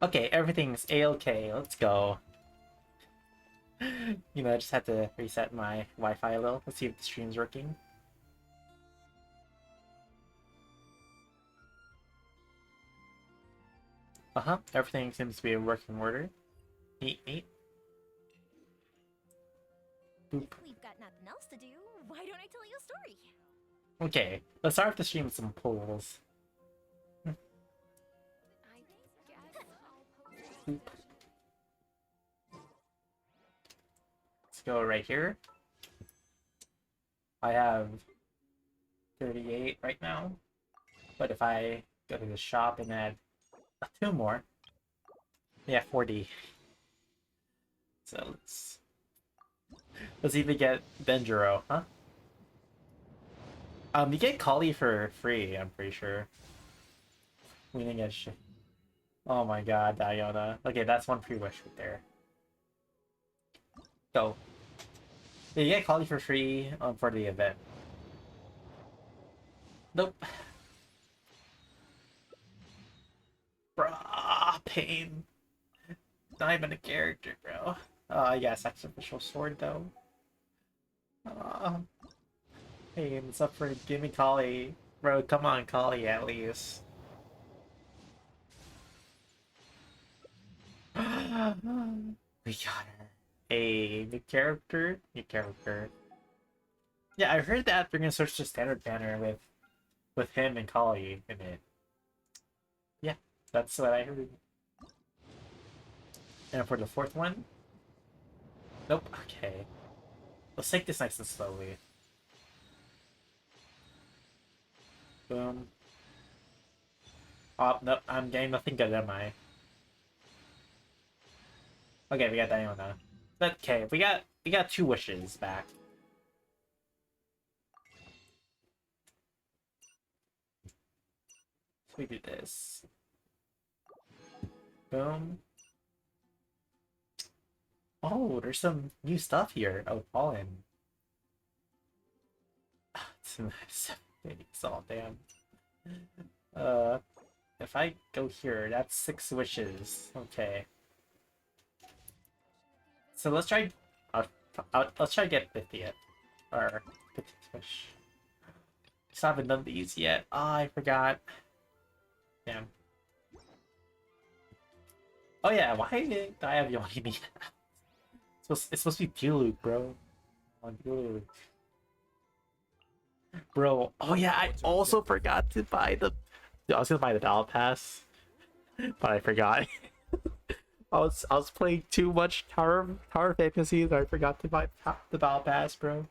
Okay, everything's A-okay. Let's go. You know, I just had to reset my Wi-Fi a little. Let's see if the stream's working. Uh-huh. Everything seems to be in working order. Neat, neat. Boop. We've got nothing else to do. Why don't I tell you a story? Okay, let's start the stream with some polls. I guess Boop. Let's go right here. I have 38 right now. But if I go to the shop and add 2 more, yeah, 40. So let's even get Benjuro, huh? You get Kali for free, I'm pretty sure. We didn't get shit. Oh my god, Diona. Okay, that's one free wish right there. Go. Yeah, you get Kali for free for the event. Nope. Bruh, pain. Not even a character, bro. Yeah, sacrificial sword though. Uh, pain, suffering. Give me Kali. Bro, come on, Kali at least. We got her. A new character? New character. Yeah, I heard that they're gonna switch to standard banner with him and Kali in it. Yeah, that's what I heard. And for the fourth one? Nope. Okay. Let's take this nice and slowly. Boom. Oh, nope, I'm getting nothing good, am I? Okay, we got Diona. Okay, we got 2 wishes back. So we do this. Boom. Oh, there's some new stuff here. Oh, pollen. It's nice. It's all damn. If I go here, that's 6 wishes. Okay. So let's try. Let's try to get 50th or 50th wish. Just haven't done these yet. Ah, I forgot. Damn. Oh yeah, why did I have Yohimi? It's supposed to be Diluc, bro. On Diluc. Bro, oh yeah, I also forgot to buy the. I was gonna buy the Battle Pass, but I forgot. I was playing too much Tower Fantasy that I forgot to buy the Battle Pass, bro.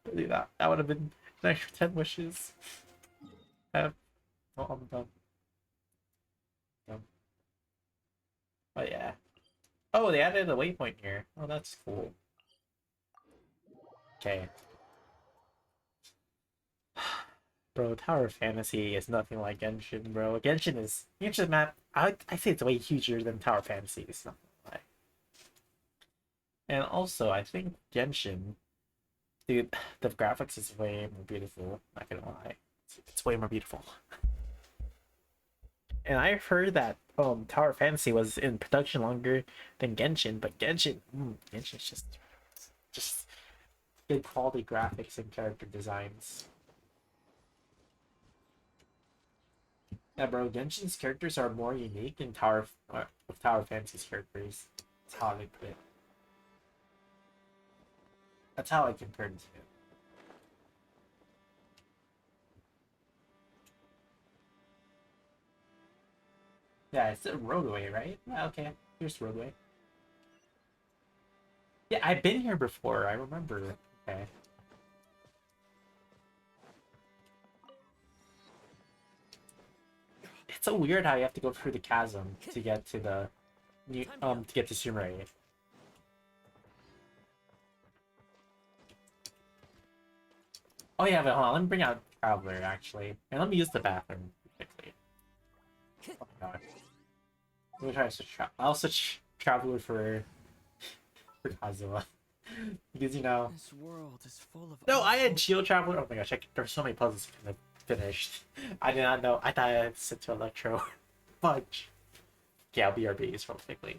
Really, that would have been an extra 10 wishes. Oh, I'm done. Done. Oh yeah. Oh, they added a waypoint here. Oh, that's cool. Okay. Bro, Tower Fantasy is nothing like Genshin, bro. Genshin map. I say it's way huger than Tower Fantasy. It's not gonna lie. And also, I think Genshin, dude, the graphics is way more beautiful. Not gonna lie, it's way more beautiful. And I've heard that Tower Fantasy was in production longer than Genshin, but Genshin's just good quality graphics and character designs. Yeah, bro, Genshin's characters are more unique than Tower Fantasy's characters. That's how I put it. That's how I compare it to it. Yeah, it's a roadway, right? Yeah, okay, here's roadway. Yeah, I've been here before. I remember. Okay. It's so weird how you have to go through the chasm to get to the new to get to Sumeru. Oh yeah, but hold on, let me bring out Traveler actually. And let me use the bathroom quickly. Oh my god. Let me try to switch I'll switch Traveler for Kazuha. Because you know. This world is full of. No, I had Shield Traveler. Oh my gosh, there's so many puzzles finished. I did not know. I thought I had sent to Electro. Fudge. Yeah, I'll be our base real quickly.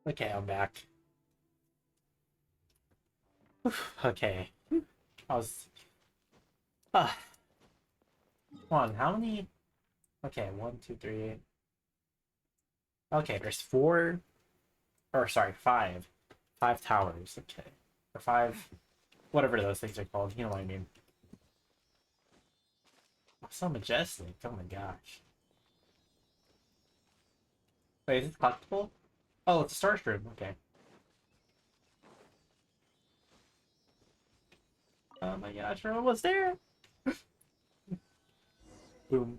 Okay, I'm back. Okay. I was. Ah, Come on, how many? Okay, one, two, three. Okay, there's four. Or sorry, five. Five towers. Okay, or five. Whatever those things are called. You know what I mean. So majestic. Oh my gosh. Wait, is it collectible? Oh, it's a storage room. Okay. Oh my gosh, we're almost there. Boom.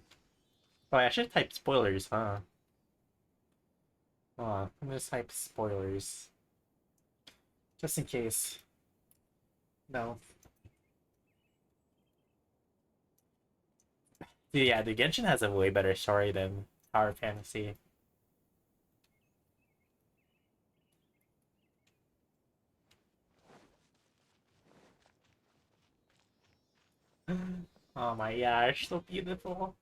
Oh, I should type spoilers, huh? I'm gonna type spoilers. Just in case. No. Yeah, the Genshin has a way better story than Tower Fantasy. Oh my gosh, so beautiful.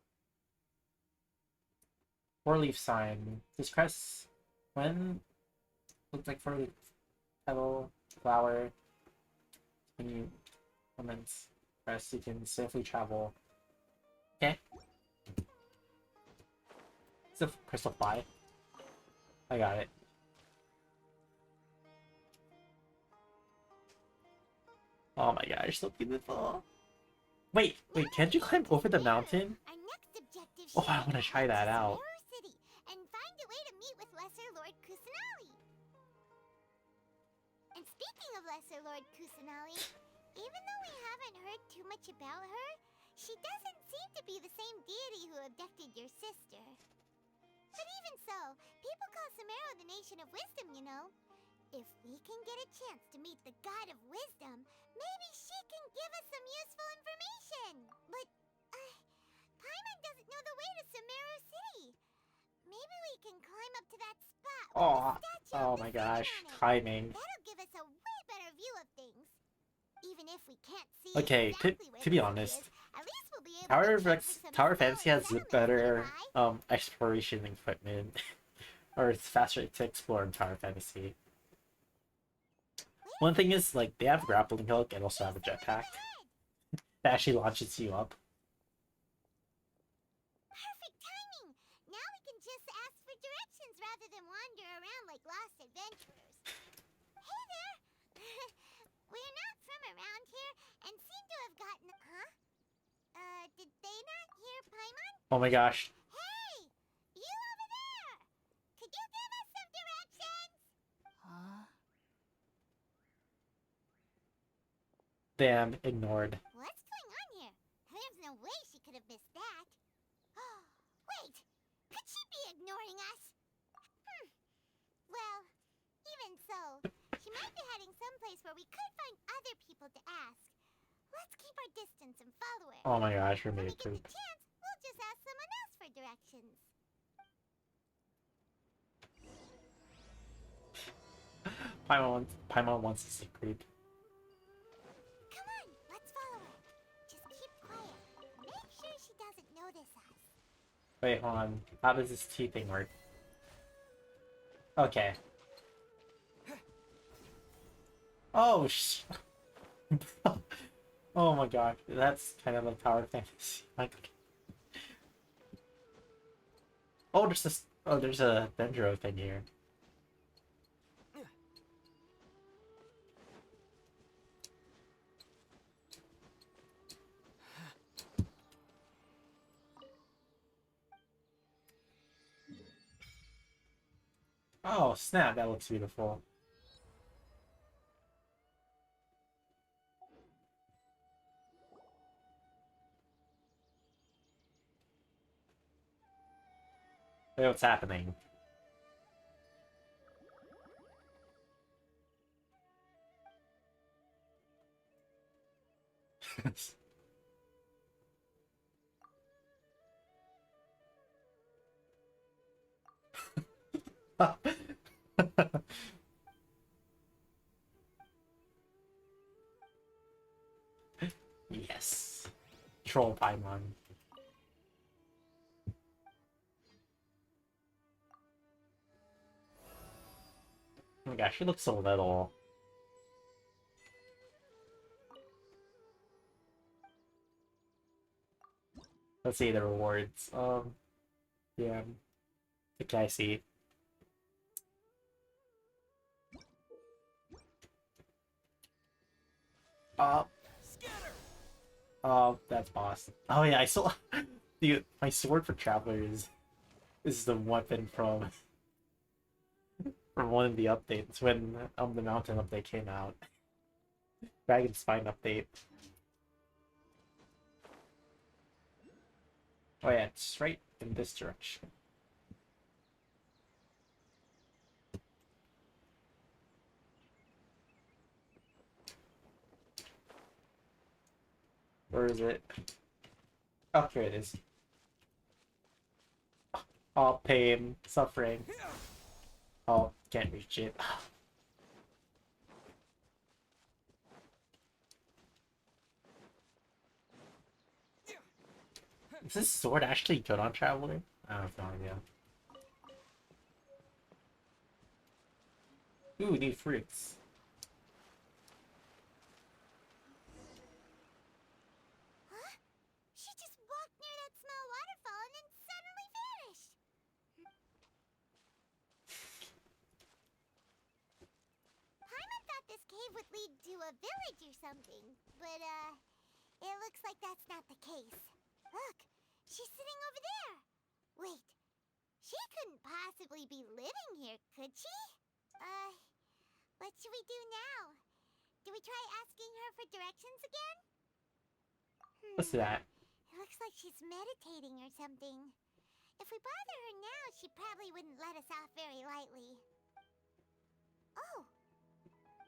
Four-leaf sign. This crest, when looks like four-leaf petal, flower, when you commence crest, you can safely travel. Okay. It's a crystal fly. I got it. Oh my gosh, so beautiful. Wait, can't you climb over the mountain? Oh, I want to try that out. And find a way to meet with Lesser Lord Kusanali. And speaking of Lesser Lord Kusanali, even though we haven't heard too much about her, she doesn't seem to be the same deity who abducted your sister. But even so, people call Sumeru the Nation of Wisdom, you know. If we can get a chance to meet the God of Wisdom, maybe she can give us some useful information. But, Paimon doesn't know the way to Sumeru City. Maybe we can climb up to that spot with Oh, the statue oh of the my sun gosh, on it. timing. That'll give us a way better view of things. Even if we can't see Okay, exactly where to the be city honest, is, at least we'll be able to check for some Tower smaller Fantasy has the settlements better nearby. exploration equipment, or it's faster to explore in Tower Fantasy. One thing is like they have grappling hook and also have a jetpack that actually launches you up. Perfect timing! Now we can just ask for directions rather than wander around like lost adventurers. Hey there! We're not from around here and seem to have gotten... Huh? Did they not hear Paimon? Oh my gosh, Hey! You over there! Could you give us some directions? Huh? damn, ignored. What's going on here? There's no way she could have missed that. Wait! Could she be ignoring us? Well, even so, she might be heading someplace where we could find other people to ask. Let's keep our distance and follow her. Oh my gosh, we When made we get the poop. chance, we'll just ask someone else for directions. Paimon wants a secret. Come on, let's follow her. Just keep quiet. Make sure she doesn't notice us. Wait, hold on. How does this T thing work? Okay. Oh Oh my god, that's kind of a Tower Fantasy. Like, oh, there's a Dendro thing here. Oh, snap, that looks beautiful. Wait, what's happening? Yes. Troll Paimon. Oh my gosh, she looks so little. Let's see the rewards. Yeah. Okay, I see. Uh, that's boss. Oh yeah, I saw. Dude, my sword for travelers is the weapon from one of the updates when the mountain update came out. Dragon Spine update. Oh yeah, it's right in this direction. Where is it? Oh, here it is. All pain, suffering. Oh, can't reach it. Is this sword actually good on Traveler? I have no idea. Ooh, new fruits. Huh? She just walked near that small waterfall and then suddenly vanished. Paimon thought this cave would lead to a village or something, but it looks like that's not the case. Look, she's sitting over there. Wait, she couldn't possibly be living here, could she? What should we do now? Do we try asking her for directions again? What's that? It looks like she's meditating or something. If we bother her now, she probably wouldn't let us off very lightly. Oh,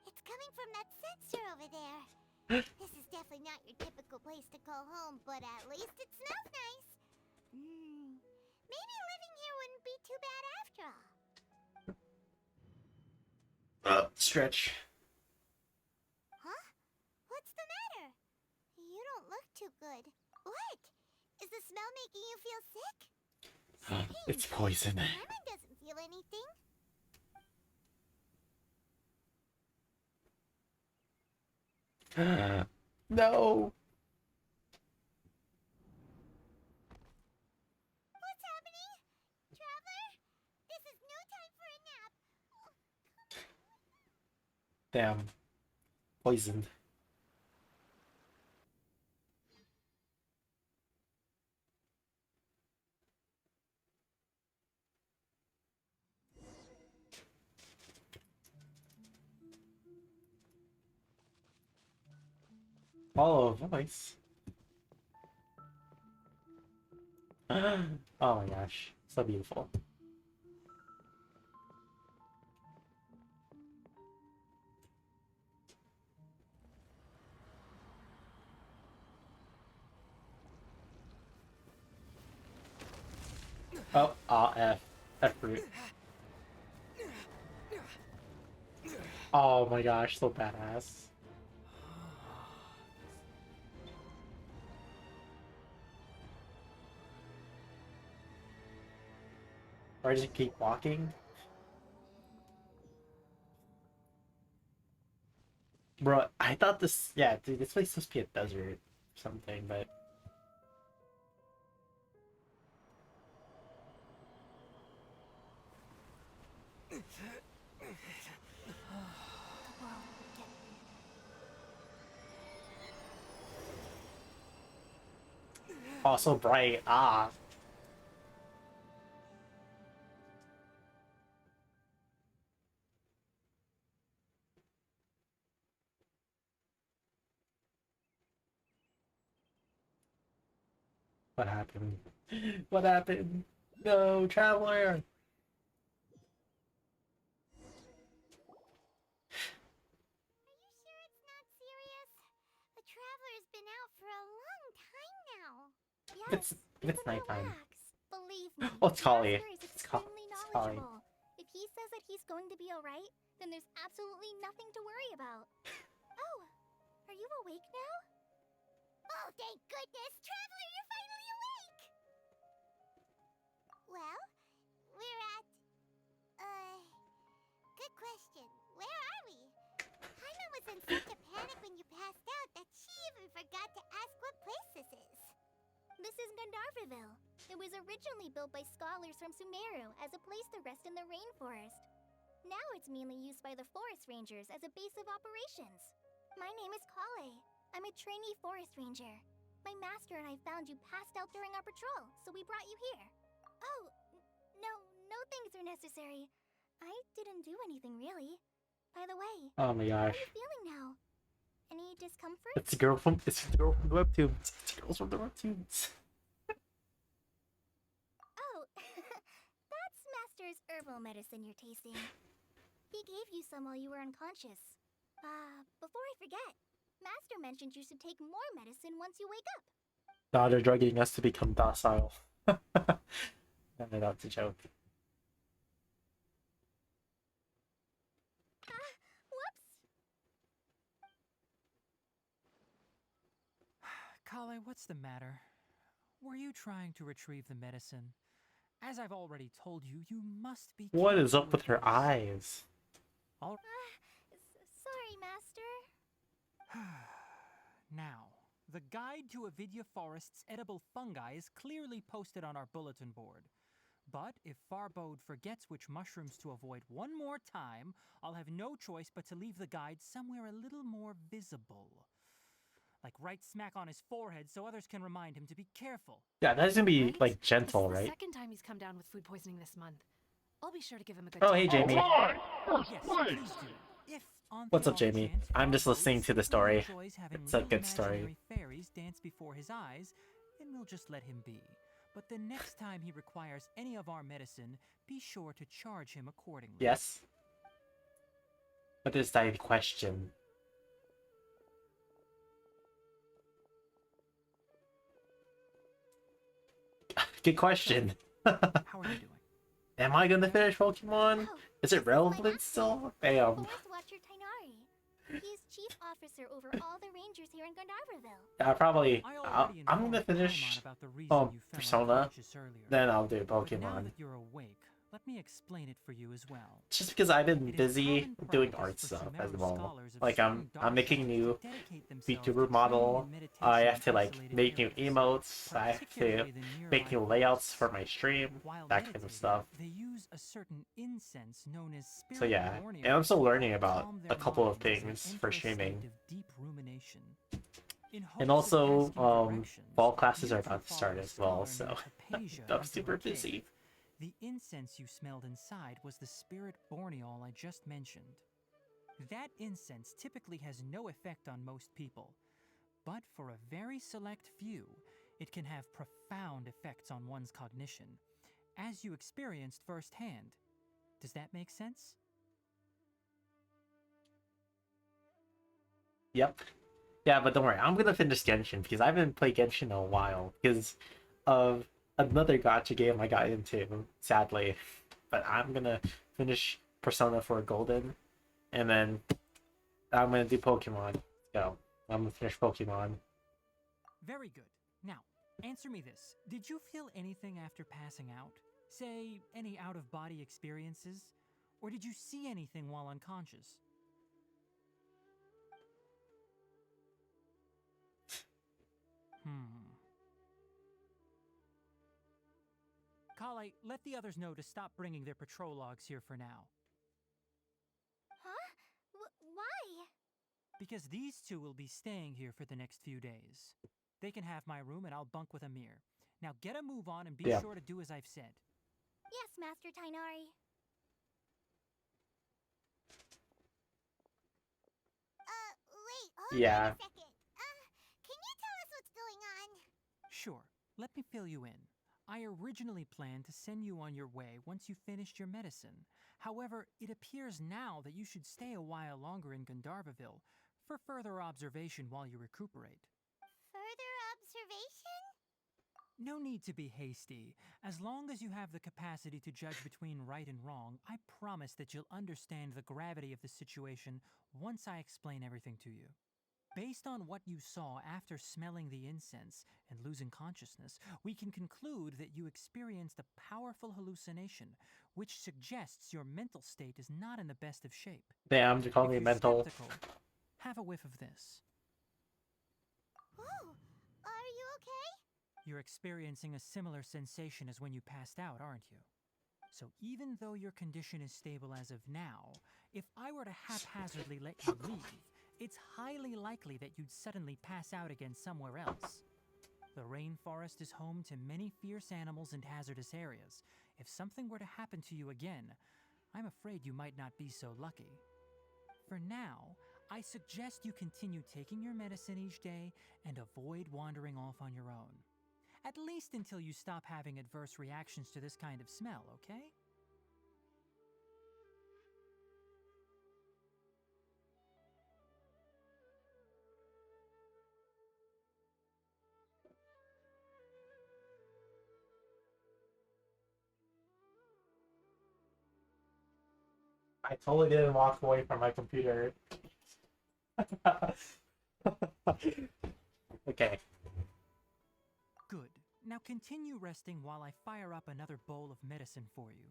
it's coming from that sensor over there. This is definitely not your typical place to call home, but at least it smells nice. Maybe living here wouldn't be too bad after all. Stretch. Huh? What's the matter? You don't look too good. What? Is the smell making you feel sick? It's poison. Paimon doesn't feel anything. No. What's happening? Traveler? This is no time for a nap. Damn. Poisoned. Follow a voice. Oh my gosh. So beautiful. Oh, F. F root. Oh my gosh, so badass. Or just keep walking? Bro, I thought this... Yeah, dude, this place is supposed to be a desert or something, but... Oh, so bright. Ah. What happened? What happened? No, Traveler! Are you sure it's not serious? The Traveler's been out for a long time now. It's Yes, if it's but nighttime. relax. Believe me, Oh, it's the Kali. Master is It's extremely Kali. knowledgeable. If he says that he's going to be alright, then there's absolutely nothing to worry about. Oh, are you awake now? Oh, thank goodness! Traveler, you're finally awake! Well, we're at... Good question. Where are we? Haina was in such a panic when you passed out that she even forgot to ask what place this is. This is Gandharvaville. It was originally built by scholars from Sumeru as a place to rest in the rainforest. Now it's mainly used by the forest rangers as a base of operations. My name is Kale. I'm a trainee forest ranger. My master and I found you passed out during our patrol, so we brought you here. Oh, no things are necessary. I didn't do anything really. By the way, Oh my how gosh. are you feeling now? Any discomfort? It's the girl from the webtoons. It's the girls from the webtoons. Oh, that's Master's herbal medicine you're tasting. He gave you some while you were unconscious. Before I forget, Master mentioned you should take more medicine once you wake up. Now they're drugging us to become docile. No, that's a joke. Whoops! Kale, what's the matter? Were you trying to retrieve the medicine? As I've already told you, you must be What is careful up with her this. eyes? All Sorry, Master. Now, the guide to Avidya Forest's edible fungi is clearly posted on our bulletin board. But if Farbode forgets which mushrooms to avoid one more time, I'll have no choice but to leave the guide somewhere a little more visible. Like right smack on his forehead so others can remind him to be careful. Yeah, that's gonna be Right? like gentle, This is the right? second time he's come down with food poisoning this month. I'll be sure to give him a good Oh, hey, talk. Jamie. Yes, please do. If on What's the up, off Jamie? chance I'm just Farbode listening to the simply story. enjoys having It's a little good story. imaginary fairies dance before his eyes, then we'll just let him be. But the next time he requires any of our medicine, be sure to charge him accordingly. Yes. What is that question? Good question. How are you doing? Am I gonna finish Pokemon? Oh, Is this it my relevant master, still? the Damn. Forest Watcher Tainari. He is chief officer over all the rangers here in Gandharvaville. I I'm gonna finish about the reason you fell Persona, unconscious earlier. then I'll do But now Pokemon. that you're awake, let me explain it for you as well. Just because I've been It is busy common doing practice art for stuff Sumeru as well. scholars of Like certain I'm making dark new zones to dedicate themselves to VTuber training model. in meditation I have in to like isolated make new areas, emotes. I have to particularly the make new nearby layouts forests. for my stream. While That kind of meditating, stuff. they use a certain incense known as So spirit yeah, borneo and I'm still learning to about calm a their couple of minds as they things enter for a state streaming. of deep rumination. In And hopes of also, asking directions, fall classes are use your about to start father's as well, scholar so named Hypatia I'm into super her cave. busy. The incense you smelled inside was the spirit borneol I just mentioned. That incense typically has no effect on most people, but for a very select few, it can have profound effects on one's cognition, as you experienced firsthand. Does that make sense? Yep. Yeah, but don't worry, I'm gonna finish Genshin because I haven't played Genshin in a while because of another gacha game I got into, sadly. But I'm gonna finish Persona 4 Golden, and then I'm gonna do Pokemon. So I'm gonna finish Pokemon. Very good. Now, answer me this. Did you feel anything after passing out? Say, any out-of-body experiences? Or did you see anything while unconscious? Kale, let the others know to stop bringing their patrol logs here for now. Huh? Why? Because these two will be staying here for the next few days. They can have my room and I'll bunk with Amir. Now get a move on and be Yeah. sure to do as I've said. Yes, Master Tainari. Wait, hold Yeah. on a second. Can you tell us what's going on? Sure. Let me fill you in. I originally planned to send you on your way once you finished your medicine. However, it appears now that you should stay a while longer in Gandharvaville for further observation while you recuperate. Further observation? No need to be hasty. As long as you have the capacity to judge between right and wrong, I promise that you'll understand the gravity of the situation once I explain everything to you. Based on what you saw after smelling the incense and losing consciousness, we can conclude that you experienced a powerful hallucination, which suggests your mental state is not in the best of shape. Damn, you call If me you're mental. skeptical, have a whiff of this. Oh, are you okay? You're experiencing a similar sensation as when you passed out, aren't you? So even though your condition is stable as of now, if I were to haphazardly let you leave, it's highly likely that you'd suddenly pass out again somewhere else. The rainforest is home to many fierce animals and hazardous areas. If something were to happen to you again, I'm afraid you might not be so lucky. For now, I suggest you continue taking your medicine each day and avoid wandering off on your own. At least until you stop having adverse reactions to this kind of smell, okay? I totally didn't walk away from my computer. Okay. Good. Now continue resting while I fire up another bowl of medicine for you.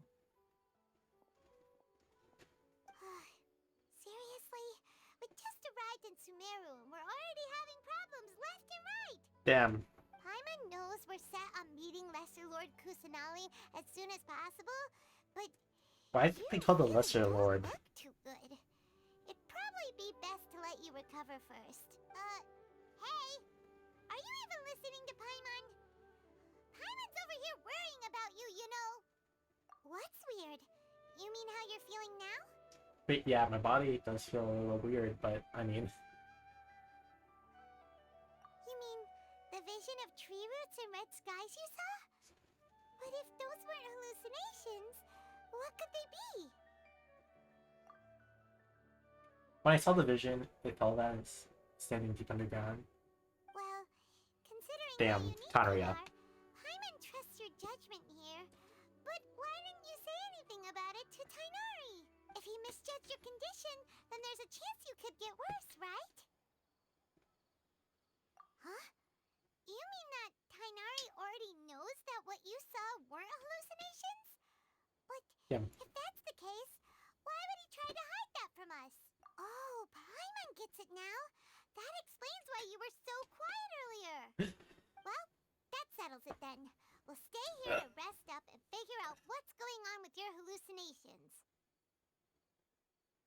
Seriously? We just arrived in Sumeru and we're already having problems left and right! Damn. Paimon knows we're set on meeting Lesser Lord Kusanali as soon as possible, but Why is it called the Lesser don't Lord? look too good. It'd probably be best to let you recover first. Hey! Are you even listening to Paimon? Paimon's over here worrying about you, you know. What's weird? You mean how you're feeling now? But yeah, my body does feel a little weird, but I mean, You mean the vision of tree roots and red skies you saw? But if those weren't hallucinations, what could they be? when I saw the vision, it felt as standing deep underground. Well, considering Damn, how unique Kanaria. you are, Paimon trusts your judgment here. But why didn't you say anything about it to Tainari? If he misjudged your condition, then there's a chance you could get worse, right? Huh? You mean that Tainari already knows that what you saw weren't hallucinations? But Yeah. if that's the case, why would he try to hide that from us? Oh, Paimon gets it now. That explains why you were so quiet earlier. Well, that settles it then. We'll stay here to rest up and figure out what's going on with your hallucinations.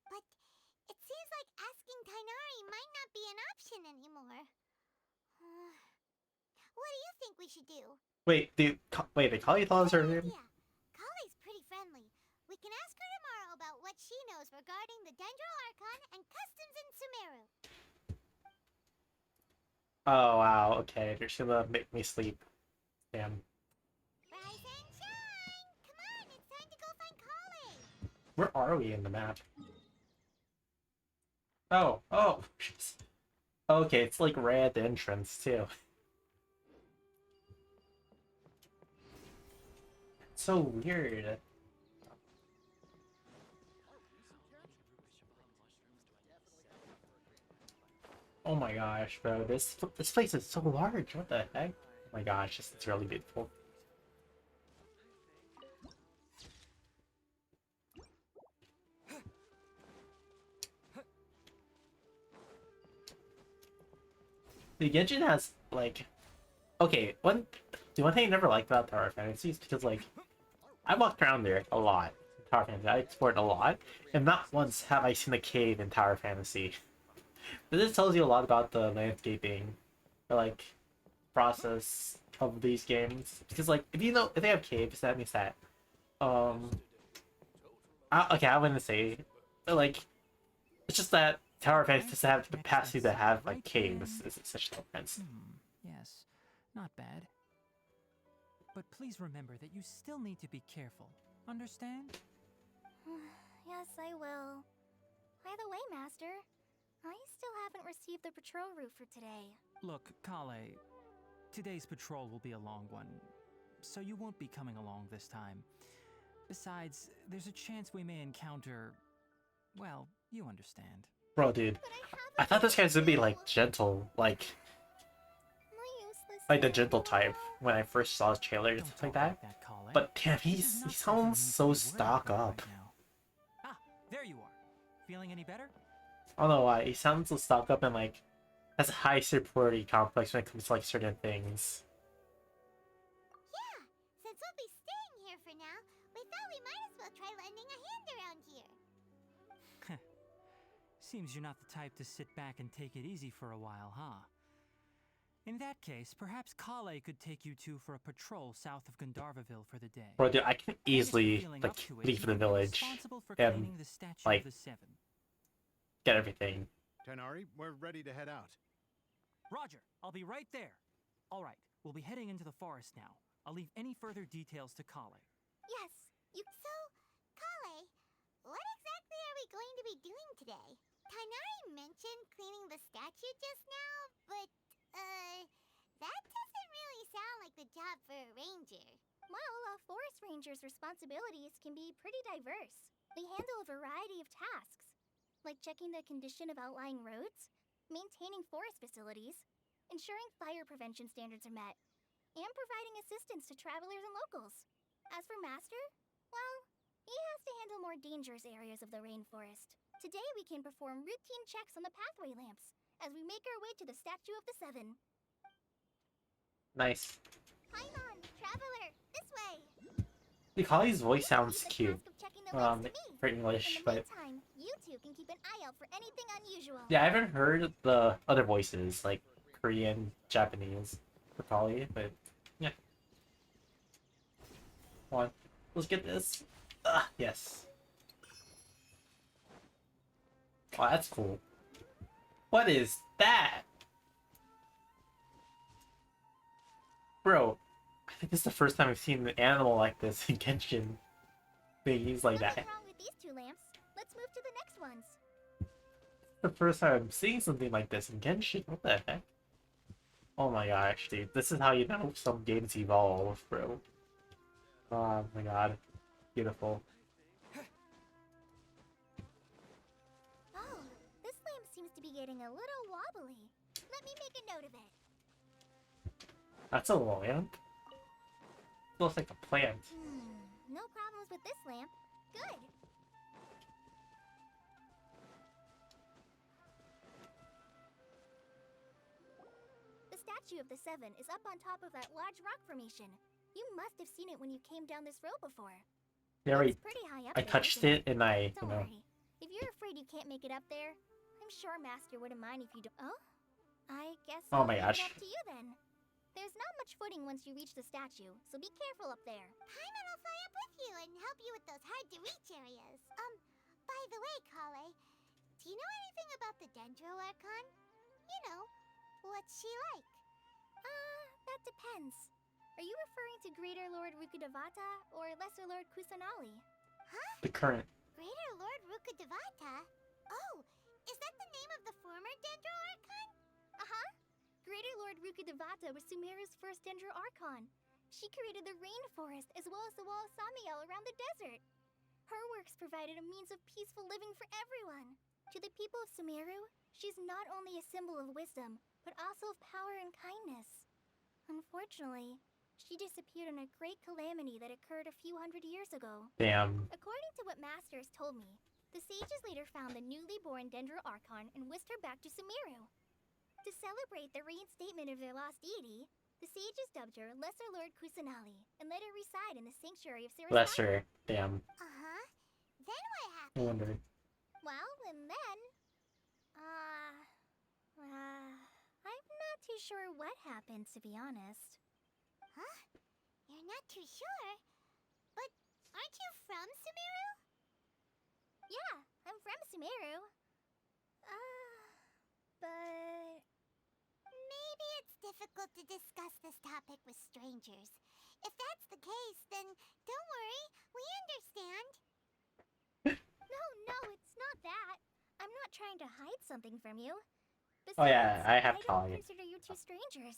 But it seems like asking Tainari might not be an option anymore. What do you think we should do? Wait, wait, the Cauliflower's her name? Yeah, Kale's pretty friendly. We can ask her tomorrow about what she knows regarding the Dendro Archon and customs in Sumeru. Oh wow, okay, they're just gonna make me sleep. Damn. Rise and shine! Come on, it's time to go find Kale! Where are we in the map? Oh, jeez. Okay, it's like right at the entrance too. It's so weird. Oh my gosh, bro, this place is so large. What the heck? Oh my gosh, it's really beautiful. The Genshin has like, okay, the one thing I never liked about Tower Fantasy is because like I walked around there a lot. In Tower Fantasy, I explored a lot, and not once have I seen a cave in Tower Fantasy. But this tells you a lot about the landscaping, or like process of these games. Because like if they have caves, that means that okay, I wouldn't say, but like it's just that Tower Fantasy doesn't have the capacity to have like caves. Is such a difference. Yes, not bad. But please remember that you still need to be careful. Understand? Yes, I will. By the way, Master, I still haven't received the patrol route for today. Look, Kale, today's patrol will be a long one, so you won't be coming along this time. Besides, there's a chance we may encounter... well, you understand. Bro, dude, But I thought this guy's gonna be like gentle, like the gentle type when I first saw his trailer and Don't stuff like talk that. Kale. But damn, This is he not something sounds you so need to be worried stock about up. right now. Ah, there you are. Feeling any better? I don't know why, he sounds so stock up and like has a high superiority complex when it comes to like certain things. Yeah, since we'll be staying here for now, we thought we might as well try lending a hand around here. Seems you're not the type to sit back and take it easy for a while, huh? In that case, perhaps Kale could take you two for a patrol south of Gandharvaville for the day. Bro, dude, I can And if you're easily feeling like up to it, leave you the can be village responsible for and cleaning the Statue like of the Seven. get everything. Tenari, we're ready to head out. Roger, I'll be right there. All right, we'll be heading into the forest now. I'll leave any further details to Kale. Yes, So, Kale, what exactly are we going to be doing today? Tainari mentioned cleaning the statue just now, but, that doesn't really sound like the job for a ranger. Well, a forest ranger's responsibilities can be pretty diverse. They handle a variety of tasks, like checking the condition of outlying roads, maintaining forest facilities, ensuring fire prevention standards are met, and providing assistance to travelers and locals. As for Master, well, he has to handle more dangerous areas of the rainforest. Today we can perform routine checks on the pathway lamps as we make our way to the Statue of the Seven. Nice. Paimon, traveler, this way! Kale's voice sounds Leave the cute. task of checking the lamps to me. For English, In the but meantime, you two can keep an eye out for anything unusual. yeah, I haven't heard the other voices like Korean, Japanese for Kale, but yeah. Come on, let's get this. Yes. Oh, that's cool. What is that? Bro, I think this is the first time I've seen an animal like this in Genshin. Things like that. Nothing wrong with these two lamps. Let's move to the next ones. The first time I'm seeing something like this in Genshin. What the heck? Oh my gosh, dude. This is how you know some games evolve, bro. Oh my god. Beautiful. Oh, this lamp seems to be getting a little wobbly. Let me make a note of it. That's a lamp? Looks like a plant. No problems with this lamp. Good. The Statue of the Seven is up on top of that large rock formation. You must have seen it when you came down this road before. Yeah, right. It's pretty high up I there, touched isn't it and I, Don't worry. If you're afraid you can't make it up there, I'm sure Master wouldn't mind if you don't. Oh? I guess Oh I'll my leave gosh. it up to you then. There's not much footing once you reach the statue, so be careful up there. Paimon will fly up with you and help you with those hard-to-reach areas. By the way, Kale, do you know anything about the Dendro Archon? You know, what's she like? That depends. Are you referring to Greater Lord Rukkhadevata or Lesser Lord Kusanali? Huh? The current. Greater Lord Rukkhadevata? Oh, is that the name of the former Dendro Archon? Uh-huh. Greater Lord Rukkhadevata was Sumeru's first Dendro Archon. She created the rainforest as well as the wall of Samiel around the desert. Her works provided a means of peaceful living for everyone. To the people of Sumeru, she's not only a symbol of wisdom, but also of power and kindness. Unfortunately, she disappeared in a great calamity that occurred a few hundred years ago. Damn. According to what Master has told me, the sages later found the newly born Dendro Archon and whisked her back to Sumeru. To celebrate the reinstatement of their lost deity, the sages dubbed her Lesser Lord Kusanali and let her reside in the sanctuary of Sarasvati. Lesser. Damn. Uh-huh. Then what I happened? wonder. Well, and then... I'm not too sure what happened, to be honest. Huh? You're not too sure? But aren't you from Sumeru? Yeah, I'm from Sumeru. But... maybe it's difficult to discuss this topic with strangers. If that trying to hide something from you. Oh yeah, Besides, I have don't Talia. consider you two strangers.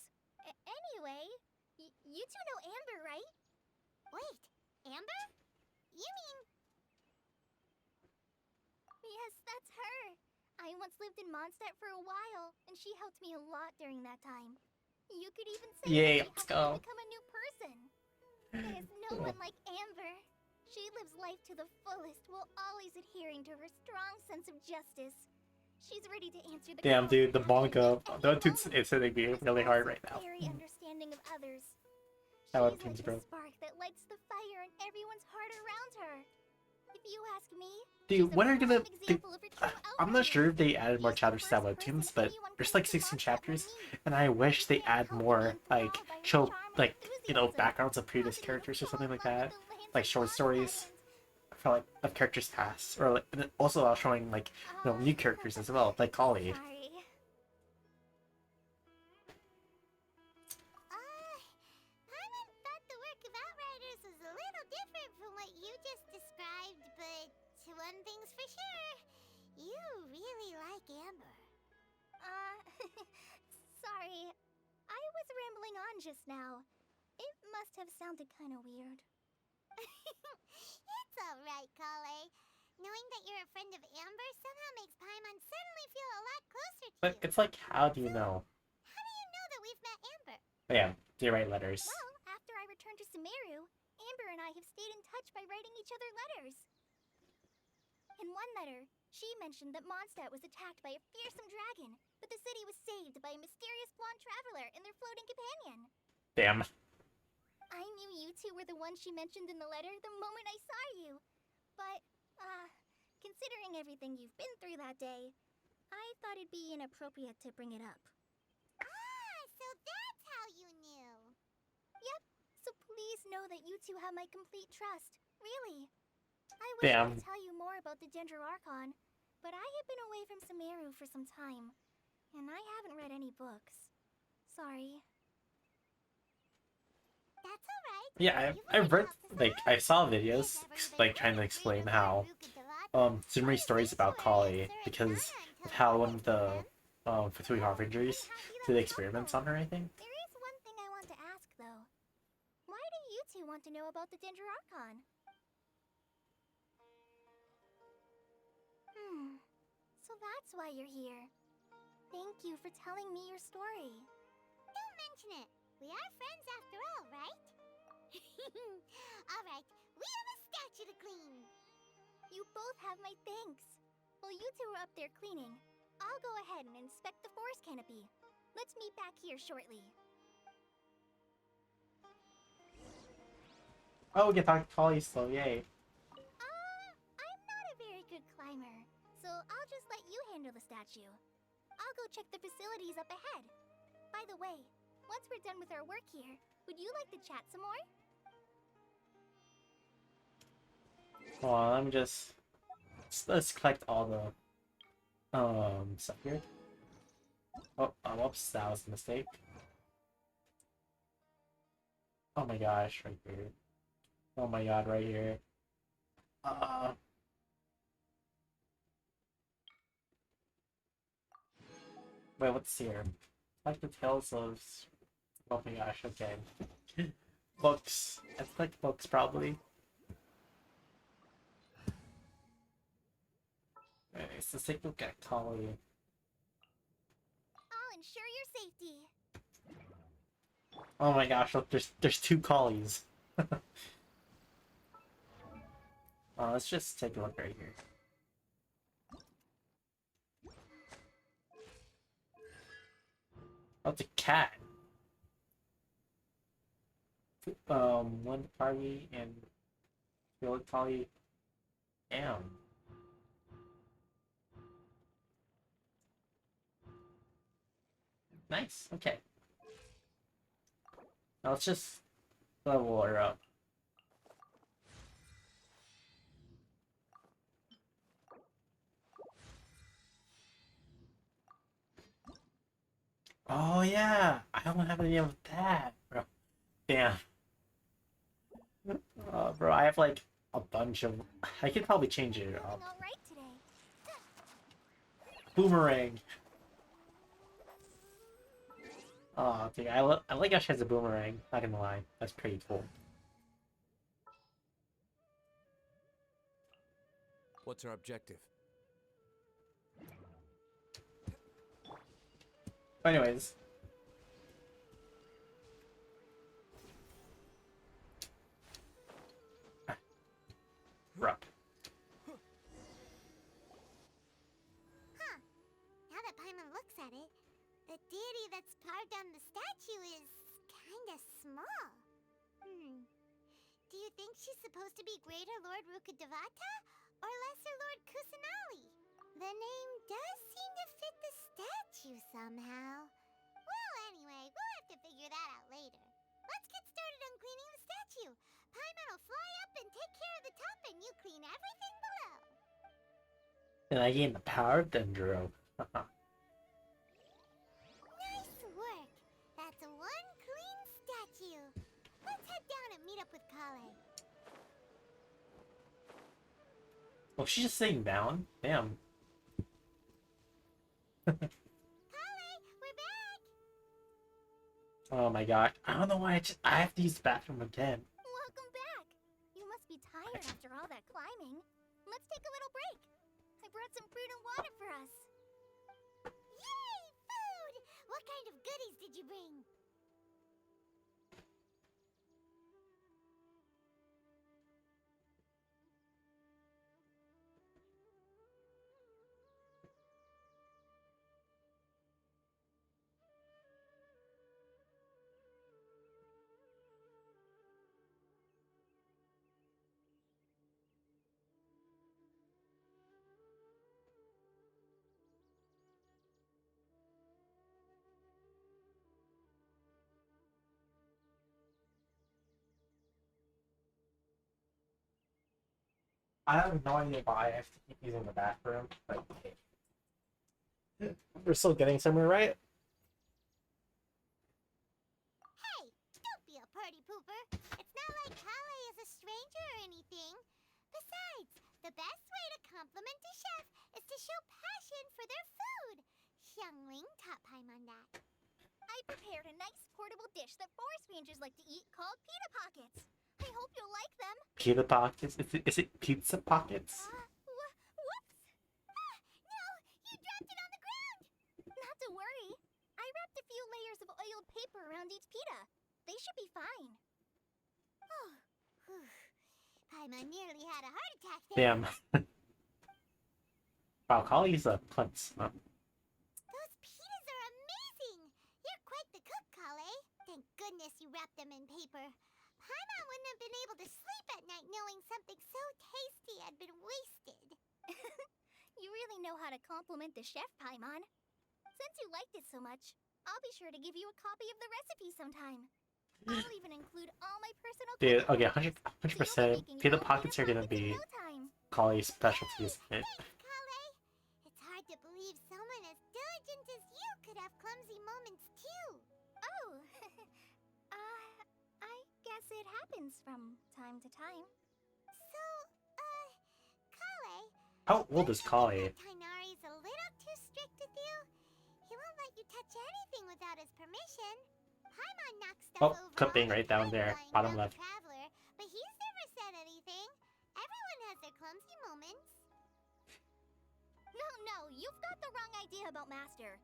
Anyway, you two know Amber, right? Wait, Amber? You mean... Yes, that's her. I once lived in Mondstadt for a while, and she helped me a lot during that time. You could even say Yay, that let's she helped go. me become a new person. There's no one like Amber. She lives life to the fullest while always adhering to her strong sense of justice. She's ready to answer the Damn, call dude, to the action manga. at any That dude's moment. it's hitting me She's really hard also right now. very understanding of others. That She's webtoon's like bro. the spark that lights the fire in everyone's heart around her. If you ask me, Dude, when are gonna? prime example of her true I'm not sure if they outgoing. added more She's the chapters to that first person webtoons, but anyone there's comes like to 16 Mondstadt will chapters, meet. and I wish they Can't add help but more, be like enthralled by her show charm and like enthusiasm. backgrounds of previous Causing you to characters or fall something in like love with that, the lands like of short stories. Mondstadt For like of characters past, or like and then also showing like new characters as well, like Collie. Sorry. Paimon thought the work of Outriders was a little different from what you just described, but one thing's for sure, you really like Amber. Sorry. I was rambling on just now. It must have sounded kind of weird. It's alright, Kale. Knowing that you're a friend of Amber somehow makes Paimon suddenly feel a lot closer to But you. it's like, how do you know? How do you know that we've met Amber? Yeah, they write letters. Well, after I returned to Sumeru, Amber and I have stayed in touch by writing each other letters. In one letter, she mentioned that Mondstadt was attacked by a fearsome dragon, but the city was saved by a mysterious blonde traveler and their floating companion. Damn. I knew you two were the ones she mentioned in the letter the moment I saw you. But, considering everything you've been through that day, I thought it'd be inappropriate to bring it up. Ah, so that's how you knew. Yep, so please know that you two have my complete trust. Really. I wish I could tell you more about the Ginger Archon, but I have been away from Sumeru for some time, and I haven't read any books. Sorry. That's alright. Yeah, I've read, like, I saw videos like trying to explain how Sumeru stories about Kali because of how one of the Fatui Harbingers did experiments on her, I think. There is one thing I want to ask, though. Why do you two want to know about the Ginger Archon? So that's why you're here. Thank you for telling me your story. Don't mention it. We are friends after all, right? Alright, we have a statue to clean. You both have my thanks. While you two are up there cleaning, I'll go ahead and inspect the forest canopy. Let's meet back here shortly. Oh, we can talk to Kali still, yay. I'm not a very good climber, so I'll just let you handle the statue. I'll go check the facilities up ahead. By the way, once we're done with our work here, would you like to chat some more? Hold on, let me just let's collect all the stuff here. Oh, whoops, that was a mistake. Oh my gosh, right here. Oh my god, right here. Wait, what's here? Like the tales of. Oh my gosh, okay. Books. It's like books, probably. Okay, so let's take a look at Kali. I'll ensure your safety. Oh my gosh, look, there's two Kalis. Let's just take a look right here. Oh, it's a cat. One party and the other Kali. Damn. Nice. Okay. Now let's just level her up. Oh yeah, I don't have any of that, bro. Damn. Bro, I have like a bunch of. I could probably change it up. All right today. Boomerang. Oh, dude, I like how she has a boomerang. Not gonna lie, that's pretty cool. What's our objective? But anyways. Rup. Huh. Now that Paimon looks at it, the deity that's carved on the statue is kinda small. Do you think she's supposed to be Greater Lord Rukkhadevata or Lesser Lord Kusanali? The name does seem to fit the statue somehow. Well, anyway, we'll have to figure that out later. Let's get started on cleaning the statue. Paimon will fly up and take care of the top, and you clean everything below. And I gained the power of Dendro. Nice work. That's one clean statue. Let's head down and meet up with Kale. Oh, she's just sitting down? Damn. Kale, we're back. Oh my god. I don't know why I have to use the bathroom again. Welcome back. You must be tired after all that climbing. Let's take a little break. I brought some fruit and water for us. Yay, food! What kind of goodies did you bring? I have no idea why I have to keep using the bathroom, but we're still getting somewhere, right? Hey, don't be a party pooper. It's not like Kale is a stranger or anything. Besides, the best way to compliment a chef is to show passion for their food. Xiangling taught Paimon that. I prepared a nice portable dish that forest rangers like to eat called pita pockets. I hope you'll like them. Pizza pockets? Is it pizza pockets? Whoops! Ah, no, you dropped it on the ground! Not to worry. I wrapped a few layers of oiled paper around each pita. They should be fine. Oh, whew. Paimon nearly had a heart attack there. Damn. Wow, Kali's a klutz. Huh? Those pitas are amazing! You're quite the cook, Kale. Thank goodness you wrapped them in paper. Paimon wouldn't have been able to sleep at night knowing something so tasty had been wasted. You really know how to compliment the chef, Paimon. Since you liked it so much, I'll be sure to give you a copy of the recipe sometime. I'll even include all my personal Dude, cooking okay, tips, so you'll be 100%. making Pita your own pockets are gonna pockets in be no time. Kali's specialties. Thanks, Kale. It's hard to believe someone as diligent as you could have clumsy moments too. Oh, I guess it happens from time to time. So, Kale. How old is Kali? Tainari's a little too strict with you. He won't let you touch anything without his permission. Paimon knocks stuff Oh, over clipping all right the down time there, flying bottom around left. the Traveler, but he's never said anything. Everyone has their clumsy moments. No, you've got the wrong idea about Master.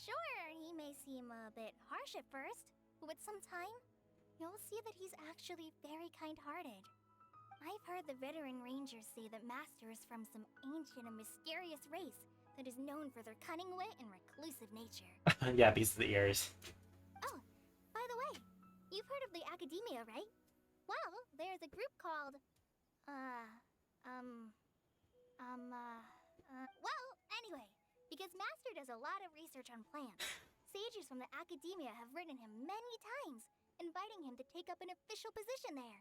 Sure, he may seem a bit harsh at first, but with some time, you'll see that he's actually very kind-hearted. I've heard the veteran rangers say that Master is from some ancient and mysterious race that is known for their cunning wit and reclusive nature. Yeah, these are the ears. Oh, by the way, you've heard of the Academia, right? Well, there's a group called, well, anyway, because Master does a lot of research on plants, sages from the Academia have written him many times, inviting him to take up an official position there.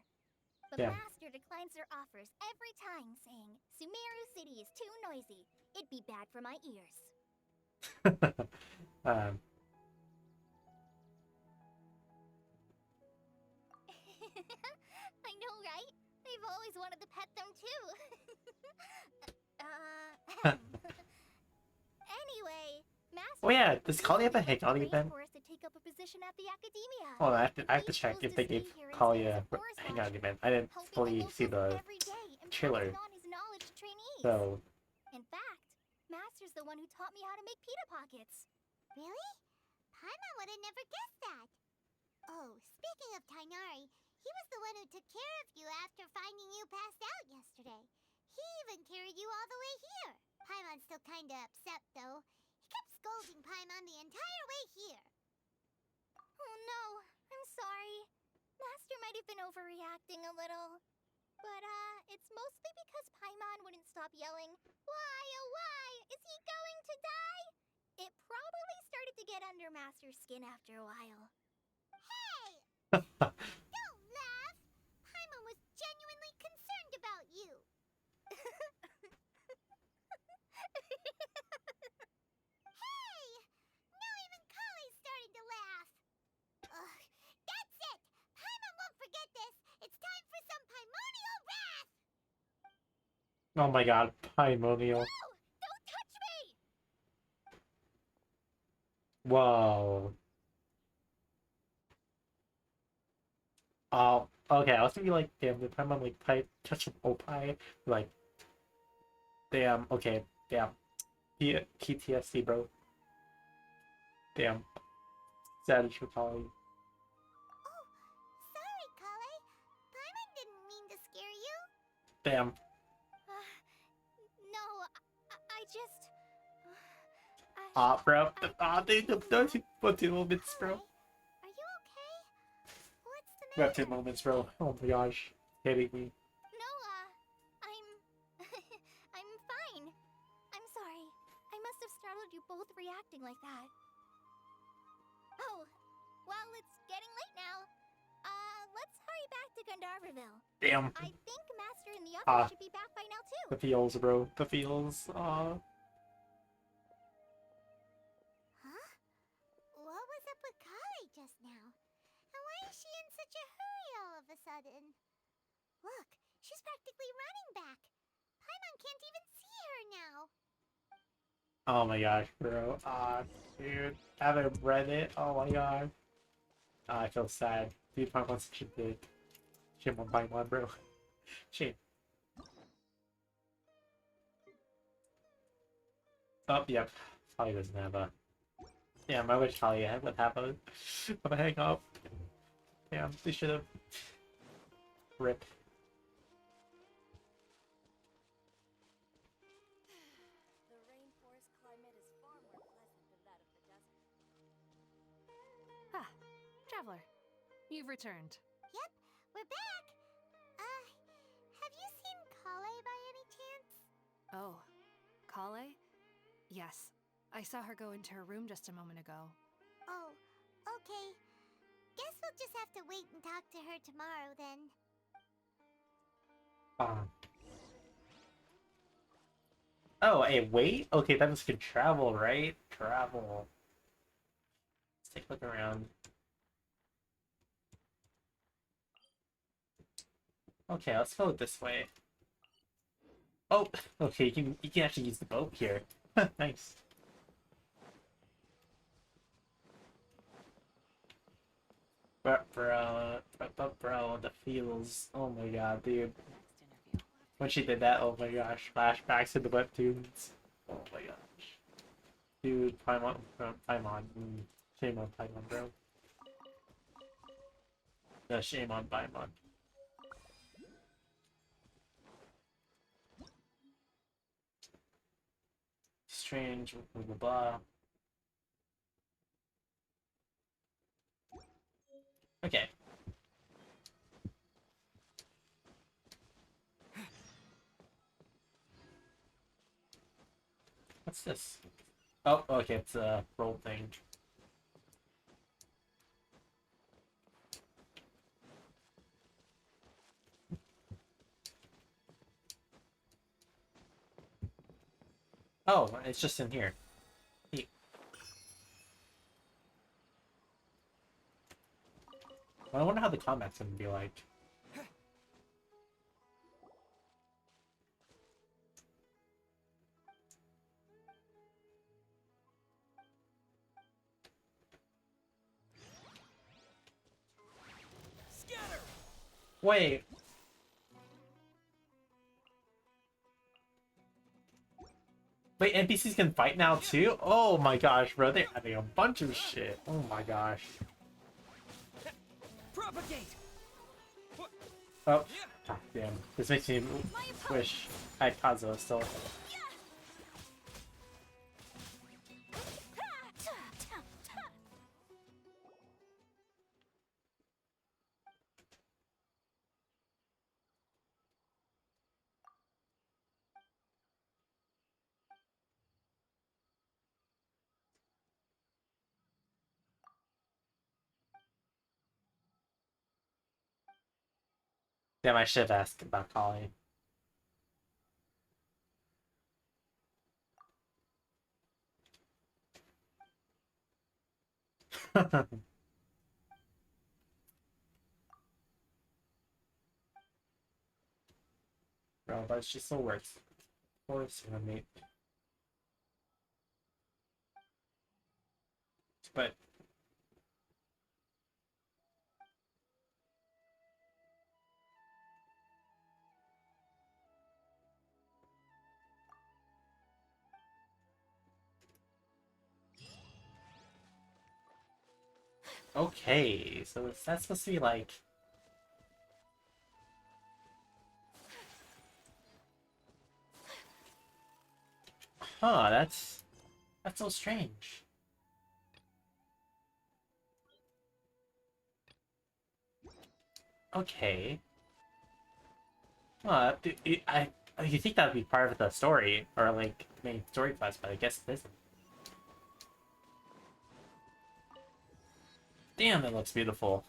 But Yeah. Master declines their offers every time, saying, Sumeru City is too noisy. It'd be bad for my ears. um, I know, right? I've always wanted to pet them too. yeah, does Kali have a hangout event? For us to take up a position at the academia. Oh, I have to He check chose if to they gave stay here Kali instead a as forest hangout watcher, event. I didn't helping the fully see locals the every day and trailer, passing on his knowledge to trainees. so In fact, Master's the one who taught me how to make pita pockets. Really? Paimon would have never guessed that. Oh, speaking of Tainari, he was the one who took care of you after finding you passed out yesterday. He even carried you all the way here. Paimon's still kinda upset, though. He kept scolding Paimon the entire way here. Oh no, I'm sorry. Master might have been overreacting a little. But, it's mostly because Paimon wouldn't stop yelling, "Why, oh why, is he going to die?" It probably started to get under Master's skin after a while. Hey! Don't laugh! Paimon was genuinely concerned about you. Hey! Now even Kali's starting to laugh. Ugh, that's it! Paimon won't forget this! It's time for some Paimonial wrath! oh my god, Primordial. No! Don't touch me! Whoa. Oh, okay, I was thinking like, damn, the Paimon like touch an Opie, like, damn, okay, damn. PTSD, bro. Damn. Sad for Kali. Oh, sorry, Kale. Paimon didn't mean to scare you. Damn. No, I just... Bro. Dude, the 14 moments, bro. Kale, are you okay? What's the We have matter? 10 moments, bro. Oh my gosh. Kidding me. No, I'm... I'm fine. I'm sorry. I must have startled you both reacting like that. Oh, well, it's getting late now. Let's hurry back to Gandharville. Damn. I think Master and the others should be back by now, The too. feels, bro. The feels. Huh? What was up with Kali just now? And why is she in such a hurry all of a sudden? Look, she's practically running back. Paimon can't even see her now. Oh my gosh, bro. Dude. I haven't read it. Oh my god. I feel sad. Dude, Paimon's such a dick. Shame on Paimon, bro. Shame. Oh, yep. Kali doesn't have a... Damn, I wish Kali would have a hang up. Damn, they should have. Rip. The rainforest climate is far more pleasant than that of the desert. Ah, Traveler, you've returned. Yep, we're back. Have you seen Kale by any chance? Oh, Kale? Yes, I saw her go into her room just a moment ago. Oh, okay. Guess we'll just have to wait and talk to her tomorrow then. Oh, hey, wait? Okay, that means we can travel, right? Travel. Let's take a look around. Okay, let's go this way. Oh, okay, you can actually use the boat here. Nice. Bro, the feels. Oh my god, dude. When she did that, oh my gosh, flashbacks to the webtoons. Oh my gosh. Dude, Paimon. Shame on Paimon, bro. No, shame on Paimon. Strange, blah blah blah. Okay. What's this? Oh, okay, it's a roll thing. Oh, it's just in here. Neat. I wonder how the combat's gonna be like. Wait. Wait, NPCs can fight now too? Oh my gosh, bro, they're adding a bunch of shit. Oh my gosh. Propagate. Oh, god damn. This makes me wish I had Kazuo still. Damn, I should have asked about Kali. Bro, but she still works. Of course, mate. But okay, so that's supposed to be like. Huh, that's so strange. Okay. You think that would be part of the story or like main story quest, but I guess it isn't. Damn, that looks beautiful.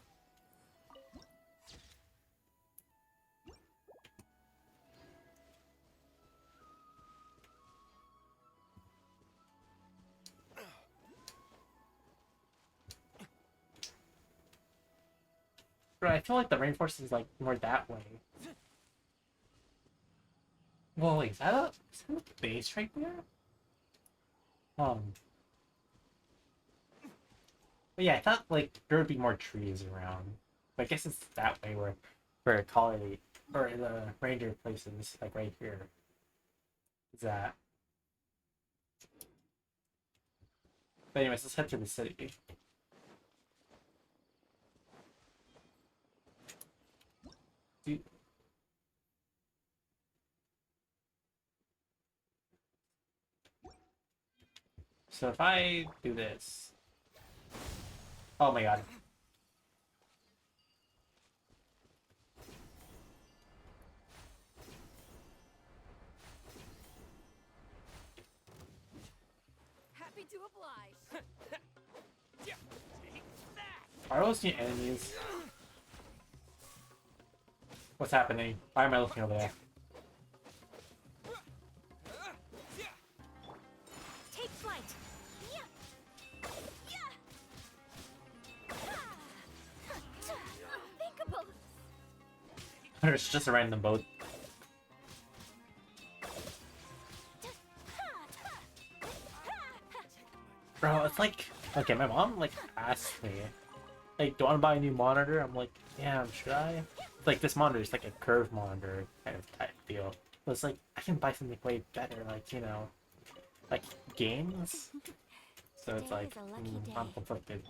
Bro, I feel like the rainforest is like more that way. Well, wait, is that a base right there? But yeah, I thought like there would be more trees around. But I guess it's that way where Colony or the ranger places, like right here. Is that? But anyways, let's head to the city. Do- So if I do this, oh my god. Happy to oblige. Are those new enemies? What's happening? Why am I looking over there? Take flight. Unthinkable. It's just a random boat. Bro, it's like, okay, my mom like asked me, like, do you want to buy a new monitor? I'm like, damn, should I? It's like this monitor is like a curved monitor kind of type deal. But it's like I can buy something way better, like like games. So it's like I'm conflicted.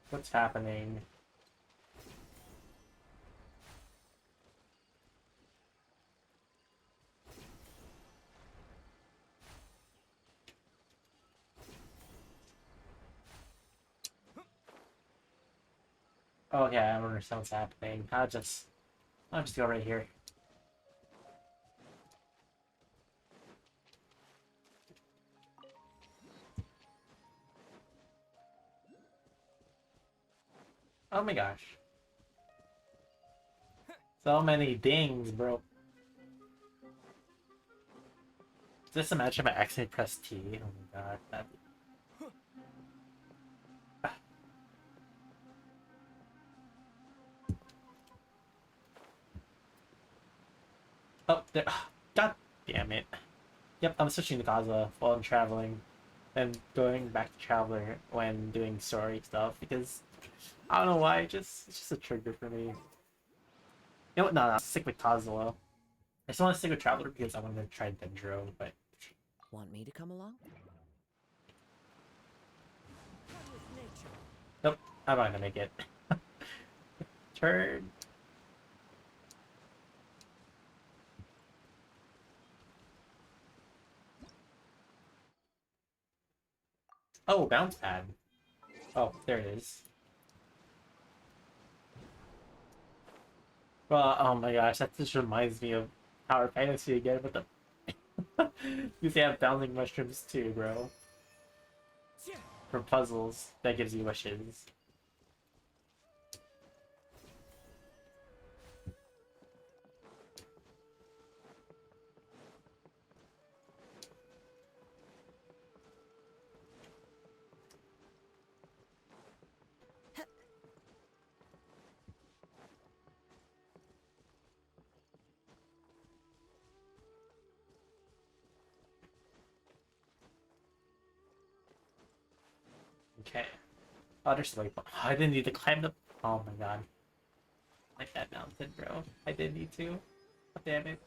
What's happening? Okay, I don't understand what's happening. I'll just go right here. Oh my gosh. So many dings, bro. Just imagine if I accidentally press T. Oh my god, that. God damn it. Yep, I'm switching to Gaza while I'm traveling. And going back to Traveler when doing story stuff because I don't know why, it's just a trigger for me. You know what? No, stick with Kazuo. I still want to stick with Traveler because I want to try Dendro, but Want me to come along? nope, I'm not gonna make it. Turn. Oh, bounce pad. Oh, there it is. Well, oh my gosh, that just reminds me of Tower Fantasy again with the. You see, have bouncing mushrooms too, bro. For puzzles, that gives you wishes. Okay. Oh, there's like, oh, I didn't need to climb the. Oh my god. Like that mountain, bro. I didn't need to. Oh, damn it.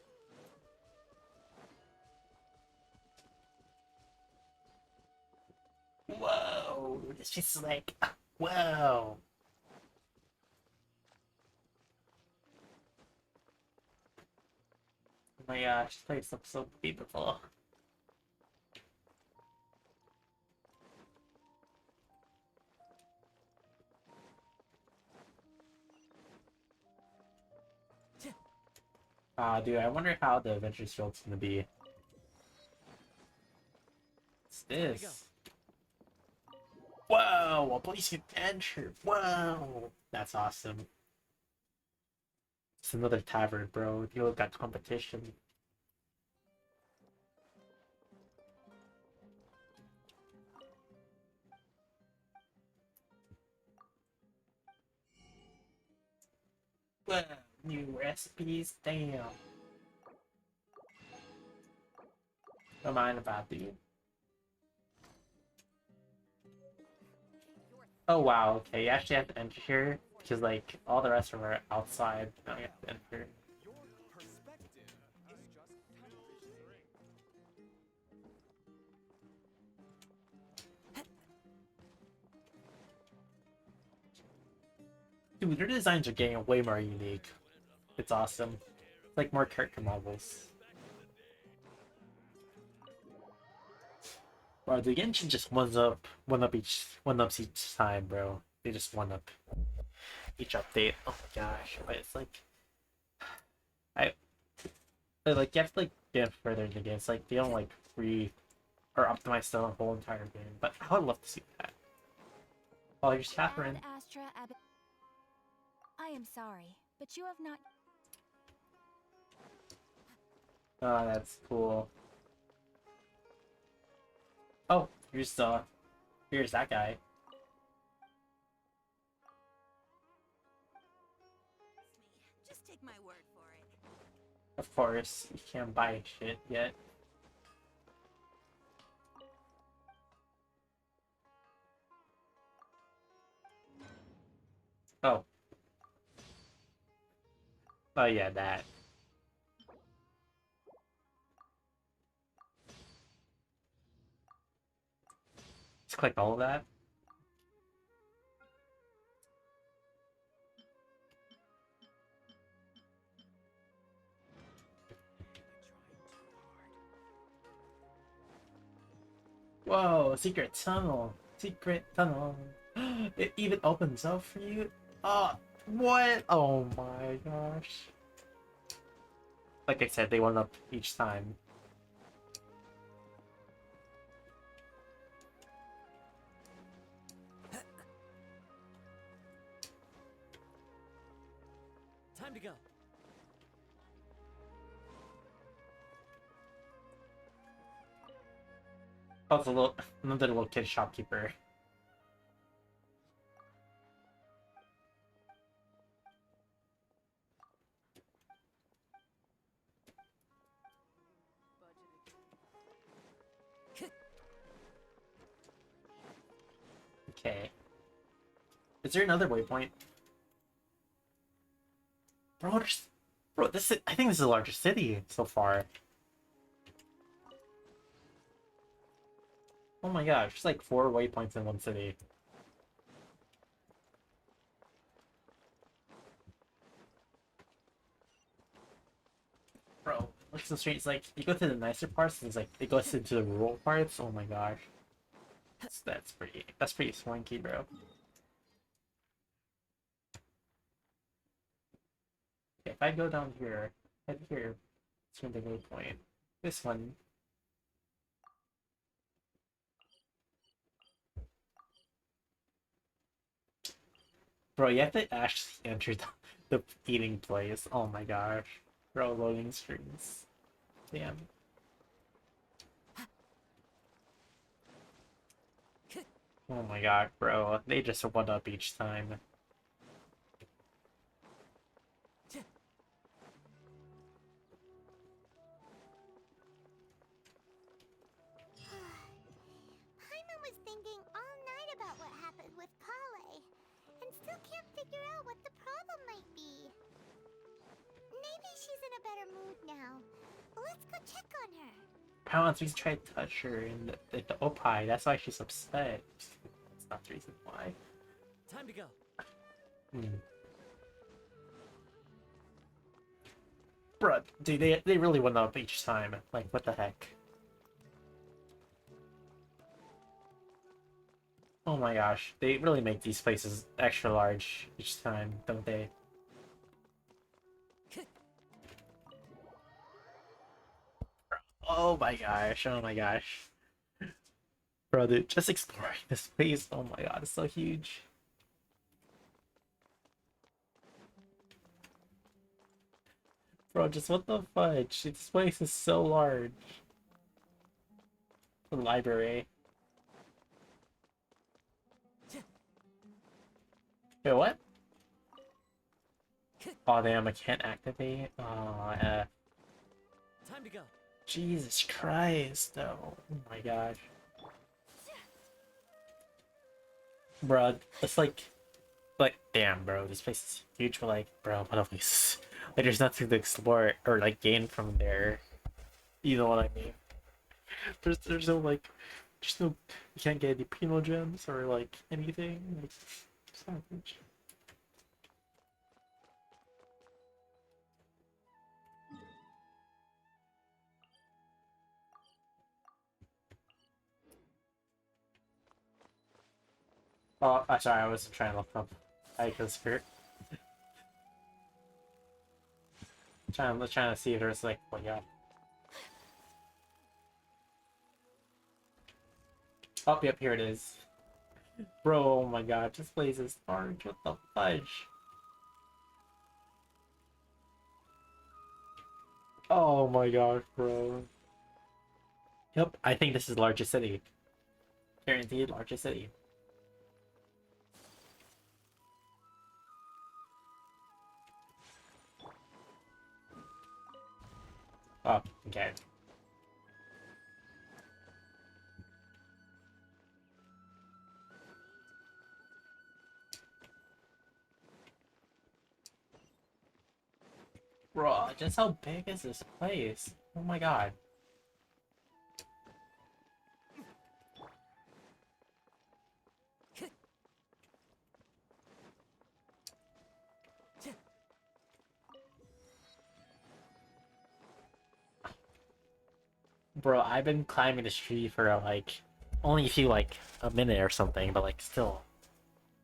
Whoa. This is like. Whoa. Oh my gosh, this place looks so beautiful. Dude, I wonder how the adventure field's gonna be. What's this? Whoa, a police adventure. Whoa, that's awesome. It's another tavern, bro. You got competition. Whoa, new recipes. Damn. Don't mind about you. Oh wow, okay, you actually have to enter here because like all the rest of them are outside. Now you have to enter. Dude, their designs are getting way more unique. It's awesome. It's like more character models. Bro, the Genshin just one ups each time, bro. They just one up each update. Oh my gosh, but it's like I like you have to like get further in the game. It's like they don't like or optimize the whole entire game. But I would love to see that. Oh, here's Catherine. I am sorry, but you have not. Oh, that's cool. Oh, here's that guy. Just take my word for it. Of course, you can't buy shit yet. Oh. Oh yeah, that. Just click all of that. Whoa, secret tunnel. Secret tunnel. It even opens up for you. Oh, what? Oh my gosh. Like I said, they went up each time. Time to go. Oh, it's another little kid shopkeeper. Okay. Is there another waypoint? Bro, I think this is the largest city so far. Oh my gosh, there's like 4 waypoints in one city. Bro, looks so strange. It's like you go to the nicer parts, and it's like it goes into the rural parts. Oh my gosh, that's pretty swanky, bro. Okay, if I go down here, head here, it's gonna be the waypoint. This one. Bro, you have to actually enter the eating place. Oh my gosh. Bro, loading screens. Damn. Oh my god, bro. They just one up each time. Paimon was thinking all night about what happened with Kale, and still can't figure out what the problem might be. Maybe she's in a better mood now. Let's go check on her. Probably wants me to try to touch her in the Opie. That's why she's upset. That's not the reason why. Time to go. Bruh, dude, they really went up each time. Like, what the heck? Oh my gosh, they really make these places extra large each time, don't they? Oh my gosh, oh my gosh. Bro, dude, just exploring this place, oh my god, it's so huge. Bro, just what the fudge? This place is so large. The library. Wait, what? Oh damn, I can't activate. Oh, Time to go. Jesus Christ, though. Oh my gosh. Bro, it's like, damn, bro, this place is huge, but like, bro, what a place. Like, there's nothing to explore or like gain from there. You know what I mean? There's no like, there's no, you can't get any Primo gems or like anything. Like, savage. Oh, sorry, I was trying to look up Aika's spirit. Trying to see if there's like, oh yeah. Oh, yep, here it is. Bro, oh my god, this place is large. What the fudge? Oh my gosh, bro. Yep, I think this is the largest city. Guaranteed largest city. Oh, okay. Bro, just how big is this place? Oh my god. Bro, I've been climbing this tree for like only like a minute or something, but like still.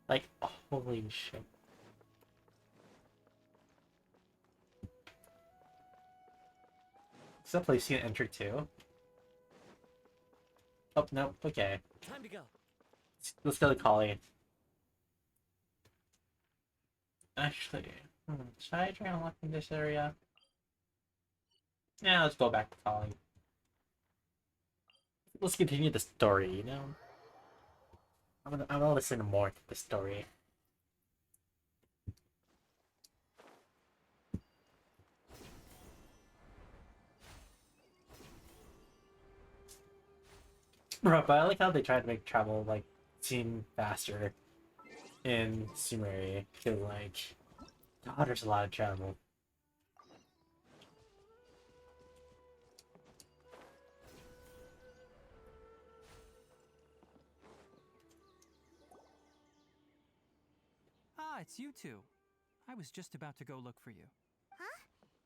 Like, holy shit. Is that place you can enter too? Oh, no, okay. Time to go. Let's go to Collie. Actually, should I try unlocking this area? Yeah, let's go back to Collie. Let's continue the story, you know? I'm gonna listen more to the story. Bro, but I like how they try to make travel like team faster in Sumeru. Because, like, God, there's a lot of travel. Ah, it's you two. I was just about to go look for you. Huh?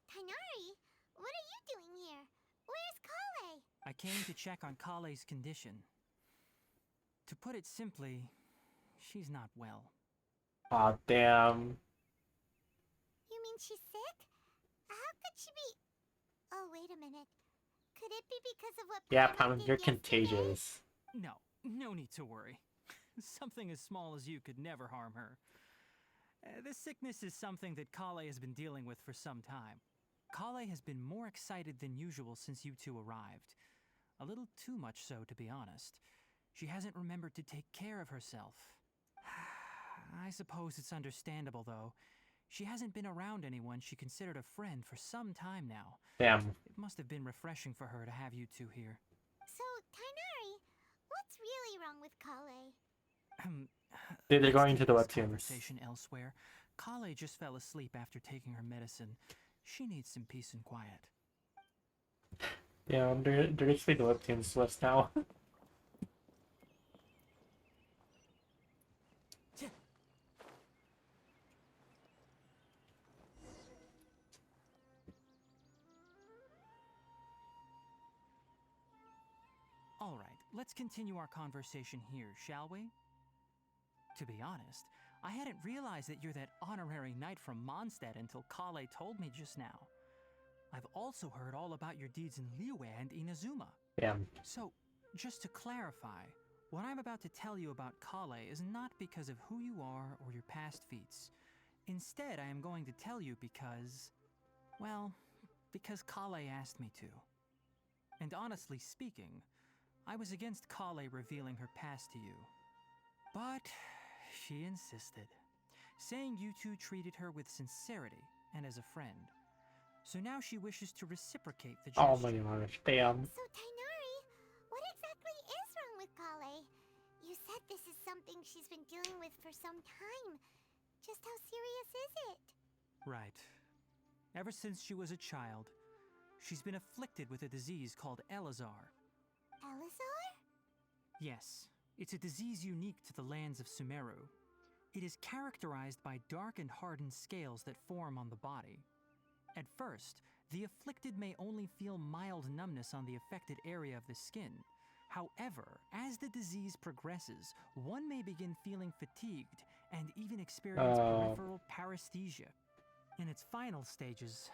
Tainari, what are you doing here? Where's Kale? I came to check on Kale's condition. To put it simply, she's not well. Aw, damn. You mean she's sick? How could she be... Oh, wait a minute. Could it be because of what Yeah, Paimon Paimon, did you're yesterday? contagious. No need to worry. Something as small as you could never harm her. This sickness is something that Kale has been dealing with for some time. Kale has been more excited than usual since you two arrived. A little too much so, to be honest. She hasn't remembered to take care of herself. I suppose it's understandable, though. She hasn't been around anyone she considered a friend for some time now. Damn. It must have been refreshing for her to have you two here. So, Tainari, what's really wrong with Kale? They're Let's going take to the this webtoons. conversation elsewhere. Kale just fell asleep after taking her medicine. She needs some peace and quiet. Yeah, they're basically the webtoons list now. All right, let's continue our conversation here, shall we? To be honest, I hadn't realized that you're that honorary knight from Mondstadt until Kale told me just now. I've also heard all about your deeds in Liyue and Inazuma. Damn. So, just to clarify, what I'm about to tell you about Kale is not because of who you are or your past feats. Instead, I am going to tell you because... well, because Kale asked me to. And honestly speaking, I was against Kale revealing her past to you. But she insisted, saying you two treated her with sincerity and as a friend. So now she wishes to reciprocate the gesture. Oh my gosh, damn. So, Tainari, what exactly is wrong with Kale? You said this is something she's been dealing with for some time. Just how serious is it? Right. Ever since she was a child, she's been afflicted with a disease called Elazar. Elazar? Yes, it's a disease unique to the lands of Sumeru. It is characterized by dark and hardened scales that form on the body. At first, the afflicted may only feel mild numbness on the affected area of the skin. However, as the disease progresses, one may begin feeling fatigued and even experience peripheral paresthesia. In its final stages,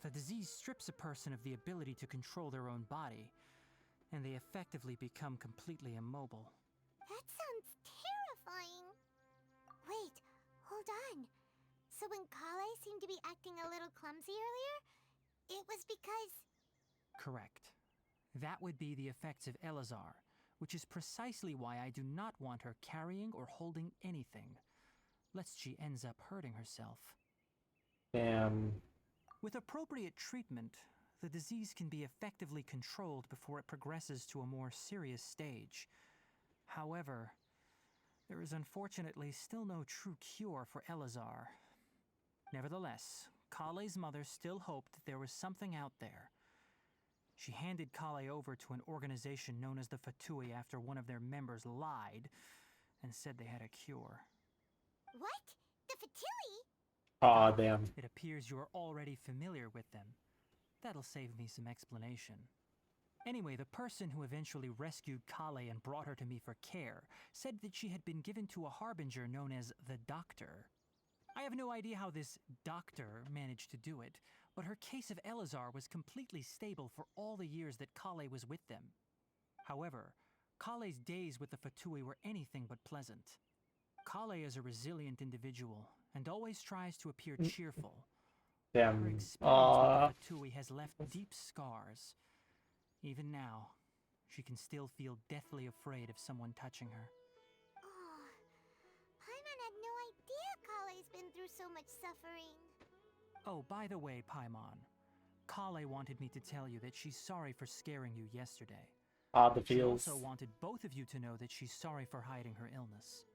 the disease strips a person of the ability to control their own body, and they effectively become completely immobile. That sounds terrifying. Wait, hold on. So when Kale seemed to be acting a little clumsy earlier, it was because... Correct. That would be the effects of Elazar, which is precisely why I do not want her carrying or holding anything, lest she ends up hurting herself. Damn. With appropriate treatment, the disease can be effectively controlled before it progresses to a more serious stage. However, there is unfortunately still no true cure for Elazar. Nevertheless, Kale's mother still hoped that there was something out there. She handed Kale over to an organization known as the Fatui after one of their members lied and said they had a cure. What? The Fatui? Aw, damn. It appears you're already familiar with them. That'll save me some explanation. Anyway, the person who eventually rescued Kale and brought her to me for care said that she had been given to a harbinger known as the Doctor. I have no idea how this doctor managed to do it, but her case of Elazar was completely stable for all the years that Kale was with them. However, Kale's days with the Fatui were anything but pleasant. Kale is a resilient individual and always tries to appear cheerful. Her Damn. experience Aw. with the Fatui has left deep scars. Even now, she can still feel deathly afraid of someone touching her. Oh, Paimon had no idea Kale's been through so much suffering. Oh, by the way, Paimon, Kale wanted me to tell you that she's sorry for scaring you yesterday. All the She feels. also wanted both of you to know that she's sorry for hiding her illness.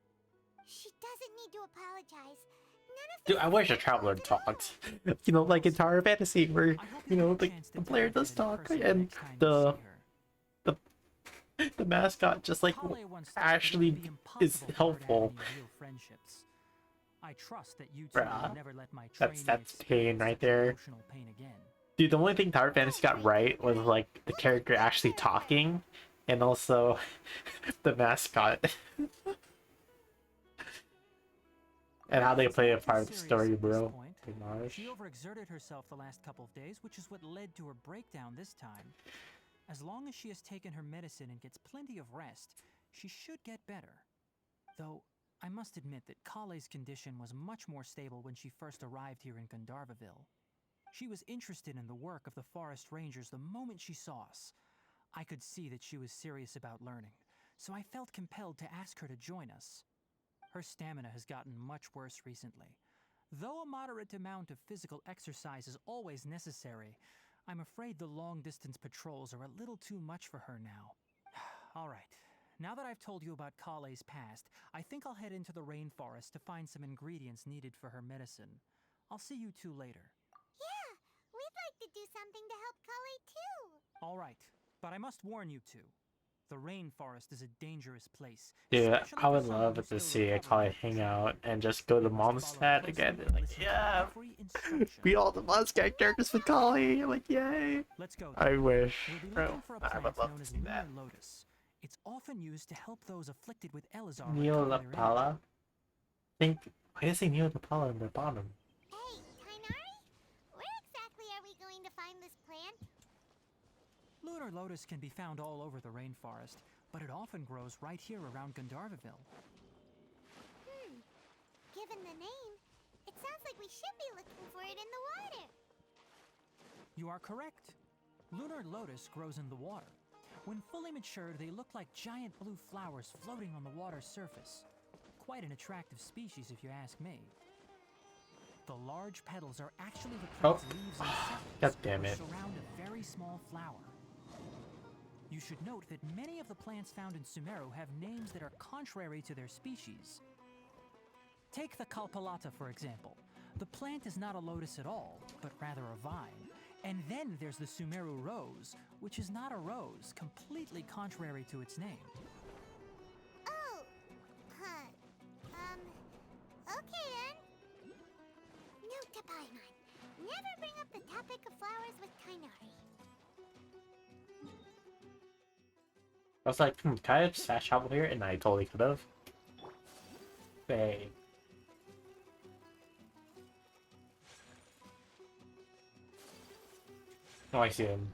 She doesn't need to apologize. None of Dude, this I is wish a her traveler fault at all. talked. You know, like in Tower Fantasy, where I hope you you'll know get a the chance to the tell player her does that in talk, person and next time you the see her. the mascot just like Kale once thought that it would actually be is impossible for her to have helpful. any real friendships. I trust that you two Bruh, will never let my that's training pain experience right such there. emotional pain again. Dude, the only thing Tower Fantasy got right was like the character actually talking, and also the mascot, and how they It's play a nothing part of the serious story, at this bro. point. Gosh. She overexerted herself the last couple of days, which is what led to her breakdown this time. As long as she has taken her medicine and gets plenty of rest, she should get better. Though, I must admit that Kale's condition was much more stable when she first arrived here in Gandharvaville. She was interested in the work of the forest rangers the moment she saw us. I could see that she was serious about learning, so I felt compelled to ask her to join us. Her stamina has gotten much worse recently. Though a moderate amount of physical exercise is always necessary, I'm afraid the long-distance patrols are a little too much for her now. All right, now that I've told you about Kale's past, I think I'll head into the rainforest to find some ingredients needed for her medicine. I'll see you two later. Yeah, we'd like to do something to help Kale too. All right, but I must warn you two. The rainforest is a dangerous place. Dude, especially I for would someone love who's to still see a recovering Kali after hang trauma. out and just go to You must mom's follow pad closely again. and And like, listen to yeah, every instruction. be all the mascot characters with Kali. Like, yay. Let's go. I wish, We'll be bro. looking for a I plant would love known to as see that. lunar lotus. It's often used to help those afflicted with Elazar Neo recover their Lapala? energy. Think, why does it say Neo Lapala in the bottom? Hey, Tainari, where exactly are we going to find this plant? Lunar lotus can be found all over the rainforest, but it often grows right here around Gandharvaville. Given the name, it sounds like we should be looking for it in the water. You are correct. Lunar lotus grows in the water. When fully matured, they look like giant blue flowers floating on the water's surface. Quite an attractive species, if you ask me. The large petals are actually the plant's leaves and God sepals, damn which it. surround a very small flower. You should note that many of the plants found in Sumeru have names that are contrary to their species. Take the Kalpalata, for example. The plant is not a lotus at all, but rather a vine. And then there's the Sumeru rose, which is not a rose, completely contrary to its name. Oh, huh. Okay then. Note to Paimon. Never bring up the topic of flowers with Tainari. I was like, can I just fast travel here? And I totally could have. Babe. Oh, I see him.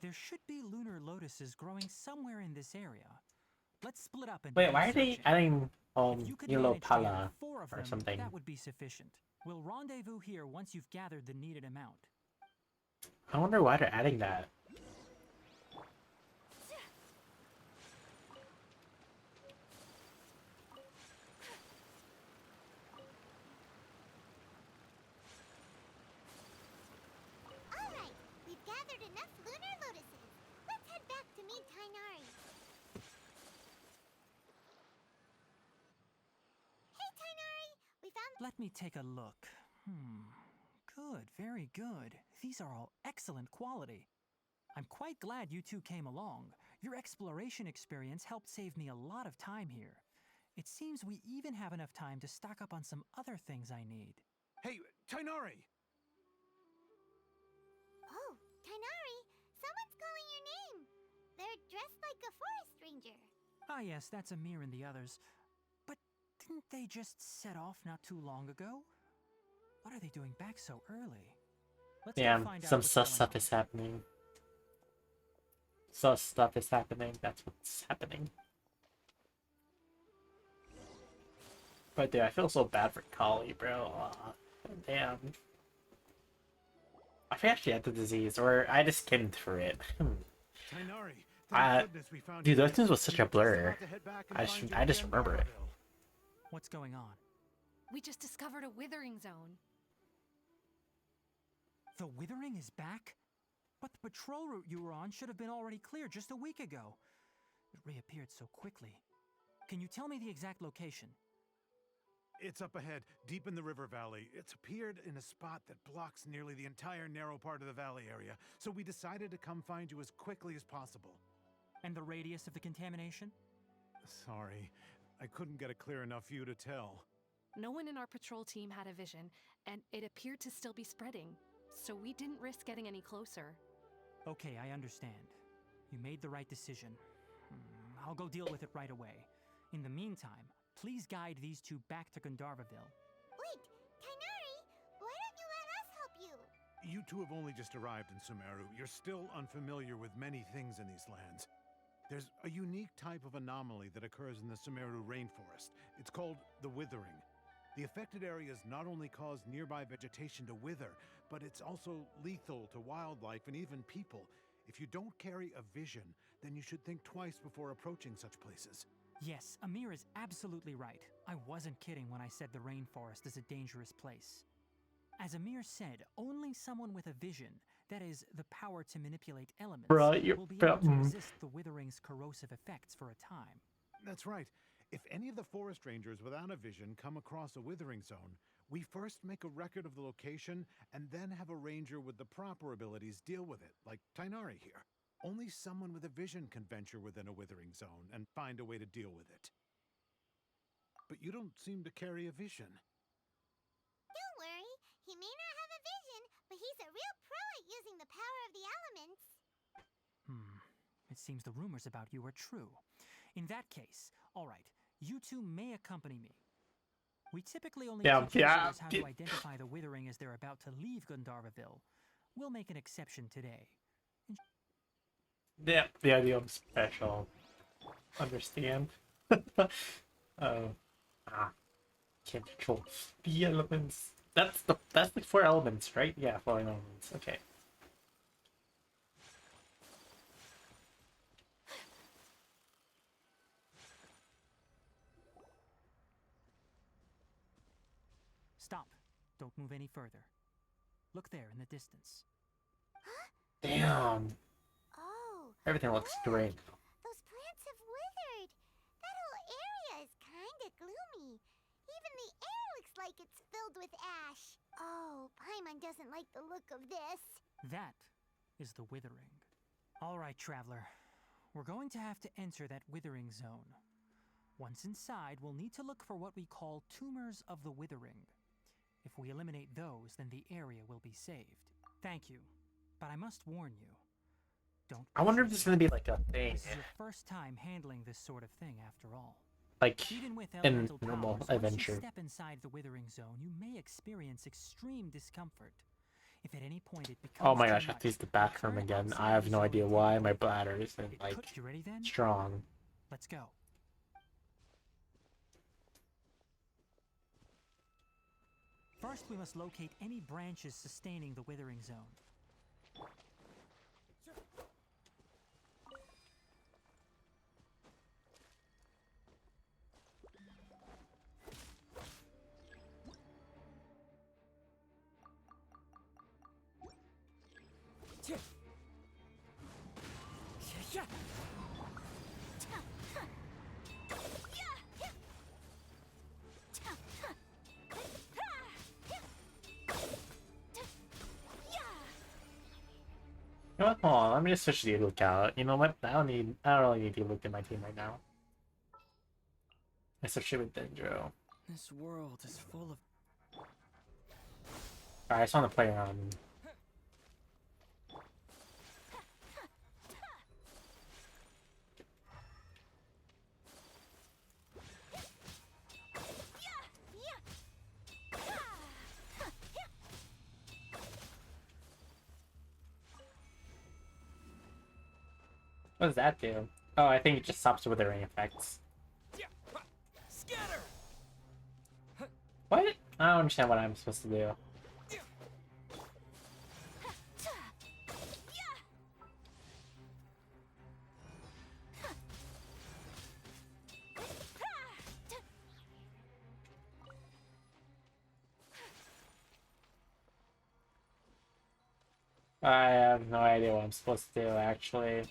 There should be lunar lotuses growing somewhere in this area. Let's split up and Wait, begin why are they searching. adding If you could Yellow manage to gather Pala 4 of or them, something? that would be sufficient. We'll rendezvous here once you've gathered the needed amount. I wonder why they're adding that. Alright, we've gathered enough lunar lotuses. Let's head back to meet Tainari. Hey Tainari, we found Let me take a look. Good, very good. These are all excellent quality. I'm quite glad you two came along. Your exploration experience helped save me a lot of time here. It seems we even have enough time to stock up on some other things I need. Hey, Tainari! Oh, Tainari, someone's calling your name. They're dressed like a forest ranger. Ah yes, that's Amir and the others. But didn't they just set off not too long ago? What are they doing back so early? Let's go Damn, find out some what's sus going stuff on. is happening. Sus stuff is happening. That's what's happening. But dude, I feel so bad for Kali, bro. Damn. I think actually had the disease, or I just skimmed through it. Tainari, Uh, thank goodness we found Dude, you. those things was such a We were just blur. about to head back and find you I just in remember it. Gandharville. What's going on? We just discovered a withering zone. The withering is back? But the patrol route you were on should have been already clear just a week ago. It reappeared so quickly. Can you tell me the exact location? It's up ahead, deep in the river valley. It's appeared in a spot that blocks nearly the entire narrow part of the valley area, so we decided to come find you as quickly as possible. And the radius of the contamination? Sorry, I couldn't get a clear enough view to tell. No one in our patrol team had a vision, and it appeared to still be spreading, so we didn't risk getting any closer. Okay, I understand. You made the right decision. I'll go deal with it right away. In the meantime, please guide these two back to Gandharvaville. Wait, Tainari, why don't you let us help you? You two have only just arrived in Sumeru. You're still unfamiliar with many things in these lands. There's a unique type of anomaly that occurs in the Sumeru rainforest. It's called the withering. The affected areas not only cause nearby vegetation to wither, but it's also lethal to wildlife and even people. If you don't carry a vision, then you should think twice before approaching such places. Yes, Amir is absolutely right. I wasn't kidding when I said the rainforest is a dangerous place. As Amir said, only someone with a vision, that is, the power to manipulate elements, will be able to resist the withering's corrosive effects for a time. That's right. If any of the forest rangers without a vision come across a withering zone, we first make a record of the location and then have a ranger with the proper abilities deal with it, like Tainari here. Only someone with a vision can venture within a withering zone and find a way to deal with it. But you don't seem to carry a vision. Don't worry, he may not have a vision, but he's a real pro at using the power of the elements. It seems the rumors about you are true. In that case, all right, you two may accompany me. We typically only teach visitors how to identify the withering as they're about to leave Gandharvaville. We'll make an exception today. Yeah, the idea of special. Understand. Can't control the elements. That's the 4 elements, right? Yeah, 4 elements. Okay. Stop. Don't move any further. Look there in the distance. Damn. Oh, Everything looks great. those plants have withered. That whole area is kinda gloomy. Even the air looks like it's filled with ash. Oh, Paimon doesn't like the look of this. That is the withering. All right, traveler. We're going to have to enter that withering zone. Once inside, we'll need to look for what we call tumors of the withering. If we eliminate those, then the area will be saved. Thank you. But I must warn you. Don't. I wonder if this is gonna be like a thing, This is your first time handling this sort of thing, after all. like Even with in elemental normal powers, once adventure. you step inside the withering zone, you may experience extreme discomfort. If at any point it becomes Oh my too gosh, I have much, to use the the bathroom current again. outside I have no zone idea can why be my broken. bladder isn't It like could. You ready then? strong. Let's go. First, we must locate any branches sustaining the withering zone. You know what? Hold on, let me just switch the lookout. You know what? I don't really need to look in my team right now. I switched it with Dendro. This world is full of... Alright, I just want to play around. What does that do? Oh, I think it just stops withering effects. Scatter! What? I don't understand what I'm supposed to do. I have no idea what I'm supposed to do, actually.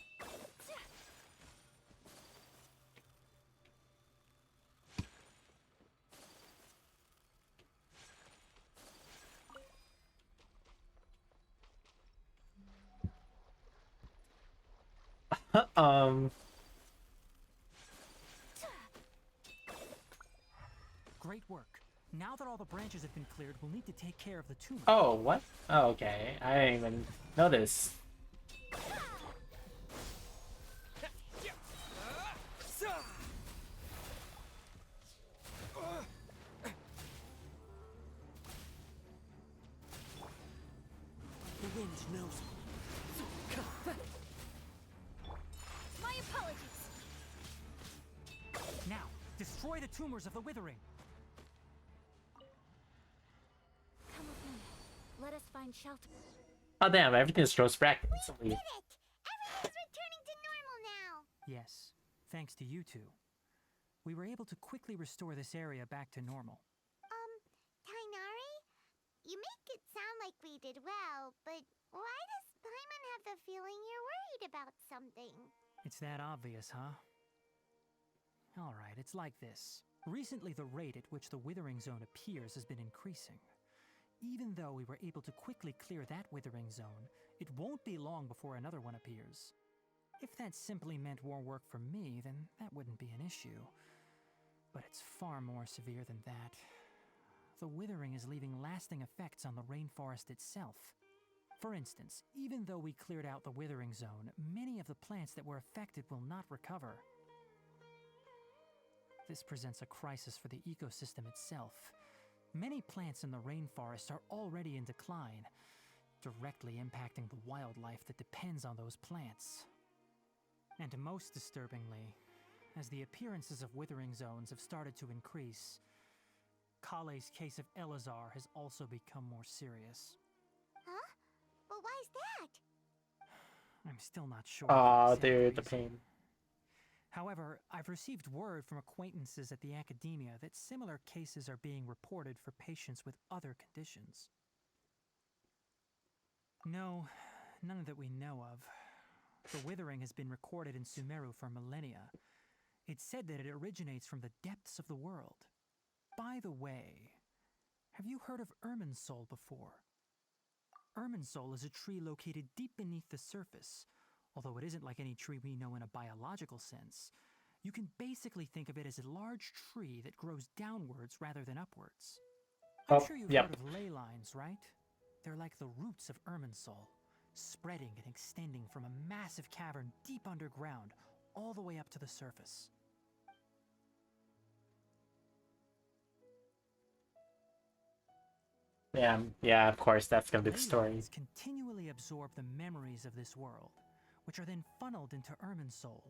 um. Great work. Now that all the branches have been cleared, we'll need to take care of the tumor. Oh, what? Oh, okay. I didn't even notice. The wind knows. My apologies. Now, destroy the tumors of the withering. Come with me. Let us find shelter. Oh, damn, everything is rose back instantly. Did it! Everything's returning to normal now. Yes, thanks to you two. We were able to quickly restore this area back to normal. Tainari? You make it sound like we did well, but why does Paimon have the feeling you're worried about something? It's that obvious, huh? Alright, it's like this. Recently, the rate at which the withering zone appears has been increasing. Even though we were able to quickly clear that withering zone, it won't be long before another one appears. If that simply meant more work for me, then that wouldn't be an issue. But it's far more severe than that. The withering is leaving lasting effects on the rainforest itself. For instance, even though we cleared out the withering zone, many of the plants that were affected will not recover. This presents a crisis for the ecosystem itself. Many plants in the rainforest are already in decline, directly impacting the wildlife that depends on those plants. And most disturbingly, as the appearances of withering zones have started to increase, Kale's case of Elazar has also become more serious. Huh? But why's that? I'm still not sure. Oh, of the exact dude, the reason. pain. However, I've received word from acquaintances at the academia that similar cases are being reported for patients with other conditions. No, none that we know of. The withering has been recorded in Sumeru for millennia. It's said that it originates from the depths of the world. By the way, have you heard of Irminsul before? Irminsul is a tree located deep beneath the surface. Although it isn't like any tree we know in a biological sense, you can basically think of it as a large tree that grows downwards rather than upwards. I'm Oh, sure you've yep. heard of ley lines, right? They're like the roots of Irminsul, spreading and extending from a massive cavern deep underground all the way up to the surface. Yeah, of course, that's gonna be the Ley story. lines continually absorb the memories of this world, which are then funneled into Irminsul,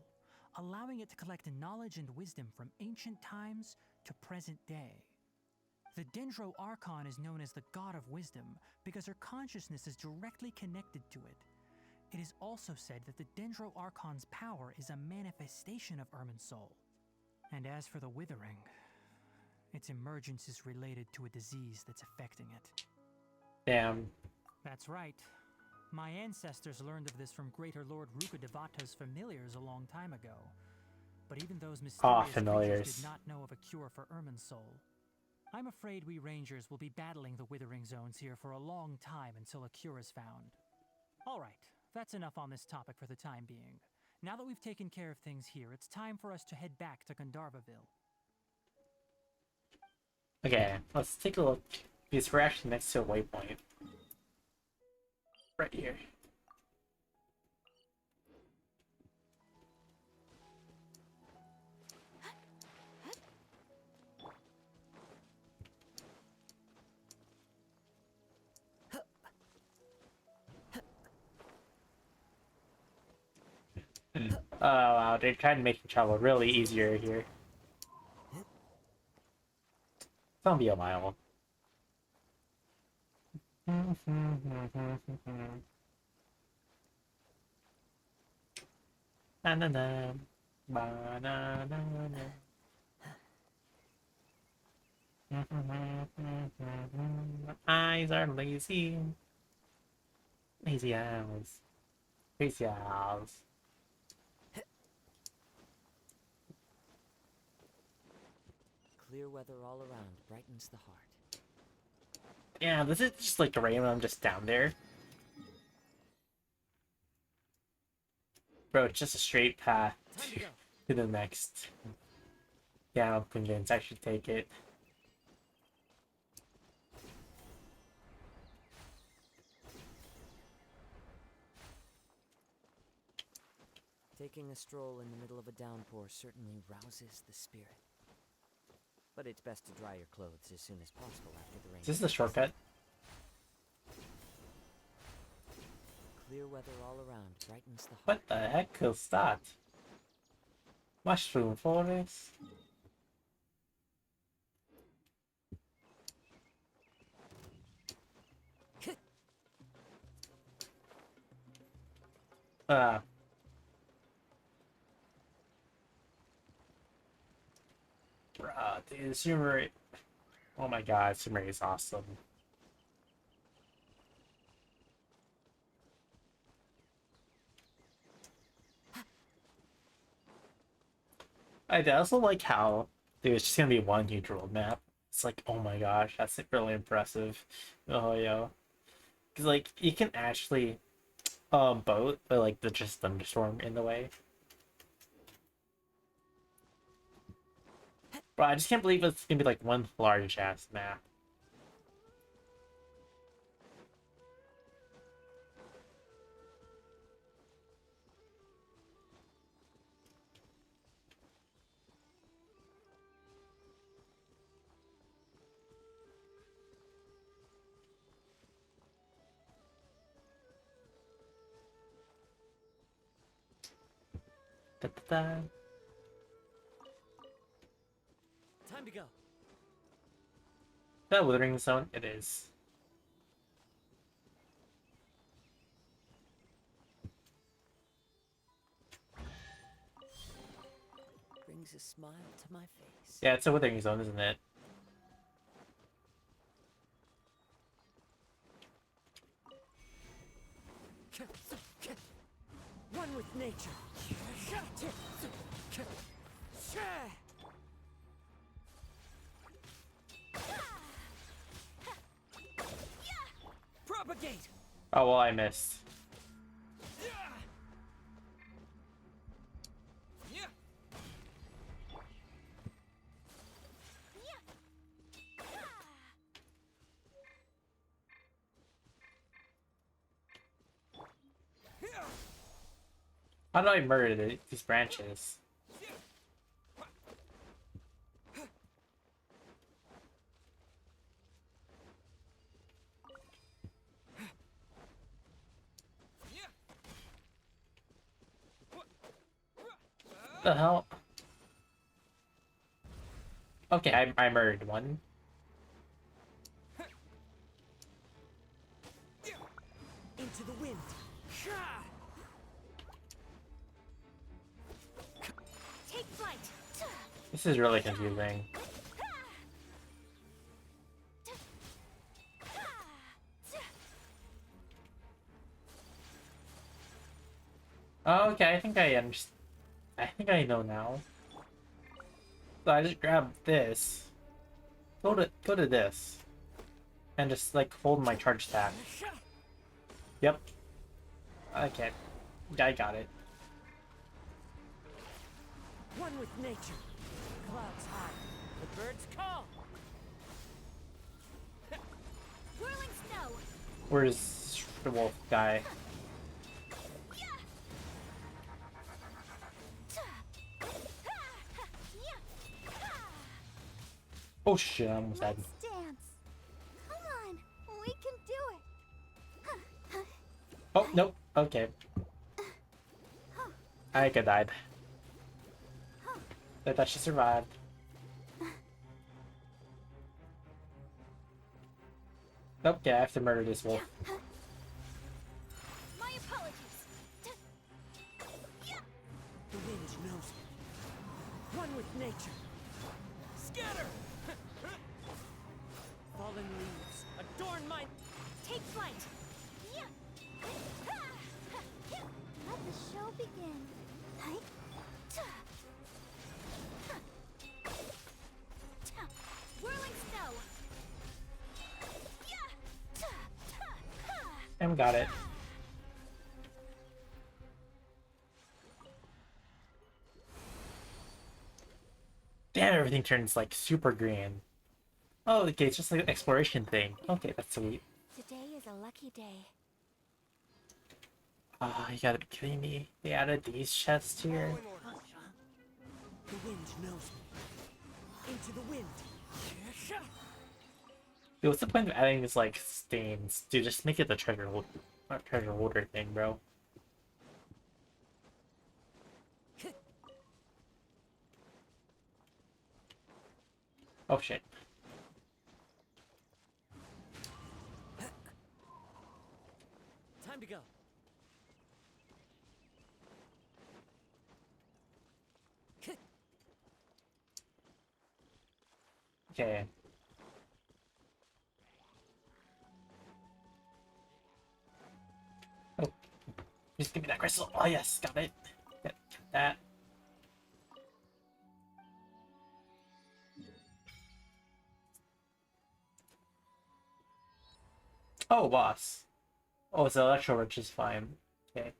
allowing it to collect knowledge and wisdom from ancient times to present day. The Dendro Archon is known as the God of Wisdom because her consciousness is directly connected to it. It is also said that the Dendro Archon's power is a manifestation of Irminsul. And as for the Withering, its emergence is related to a disease that's affecting it. Damn. That's right. My ancestors learned of this from Greater Lord Rukadevata's familiars a long time ago. But even those mysterious familiars. creatures did not know of a cure for Irminsul. I'm afraid we rangers will be battling the withering zones here for a long time until a cure is found. Alright, that's enough on this topic for the time being. Now that we've taken care of things here, it's time for us to head back to Gandharvaville. Okay, let's take a look. Because we're actually next to a waypoint. Right here. Oh wow, they're trying to make travel really easier here. It's gonna be a mile. Na na na, ba na na na. My eyes are lazy. Lazy owls. Lazy owls. Clear weather all around brightens the heart. Yeah, this is just like the rain when I'm just down there. Bro, it's just a straight path to the next. Yeah, I'm convinced I should take it. Taking a stroll in the middle of a downpour certainly rouses the spirit. But it's best to dry your clothes as soon as possible after the rain. Is this the shortcut? Clear weather all around brightens the heart. What the heck is that? Mushroom forest? Bruh, dude, Sumeru. Oh my god, Sumeru is awesome. I also like how there's just gonna be one huge world map. It's like, oh my gosh, that's really impressive. Oh yo, because like you can actually boat, but like the just thunderstorm in the way. Bro, I just can't believe it's gonna be like one large ass map. Da, da, da. Time to go. That withering zone, it is. Brings a smile to my face. Yeah, it's a withering zone, isn't it? One with nature. Propagate. Oh well, I missed. How do I murder these branches? The hell? Okay, I murdered one. Into the wind. Take flight. This is really confusing. Oh, okay, I think I understand. I think I know now. So I just grab this. Go to this. And just like hold my charge tab. Yep. Okay. Yeah, I got it. One with nature. Clouds high. The birds call. Whirling snow. Where's the wolf guy? Oh shit, I almost had. Let's dance. Come on, we can do it. Oh, nope. Okay. I think I died. I thought she survived. Nope, yeah, I have to murder this wolf. My apologies. The wind knows it. One with nature. Scatter! Fallen leaves adorn my... Take flight. Bam, got it. Damn, everything turns like super green. Oh, okay, it's just like an exploration thing. Okay, that's sweet. Today is a lucky day. Ah, you gotta be kidding me. They added these chests here. The wind knows me. Into the wind. Dude, what's the point of adding these like stains? Dude, just make it the treasure holder thing, bro. Oh shit. Time to go. Okay. Oh, just give me that crystal. Oh yes, got it. Get that. Oh, boss. Oh, it's electro which is fine. Okay.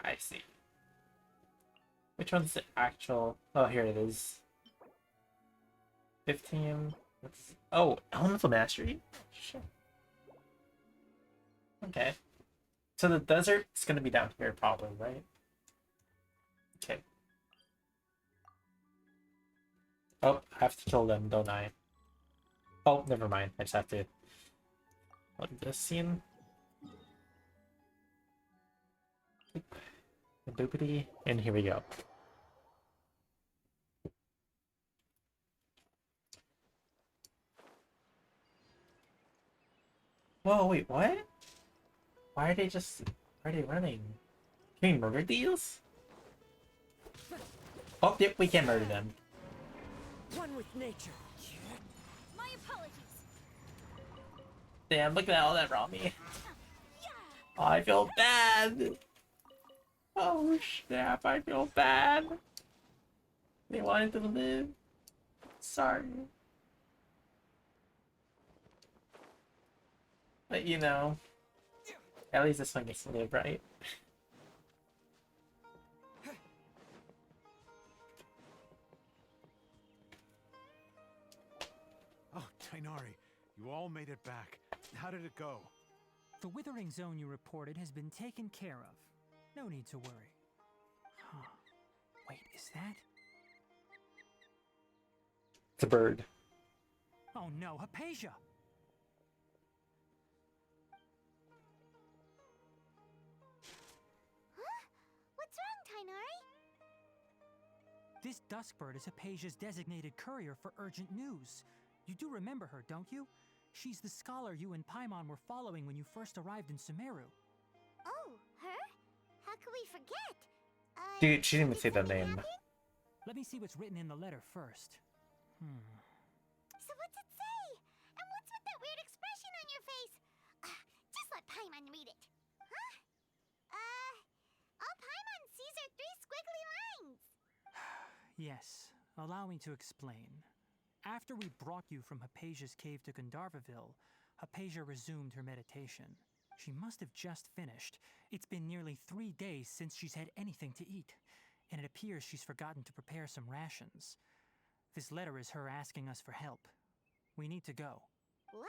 I see. Which one's the actual? Oh, here it is. 15. Oh, elemental mastery. Shit. Okay. So the desert's gonna be down here, probably, right? Okay. Oh, I have to kill them, don't I? Oh, never mind. I just have to. What this scene? Boopity, and here we go. Whoa, wait, what? Why are they just... Why are they running? Can we murder these? Oh, yep, we can murder them. One with nature. My apologies. Damn, look at all that raw meat. Oh, I feel bad. Oh, snap, I feel bad. They wanted to live. Sorry. But you know, at least this one gets to live, right? Oh, Tainari, you all made it back. How did it go? The withering zone you reported has been taken care of. No need to worry. Huh. Wait, is that? It's a bird. Oh no, Hypatia! Huh? What's wrong, Tainari? This Duskbird is Hypatia's designated courier for urgent news. You do remember her, don't you? She's the scholar you and Paimon were following when you first arrived in Sumeru. Oh, her? How could we forget? Dude, she didn't even did say the something name. happen? Let me see what's written in the letter first. So what's it say? And what's with that weird expression on your face? Just let Paimon read it. Huh? All Paimon sees are 3 squiggly lines. Yes, allow me to explain. After we brought you from Hypatia's cave to Gandharvaville, Hypatia resumed her meditation. She must have just finished. It's been nearly 3 days since she's had anything to eat, and it appears she's forgotten to prepare some rations. This letter is her asking us for help. We need to go. What?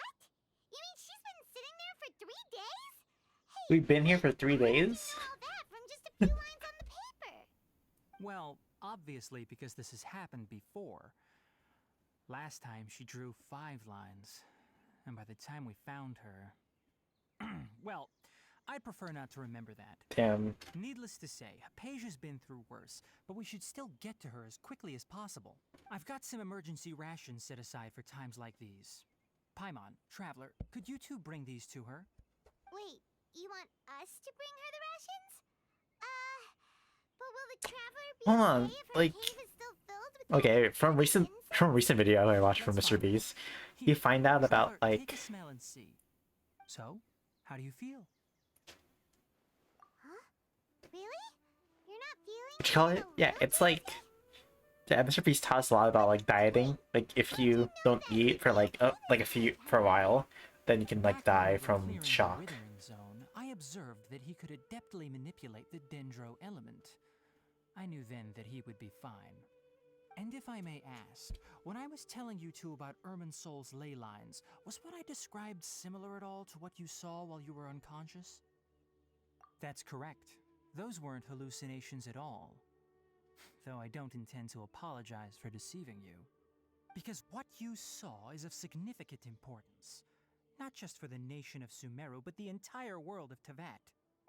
You mean she's been sitting there for 3 days? Hey, We've been here for 3 how do you days? know all that from just a few lines on the paper? Well, obviously because this has happened before. Last time she drew 5 lines, and by the time we found her... well, I'd prefer not to remember that. Damn. Needless to say, Hypatia's been through worse, but we should still get to her as quickly as possible. I've got some emergency rations set aside for times like these. Paimon, Traveler, could you two bring these to her? Wait, you want us to bring her the rations? But will the traveler be Hold on, okay if her like- cave is still filled with Okay, those from recent insects? video I watched from That's Mr. fine. Beast, Here, you find out about Traveler, take like a smell and see. So, how do you feel? Huh? Really? You're not feeling what you call even it? a Yeah, little it's bit like sick? Yeah, Mr. Beast taught us a lot about like dieting. Like if you don't eat for like a while, then you can like After we die were from clearing the shock. withering zone, I observed that he could adeptly manipulate the dendro element. I knew then that he would be fine. And if I may ask, when I was telling you two about Irminsul's ley lines, was what I described similar at all to what you saw while you were unconscious? That's correct. Those weren't hallucinations at all. Though I don't intend to apologize for deceiving you. Because what you saw is of significant importance. Not just for the nation of Sumeru, but the entire world of Tevat.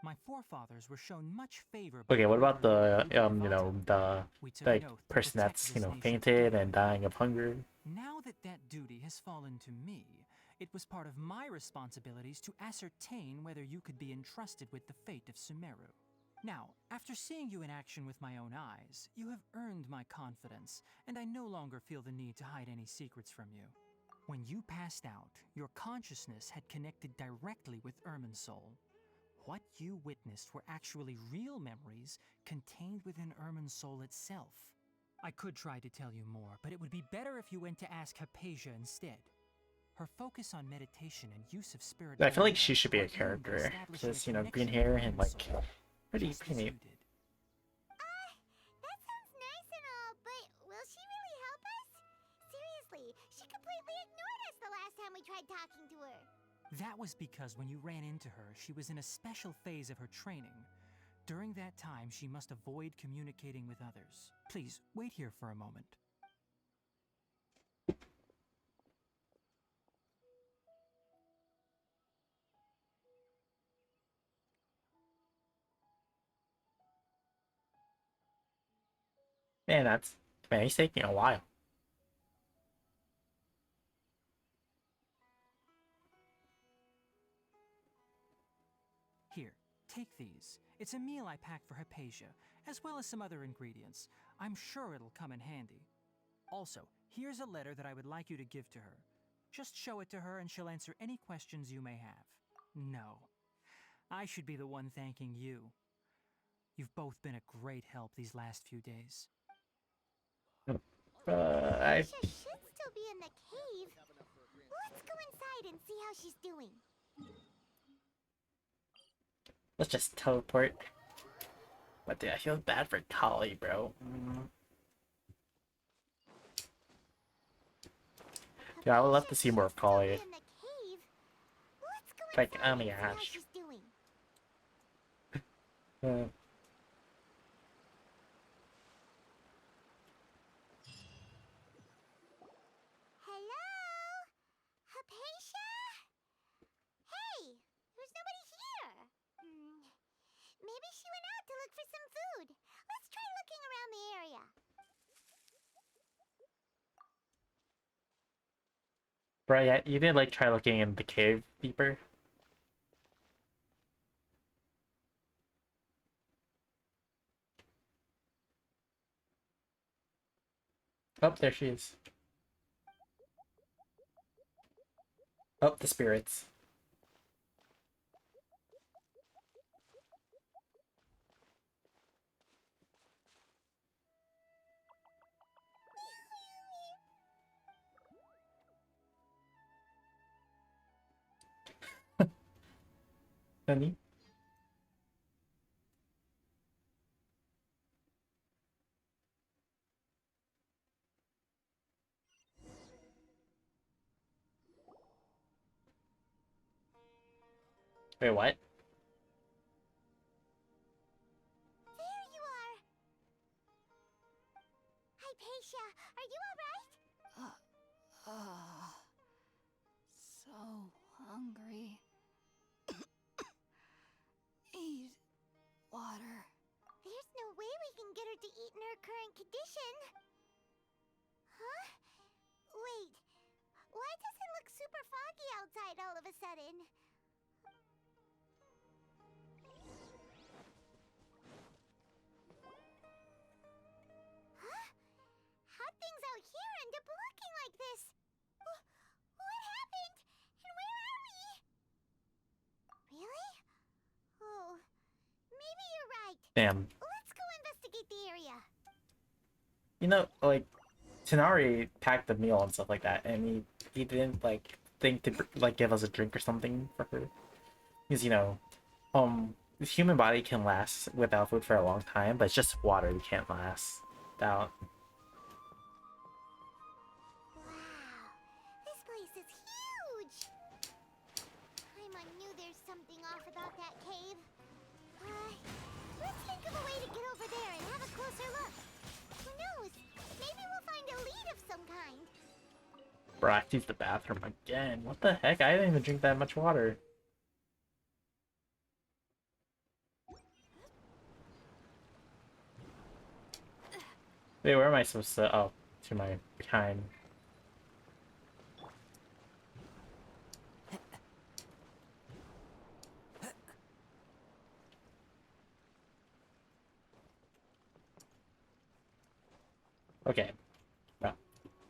My forefathers were shown much favor by Okay, what about the conquering Vata. We took an like oath to person protect that's this nation's fainted and dignity. dying of hunger? Now that that duty has fallen to me, it was part of my responsibilities to ascertain whether you could be entrusted with the fate of Sumeru. Now, after seeing you in action with my own eyes, you have earned my confidence, and I no longer feel the need to hide any secrets from you. When you passed out, your consciousness had connected directly with Irminsul. What you witnessed were actually real memories contained within Irminsul itself. I could try to tell you more, but it would be better if you went to ask Hypatia instead. Her focus on meditation and use of spirit. I feel like she should be a character. Just green hair and like pretty neat. That sounds nice and all, but will she really help us? Seriously, she completely ignored us the last time we tried talking to her. That was because when you ran into her, she was in a special phase of her training. During that time, she must avoid communicating with others. Please, wait here for a moment. Man, he's taking a while. Here, take these. It's a meal I packed for Hypatia, as well as some other ingredients. I'm sure it'll come in handy. Also, here's a letter that I would like you to give to her. Just show it to her and she'll answer any questions you may have. No, I should be the one thanking you. You've both been a great help these last few days. Hypatia should still be in the cave. Let's go inside and see how she's doing. Let's just teleport. But dude, I feel bad for Kali, bro. Yeah, I would love to see more of Kali. Like, oh my gosh. Hello? Hypatia? Hey, there's nobody here. Maybe she went out to look for some food. Let's try looking around the area. Bro, yeah, you did like try looking in the cave deeper. Oh, there she is. Oh, the spirits. Honey? Wait, what? There you are. Hypatia, are you alright? So hungry. Eat water. There's no way we can get her to eat in her current condition. Huh? Wait. Why does it look super foggy outside all of a sudden? Huh? How'd things out here end up looking like this? What happened? And where are we? Really? Oh, maybe you're right. Damn. Let's go investigate the area. you know, like Tanari packed the meal and stuff like that, and he didn't like think to like give us a drink or something for her, because you know, the human body can last without food for a long time, but it's just water you can't last without. Wow, this place is huge! Paimon knew there's something off about that cave. Let's think of a way to get over there and have a closer look. Who knows? Maybe we'll find a lead of some kind. Bro, I have to use the bathroom again. What the heck? I didn't even drink that much water. Wait, where am I supposed to? Oh, to my behind. Okay. Well,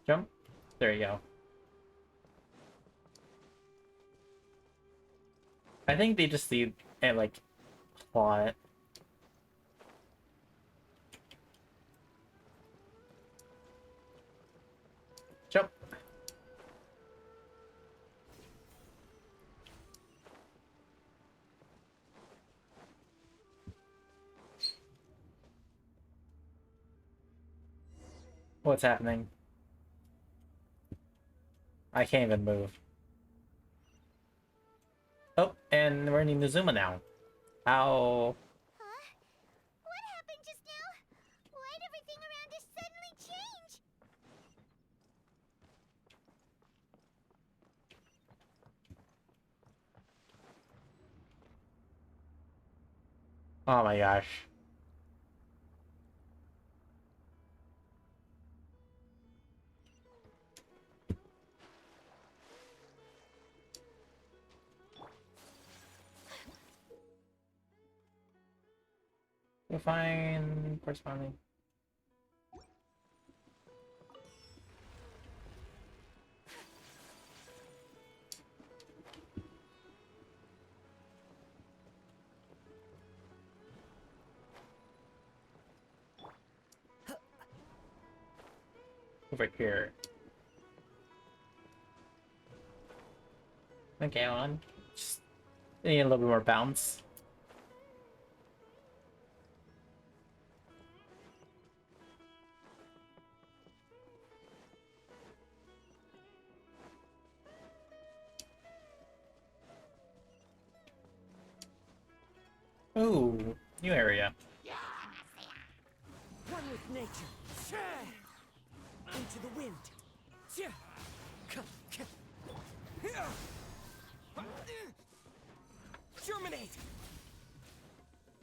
jump. There you go. I think they just need a like plot. Jump. What's happening? I can't even move. Oh, and we're in Inazuma now. How? Huh? What happened just now? Why'd everything around us suddenly change? Oh my gosh. We'll find corresponding. Over here. Okay, on. Just need a little bit more bounce. Ooh, new area. One with nature. Into the wind. Germinate.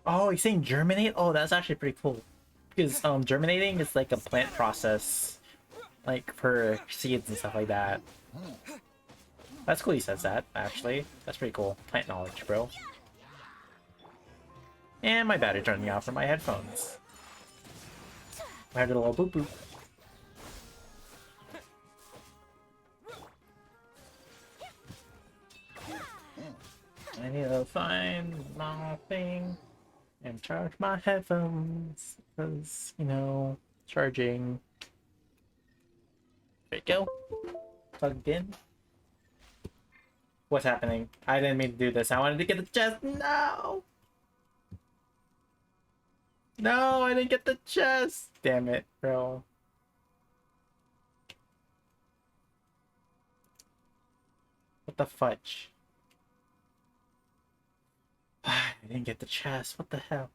Oh, he's saying germinate? Oh, that's actually pretty cool. Because germinating is like a plant process, like for seeds and stuff like that. That's cool he says that, actually. That's pretty cool. Plant knowledge, bro. And my battery's running out for my headphones. I had a little boop boop. I need to find my thing and charge my headphones. Because, you know, charging. There you go. Plugged in. What's happening? I didn't mean to do this. I wanted to get the chest. No! No, I didn't get the chest. Damn it, bro. What the fudge? I didn't get the chest. What the hell?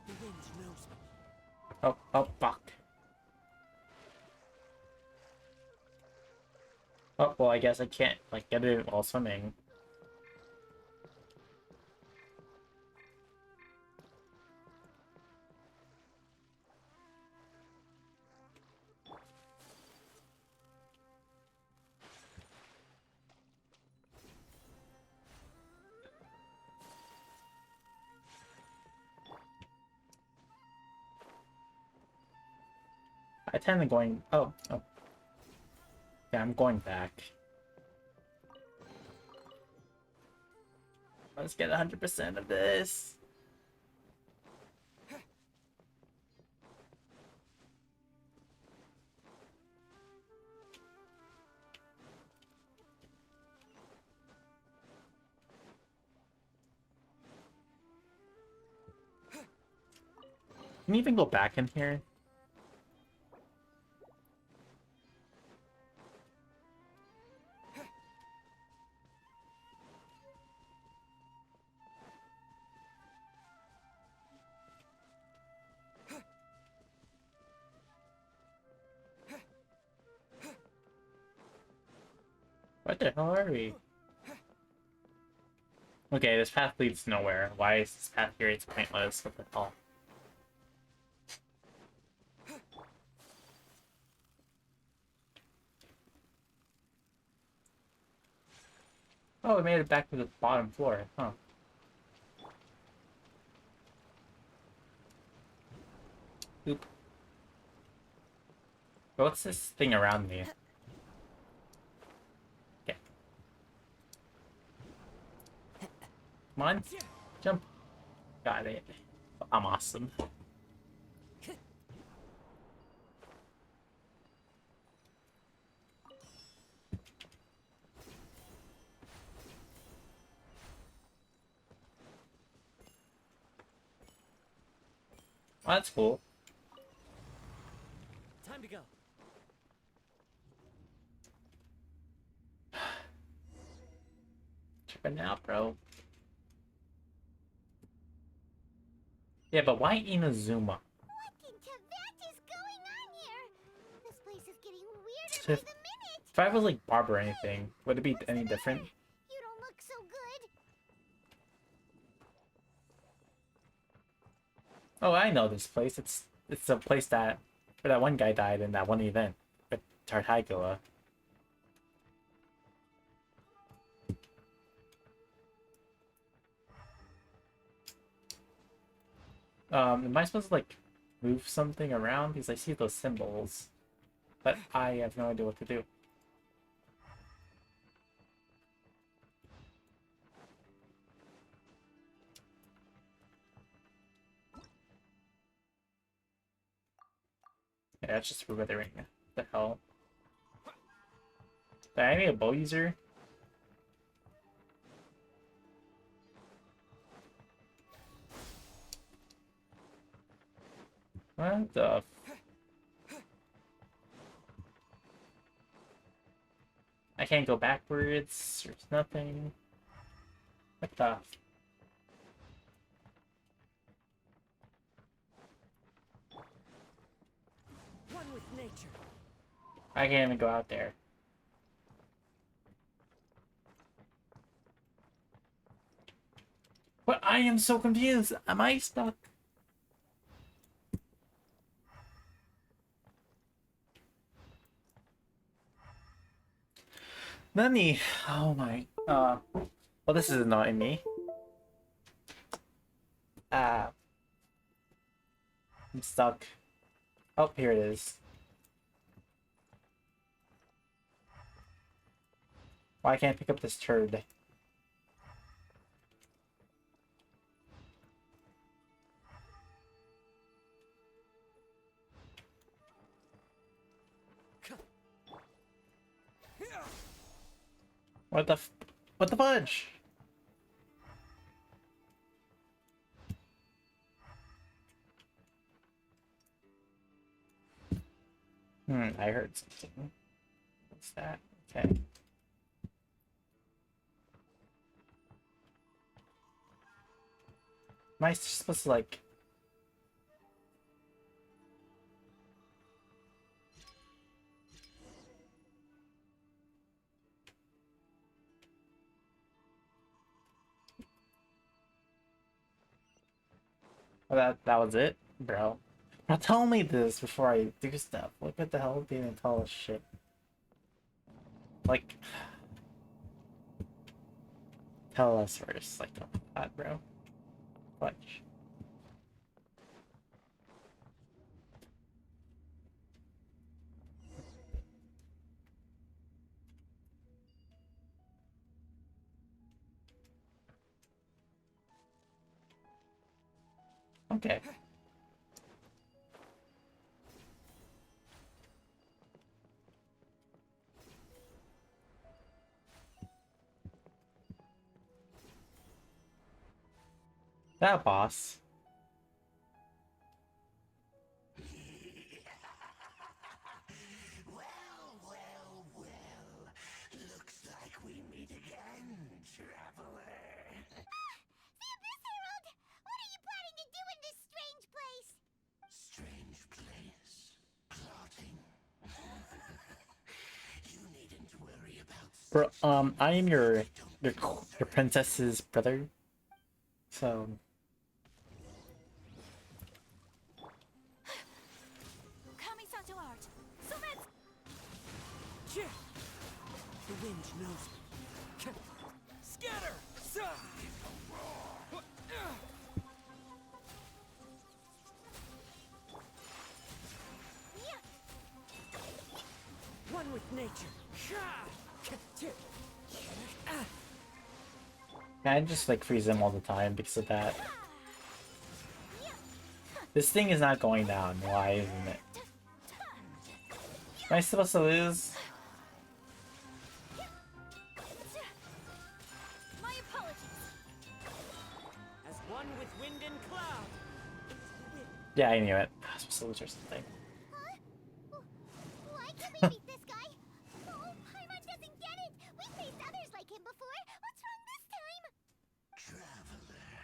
The wind knows me. Oh, oh, fuck. Oh, well, I guess I can't, like, get it while swimming. I tend to going... Oh, oh. Yeah, I'm going back. Let's get 100% of this. Can you even go back in here? What the hell are we? Okay, this path leads nowhere. Why is this path here? It's pointless. What the hell? Oh, we made it back to the bottom floor, huh? Oop. What's this thing around me? Okay. Come on. Jump. Got it. I'm awesome. Well, that's cool. Time to go. Tripping out, bro. Yeah, but why Inazuma? What in Tibet is going on here? This place is getting weirder If, by the minute. if I was like Bob or anything, would it be What's any the different? matter? You don't look so good. Oh, I know this place. It's a place that where that one guy died in that one event with Tartagua. Am I supposed to like move something around? Because I see those symbols, but I have no idea what to do. Yeah, it's just withering. What the hell? Did I make a bow user? What the I can't go backwards. There's nothing. What the? One with nature. I can't even go out there. What? I am so confused. Am I stuck? Nani? Oh my. Well, this is annoying me. I'm stuck. Oh, here it is. Why can't I pick up this turd? What the what the fudge? I heard something. What's that? Okay. Am I supposed to like... Oh, that was it? Bro. Now tell me this before I do stuff. Like, what the hell didn't tell us shit? Like... Tell us first. Like, don't do that, bro. Fudge. Okay. That boss. Looks like we meet again, traveler. The Abyss Herald! What are you planning to do in this strange place? Strange place. Plotting. You needn't worry about Bro, such I am your things. your princess's brother. So Kami-santo art. Sumeru! The wind knows me. Scatter! One with nature. I just like freeze him all the time because of that. This thing is not going down. Why isn't it? Am I supposed to lose? My apologies. As one with wind and cloud. Yeah, I knew it. I was supposed to lose or something. Huh? Why can't we beat this guy? Oh, Paimon doesn't get it! We faced others like him before! What's wrong this time? Traveler,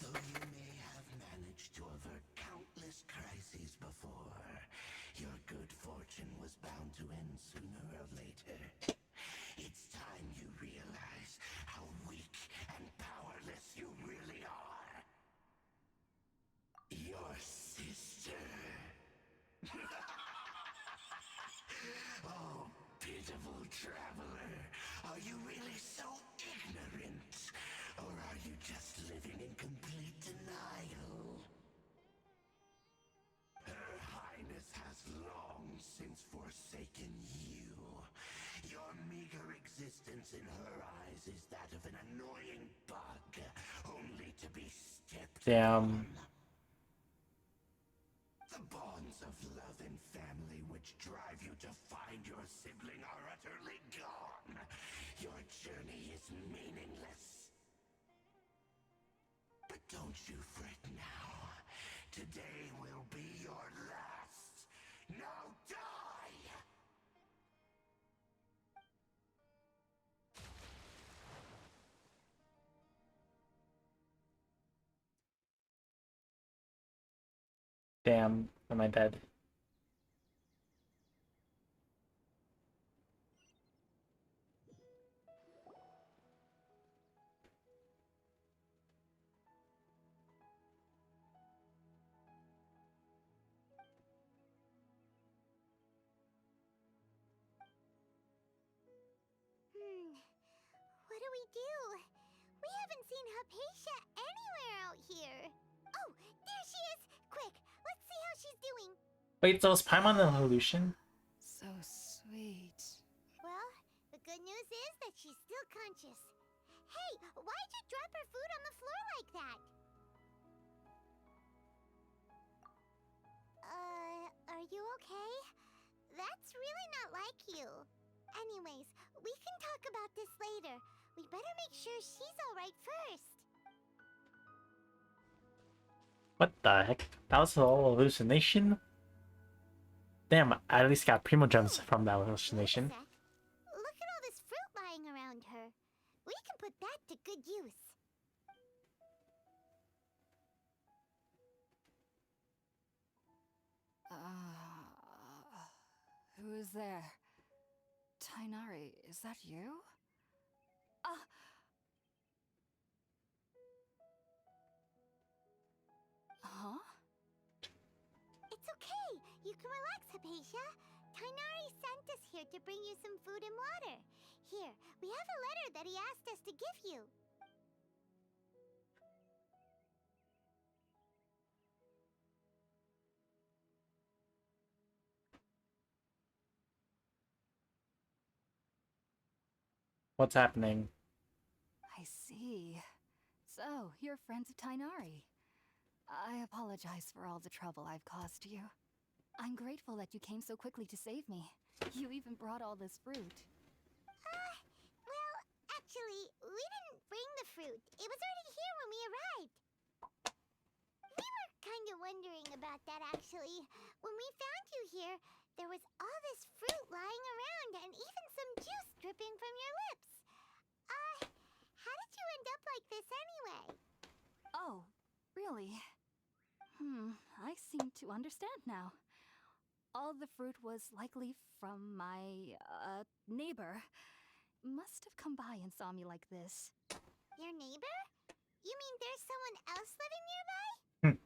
though you may have managed to avert countless crises before, your good fortune was bound to end sooner or later. It's time you realize how weak and powerless you really are. Your sister. Oh, pitiful traveler. Are you really so ignorant? Or are you just living in complete denial? Her Highness has long since forsaken you. Your meager existence in her eyes is that of an annoying bug, only to be stepped Damn. on. The bonds of love and family which drive you to find your sibling are utterly gone. Your journey is meaningless. But don't you fret now. Today will be your last. Now die! Damn. Am I dead? What do we do? We haven't seen Hypatia anywhere out here. Oh, there she is! Quick, let's see how she's doing. Wait, so is Paimon the Evolution? So sweet. Well, the good news is that she's still conscious. Hey, why'd you drop her food on the floor like that? Are you okay? That's really not like you. Anyways, we can talk about this later. We better make sure she's alright first. What the heck? That was all hallucination? Damn, I at least got Primo Gems from that Wait a hallucination. sec. Look at all this fruit lying around her. We can put that to good use. Who is there? Tainari, is that you? Huh? It's okay. You can relax, Hypatia. Tainari sent us here to bring you some food and water. Here, we have a letter that he asked us to give you. What's happening? I see. So, you're friends of Tainari. I apologize for all the trouble I've caused you. I'm grateful that you came so quickly to save me. You even brought all this fruit. Well, actually, we didn't bring the fruit. It was already here when we arrived. We were kind of wondering about that, actually. When we found you here, there was all this fruit lying around and even some juice dripping from your lips. How did you end up like this anyway? Oh, really? I seem to understand now. All the fruit was likely from my, neighbor. Must have come by and saw me like this. Your neighbor? You mean there's someone else living nearby?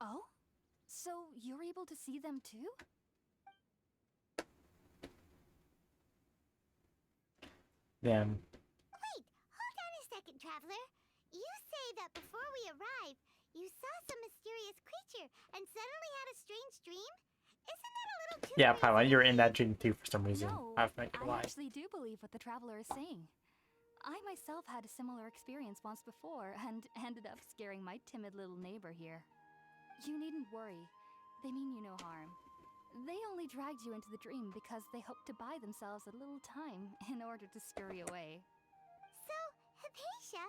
Oh? So you're able to see them too? Damn. Wait, hold on a second, Traveler. You say that before we arrived, you saw some mysterious creature and suddenly had a strange dream? Isn't that a little too Yeah, crazy probably. to You're in believe? that dream too for some reason. No, I have no idea I why. actually do believe what the Traveler is saying. I myself had a similar experience once before and ended up scaring my timid little neighbor here. You needn't worry. They mean you no harm. They only dragged you into the dream because they hoped to buy themselves a little time in order to scurry away. So, Hypatia,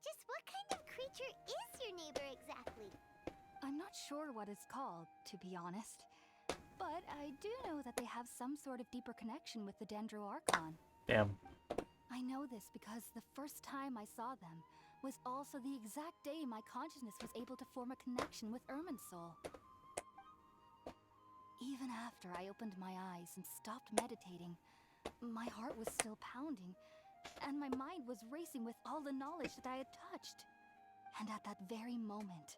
just what kind of creature is your neighbor exactly? I'm not sure what it's called, to be honest. But I do know that they have some sort of deeper connection with the Dendro Archon. Damn. I know this because the first time I saw them was also the exact day my consciousness was able to form a connection with Irminsul. Even after I opened my eyes and stopped meditating, my heart was still pounding, and my mind was racing with all the knowledge that I had touched. And at that very moment,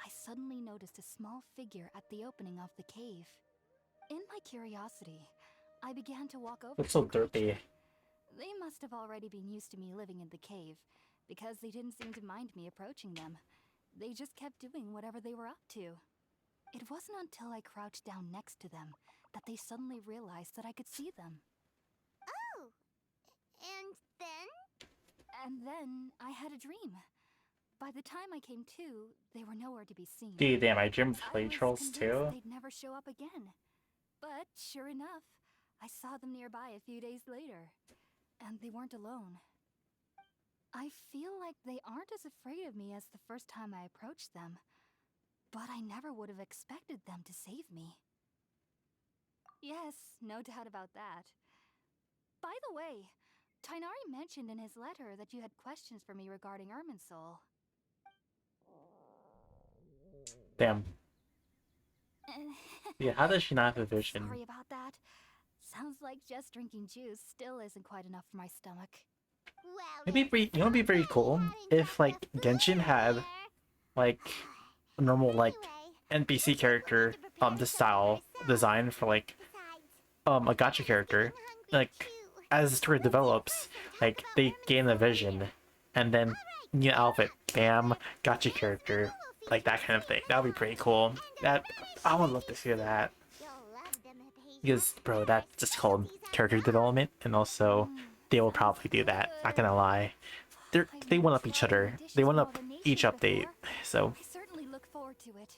I suddenly noticed a small figure at the opening of the cave. In my curiosity, I began to walk over Looks so to the creature. derpy. They must have already been used to me living in the cave, because they didn't seem to mind me approaching them. They just kept doing whatever they were up to. It wasn't until I crouched down next to them that they suddenly realized that I could see them. Oh, and then? And then I had a dream. By the time I came to, they were nowhere to be seen. Dude, damn, I dream of I play was trolls convinced too. they'd never show up again. But sure enough, I saw them nearby a few days later. And they weren't alone. I feel like they aren't as afraid of me as the first time I approached them. But I never would have expected them to save me. Yes, no doubt about that. By the way, Tainari mentioned in his letter that you had questions for me regarding Irminsul. Damn. Yeah, how does she not have a vision? Sorry about that. Sounds like just drinking juice still isn't quite enough for my stomach. Well, It'd be pretty, you know, it'd be very cool if like Genshin had like a normal like NPC character this style design for like a gacha character. Like as the story develops, like they gain the vision, and then new outfit, bam, gacha character, like that kind of thing. That would be pretty cool. That I would love to see that. Because, bro, that's just called character development, and also they will probably do that. Not gonna lie, they one up each other. They one up each update. So I certainly look forward to it.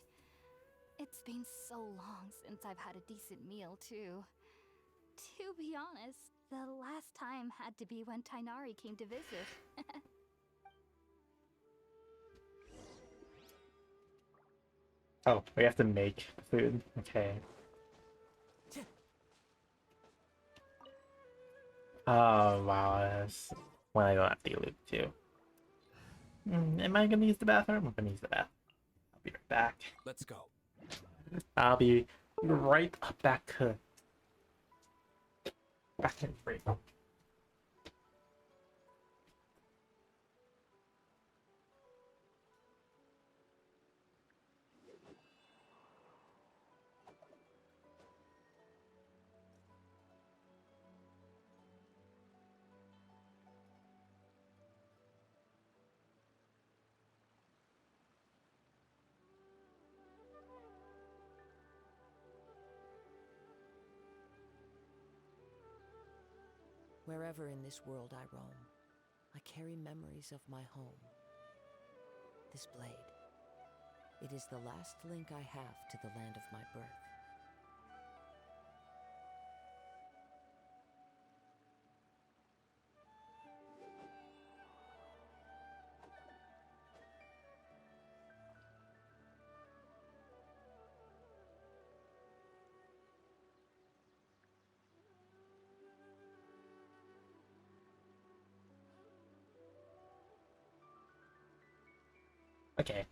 It's been so long since I've had a decent meal too. To be honest, the last time had to be when Tainari came to visit. oh, we have to make food. Okay. Oh wow, that's when I don't have to loop too. Am I gonna use the bathroom? I'm gonna use the bathroom. I'll be right back. Let's go. I'll be right back. Back in free. Wherever in this world I roam, I carry memories of my home. This blade, It is the last link I have to the land of my birth. Okay.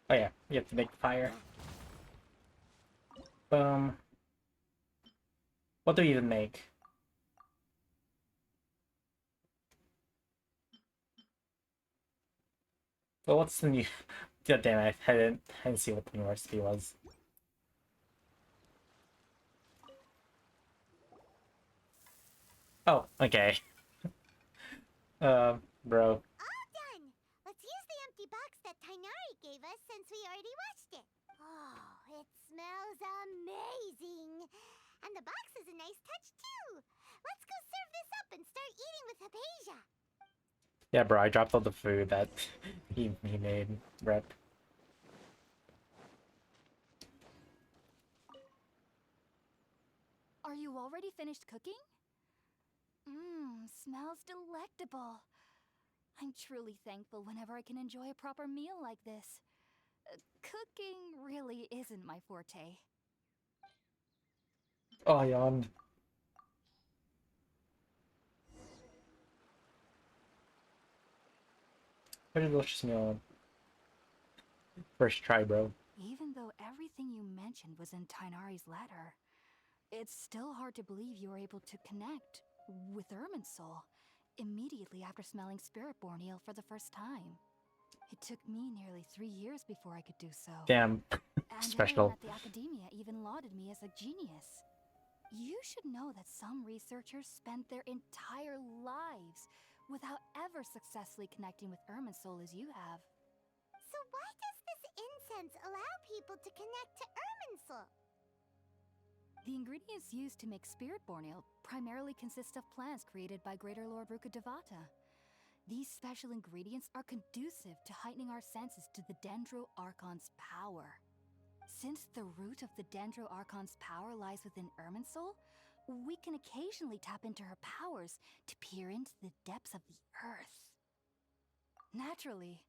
Oh yeah, you have to make the fire. What do we even make? Well, what's the new? God damn it! I didn't see what the new recipe was. Oh, okay. Bro. All done! Let's use the empty box that Tainari gave us since we already washed it. Oh, it smells amazing! And the box is a nice touch too! Let's go serve this up and start eating with Hypatia! Yeah, bro, I dropped all the food that he made. Rep. Are you already finished cooking? Mmm, smells delectable. I'm truly thankful whenever I can enjoy a proper meal like this. Cooking really isn't my forte. Oh, yawn. Very delicious meal. First try, bro. Even though everything you mentioned was in Tainari's letter, it's still hard to believe you were able to connect with Irminsul immediately after smelling Spirit-born eel for the first time. It took me nearly 3 years before I could do so. Damn. And Special. everyone at the academia even lauded me as a genius. You should know that some researchers spend their entire lives without ever successfully connecting with Irminsul as you have. So why does this incense allow people to connect to Irminsul? The ingredients used to make Spirit-born ale primarily consist of plants created by Greater Lord Rukkhadevata. These special ingredients are conducive to heightening our senses to the Dendro Archon's power. Since the root of the Dendro Archon's power lies within Irminsul, we can occasionally tap into her powers to peer into the depths of the earth. Naturally,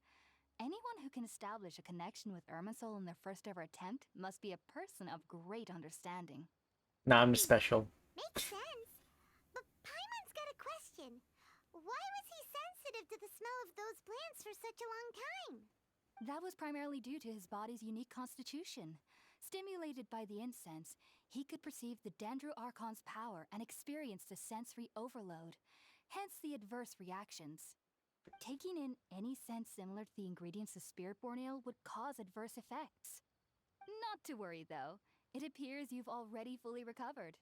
anyone who can establish a connection with Irminsul in their first ever attempt must be a person of great understanding. Nah, I'm just special. Makes sense. But Paimon's got a question. Why was he sensitive to the smell of those plants for such a long time? That was primarily due to his body's unique constitution. Stimulated by the incense, he could perceive the Dendro Archon's power and experienced a sensory overload, hence the adverse reactions. Taking in any scent similar to the ingredients of Spirit-born ale would cause adverse effects. Not to worry, though. It appears you've already fully recovered.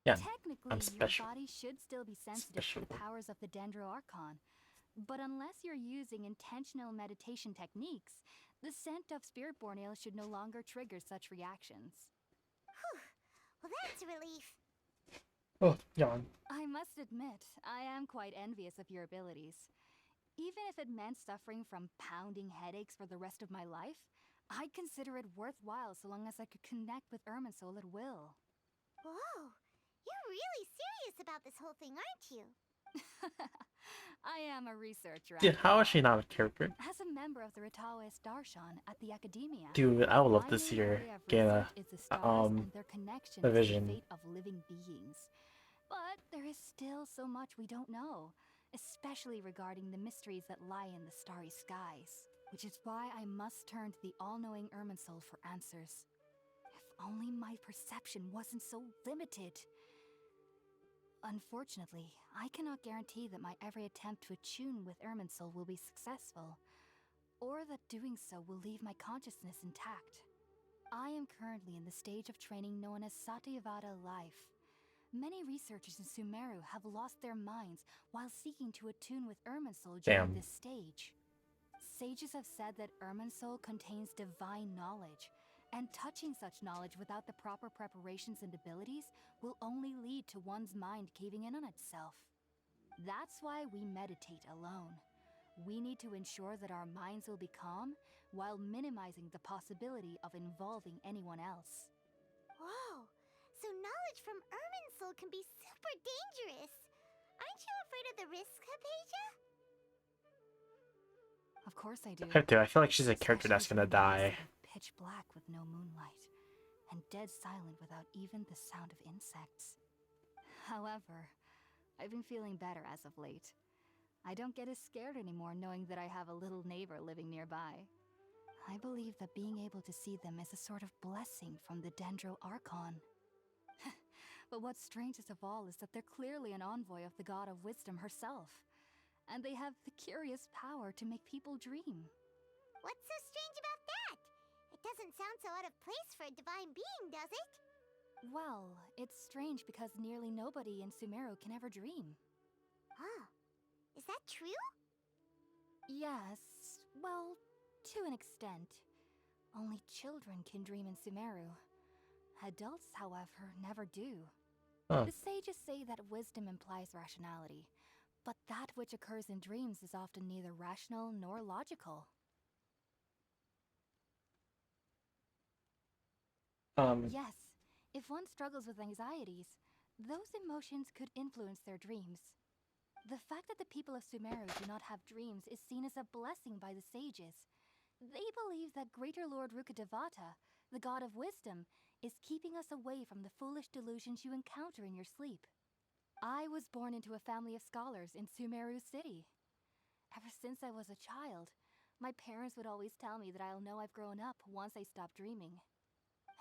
Yeah, Technically, I'm your special. body should still be sensitive to the Special. powers of the Dendro Archon. But unless you're using intentional meditation techniques, the scent of Spirit-born ale should no longer trigger such reactions. Whew. Well, that's a relief. Oh, yawn. I must admit, I am quite envious of your abilities. Even if it meant suffering from pounding headaches for the rest of my life, I'd consider it worthwhile so long as I could connect with Irminsul at will. Whoa. You're really serious about this whole thing, aren't you? I am a researcher. Dude, after how all. is she not a character? As a member of the Ritaoist Darshan at the Academia, Dude, I would love my to see main her area of get research is the stars and their connection to vision. the fate of living beings. But there is still so much we don't know, especially regarding the mysteries that lie in the starry skies. Which is why I must turn to the all-knowing Irminsul for answers. If only my perception wasn't so limited. Unfortunately, I cannot guarantee that my every attempt to attune with Irminsul will be successful, or that doing so will leave my consciousness intact. I am currently in the stage of training known as Satyavada life. Many researchers in Sumeru have lost their minds while seeking to attune with Irminsul during Damn. this stage. Sages have said that Irminsul contains divine knowledge, and touching such knowledge without the proper preparations and abilities will only lead to one's mind caving in on itself. That's why we meditate alone. We need to ensure that our minds will be calm while minimizing the possibility of involving anyone else. Whoa! So knowledge from Irminsul can be super dangerous. Aren't you afraid of the risks, Hypatia? Of course I do. I do. I feel like she's a character Especially that's gonna for the die. place that is pitch black with no moonlight, and dead silent without even the sound of insects. However, I've been feeling better as of late. I don't get as scared anymore knowing that I have a little neighbor living nearby. I believe that being able to see them is a sort of blessing from the Dendro Archon. But what's strangest of all is that they're clearly an envoy of the God of Wisdom herself, and they have the curious power to make people dream. What's so strange about that? It doesn't sound so out of place for a divine being, does it? Well, it's strange because nearly nobody in Sumeru can ever dream. Oh, is that true? Yes, well, to an extent. Only children can dream in Sumeru. Adults, however, never do. Huh. The sages say that wisdom implies rationality, but that which occurs in dreams is often neither rational nor logical. Yes, if one struggles with anxieties, those emotions could influence their dreams. The fact that the people of Sumeru do not have dreams is seen as a blessing by the sages. They believe that Greater Lord Rukkhadevata, the god of wisdom, is keeping us away from the foolish delusions you encounter in your sleep. I was born into a family of scholars in Sumeru City. Ever since I was a child, my parents would always tell me that I'll know I've grown up once I stop dreaming.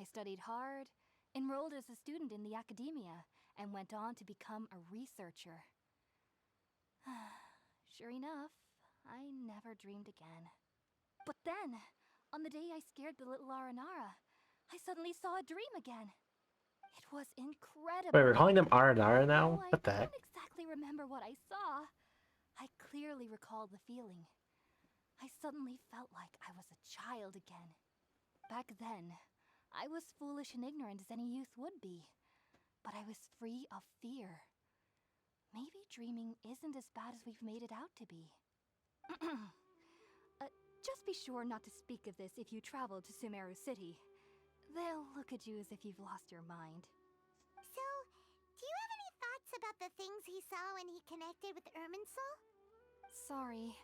I studied hard, enrolled as a student in the academia, and went on to become a researcher. Sure enough, I never dreamed again. But then, on the day I scared the little Aranara, I suddenly saw a dream again. It was incredible. Wait, we're calling them Aranara now? Though What the I heck? don't exactly remember what I saw, I clearly recalled the feeling. I suddenly felt like I was a child again. Back then, I was foolish and ignorant as any youth would be, but I was free of fear. Maybe dreaming isn't as bad as we've made it out to be. Just be sure not to speak of this if you travel to Sumeru City. They'll look at you as if you've lost your mind. So, do you have any thoughts about the things he saw when he connected with Irminsul? Sorry,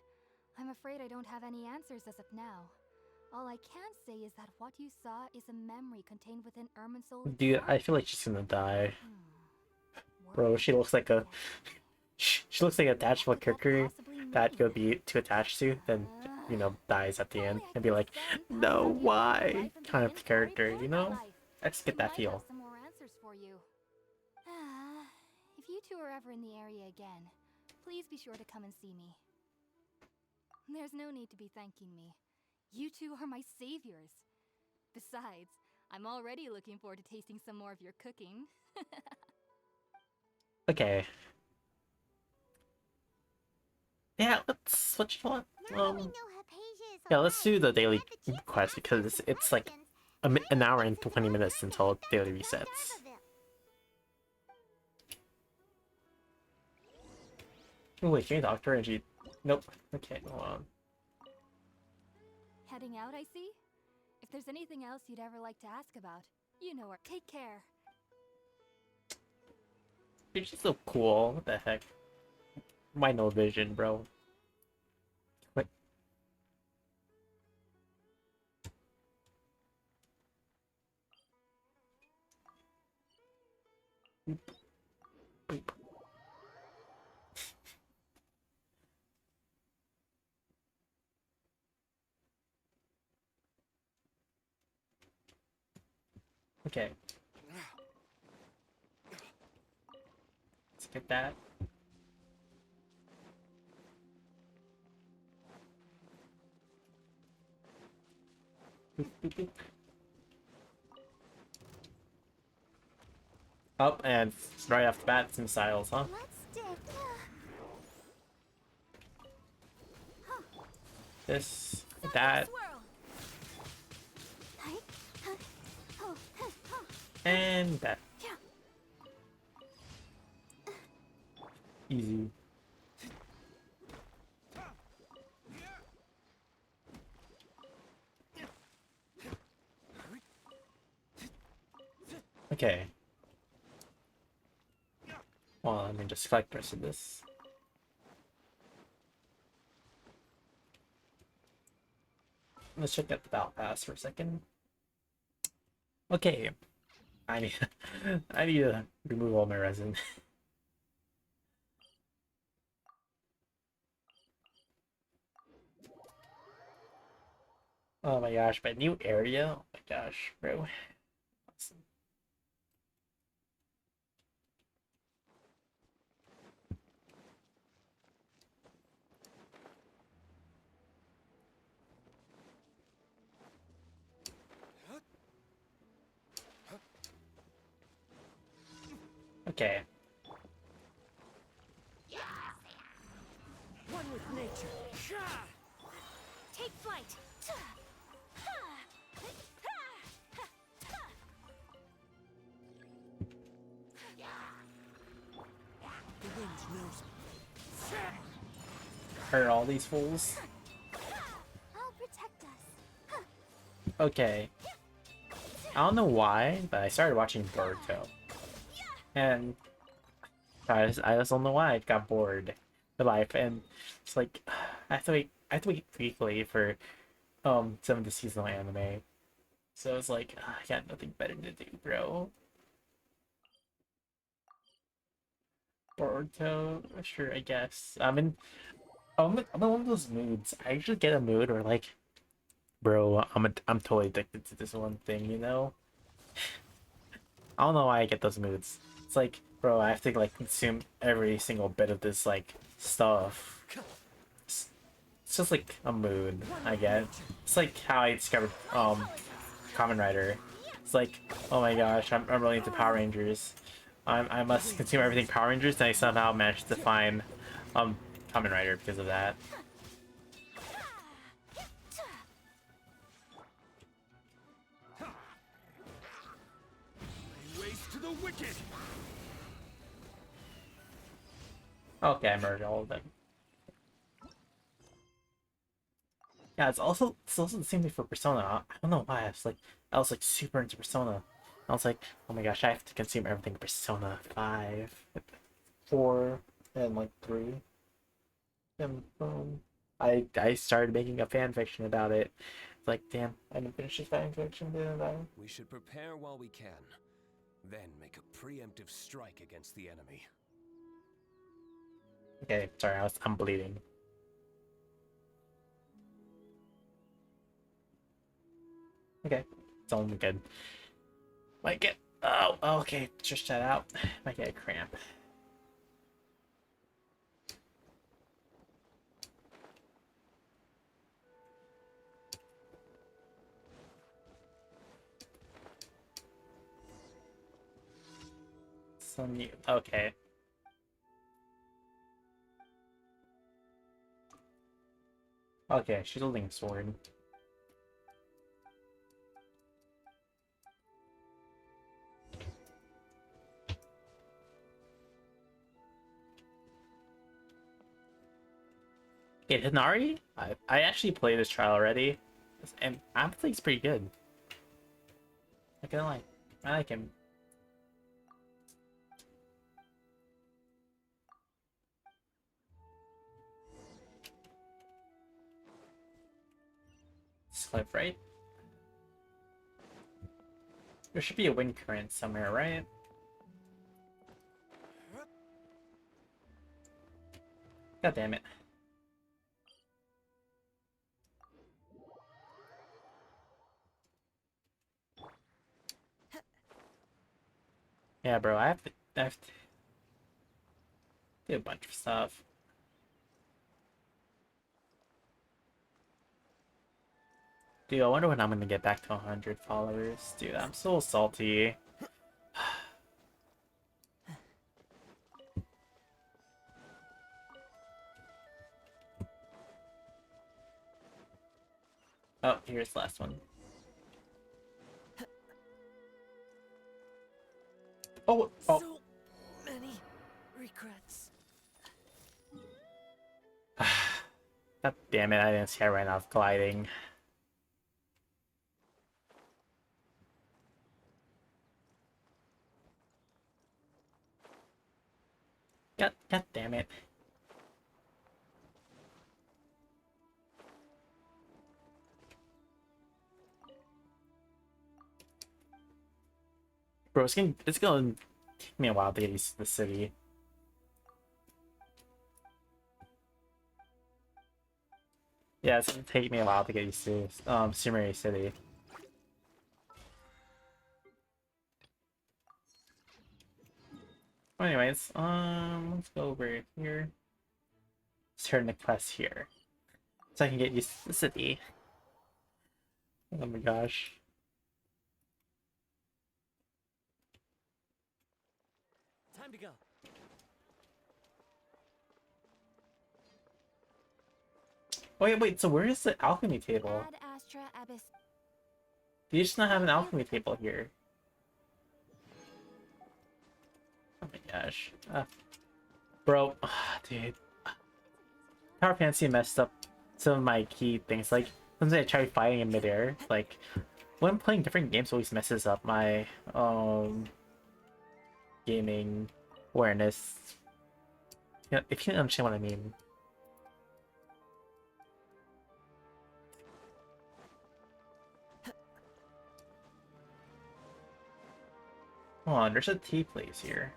I'm afraid I don't have any answers as of now. All I can say is that what you saw is a memory contained within Irminsul Dude, itself. I feel like she's gonna die. Bro, Words she looks like a... can't say. She looks like a detachable What could that character possibly that you'll mean? be too attached to, then, you know, dies at the If end. only I And be could like, send no, Paimon into your why? life and Kind of begin character, carrying you forward know? my life. I just get She that might feel. have some more answers for you. If you two are ever in the area again, please be sure to come and see me. There's no need to be thanking me. You two are my saviors. Besides, I'm already looking forward to tasting some more of your cooking. Okay. Yeah, let's... What you want? Now that we know Hypatia is Yeah, let's do the daily alive, we had the chance to quest ask her because some it's like questions. an hour and Since 20 it's minutes time to until head back daily to resets. Darvaville. Oh, wait, can you talk to her? And she... Nope. Okay, hold on. Heading out, I see? If there's anything else you'd ever like to ask about, you know her. Take care. Dude, she's so cool. What the heck? Why no vision, bro? What? Boop. Boop. Okay. Let's get that. Boop, boop, boop. Up and right off the bat, some styles, huh? Let's This, that, and that. Okay. Well, let me just collect the rest of this. Let's check out the battle pass for a second. Okay. I need I need to remove all my resin. Oh my gosh, but new area? Oh my gosh, bro. Awesome. Okay. One with nature. Take flight! The wind knows me. Hurt all these fools. I'll protect us. Okay. I don't know why, but I started watching Boruto. And I just don't know why I got bored with life, and it's like I have to wait weekly for some of the seasonal anime. So it's like I got nothing better to do, bro. Boruto, sure, I guess. I'm in one of those moods. I usually get a mood where like, bro, I'm totally addicted to this one thing, you know? I don't know why I get those moods. It's like, bro, I have to like consume every single bit of this like stuff. It's just like a mood I get. It's like how I discovered Kamen Rider. It's like, oh my gosh, I'm really into Power Rangers. I must consume everything Power Rangers, and I somehow managed to find Kamen Rider because of that. Ways to the wicked. Okay, I murdered all of them. Yeah, it's also the same thing for Persona. I don't know why. I was like super into Persona. I was like, oh my gosh, I have to consume everything Persona 5, 4, and like 3. And I started making a fan fiction about it. It's like, damn, I didn't finish this fan fiction, didn't I? We should prepare while we can, then make a preemptive strike against the enemy. Okay, sorry, I'm bleeding. Okay, it's only good. Might get okay, stretch that out. Might get a cramp. So new. Okay. Okay, she's holding a sword. Okay, Hinari? I actually played this trial already. And I think it's pretty good. I can like I like him. This cliff, right? There should be a wind current somewhere, right? God damn it. Yeah, bro, I have to do a bunch of stuff. Dude, I wonder when I'm gonna get back to 100 followers. Dude, I'm so salty. Oh, here's the last one. Oh, oh. So many regrets. God damn it, I didn't see I ran off gliding. God damn it. Bro, it's gonna take me a while to get used to the city. Yeah, it's gonna take me a while to get used to Sumeru City. Anyways, let's go over here. Let's turn the quest here. So I can get used to the city. Oh my gosh. Time to go. Wait, so where is the alchemy table? Ad Astra Abyss. Do you just not have an alchemy table here? Oh my gosh. Bro, dude. Tower Fantasy messed up some of my key things. Like, sometimes I try fighting in midair. Like, when I'm playing different games, it always messes up my, gaming awareness. Yeah, if you understand what I mean. Hold on, there's a tea place here.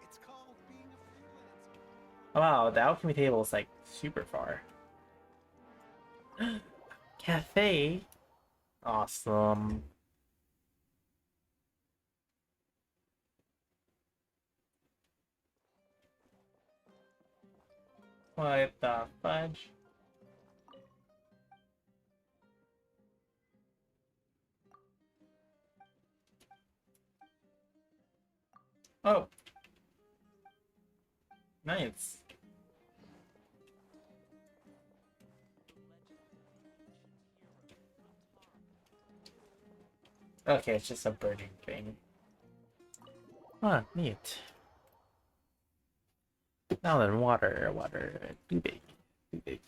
It's called being a freelancer. Oh, wow, the alchemy table is like super far. Cafe? Awesome. What the fudge? Oh. Nice. Okay, it's just a burning thing. Huh, neat. Now then, water, too big, too big.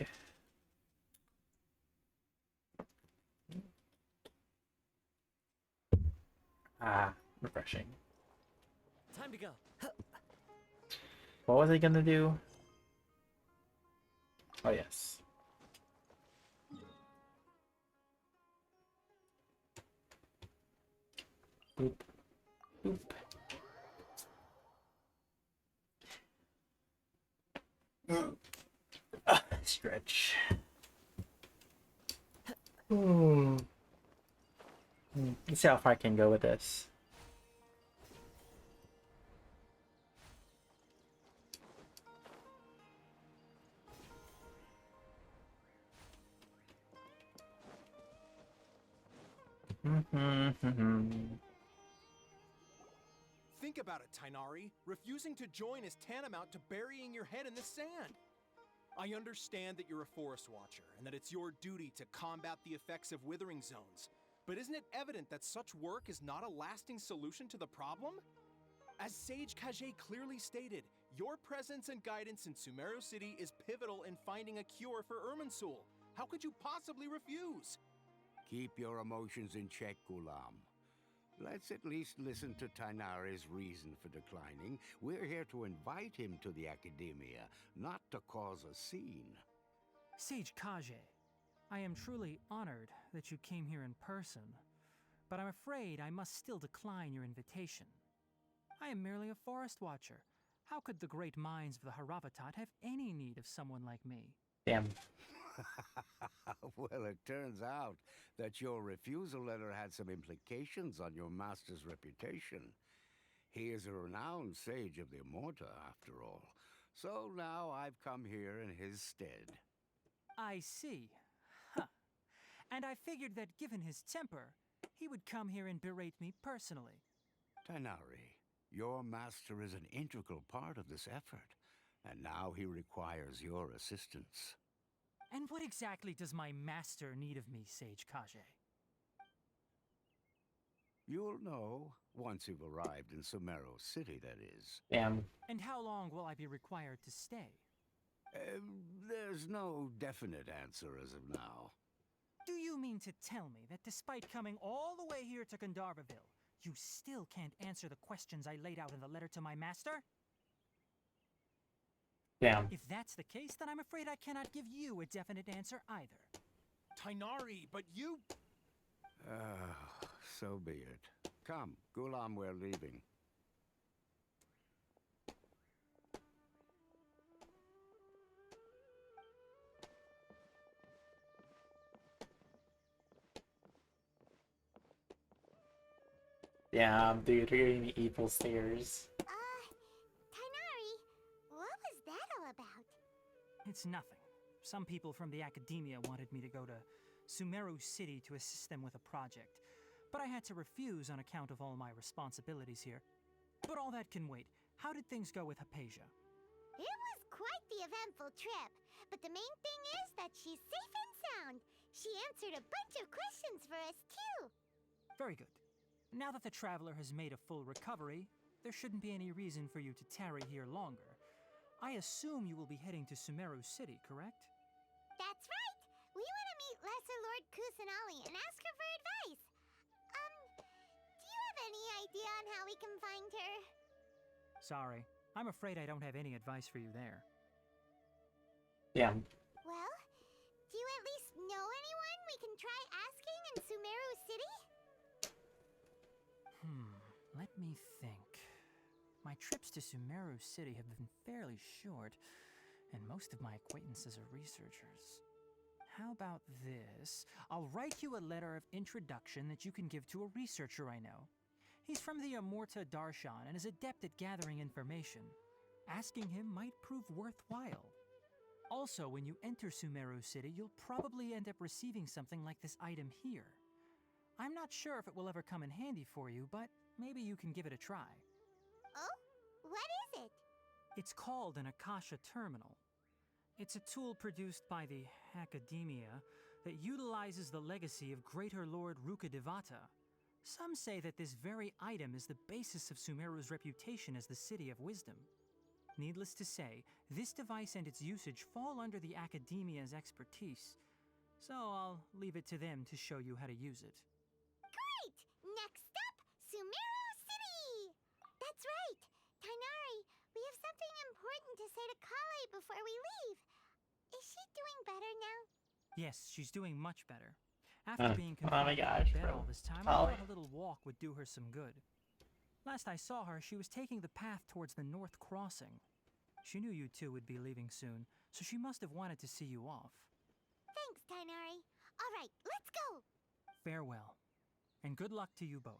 Ah, refreshing. Time to go. What was I gonna do? Oh, yes. Boop. Boop. Stretch. Let's see how far I can go with this. Think about it, Tainari. Refusing to join is tantamount to burying your head in the sand. I understand that you're a forest watcher, and that it's your duty to combat the effects of withering zones. But isn't it evident that such work is not a lasting solution to the problem? As Sage Kage clearly stated, your presence and guidance in Sumeru City is pivotal in finding a cure for Irminsul. How could you possibly refuse? Keep your emotions in check, Gulam. Let's at least listen to Tainari's reason for declining. We're here to invite him to the Academia, not to cause a scene. Sage Kage, I am truly honored that you came here in person, but I'm afraid I must still decline your invitation. I am merely a forest watcher. How could the great minds of the Haravatat have any need of someone like me? Damn. Well, it turns out that your refusal letter had some implications on your master's reputation. He is a renowned sage of the Immorta, after all. So now I've come here in his stead. I see. Huh. And I figured that given his temper, he would come here and berate me personally. Tainari, your master is an integral part of this effort, and now he requires your assistance. And what exactly does my master need of me, Sage Kage? You'll know once you've arrived in Sumeru City, that is. Damn. And how long will I be required to stay? There's no definite answer as of now. Do you mean to tell me that despite coming all the way here to Gandharvaville, you still can't answer the questions I laid out in the letter to my master? Damn. If that's the case, then I'm afraid I cannot give you a definite answer either. Tainari, but you... So be it. Come, Gulam, we're leaving. Damn, dude, you're giving me evil stares. Tainari, what was that all about? It's nothing. Some people from the academia wanted me to go to Sumeru City to assist them with a project, but I had to refuse on account of all my responsibilities here. But all that can wait. How did things go with Hypatia? It was quite the eventful trip, but the main thing is that she's safe and sound. She answered a bunch of questions for us, too. Very good. Now that the traveler has made a full recovery, there shouldn't be any reason for you to tarry here longer. I assume you will be heading to Sumeru City, correct? That's right. We want to meet Lesser Lord Kusanali and ask her for advice. Do you have any idea on how we can find her? Sorry, I'm afraid I don't have any advice for you there. Damn. Well, do you at least know anyone we can try asking in Sumeru City? Let me think. My trips to Sumeru City have been fairly short, and most of my acquaintances are researchers. How about this? I'll write you a letter of introduction that you can give to a researcher I know. He's from the Amorta Darshan and is adept at gathering information. Asking him might prove worthwhile. Also, when you enter Sumeru City, you'll probably end up receiving something like this item here. I'm not sure if it will ever come in handy for you, but maybe you can give it a try. Oh? What is it? It's called an Akasha Terminal. It's a tool produced by the Academia that utilizes the legacy of Greater Lord Rukadevata. Some say that this very item is the basis of Sumeru's reputation as the City of Wisdom. Needless to say, this device and its usage fall under the Academia's expertise, so I'll leave it to them to show you how to use it. Great! Next up, Sumeru City! That's right! Tainari, we have something important to say to Kale before we leave. Is she doing better now? Yes, she's doing much better. After being oh my confined to gosh, her bed bro. all this time, I Kale. thought a little walk would do her some good. Last I saw her, she was taking the path towards the North Crossing. She knew you two would be leaving soon, so she must have wanted to see you off. Thanks, Tainari. All right, let's go! Farewell, and good luck to you both.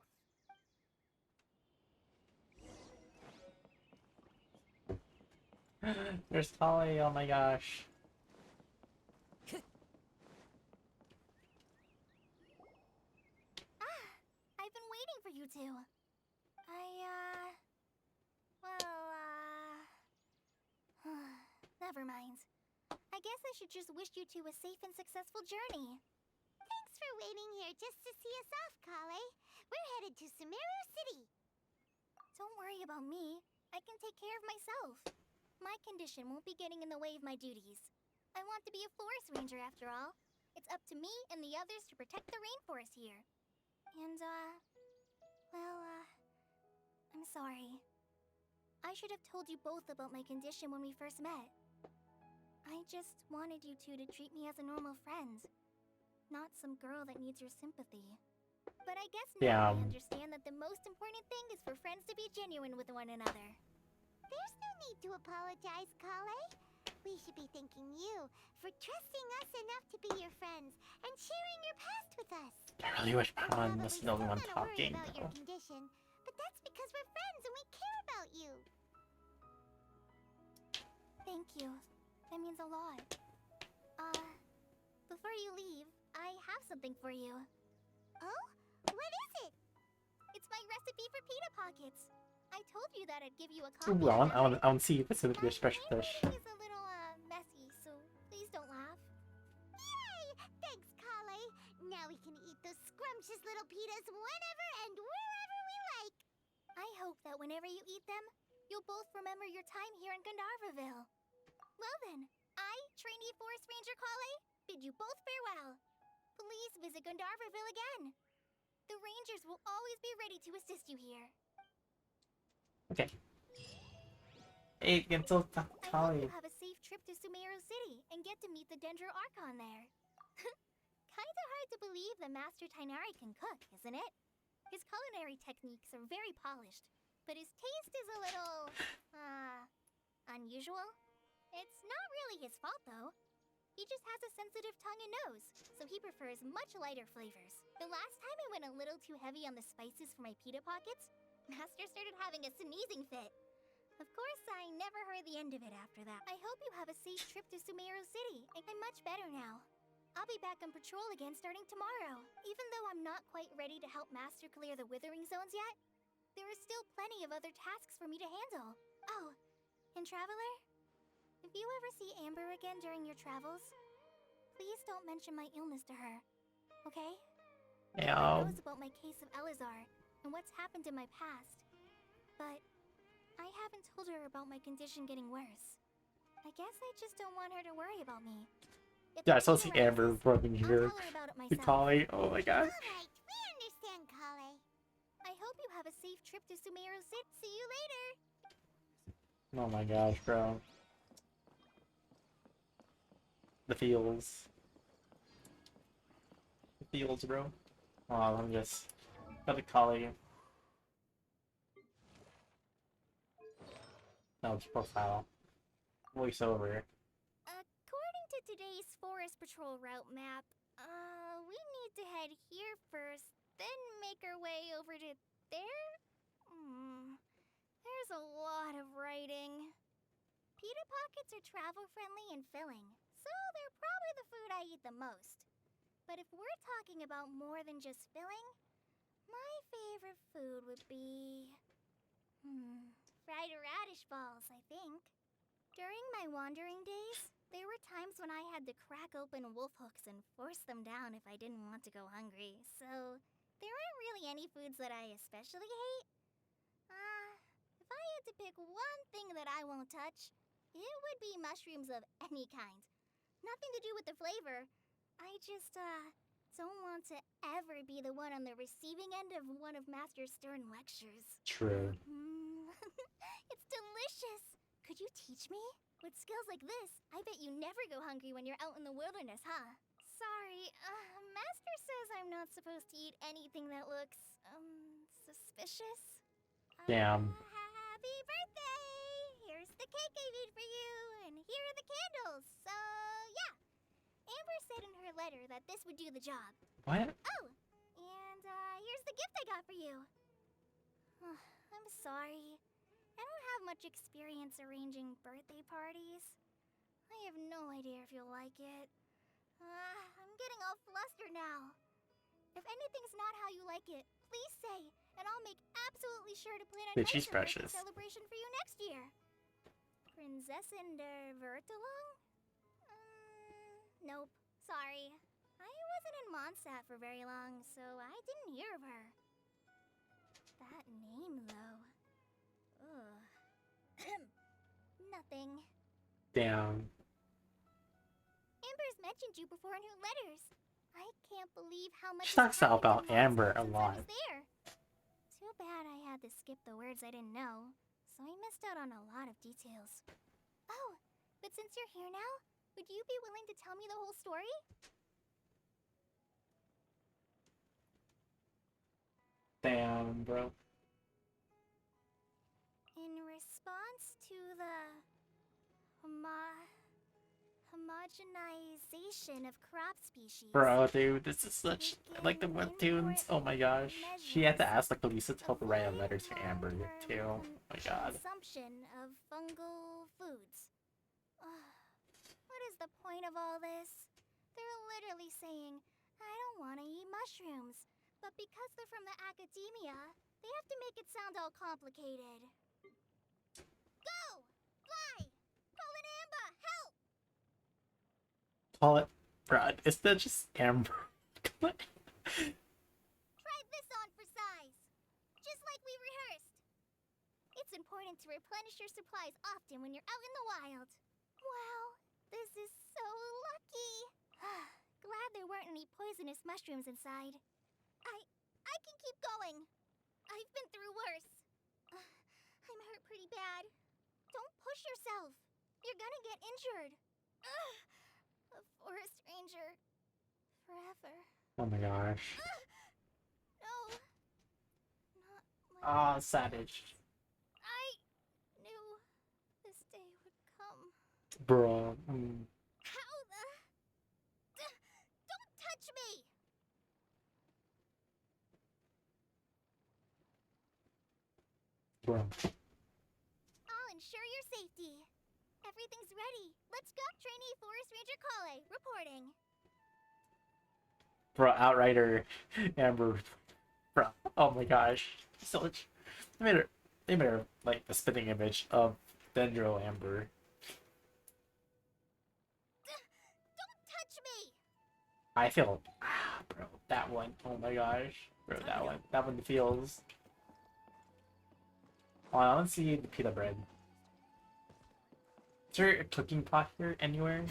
There's Kale, oh my gosh. I've been waiting for you two. Never mind. I guess I should just wish you two a safe and successful journey. Thanks for waiting here just to see us off, Kale. We're headed to Sumeru City. Don't worry about me. I can take care of myself. My condition won't be getting in the way of my duties. I want to be a forest ranger after all. It's up to me and the others to protect the rainforest here. And, I'm sorry. I should have told you both about my condition when we first met. I just wanted you two to treat me as a normal friend, not some girl that needs your sympathy. But I guess now I understand that the most important thing is for friends to be genuine with one another. There's no need to apologize, Kale. We should be thanking you for trusting us enough to be your friends and sharing your past with us. I really wish Paimon We're was the only one probably still talking. gonna worry about your condition, but that's because we're friends and we care about you. Thank you. That means a lot. Before you leave, I have something for you. Oh? What is it? It's my recipe for pita pockets. I told you that I'd give you a copy. Ooh, I want to see if it's a special My dish. writing is a little, messy, so please don't laugh. Yay! Thanks, Kale. Now we can eat those scrumptious little pitas whenever and wherever we like. I hope that whenever you eat them, you'll both remember your time here in Gandharvaville. Well then, I, trainee Forest Ranger Kale, bid you both farewell. Please visit Gandharvaville again. The Rangers will always be ready to assist you here. Okay. Hey, you can still talk to I hope Kale. you have a trip to Sumeru City and get to meet the Dendro Archon there. Kinda hard to believe the Master Tainari can cook, isn't it? His culinary techniques are very polished, but his taste is a little, unusual. It's not really his fault, though. He just has a sensitive tongue and nose, so he prefers much lighter flavors. The last time I went a little too heavy on the spices for my pita pockets, Master started having a sneezing fit. Of course, I never heard the end of it after that. I hope you have a safe trip to Sumeru City. I'm much better now. I'll be back on patrol again starting tomorrow. Even though I'm not quite ready to help Master clear the withering zones yet, there are still plenty of other tasks for me to handle. Oh, and Traveler? If you ever see Amber again during your travels, please don't mention my illness to her, okay? Everyone knows about my case of Elazar and what's happened in my past, but I haven't told her about my condition getting worse. I guess I just don't want her to worry about me. Yeah, I still see Amber rubbing here. Kali, oh my god. Alright, we understand, Kale. I hope you have a safe trip to Sumeru City. See you later! Oh my gosh, bro. The feels. The feels, bro. Oh, let me just... Got the Kali. No, it's profile. Voice over. According to today's Forest Patrol route map, we need to head here first, then make our way over to there? There's a lot of writing. Pita pockets are travel-friendly and filling, so they're probably the food I eat the most. But if we're talking about more than just filling, my favorite food would be... fried radish balls, I think. During my wandering days, there were times when I had to crack open wolf hooks and force them down if I didn't want to go hungry, so there aren't really any foods that I especially hate. If I had to pick one thing that I won't touch, it would be mushrooms of any kind. Nothing to do with the flavor. I just, don't want to ever be the one on the receiving end of one of Master Stern lectures. True. It's delicious! Could you teach me? With skills like this, I bet you never go hungry when you're out in the wilderness, huh? Sorry, Master says I'm not supposed to eat anything that looks, suspicious. Damn. Happy birthday! Here's the cake I made for you, and here are the candles, so yeah. Amber said in her letter that this would do the job. What? Oh, and here's the gift I got for you. I'm sorry. I don't have much experience arranging birthday parties. I have no idea if you'll like it. I'm getting all flustered now. If anything's not how you like it, please say, and I'll make absolutely sure to plan a Bitch, she's nicer birthday precious. celebration for you next year. Prinzessin der Vertelung? Nope. Sorry. I wasn't in Mondstadt for very long, so I didn't hear of her. That name, though. Ugh. Nothing. Damn. Amber's mentioned you before in her letters. I can't believe how much She talks has happened about in Amber Mondstadt a since lot. I was there. Too bad I had to skip the words I didn't know, so I missed out on a lot of details. Oh, but since you're here now, would you be willing to tell me the whole story? Damn, bro. In response to the homogenization of crop species. Bro, dude, this is such... I like the webtoons. Oh my gosh. She had to ask, like, Lisa to help her write a letter to Amber, too. Oh my god. Consumption of fungal foods. What is the point of all this? They're literally saying, I don't want to eat mushrooms. But because they're from the academia, they have to make it sound all complicated. Go! Fly! Call it Amber! Help! Call it... Bro, is that just Amber? Try this on for size. Just like we rehearsed. It's important to replenish your supplies often when you're out in the wild. Wow, this is so lucky. Glad there weren't any poisonous mushrooms inside. I can keep going. I've been through worse. I'm hurt pretty bad. Don't push yourself. You're gonna get injured. Ugh. A forest ranger. Forever. Oh my gosh. No. Not like Ah, savage. I knew this day would come. Bro. How the... Don't touch me! Bro. I'll ensure your safety. Everything's ready. Let's go, trainee Forest Ranger Kale, reporting. Bro, Outrider Amber. Bro. Oh my gosh. So much. They made her like the spitting image of Dendro Amber. Don't touch me! I feel bro, that one. Oh my gosh. Bro, that one. That one feels. Oh, I want to see the pita bread. Is there a cooking pot here anywhere?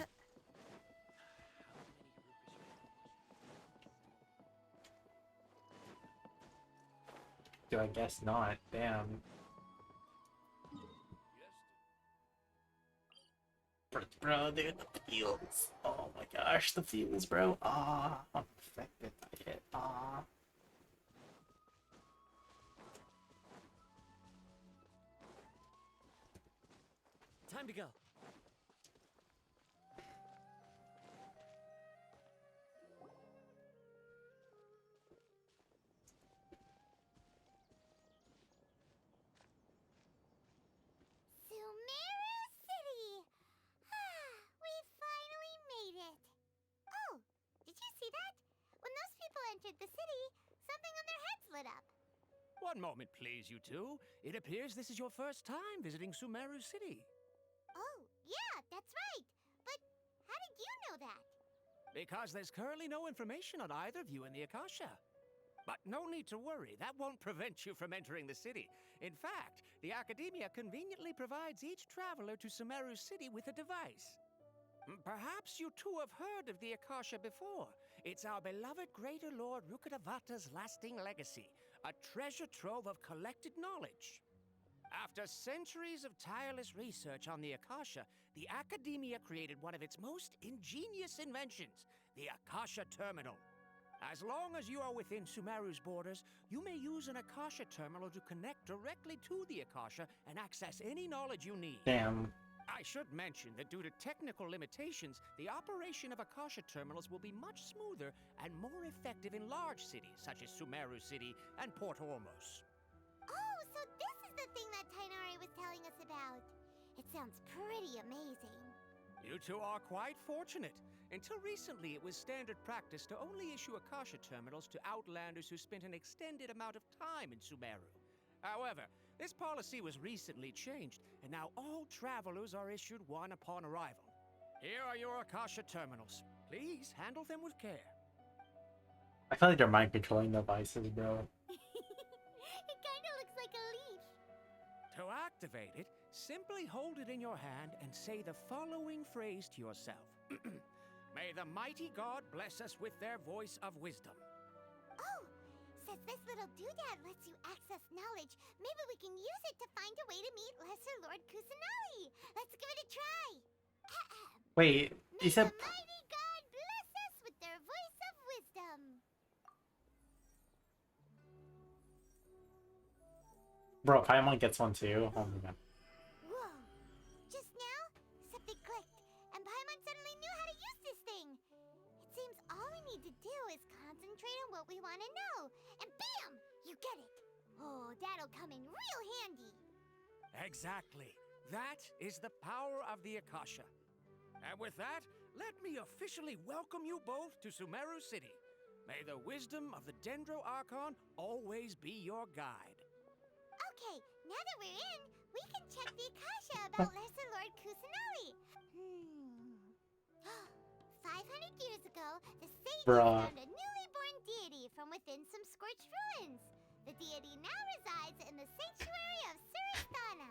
Dude, I guess not. Damn. Bro, dude, the feels. Oh my gosh, the feels, bro. Ah, I'm affected by it. Ah. Time to go. Sumeru City! We finally made it! Oh, did you see that? When those people entered the city, something on their heads lit up. One moment, please, you two. It appears this is your first time visiting Sumeru City. Oh, yeah, that's right. But how did you know that? Because there's currently no information on either of you in the Akasha. But no need to worry, that won't prevent you from entering the city. In fact, the Academia conveniently provides each traveler to Sumeru City with a device. Perhaps you two have heard of the Akasha before. It's our beloved Greater Lord Rukkhadevata's lasting legacy, a treasure trove of collected knowledge. After centuries of tireless research on the Akasha, the Academia created one of its most ingenious inventions, the Akasha Terminal. As long as you are within Sumeru's borders, you may use an Akasha terminal to connect directly to the Akasha and access any knowledge you need. Damn. I should mention that due to technical limitations, the operation of Akasha terminals will be much smoother and more effective in large cities such as Sumeru City and Port Ormos. Oh, so this is the thing that Tainari was telling us about. It sounds pretty amazing. You two are quite fortunate. Until recently, it was standard practice to only issue Akasha terminals to outlanders who spent an extended amount of time in Sumeru. However, this policy was recently changed, and now all travelers are issued one upon arrival. Here are your Akasha terminals. Please handle them with care. I feel like they're mind controlling devices, bro. It kinda looks like a leaf. To activate it, simply hold it in your hand and say the following phrase to yourself. May the mighty God bless us with their voice of wisdom. Oh, since this little doodad lets you access knowledge, maybe we can use it to find a way to meet Lesser Lord Kusanali. Let's give it a try. Wait, May you said... the mighty God bless us with their voice of wisdom. Bro, Paimon gets one too. Oh my god. Whoa. Just now, something clicked, and Paimon suddenly knew how to use this thing. It seems all we need to do is concentrate on what we want to know, and bam! You get it. Oh, that'll come in real handy. Exactly. That is the power of the Akasha. And with that, let me officially welcome you both to Sumeru City. May the wisdom of the Dendro Archon always be your guide. Okay, now that we're in, we can check the Akasha about Lesser Lord Kusanali. 500 years ago, the sages Bruh. found a newly born deity from within some scorched ruins. The deity now resides in the sanctuary of Suristana.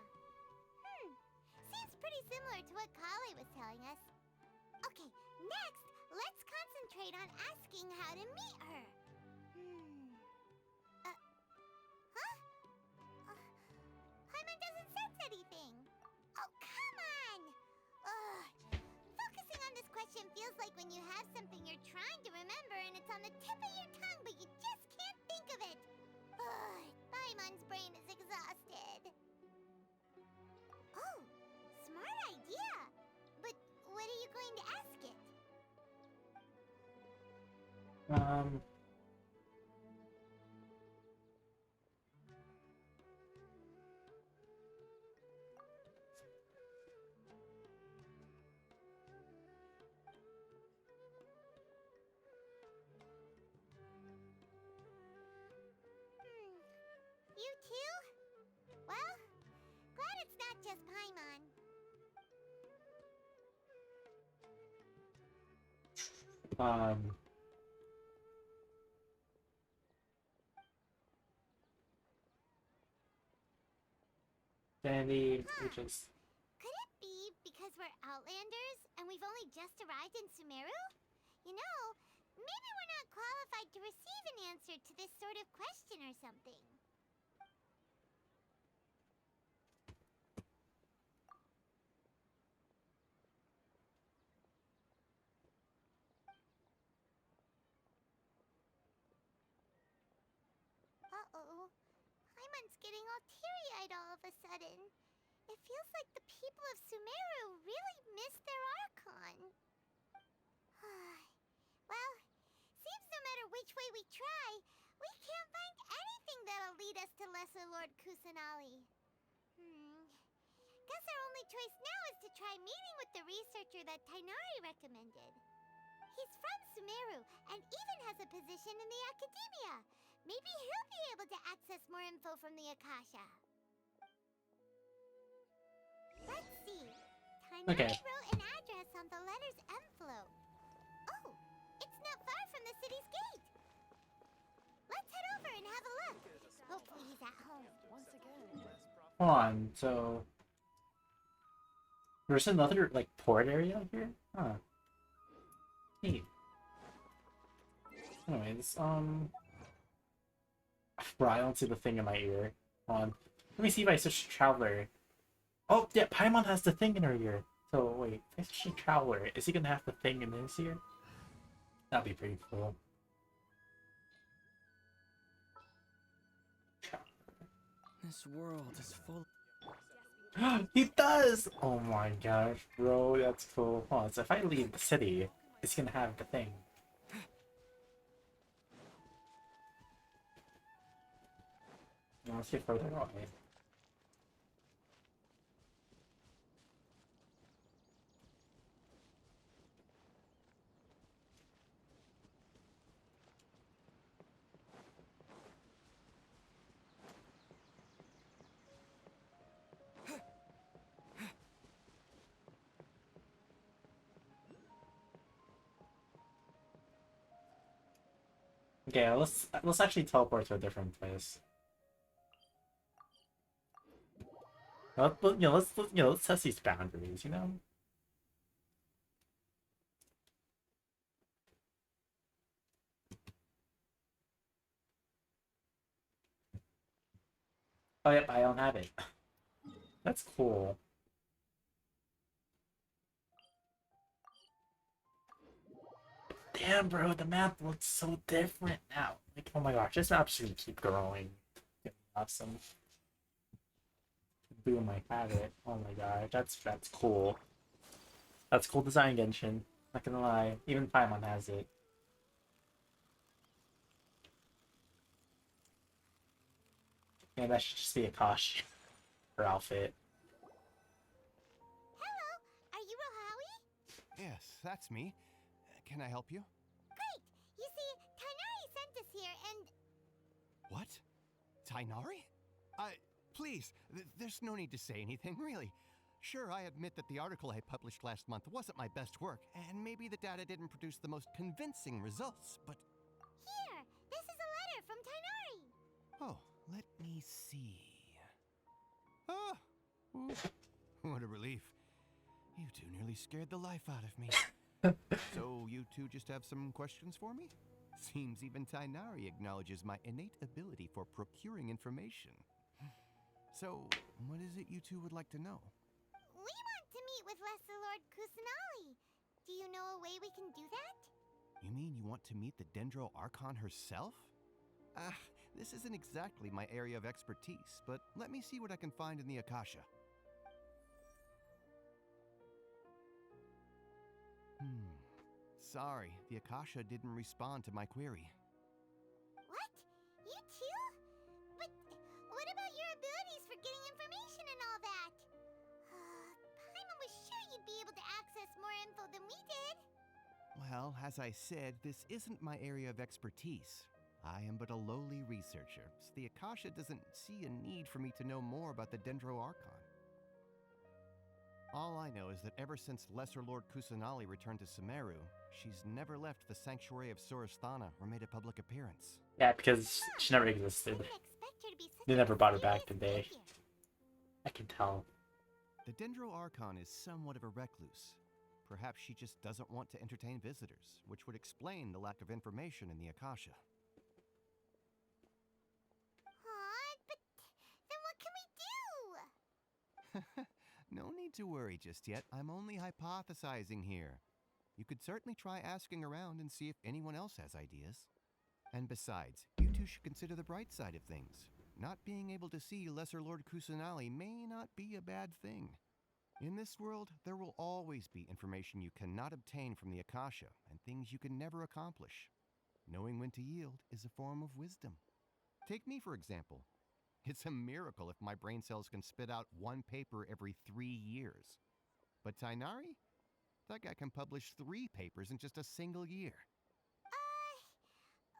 Seems pretty similar to what Kale was telling us. Okay, next, let's concentrate on asking how to meet her. Paimon doesn't sense anything. Oh, come on! when you have something you're trying to remember and it's on the tip of your tongue, but you just can't think of it. Ugh, Paimon's brain is exhausted. Oh, smart idea. But what are you going to ask it? You too? Well, glad it's not just Paimon. Danny, we just... Could it be because we're Outlanders and we've only just arrived in Sumeru? You know, maybe we're not qualified to receive an answer to this sort of question or something. Uh-oh. Paimon's getting all teary-eyed all of a sudden. It feels like the people of Sumeru really missed their Archon. Well, seems no matter which way we try, we can't find anything that'll lead us to Lesser Lord Kusanali. Guess our only choice now is to try meeting with the researcher that Tainari recommended. He's from Sumeru and even has a position in the Academia. Maybe he'll be able to access more info from the Akasha. Let's see. Tainari wrote an address on the letter's envelope. Oh, it's not far from the city's gate. Let's head over and have a look. Hopefully he's at home. Once again. Hold on, so... There's another, like, port area here? Huh. Neat. Anyways, bro, I don't see the thing in my ear. Hold on. Let me see if I switch to Traveler. Oh, yeah, Paimon has the thing in her ear. So, wait, if I switch to Traveler, is he gonna have the thing in his ear? That'd be pretty cool. This world is full. He does! Oh my gosh, bro, that's cool. Hold on, so if I leave the city, is he gonna have the thing? Let's get further away. Okay, let's actually teleport to a different place. Let's test these boundaries, you know? Oh yep, I don't have it. That's cool. Damn, bro, the map looks so different now. Like, oh my gosh, this map's gonna keep growing. It's awesome. Boom, I have it. Oh my god, that's cool. That's cool design, Genshin. Not gonna lie, even Paimon has it. Yeah, that should just be a costume. Her outfit. Hello, are you Rohawi? Yes, that's me. Can I help you? Great! You see, Tainari sent us here and... What? Tainari? Please, there's no need to say anything, really. Sure, I admit that the article I published last month wasn't my best work, and maybe the data didn't produce the most convincing results, but... Here! This is a letter from Tainari! Oh, let me see... Oh! Ooh, what a relief. You two nearly scared the life out of me. So, you two just have some questions for me? Seems even Tainari acknowledges my innate ability for procuring information. So, what is it you two would like to know? We want to meet with Lesser Lord Kusanali. Do you know a way we can do that? You mean you want to meet the Dendro Archon herself? This isn't exactly my area of expertise, but let me see what I can find in the Akasha. Sorry, the Akasha didn't respond to my query. What? You too? But what about your abilities for getting information and all that? Paimon was sure you'd be able to access more info than we did. Well, as I said, this isn't my area of expertise. I am but a lowly researcher, so the Akasha doesn't see a need for me to know more about the Dendro Archon. All I know is that ever since Lesser Lord Kusanali returned to Sumeru, she's never left the Sanctuary of Sorasthana or made a public appearance. Yeah, because she never existed. They never brought her back, did they? I can tell. The Dendro Archon is somewhat of a recluse. Perhaps she just doesn't want to entertain visitors, which would explain the lack of information in the Akasha. But then what can we do? No need to worry just yet. I'm only hypothesizing here. You could certainly try asking around and see if anyone else has ideas. And besides, you two should consider the bright side of things. Not being able to see Lesser Lord Kusanali may not be a bad thing. In this world, there will always be information you cannot obtain from the Akasha and things you can never accomplish. Knowing when to yield is a form of wisdom. Take me, for example. It's a miracle if my brain cells can spit out one paper every 3 years. But Tainari? That guy can publish 3 papers in just a single year.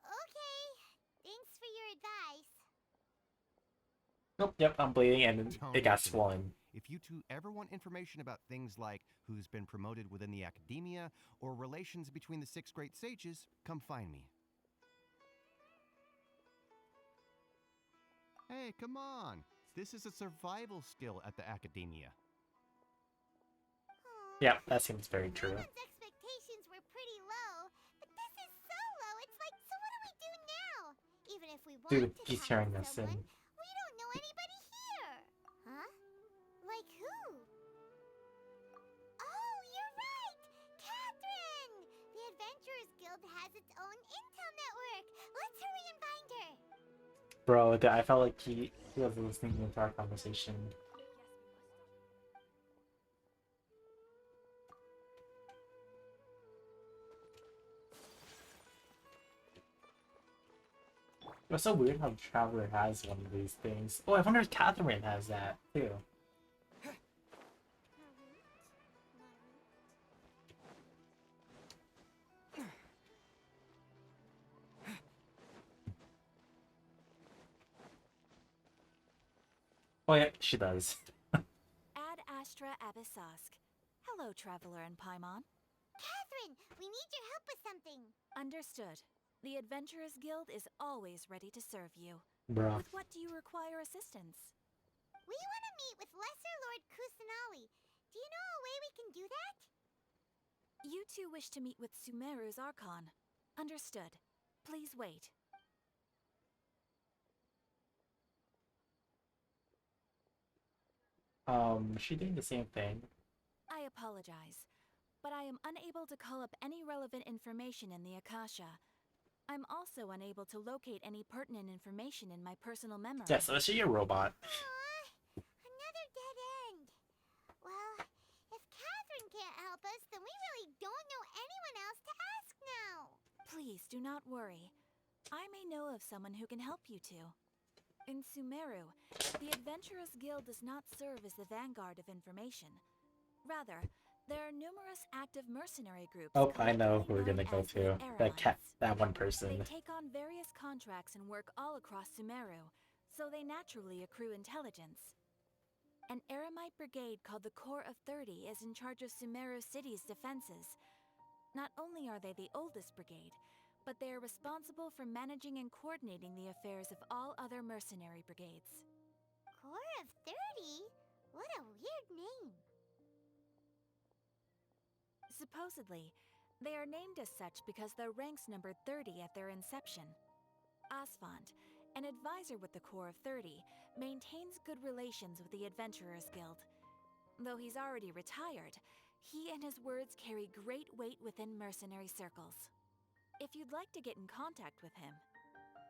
Okay. Thanks for your advice. Nope, yep, I'm bleeding and it got swollen. If you two ever want information about things like who's been promoted within the academia or relations between the 6 great sages, come find me. Hey, come on! This is a survival skill at the academia. Yeah, that seems very true. Everyone's expectations were pretty low, but this is so low. It's like, so what do we do now? Even if we want Dude, to he's talk hearing to us someone, in. we don't know anybody here. Huh? Like who? Oh, you're right! Catherine! The Adventurers Guild has its own intel network. Let's hurry and find her. Bro, I felt like he wasn't listening to our conversation. It was so weird how Traveler has one of these things. Oh, I wonder if Catherine has that too. Oh yeah, she does. Ad Astra Abyssask. Hello, Traveler and Paimon. Catherine, we need your help with something. Understood. The Adventurers Guild is always ready to serve you. Bruh. With what do you require assistance? We want to meet with Lesser Lord Kusanali. Do you know a way we can do that? You two wish to meet with Sumeru's Archon. Understood. Please wait. She doing the same thing. I apologize, but I am unable to call up any relevant information in the Akasha. I'm also unable to locate any pertinent information in my personal memory. Yes, unless you're a robot. Another dead end. Well, if Catherine can't help us, then we really don't know anyone else to ask now. Please do not worry. I may know of someone who can help you two. In Sumeru, the Adventurers Guild does not serve as the vanguard of information. Rather, there are numerous active mercenary groups. Oh, I know who we're gonna go to. That one person. They take on various contracts and work all across Sumeru, so they naturally accrue intelligence. An Eremite brigade called the Corps of 30 is in charge of Sumeru City's defenses. Not only are they the oldest brigade, but they are responsible for managing and coordinating the affairs of all other mercenary brigades. Corps of 30? What a weird name. Supposedly, they are named as such because their ranks numbered 30 at their inception. Asfand, an advisor with the Corps of 30, maintains good relations with the Adventurers Guild. Though he's already retired, He and his words carry great weight within mercenary circles. If you'd like to get in contact with him,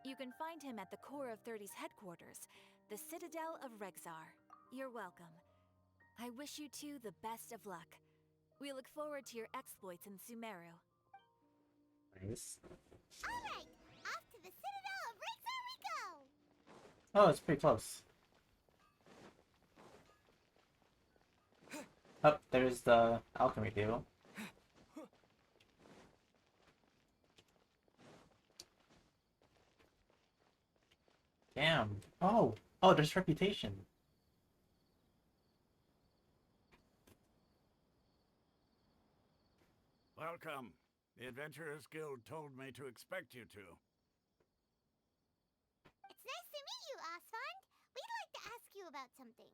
you can find him at the Corps of 30's headquarters, the Citadel of Rexar. You're welcome. I wish you two the best of luck. We look forward to your exploits in Sumeru. Nice. Alright, off to the Citadel of Rexar we go! Oh, it's pretty close. Oh, there's the alchemy table. Damn. Oh, there's reputation. Welcome. The Adventurers Guild told me to expect you two. It's nice to meet you, Osfond. We'd like to ask you about something.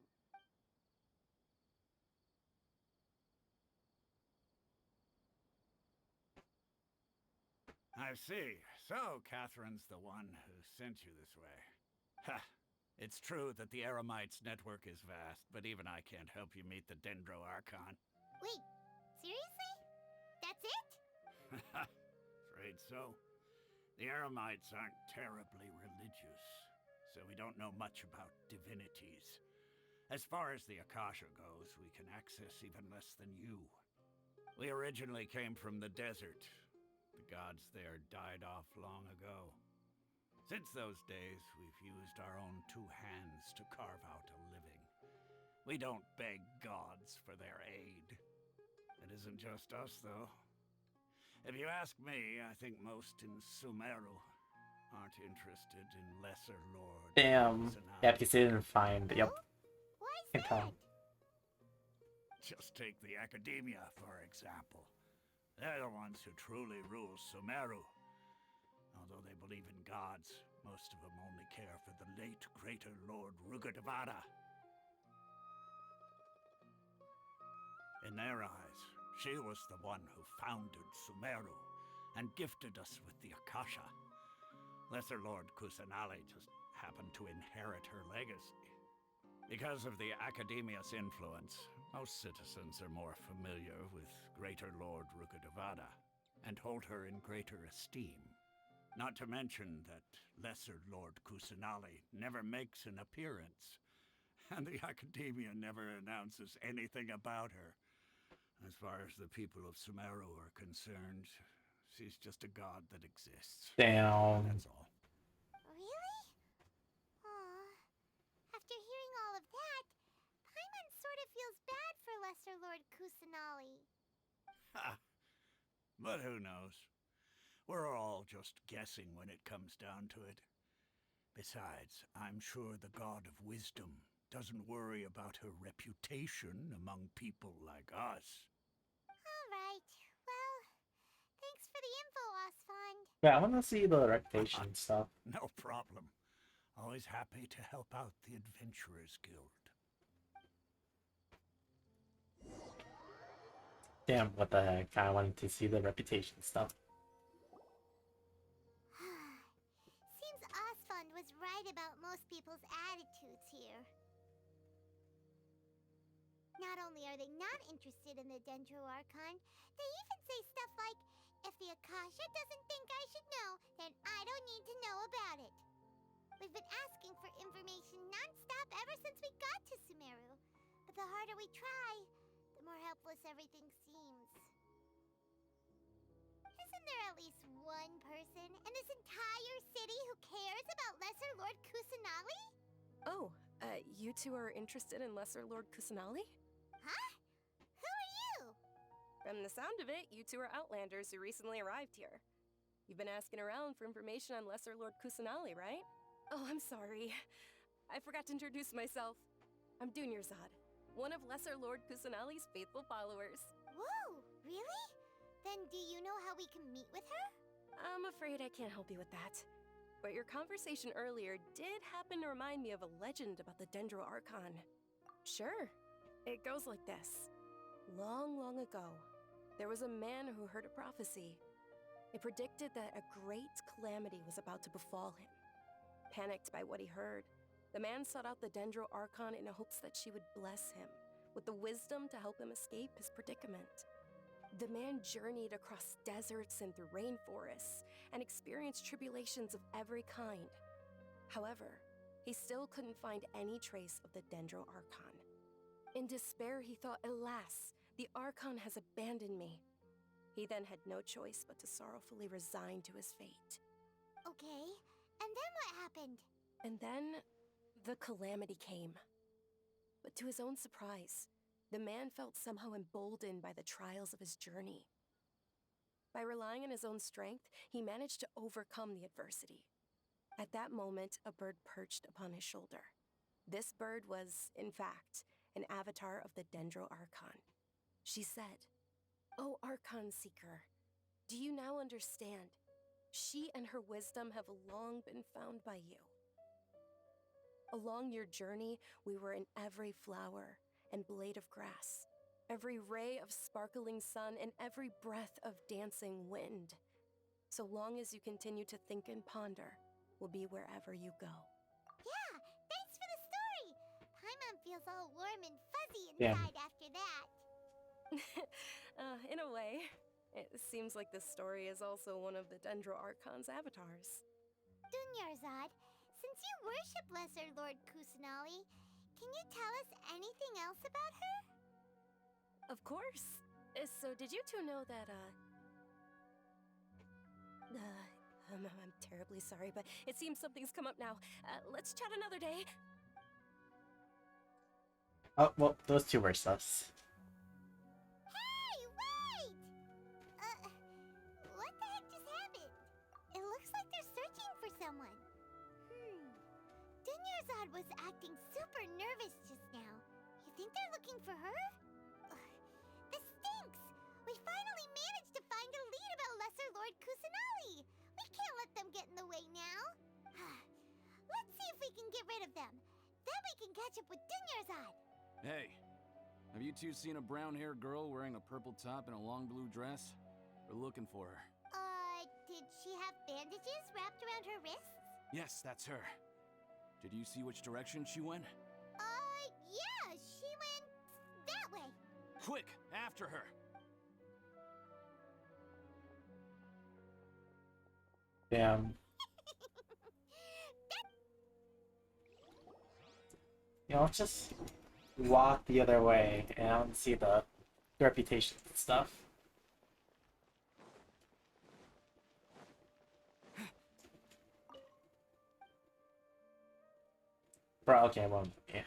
I see. So, Catherine's the one who sent you this way. Ha! It's true that the Eremites' network is vast, but even I can't help you meet the Dendro Archon. Wait, seriously? That's it? Afraid so. The Eremites aren't terribly religious, so we don't know much about divinities. As far as the Akasha goes, we can access even less than you. We originally came from the desert. The gods there died off long ago. Since those days, we've used our own two hands to carve out a living. We don't beg gods for their aid. It isn't just us, though. If you ask me, I think most in Sumeru aren't interested in Lesser Lord. Damn. Yeah, because they didn't find. Yep. Can tell. Just take the Academia, for example. They're the ones who truly rule Sumeru. Although they believe in gods, most of them only care for the late Greater Lord Rugadavada. In their eyes, she was the one who founded Sumeru and gifted us with the Akasha. Lesser Lord Kusanali just happened to inherit her legacy. Because of the Academia's influence, most citizens are more familiar with Greater Lord Rugadavada and hold her in greater esteem. Not to mention that Lesser Lord Kusanali never makes an appearance, and the Academia never announces anything about her. As far as the people of Sumeru are concerned, she's just a god that exists. Damn. That's all. Really? Aw. After hearing all of that, Paimon sort of feels bad for Lesser Lord Kusanali. Ha! But who knows? We're all just guessing when it comes down to it. Besides, I'm sure the God of Wisdom doesn't worry about her reputation among people like us. Alright, well, thanks for the info, Osfond. Yeah, I want to see the reputation stuff. No problem. Always happy to help out the Adventurers Guild. Damn, what the heck? I wanted to see the reputation stuff. Seems Osfond was right about most people's attitudes here. Not only are they not interested in the Dendro Archon, they even say stuff like, if the Akasha doesn't think I should know, then I don't need to know about it. We've been asking for information non-stop ever since we got to Sumeru. But the harder we try, the more helpless everything seems. Isn't there at least one person in this entire city who cares about Lesser Lord Kusanali? Oh, you two are interested in Lesser Lord Kusanali? Huh? Who are you? From the sound of it, you two are Outlanders who recently arrived here. You've been asking around for information on Lesser Lord Kusanali, right? Oh, I'm sorry. I forgot to introduce myself. I'm Dunyarzad, one of Lesser Lord Kusanali's faithful followers. Whoa, really? Then do you know how we can meet with her? I'm afraid I can't help you with that. But your conversation earlier did happen to remind me of a legend about the Dendro Archon. Sure. It goes like this. Long, long ago, there was a man who heard a prophecy. It predicted that a great calamity was about to befall him. Panicked by what he heard, the man sought out the Dendro Archon in hopes that she would bless him, with the wisdom to help him escape his predicament. The man journeyed across deserts and through rainforests and experienced tribulations of every kind. However, he still couldn't find any trace of the Dendro Archon. In despair, he thought, alas, the Archon has abandoned me. He then had no choice but to sorrowfully resign to his fate. Okay, and then what happened? And then, the calamity came. But to his own surprise, the man felt somehow emboldened by the trials of his journey. By relying on his own strength, he managed to overcome the adversity. At that moment, a bird perched upon his shoulder. This bird was, in fact, an avatar of the Dendro Archon. She said, "O Archon Seeker, do you now understand? She and her wisdom have long been found by you. Along your journey, we were in every flower and blade of grass, every ray of sparkling sun, and every breath of dancing wind. So long as you continue to think and ponder, we'll be wherever you go." Yeah, thanks for the story! Paimon feels all warm and fuzzy Yeah. inside after that. In a way, it seems like this story is also one of the Dendro Archon's avatars. Dunyarzad, since you worship Lesser Lord Kusanali, can you tell us anything else about her? Of course. So did you two know that, I'm terribly sorry, but it seems something's come up now. Let's chat another day. Oh, well, those two were sus. Hey, wait! What the heck just happened? It looks like they're searching for someone. Dunyarzad was acting super nervous just now. You think they're looking for her? This stinks! We finally managed to find a lead about Lesser Lord Kusanali! We can't let them get in the way now. Let's see if we can get rid of them. Then we can catch up with Dunyarzad. Hey, have you two seen a brown-haired girl wearing a purple top and a long blue dress? We're looking for her. Did she have bandages wrapped around her wrists? Yes, that's her. Did you see which direction she went? Yeah, she went that way. Quick, after her! Damn. You know, let's just walk the other way and I don't see the reputations and stuff. Bro, okay, well, yeah.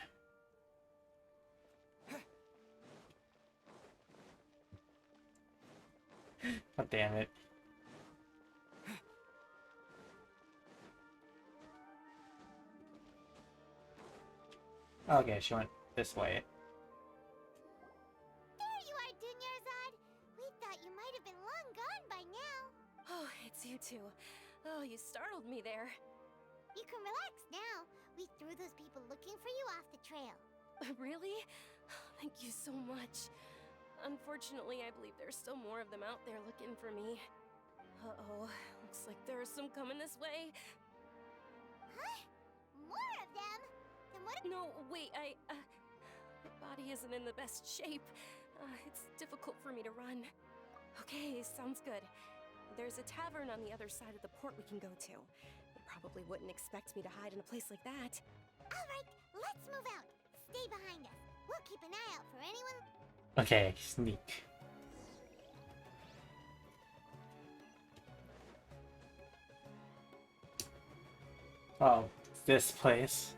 God damn it. Okay, she went this way. There you are, Dunyarzad. We thought you might have been long gone by now. Oh, it's you two. Oh, you startled me there. You can relax now. We threw those people looking for you off the trail. Really? Thank you so much. Unfortunately, I believe there's still more of them out there looking for me. Uh-oh, looks like there are some coming this way. Huh? More of them? Then what? No, wait, my body isn't in the best shape. It's difficult for me to run. Okay, sounds good. There's a tavern on the other side of the port we can go to. They probably wouldn't expect me to hide in a place like that. Alright, let's move out. Stay behind us. We'll keep an eye out for anyone. Okay, sneak. Oh, this place.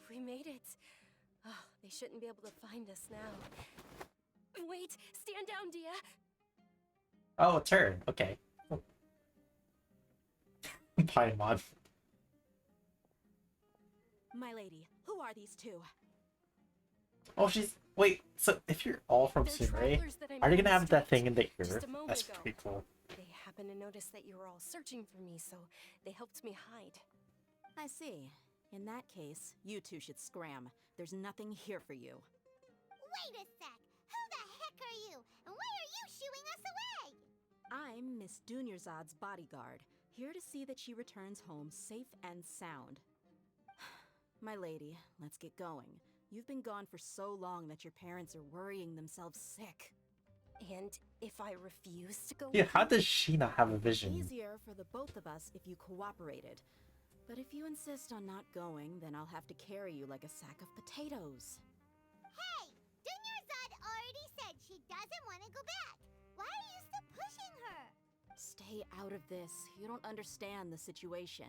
We made it. Oh, they shouldn't be able to find us now. Wait, stand down, Dia. Oh, a turn. Okay. Paimon. My lady, who are these two? Oh, she's... Wait, so if you're all from Sumeru, are you gonna have that thing in the ear? That's pretty cool. They happen happened to notice that you were all searching for me, so they helped me hide. I see. In that case, you two should scram. There's nothing here for you. Wait a sec! Who the heck are you? And why are you shooing us away? I'm Miss Dunyarzad's bodyguard, here to see that she returns home safe and sound. My lady, let's get going. You've been gone for so long that your parents are worrying themselves sick. And if I refuse to go Yeah, with how you? does she not have a vision? Easier for the both of us if you cooperated. But if you insist on not going, then I'll have to carry you like a sack of potatoes. Hey! Dunyarzad already said she doesn't want to go back. Why are you still pushing her? Stay out of this. You don't understand the situation.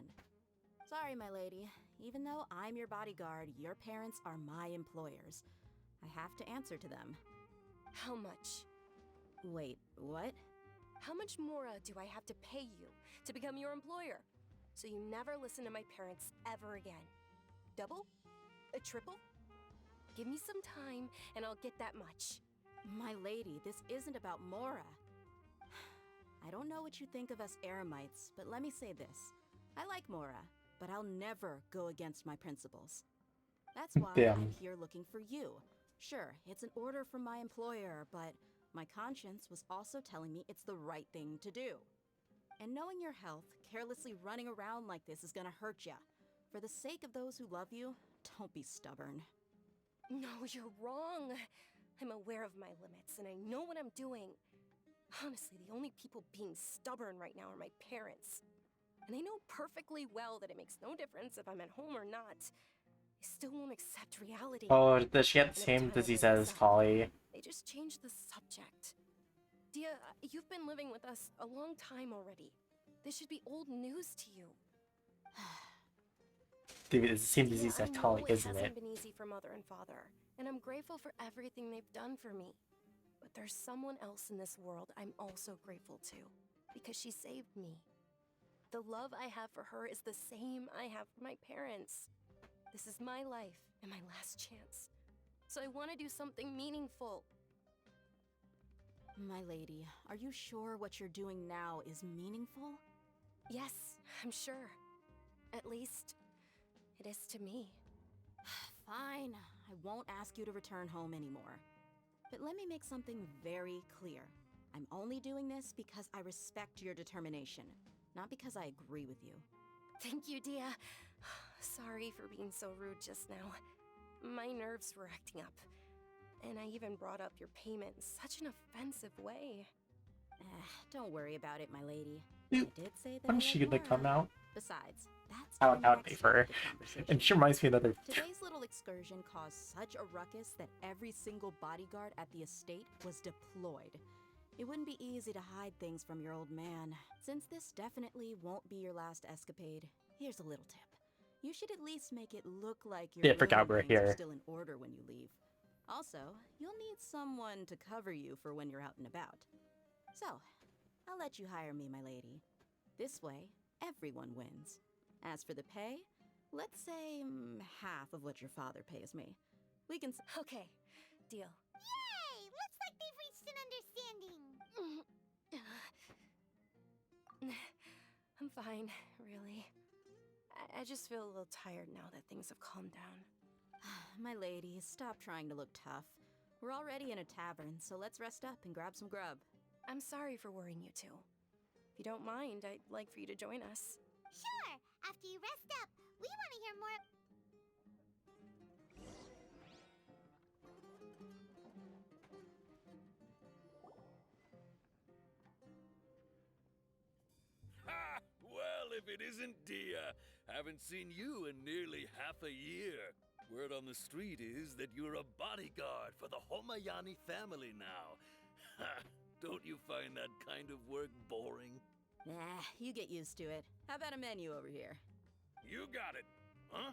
Sorry, my lady. Even though I'm your bodyguard, your parents are my employers. I have to answer to them. How much? Wait, what? How much more do I have to pay you to become your employer? So you never listen to my parents ever again. Double? A triple? Give me some time and I'll get that much. My lady, this isn't about Mora. I don't know what you think of us Eremites, but let me say this. I like Mora, but I'll never go against my principles. That's why Damn. I'm here looking for you. Sure, it's an order from my employer, but my conscience was also telling me it's the right thing to do. And knowing your health, carelessly running around like this is gonna hurt ya. For the sake of those who love you, don't be stubborn. No, you're wrong. I'm aware of my limits and I know what I'm doing. Honestly, the only people being stubborn right now are my parents. And they know perfectly well that it makes no difference if I'm at home or not. They still won't accept reality. Oh, does she have the And same every time I disease bring as this up, Kali? They just changed the subject. Dia, you've been living with us a long time already. This should be old news to you. Dude, it's the same Dia, disease as I know Kali, it isn't hasn't it? been easy for Mother and Father, and I'm grateful for everything they've done for me. But there's someone else in this world I'm also grateful to, because she saved me. The love I have for her is the same I have for my parents. This is my life and my last chance. So I want to do something meaningful. My lady, are you sure what you're doing now is meaningful? Yes, I'm sure. At least, it is to me. Fine, I won't ask you to return home anymore. But let me make something very clear. I'm only doing this because I respect your determination, not because I agree with you. Thank you, Dia. Sorry for being so rude just now. My nerves were acting up. And I even brought up your payment in such an offensive way. Don't worry about it, my lady. Dude, I did say that when's she gonna come out? Besides, that's I the would pay next for her. part of the conversation. And she reminds me of another. Today's little excursion caused such a ruckus that every single bodyguard at the estate was deployed. It wouldn't be easy to hide things from your old man. Since this definitely won't be your last escapade, here's a little tip. You should at least make it look like your Yeah, I forgot we're belongings are here. still in order when you leave. Also, you'll need someone to cover you for when you're out and about. So, I'll let you hire me, my lady. This way, everyone wins. As for the pay, let's say half of what your father pays me. We can Okay, deal. Yay! Looks like they've reached an understanding. I'm fine, really. I just feel a little tired now that things have calmed down. My lady, stop trying to look tough. We're already in a tavern, so let's rest up and grab some grub. I'm sorry for worrying you two. If you don't mind, I'd like for you to join us. Sure! After you rest up, we want to hear more. Ha! Well, if it isn't Dia. Haven't seen you in nearly half a year. Word on the street is that you're a bodyguard for the Homayani family now. Ha! Don't you find that kind of work boring? Nah, you get used to it. How about a menu over here? You got it, huh?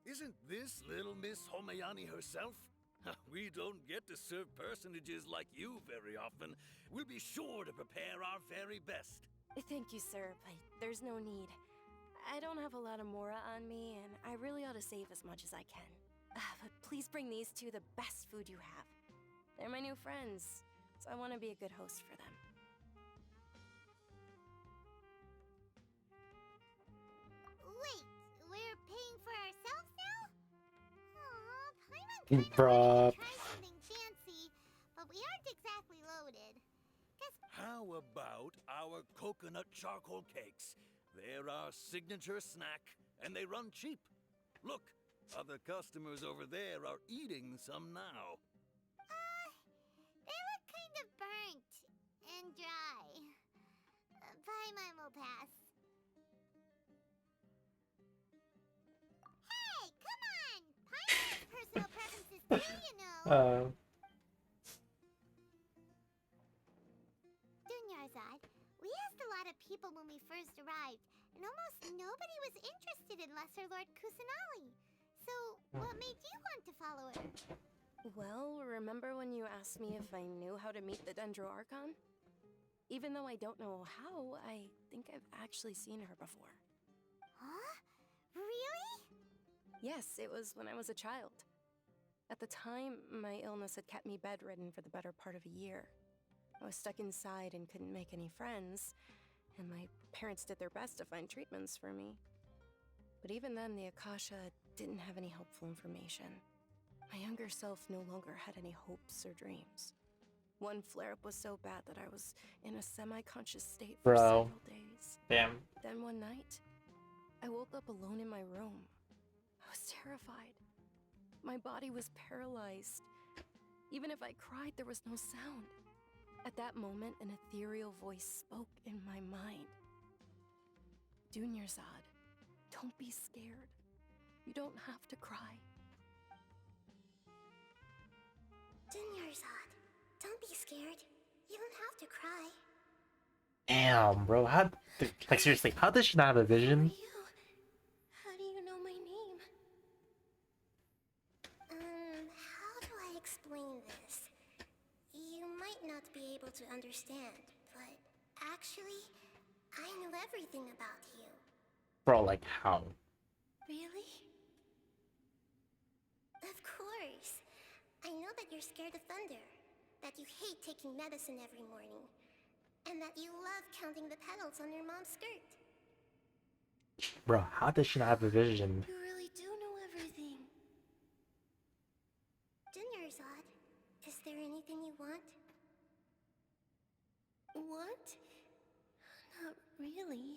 Isn't this little Miss Homayani herself? We don't get to serve personages like you very often. We'll be sure to prepare our very best. Thank you, sir, but there's no need. I don't have a lot of Mora on me, and I really ought to save as much as I can. But please bring these two the best food you have. They're my new friends, so I want to be a good host for them. Bruh. Try something fancy, but we aren't exactly loaded. How about our coconut charcoal cakes? They're our signature snack, and they run cheap. Look, other customers over there are eating some now. They look kind of burnt and dry. Buy mine will pass. Hey, come on! Pine has personal preferences too, you know. Dunyarzad, we asked a lot of people when we first arrived, and almost nobody was interested in Lesser Lord Kusanali. So, what made you want to follow her? Well, remember when you asked me if I knew how to meet the Dendro Archon? Even though I don't know how, I think I've actually seen her before. Huh? Really? Yes, it was when I was a child. At the time, my illness had kept me bedridden for the better part of a year. I was stuck inside and couldn't make any friends, and my parents did their best to find treatments for me. But even then, the Akasha didn't have any helpful information. My younger self no longer had any hopes or dreams. One flare-up was so bad that I was in a semi-conscious state for several days. Damn. Then one night, I woke up alone in my room. I was terrified. My body was paralyzed. Even if I cried, there was no sound. At that moment, an ethereal voice spoke in my mind. Dunyarzad, don't be scared. You don't have to cry. Dunyarzad, don't be scared. You don't have to cry. Damn, bro. Like, seriously, how does she not have a vision? How do you know my name? How do I explain this? You might not be able to understand, but actually, I know everything about you. Bro, like, how? Really? Of course. I know that you're scared of thunder, that you hate taking medicine every morning, and that you love counting the petals on your mom's skirt. Bro, how does she not have a vision? You really do know everything. Dunyarzad, is there anything you want? What? Not really.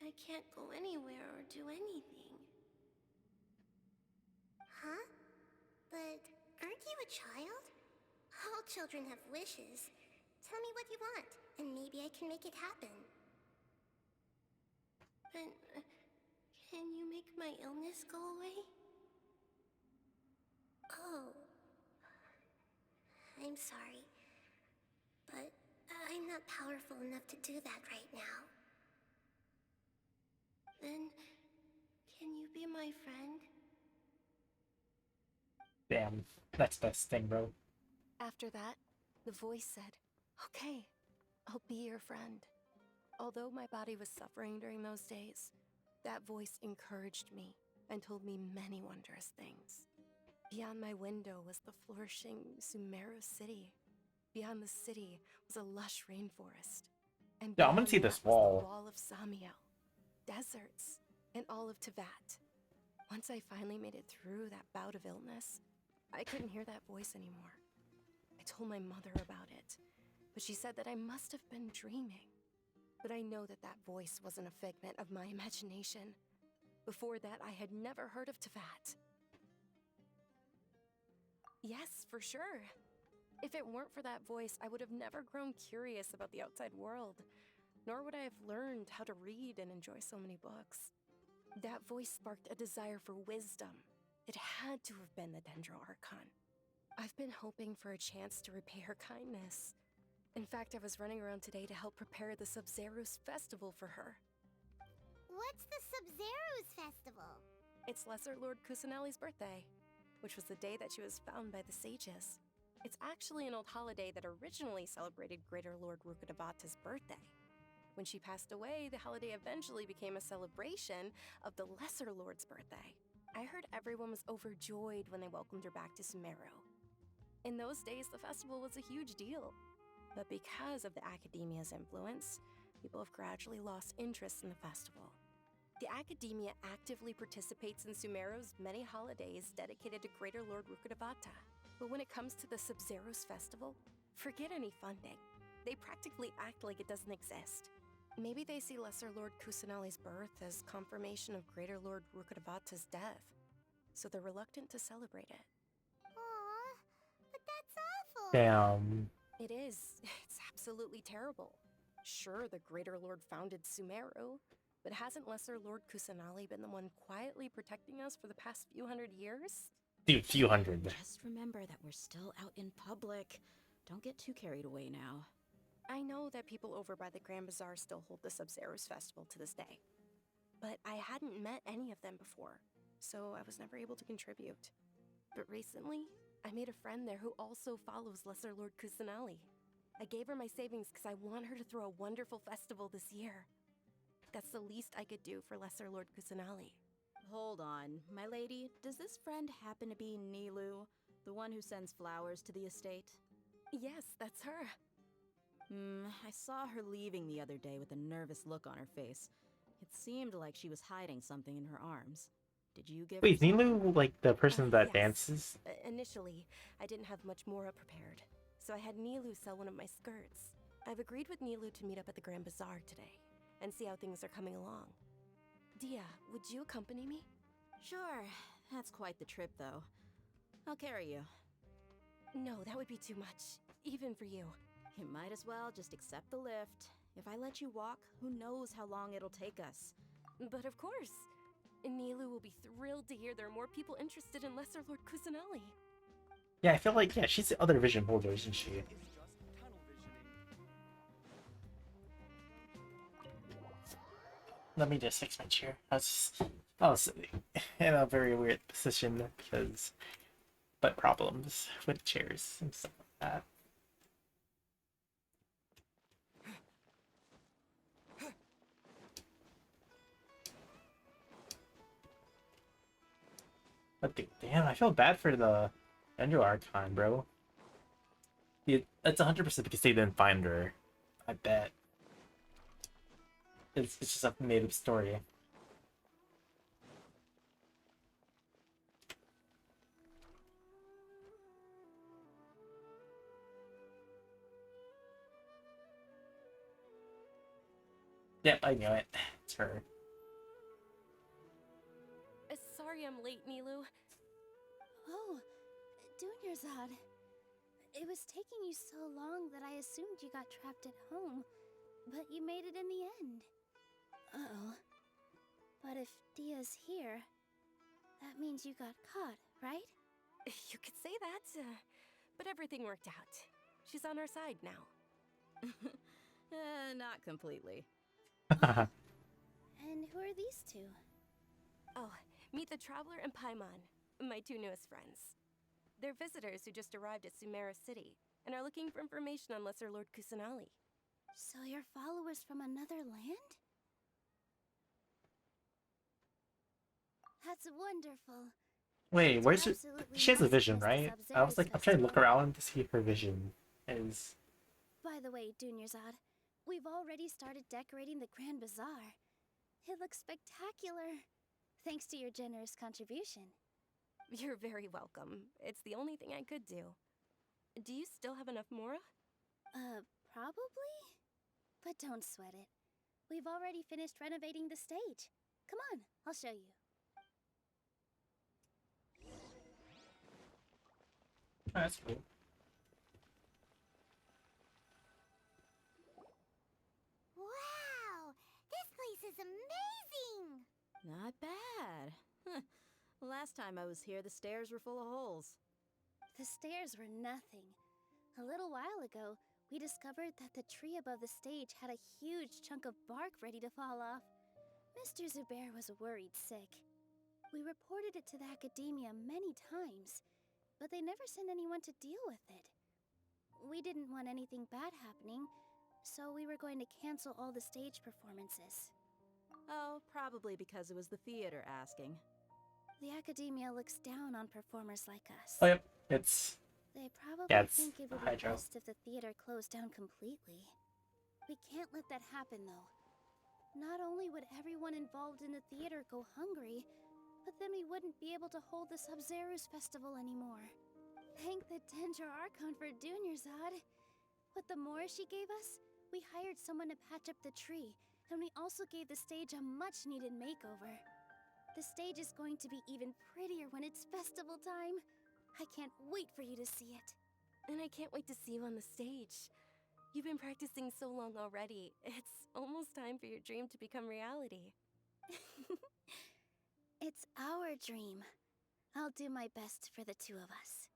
I can't go anywhere or do anything. Huh? But aren't you a child? All children have wishes. Tell me what you want, and maybe I can make it happen. But can you make my illness go away? Oh. I'm sorry. But I'm not powerful enough to do that right now. Then, can you be my friend? Damn, that's the best thing, bro. After that, the voice said, "Okay, I'll be your friend." Although my body was suffering during those days, that voice encouraged me and told me many wondrous things. Beyond my window was the flourishing Sumeru city. Beyond the city was a lush rainforest. And Yeah, I'm gonna beyond see that this was wall. the wall of Samiel, deserts, and all of Teyvat. Once I finally made it through that bout of illness, I couldn't hear that voice anymore. I told my mother about it, but she said that I must have been dreaming. But I know that that voice wasn't a figment of my imagination. Before that, I had never heard of Teyvat. Yes, for sure. If it weren't for that voice, I would have never grown curious about the outside world, nor would I have learned how to read and enjoy so many books. That voice sparked a desire for wisdom. It had to have been the Dendro Archon. I've been hoping for a chance to repay her kindness. In fact, I was running around today to help prepare the Sub-Zero's festival for her. What's the Sub-Zero's festival? It's Lesser Lord Kusanali's birthday, which was the day that she was found by the sages. It's actually an old holiday that originally celebrated Greater Lord Rukkhadabhata's birthday. When she passed away, the holiday eventually became a celebration of the Lesser Lord's birthday. I heard everyone was overjoyed when they welcomed her back to Sumeru. In those days, the festival was a huge deal. But because of the Academia's influence, people have gradually lost interest in the festival. The Academia actively participates in Sumeru's many holidays dedicated to Greater Lord Rukkhadevata. But when it comes to the Sub-Zero's festival, forget any funding. They practically act like it doesn't exist. Maybe they see Lesser Lord Kusanali's birth as confirmation of Greater Lord Rukkhadevata's death, so they're reluctant to celebrate it. Aw, but that's awful. Damn. It is. It's absolutely terrible. Sure, the Greater Lord founded Sumeru, but hasn't Lesser Lord Kusanali been the one quietly protecting us for the past few hundred years? Dude, few hundred. Just remember that we're still out in public. Don't get too carried away now. I know that people over by the Grand Bazaar still hold the Sub-Zero's festival to this day, but I hadn't met any of them before, so I was never able to contribute. But recently, I made a friend there who also follows Lesser Lord Kusanali. I gave her my savings because I want her to throw a wonderful festival this year. That's the least I could do for Lesser Lord Kusanali. Hold on, my lady. Does this friend happen to be Nilu, the one who sends flowers to the estate? Yes, that's her. I saw her leaving the other day with a nervous look on her face. It seemed like she was hiding something in her arms. Did you give Wait, her is Nilu like the person that yes. dances? Initially, I didn't have much Mora prepared, so I had Nilu sell one of my skirts. I've agreed with Nilu to meet up at the Grand Bazaar today, and see how things are coming along. Dia, would you accompany me? Sure. That's quite the trip, though. I'll carry you. No, that would be too much, even for you. You might as well just accept the lift. If I let you walk, who knows how long it'll take us. But of course. Nilu will be thrilled to hear there are more people interested in Lesser Lord Kusanali. Yeah, I feel like, yeah, she's the other vision holder, isn't she? Let me just fix my chair. I was in a very weird position because butt problems with chairs and stuff like that. But dude, damn, I feel bad for the Dendro Archon, bro. It's 100% because they didn't find her. I bet. It's just a made-up story. Yep, I knew it. It's her. Sorry I'm late, Nilu. Oh, Dunyarzad. It was taking you so long that I assumed you got trapped at home, but you made it in the end. Uh-oh. But if Dia's here, that means you got caught, right? You could say that, but everything worked out. She's on our side now. Not completely. And who are these two? Oh, meet the Traveler and Paimon, my two newest friends. They're visitors who just arrived at Sumeru City and are looking for information on Lesser Lord Kusanali. So you're followers from another land? That's wonderful. Wait, where's her? Absolutely She has a must vision, miss the right? I Sub-Zero's was like, I'm trying to look festival. around to see if her vision is. By the way, Dunyarzad, we've already started decorating the Grand Bazaar. It looks spectacular. Thanks to your generous contribution. You're very welcome. It's the only thing I could do. Do you still have enough Mora? Probably? But don't sweat it. We've already finished renovating the stage. Come on, I'll show you. Oh, that's cool. Wow! This place is amazing! Not bad. Last time I was here, the stairs were full of holes. The stairs were nothing. A little while ago, we discovered that the tree above the stage had a huge chunk of bark ready to fall off. Mr. Zubair was worried sick. We reported it to the Academia many times, but they never sent anyone to deal with it. We didn't want anything bad happening, so we were going to cancel all the stage performances. Oh, probably because it was the theater asking. The Academia looks down on performers like us. Oh, yep, it's. They probably Yeah, it's think it would be Hydro. best if the theater closed down completely. We can't let that happen, though. Not only would everyone involved in the theater go hungry, but then we wouldn't be able to hold the Sub-Zero's festival anymore. Thank the Dendro Archon for Dunyarzad. With the more she gave us, we hired someone to patch up the tree, and we also gave the stage a much-needed makeover. The stage is going to be even prettier when it's festival time. I can't wait for you to see it. And I can't wait to see you on the stage. You've been practicing so long already. It's almost time for your dream to become reality. It's our dream. I'll do my best for the two of us.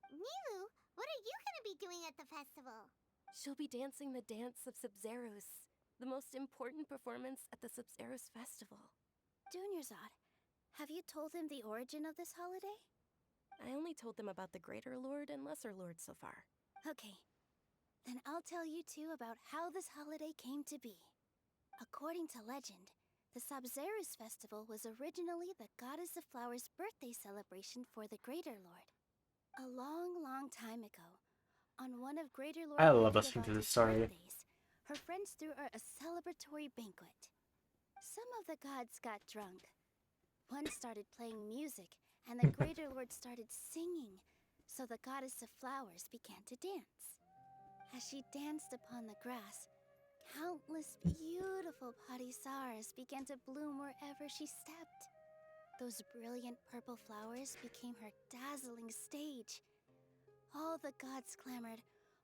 Nilu, what are you gonna be doing at the festival? She'll be dancing the dance of Sub-Zeros, the most important performance at the Sub-Zeros festival. Dunyarzad, have you told him the origin of this holiday? I only told them about the Greater Lord and Lesser Lord so far. Okay. Then I'll tell you two about how this holiday came to be. According to legend, the Sub-Zeros festival was originally the Goddess of Flowers' birthday celebration for the Greater Lord. A long, long time ago, on one of Greater Lord I love listening to this Megavalta's story. birthdays, her friends threw her a celebratory banquet. Some of the gods got drunk. One started playing music, and the Greater Lord started singing, so the Goddess of Flowers began to dance. As she danced upon the grass, countless beautiful padisaras began to bloom wherever she stepped. Those brilliant purple flowers became her dazzling stage. All the gods clamored,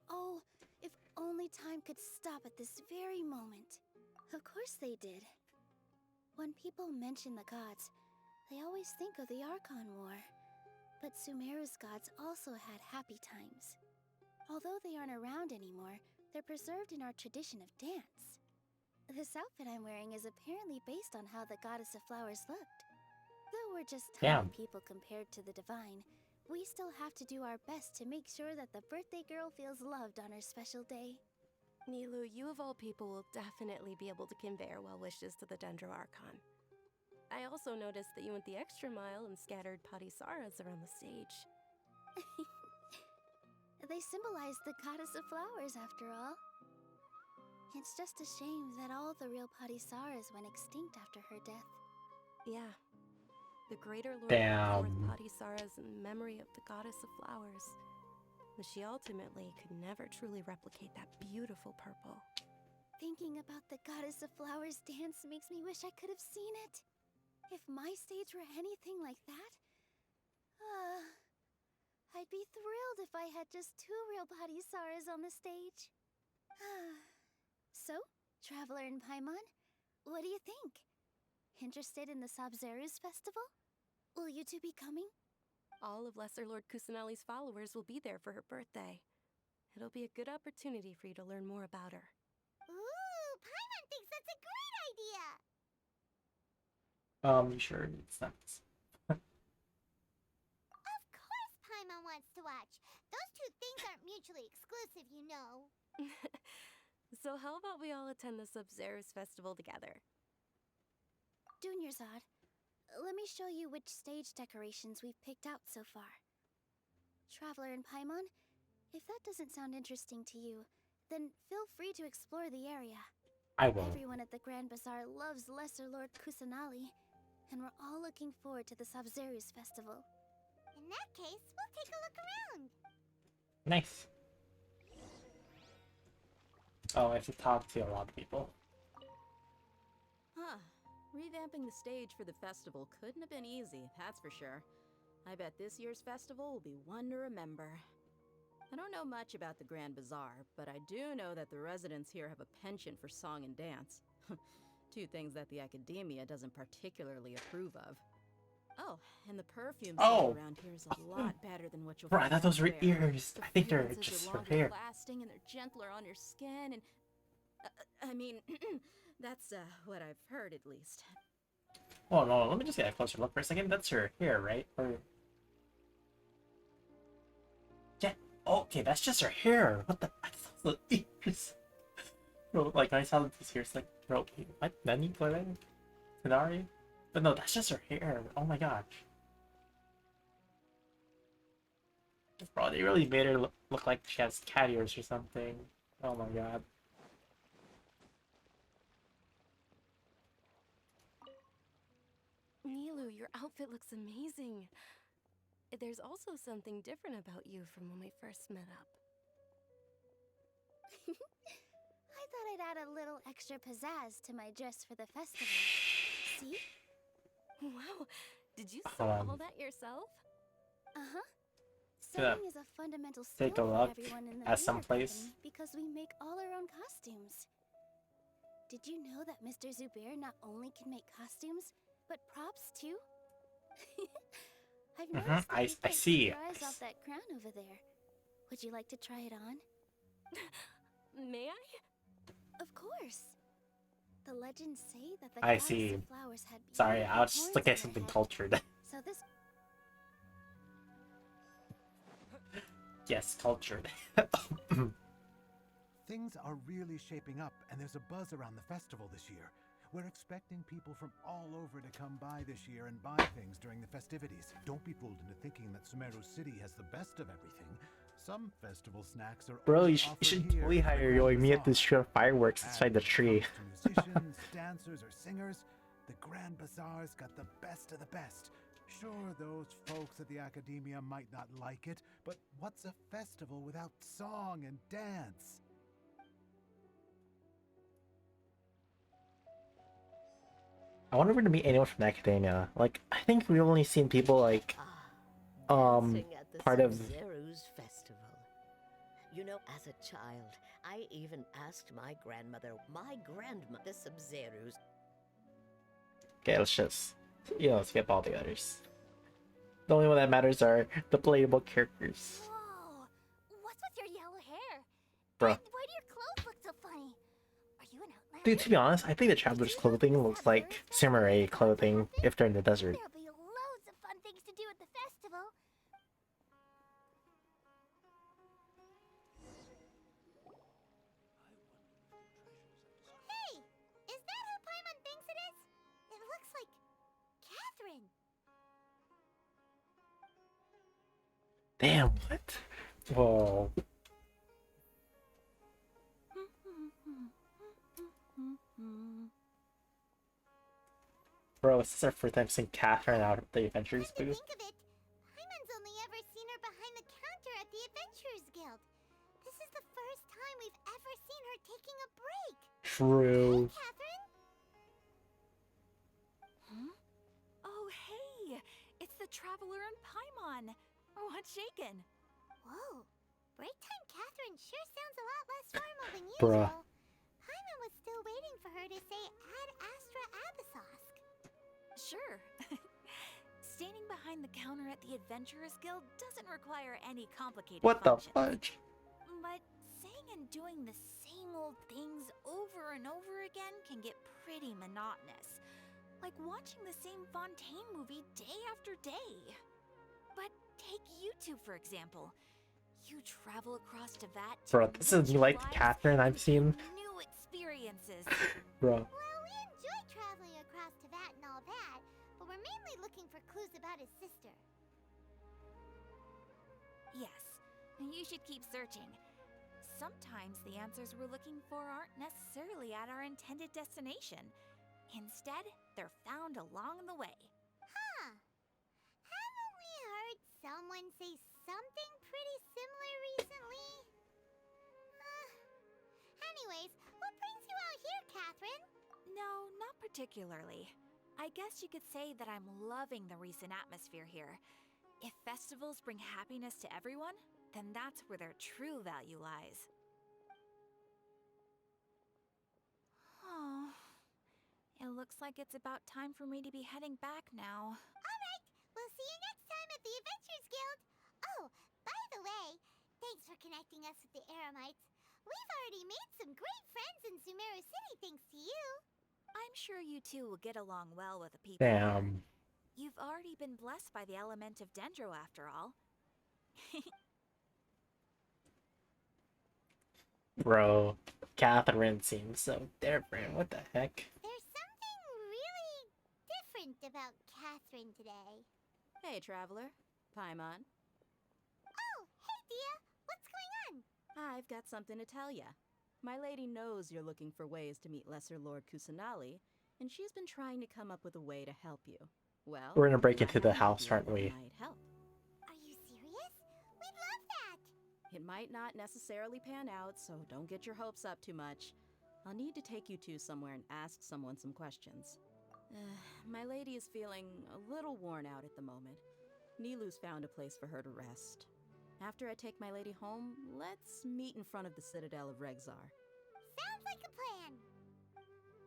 "Oh, if only time could stop at this very moment." Of course they did. When people mention the gods, they always think of the Archon War. But Sumeru's gods also had happy times. Although they aren't around anymore, they're preserved in our tradition of dance. This outfit I'm wearing is apparently based on how the Goddess of Flowers looked. Though we're just tiny people compared to the divine, we still have to do our best to make sure that the birthday girl feels loved on her special day. Nilu, you of all people will definitely be able to convey our well wishes to the Dendro Archon. I also noticed that you went the extra mile and scattered padisaras around the stage. They symbolize the Goddess of Flowers, after all. It's just a shame that all the real padisaras went extinct after her death. Yeah. The Greater Lord Damn. put forth padisaras in memory of the Goddess of Flowers. But she ultimately could never truly replicate that beautiful purple. Thinking about the Goddess of Flowers dance makes me wish I could have seen it. If my stage were anything like that, I'd be thrilled if I had just two real padisaras on the stage. So, Traveler and Paimon, what do you think? Interested in the Sub-Zero's festival? Will you two be coming? All of Lesser Lord Kusanali's followers will be there for her birthday. It'll be a good opportunity for you to learn more about her. Ooh, Paimon thinks that's a great idea! Sure, it's not. Of course Paimon wants to watch. Those two things aren't mutually exclusive, you know. So how about we all attend the Sub-Zero's festival together? Dunyarzad, let me show you which stage decorations we've picked out so far. Traveler and Paimon, if that doesn't sound interesting to you, then feel free to explore the area. I will. Everyone at the Grand Bazaar loves Lesser Lord Kusanali, and we're all looking forward to the Sub-Zero's festival. In that case, we'll take a look around. Nice. Oh, I have to talk to a lot of people. Huh. Revamping the stage for the festival couldn't have been easy, that's for sure. I bet this year's festival will be one to remember. I don't know much about the Grand Bazaar, but I do know that the residents here have a penchant for song and dance. Two things that the academia doesn't particularly approve of. Oh, and the perfume scent around here is a lot better than what you'll Bro, I find thought those were elsewhere. ears. The I think they're fragrances just are her longer hair. lasting and they're gentler on your skin and I mean, that's what I've heard at least. Oh no, let me just get a closer look for a second. That's her hair, right? Or... yeah. Okay, that's just her hair. What the? I thought the ears. Bro, like I saw this ears, like, bro, what? Nani play Tenari? But no, that's just her hair. Oh my gosh. Bro, they really made her look like she has cat ears or something. Oh my god. Nilu, your outfit looks amazing. There's also something different about you from when we first met up. I thought I'd add a little extra pizzazz to my dress for the festival. See? Wow, did you sew Hold on. all that yourself? Uh-huh. Yeah. Sewing is a fundamental Take skill a for look everyone in the at theater someplace. company because we make all our own costumes. Did you know that Mr. Zubair not only can make costumes, but props too? I've noticed that I you can't see. take your eyes off that crown over there. Would you like to try it on? May I? Of course. The legends say that the I goddess see. of flowers had Sorry, beautiful I was just horns looking on at her something head. cultured. So this Yes, cultured. Things are really shaping up, and there's a buzz around the festival this year. We're expecting people from all over to come by this year and buy things during the festivities. Don't be fooled into thinking that Sumeru City has the best of everything. Some festival snacks are Bro, only you should offered totally here at hire the your Grand me at Bazaar. this show fireworks And inside the when it tree. comes to musicians, dancers, or singers, the Grand Bazaar's got the best of the best. Sure, those folks at the Academia might not like it, but what's a festival without song and dance? I wonder if we're gonna meet anyone from academia. Like, I think we've only seen people like, Dancing at the part of. Sumeru's festival. You know, as a child, I even asked my grandmother, the Sumeru's. Okay, let's just, skip all the others. The only one that matters are the playable characters. Whoa! What's with your yellow hair? Bruh. And why do your clothes look so funny? Are you an outlander? Dude, to be honest, I think the traveler's clothing looks like samurai clothing if they're in the desert. There'll be loads of fun things to do at the festival. Hey! Is that who Paimon thinks it is? It looks like Catherine. Damn, what? Whoa. Bro, this is our first time seeing Catherine out of the Adventures booth. Think of it. Paimon's only ever seen her behind the counter at the Adventurers Guild. This is the first time we've ever seen her taking a break. True. Catherine? Huh? Oh, hey! It's the Traveler and Paimon! What's shaken? Whoa. Break time Catherine sure sounds a lot less formal than Bruh. usual. Paimon was still waiting for her to say Ad Astra Abyssosque. Sure. Standing behind the counter at the Adventurers Guild doesn't require any complicated What the functions. fudge? But saying and doing the same old things over and over again can get pretty monotonous. Like watching the same Fontaine movie day after day. But take YouTube, for example. You travel across Teyvat to Bro, this is like the Catherine I've seen. new experiences. Bro. Well, we enjoy traveling across Teyvat and all that, but we're mainly looking for clues about his sister. Yes, you should keep searching. Sometimes the answers we're looking for aren't necessarily at our intended destination. Instead, they're found along the way. Huh. Haven't we heard someone say something pretty similar recently? Anyways, what brings you out here, Catherine? No, not particularly. I guess you could say that I'm loving the recent atmosphere here. If festivals bring happiness to everyone, then that's where their true value lies. Oh, it looks like it's about time for me to be heading back now. Alright, we'll see you next time at the Adventurers Guild. Oh, by the way, thanks for connecting us with the Eremites. We've already made some great friends in Sumeru City thanks to you. I'm sure you two will get along well with the people. Damn. You've already been blessed by the element of Dendro after all. Bro, Catherine seems so different. What the heck? There's something really different about Catherine today. Hey, Traveler. Paimon. Oh, hey, Dia. What's going on? I've got something to tell ya. My lady knows you're looking for ways to meet Lesser Lord Kusanali, and she's been trying to come up with a way to help you. Well, We're gonna break I into the have an house, idea aren't that we? might help. Are you serious? We'd love that! It might not necessarily pan out, so don't get your hopes up too much. I'll need to take you two somewhere and ask someone some questions. My lady is feeling a little worn out at the moment. Nilu's found a place for her to rest. After I take my lady home, let's meet in front of the Citadel of Regzar. Sounds like a plan!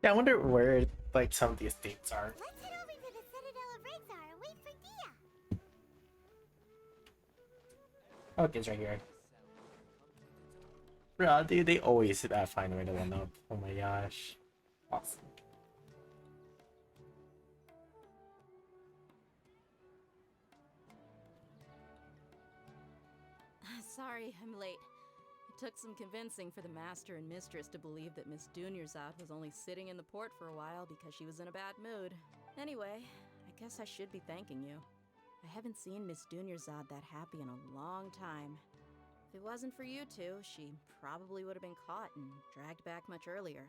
Yeah, I wonder where like some of these dates are. Let's head over to the Citadel of Regzar and wait for Dia! Oh, it's right here. Bro, dude, they always find a way to one up. Oh my gosh. Awesome. Sorry, I'm late. It took some convincing for the master and mistress to believe that Miss Dunyarzad was only sitting in the port for a while because she was in a bad mood. Anyway, I guess I should be thanking you. I haven't seen Miss Dunyarzad that happy in a long time. If it wasn't for you two, she probably would have been caught and dragged back much earlier.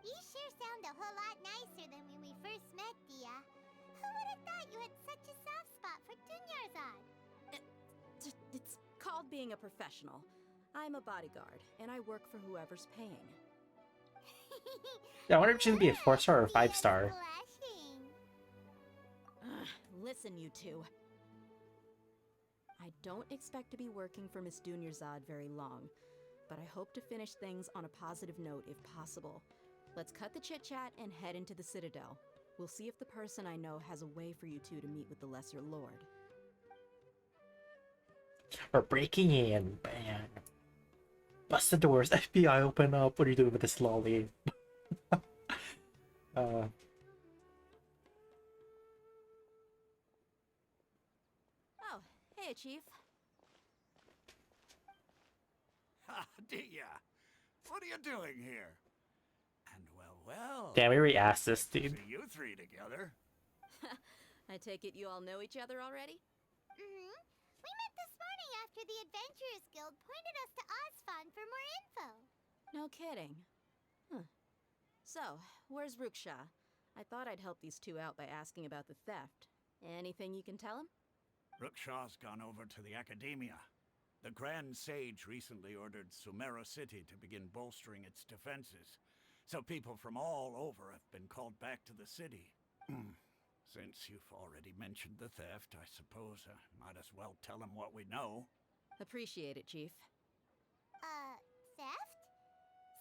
You sure sound a whole lot nicer than when we first met, Dia. Who would have thought you had such a soft spot for Dunyarzad? It's called being a professional. I'm a bodyguard, and I work for whoever's paying. Yeah, I wonder if she's gonna be a 4-star or 5-star. Listen, you two. I don't expect to be working for Miss Dunyarzad very long, but I hope to finish things on a positive note if possible. Let's cut the chit-chat and head into the Citadel. We'll see if the person I know has a way for you two to meet with the Lesser Lord. We're breaking in, man. Bust the doors, FBI, open up. What are you doing with this lolly? Oh, hey, Chief. Ah, Dia, what are you doing here? And well. Damn, we already asked this, dude. See you three together. I take it you all know each other already? Mm-hmm. We met this morning after the Adventurers Guild pointed us to Ozfon for more info. No kidding. Huh. So, where's Ruksha? I thought I'd help these two out by asking about the theft. Anything you can tell him? Ruksha's gone over to the Academia. The Grand Sage recently ordered Sumeru City to begin bolstering its defenses, so people from all over have been called back to the city. Since you've already mentioned the theft, I suppose I might as well tell him what we know. Appreciate it, Chief. Theft?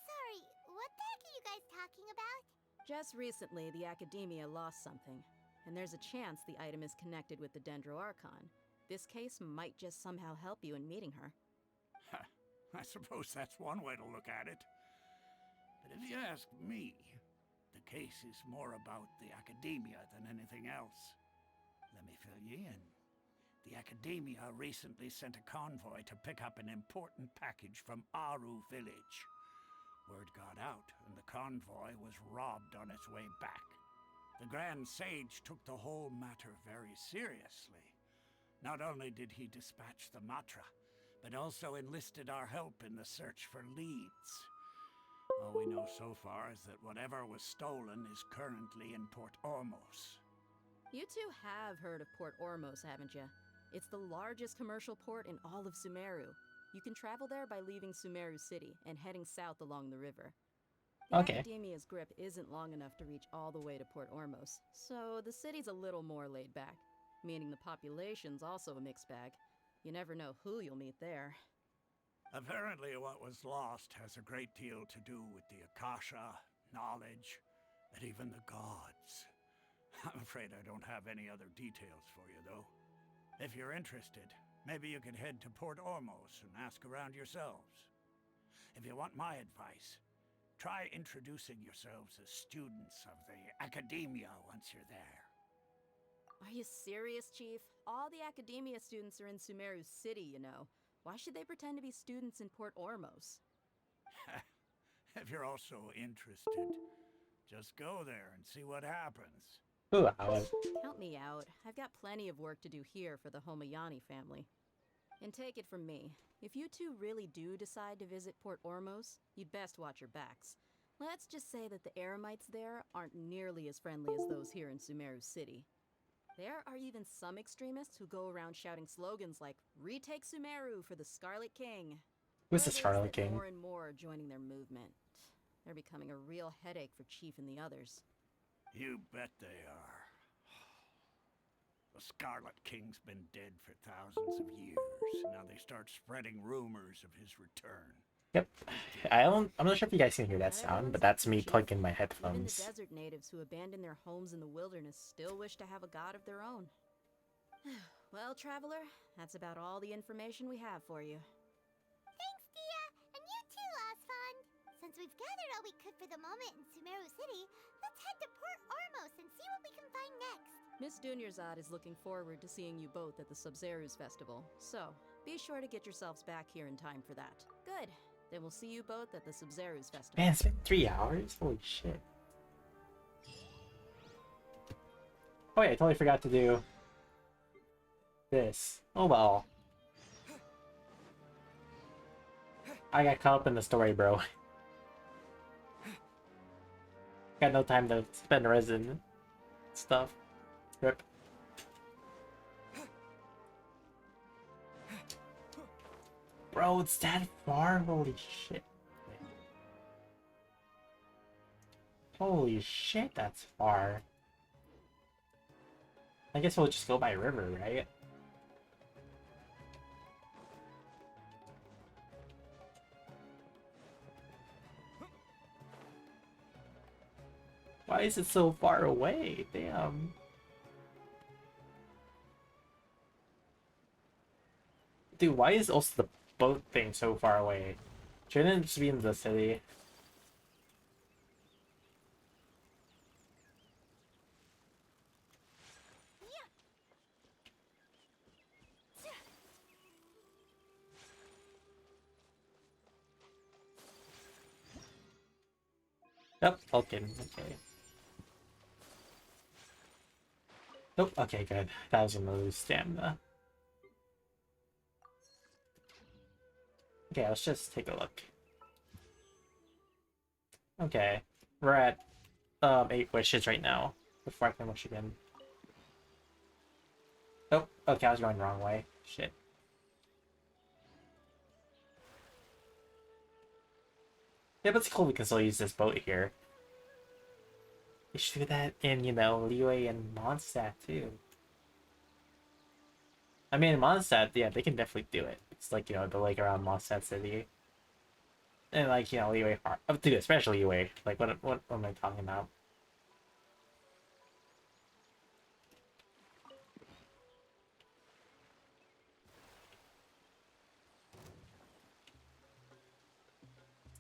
Sorry, what the heck are you guys talking about? Just recently, the Academia lost something, and there's a chance the item is connected with the Dendro Archon. This case might just somehow help you in meeting her. I suppose that's one way to look at it. But if you ask me, the case is more about the Academia than anything else. Let me fill you in. The Academia recently sent a convoy to pick up an important package from Aru village. Word got out, and the convoy was robbed on its way back. The Grand Sage took the whole matter very seriously. Not only did he dispatch the Matra, but also enlisted our help in the search for leads. All we know so far is that whatever was stolen is currently in Port Ormos. You two have heard of Port Ormos, haven't you? It's the largest commercial port in all of Sumeru. You can travel there by leaving Sumeru City and heading south along the river. The Academia's grip isn't long enough to reach all the way to Port Ormos, so the city's a little more laid back, meaning the population's also a mixed bag. You never know who you'll meet there. Apparently what was lost has a great deal to do with the Akasha, knowledge, and even the gods. I'm afraid I don't have any other details for you, though. If you're interested, maybe you could head to Port Ormos and ask around yourselves. If you want my advice, try introducing yourselves as students of the Academia once you're there. Are you serious, Chief? All the Academia students are in Sumeru City, you know. Why should they pretend to be students in Port Ormos? If you're also interested, just go there and see what happens. Ooh, Alex. Count me out. I've got plenty of work to do here for the Homayani family. And take it from me, if you two really do decide to visit Port Ormos, you'd best watch your backs. Let's just say that the Eremites there aren't nearly as friendly as those here in Sumeru City. There are even some extremists who go around shouting slogans like, "Retake Sumeru for the Scarlet King." Who's the Word is Scarlet that King? more and more are joining their movement. They're becoming a real headache for Chief and the others. You bet they are. The Scarlet King's been dead for thousands of years. Now they start spreading rumors of his return. Yep. I'm not sure if you guys can hear that sound, but that's me plugged in my Even the headphones. desert natives who abandoned their homes in the wilderness still wish to have a god of their own. Well, Traveler, that's about all the information we have for you. Thanks, Dia! And you too, Osfond! Since we've gathered all we could for the moment in Sumeru City, let's head to Port Ormos and see what we can find next. Miss Dunyarzad is looking forward to seeing you both at the Sub-Zeru's festival, so be sure to get yourselves back here in time for that. Good. Then we'll see you both at the Sub-Zeru's festival. Man, it's been 3 hours? Holy shit. Oh yeah, I totally forgot to do this. Oh well. I got caught up in the story, bro. Got no time to spend resin stuff. Rip. Bro, it's that far? Holy shit. Holy shit, that's far. I guess we'll just go by river, right? Why is it so far away? Damn. Dude, why is also the boat thing so far away? Shouldn't it just be in the city? Yep, Vulcan, okay. Nope, okay, good. That was gonna lose stamina. Okay, let's just take a look. Okay, we're at 8 wishes right now. Before I can wish again. Oh, okay, I was going the wrong way. Shit. Yeah, but it's cool we can still use this boat here. We should do that in, you know, Liyue and Mondstadt too. I mean, in Mondstadt, yeah, they can definitely do it. It's like, you know, the lake around Mondstadt City. And like, you know, Liyue, dude, especially Liyue. Like, what am I talking about?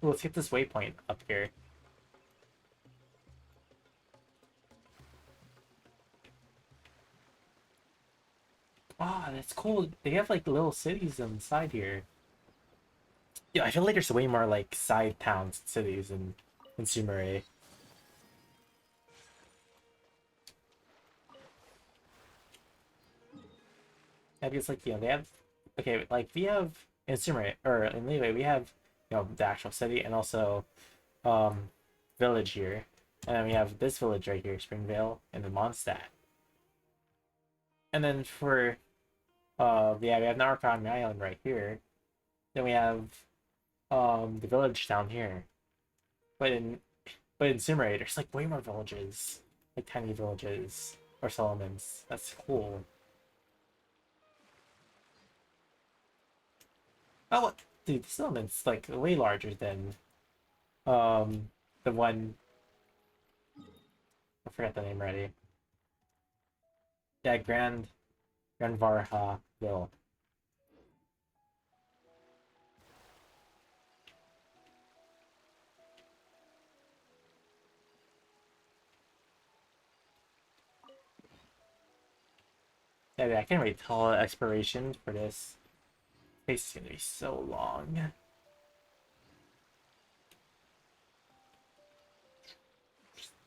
Let's get this waypoint up here. Wow, that's cool. They have like little cities inside here. Yeah, I feel like there's way more like side towns, cities in Sumeru. I guess like, you know, they have, okay, like we have in Sumeru, or in Liyue, we have, you know, the actual city and also village here. And then we have this village right here, Springvale, and then Mondstadt. And then for yeah, we have Narcon Island right here. Then we have the village down here. But in Sumeru, there's like way more villages. Like tiny villages or settlements. That's cool. Oh, dude, the settlement's like way larger than the one, I forgot the name already. Yeah, Grand Varha Ville. Yeah, I can't really tell the expiration for this. This is gonna be so long.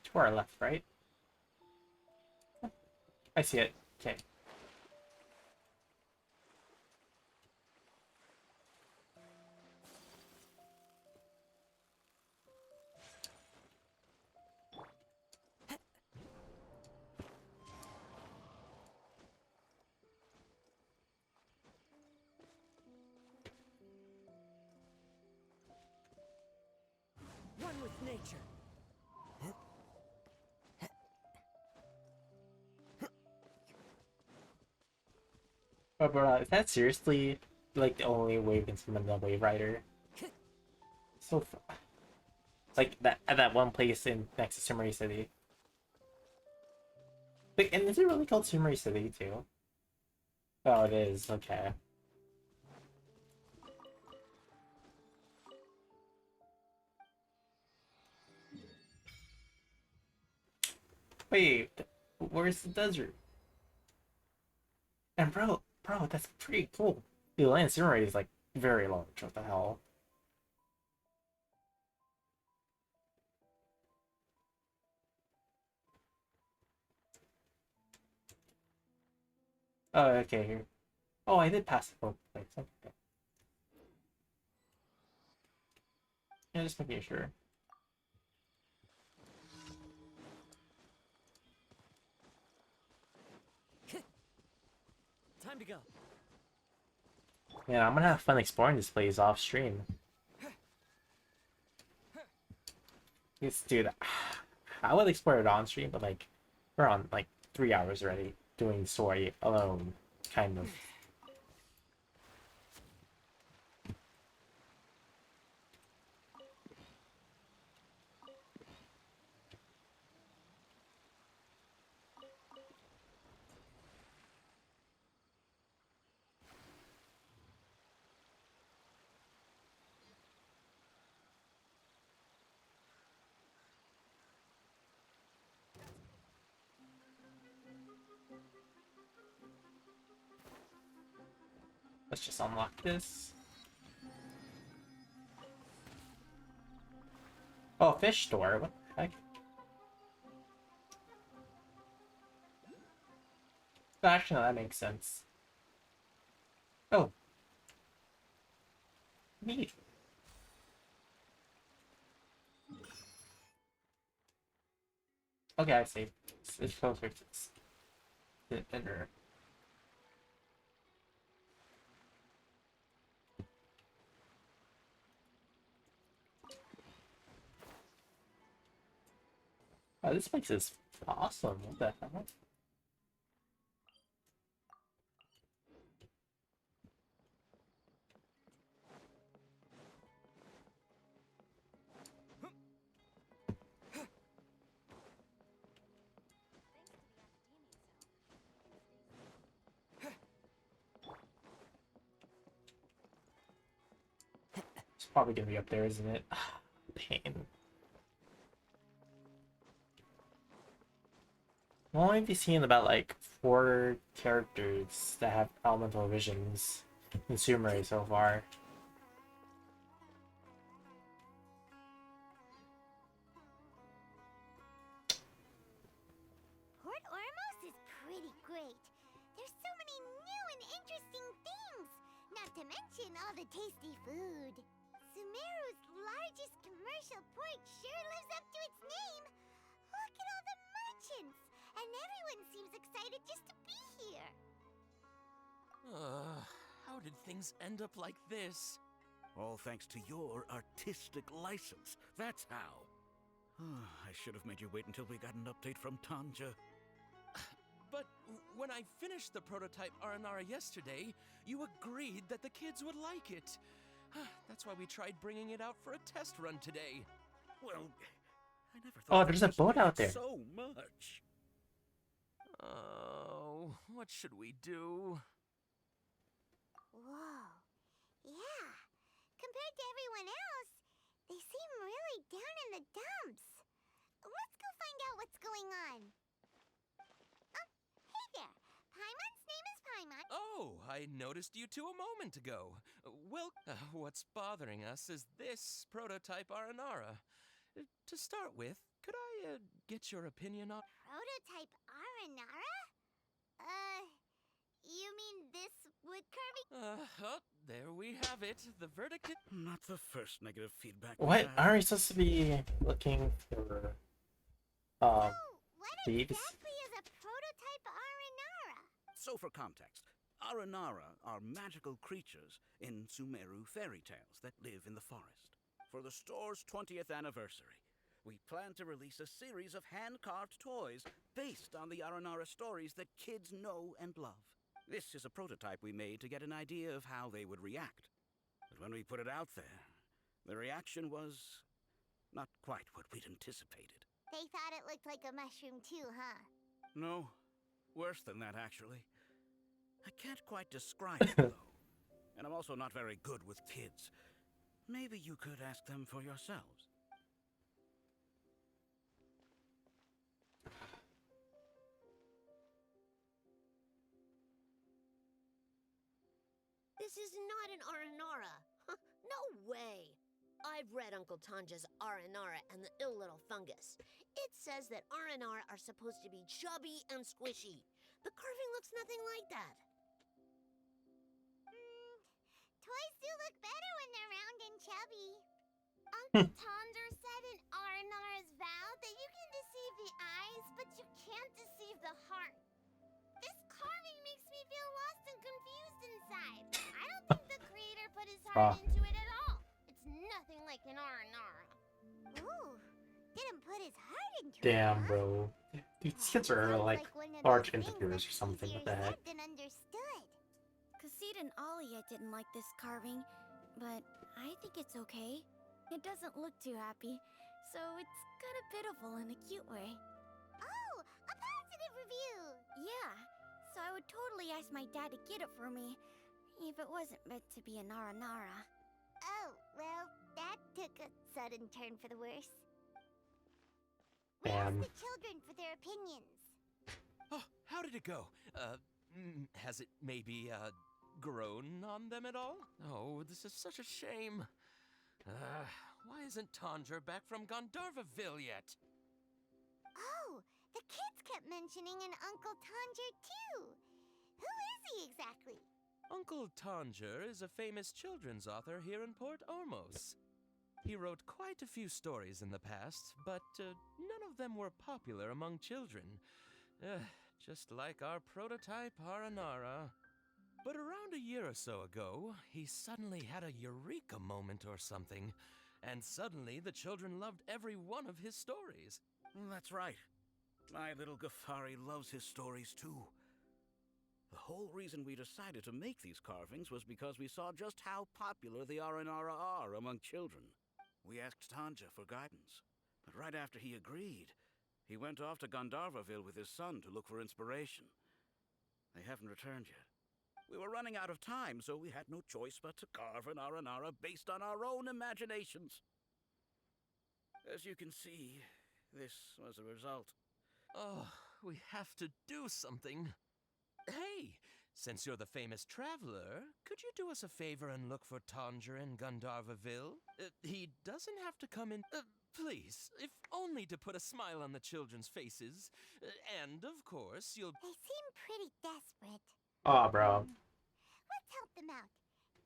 To our left, right? I see it. Okay. nature. But bro, is that seriously like the only way we can summon the Wave Rider? So, like that at that one place in next to Sumeru City. Wait, and is it really called Sumeru City too? Oh, it is. Okay. Wait, where's the desert? And bro, that's pretty cool. The land Sumeru is like very large. What the hell? Oh, okay. Here. Oh, I did pass the boat place. Okay. Yeah, just making sure. Time to go. Yeah, I'm gonna have fun exploring this place off stream. Yes, dude. I would explore it on stream, but like, we're on like 3 hours already doing story alone, kind of. Let's just unlock this. Oh, fish store. What the heck? Actually, no, that makes sense. Oh. Neat. Okay, I see. It's closer to the dinner. Oh, this place is awesome. What the hell? It's probably gonna be up there, isn't it? Pain. I've only been seeing about like 4 characters that have elemental visions in Sumeru so far. Port Ormos is pretty great. There's so many new and interesting things, not to mention all the tasty food. Sumeru's largest commercial port sure lives up to its name. Look at all the merchants, and everyone seems excited just to be here. How did things end up like this? All thanks to your artistic license. That's how. I should have made you wait until we got an update from Tanja. But when I finished the prototype Aranara yesterday, you agreed that the kids would like it. That's why we tried bringing it out for a test run today. Well, I never Oh, thought there's a boat out there. so much. Oh, what should we do? Whoa. Yeah. Compared to everyone else, they seem really down in the dumps. Let's go find out what's going on. Hey there. Paimon's name is Paimon. Oh, I noticed you two a moment ago. Well, what's bothering us is this prototype Aranara. To start with, could I get your opinion on... Prototype Aranara? You mean this wood carving? Oh, there we have it. The verdict is... Not the first negative feedback. we What? had. Aren't we supposed to be looking for thieves? Exactly is a prototype Aranara. So for context, Aranara are magical creatures in Sumeru fairy tales that live in the forest. For the store's 20th anniversary, we plan to release a series of hand-carved toys based on the Aranara stories that kids know and love. This is a prototype we made to get an idea of how they would react. But when we put it out there, the reaction was not quite what we'd anticipated. They thought it looked like a mushroom too, huh? No, worse than that, actually. I can't quite describe it, though. And I'm also not very good with kids. Maybe you could ask them for yourselves. This is not an Aranara. No way. I've read Uncle Tanja's Aranara and the Ill Little Fungus. It says that Aranara are supposed to be chubby and squishy. The carving looks nothing like that. Toys do look better when they're round and chubby. Uncle Tonder said in Aranara's vow that you can deceive the eyes, but you can't deceive the heart. This carving makes me feel lost and confused inside. I don't think the creator put his heart into it at all. It's nothing like an Aranara. Ooh, didn't put his heart into it. Damn, bro. These kids are like large interviewers or something. What the heck? Understood. Kassid and Alia didn't like this carving, but I think it's okay. It doesn't look too happy, so it's kind of pitiful in a cute way. Oh, a positive review! Yeah, so I would totally ask my dad to get it for me, if it wasn't meant to be a Nara. Oh, well, that took a sudden turn for the worse. We Damn. asked the children for their opinions. Oh, how did it go? Has it maybe, grown on them at all? Oh, this is such a shame. Why isn't Tanger back from Gandharvaville yet? Oh, the kids kept mentioning an Uncle Tanger too. Who is he exactly? Uncle Tanger is a famous children's author here in Port Ormos. He wrote quite a few stories in the past, but none of them were popular among children. Just like our prototype Aranara. But around a year or so ago, he suddenly had a eureka moment or something, and suddenly the children loved every one of his stories. That's right. My little Ghaffari loves his stories too. The whole reason we decided to make these carvings was because we saw just how popular the Aranara are among children. We asked Tanja for guidance, but right after he agreed, he went off to Gandharvaville with his son to look for inspiration. They haven't returned yet. We were running out of time, so we had no choice but to carve an Aranara based on our own imaginations. As you can see, this was the result. Oh, we have to do something. Hey, since you're the famous traveler, could you do us a favor and look for Tanger in Gandharvaville? He doesn't have to come in... please, if only to put a smile on the children's faces. And, of course, you'll... They seem pretty desperate. Oh, bro. Let's help them out.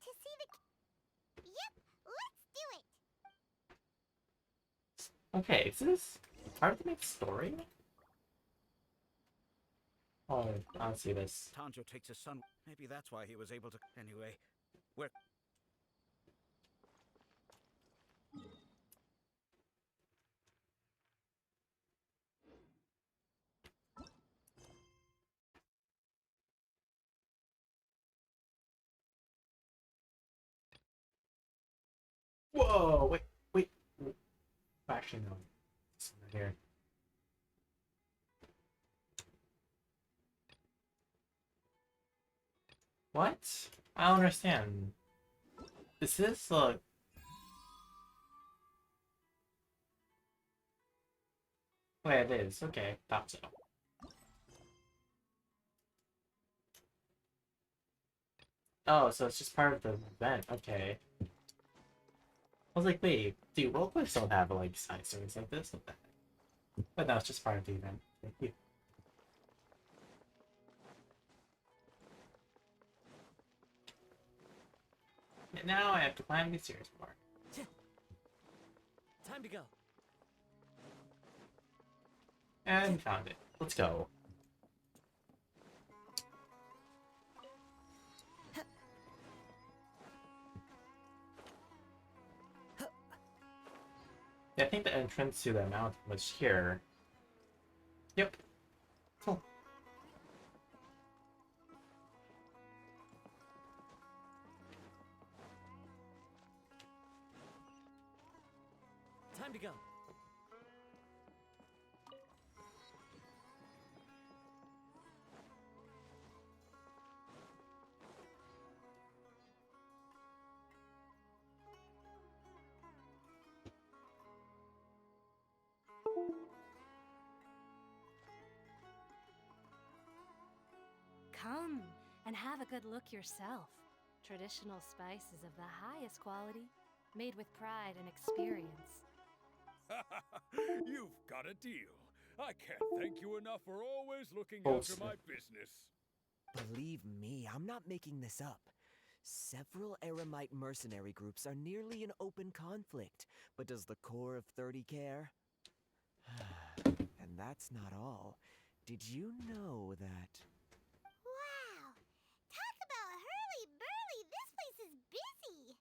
To see the... Yep, let's do it! Okay, is this part of the next story? Oh, I don't see this. Tanjo takes his son. Maybe that's why he was able to... Anyway, we're... Whoa, wait. Actually, no. It's over here. What? I don't understand. Is this like... Wait, it is. Okay, thought so. Oh, so it's just part of the event. Okay. I was like, wait, do roleplays don't have like side stories like this? What the heck? But no, it's just part of the event. Thank you. And now I have to climb the stairs more. Time to go. And found it. Let's go. Yeah, I think the entrance to the mountain was here. Yep. Cool. Time to go. Come and have a good look yourself. Traditional spices of the highest quality, made with pride and experience. You've got a deal. I can't thank you enough for always looking Bullshit. after my business. Believe me, I'm not making this up. Several Eremite mercenary groups are nearly in open conflict, but does the core of 30 care? And that's not all. Did you know that... Wow! Talk about hurly-burly! This place is busy!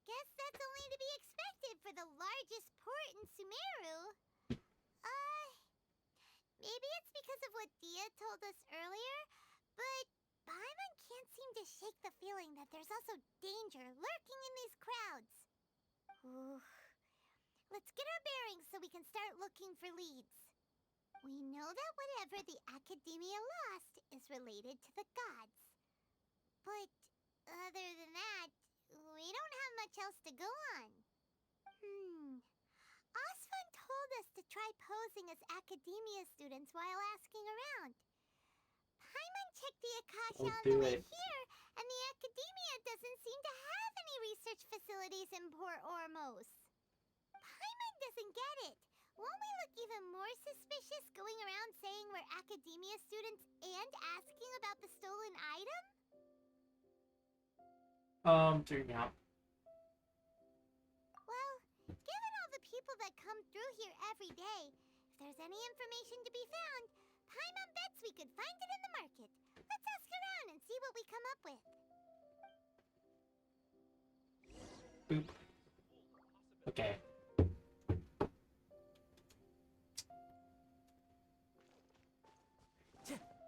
Guess that's only to be expected for the largest port in Sumeru. Maybe it's because of what Dia told us earlier, but Paimon can't seem to shake the feeling that there's also danger lurking in these crowds. Ooh. Let's get our bearings so we can start looking for leads. We know that whatever the Academia lost is related to the gods. But other than that, we don't have much else to go on. Osvan told us to try posing as Academia students while asking around. Paimon checked the Akasha on the way here, and the Academia doesn't seem to have any research facilities in Port Ormos. Paimon doesn't get it. Won't we look even more suspicious going around saying we're Academia students and asking about the stolen item? Doing out. Well, given all the people that come through here every day, if there's any information to be found, Paimon bets we could find it in the market. Let's ask around and see what we come up with. Boop. Okay.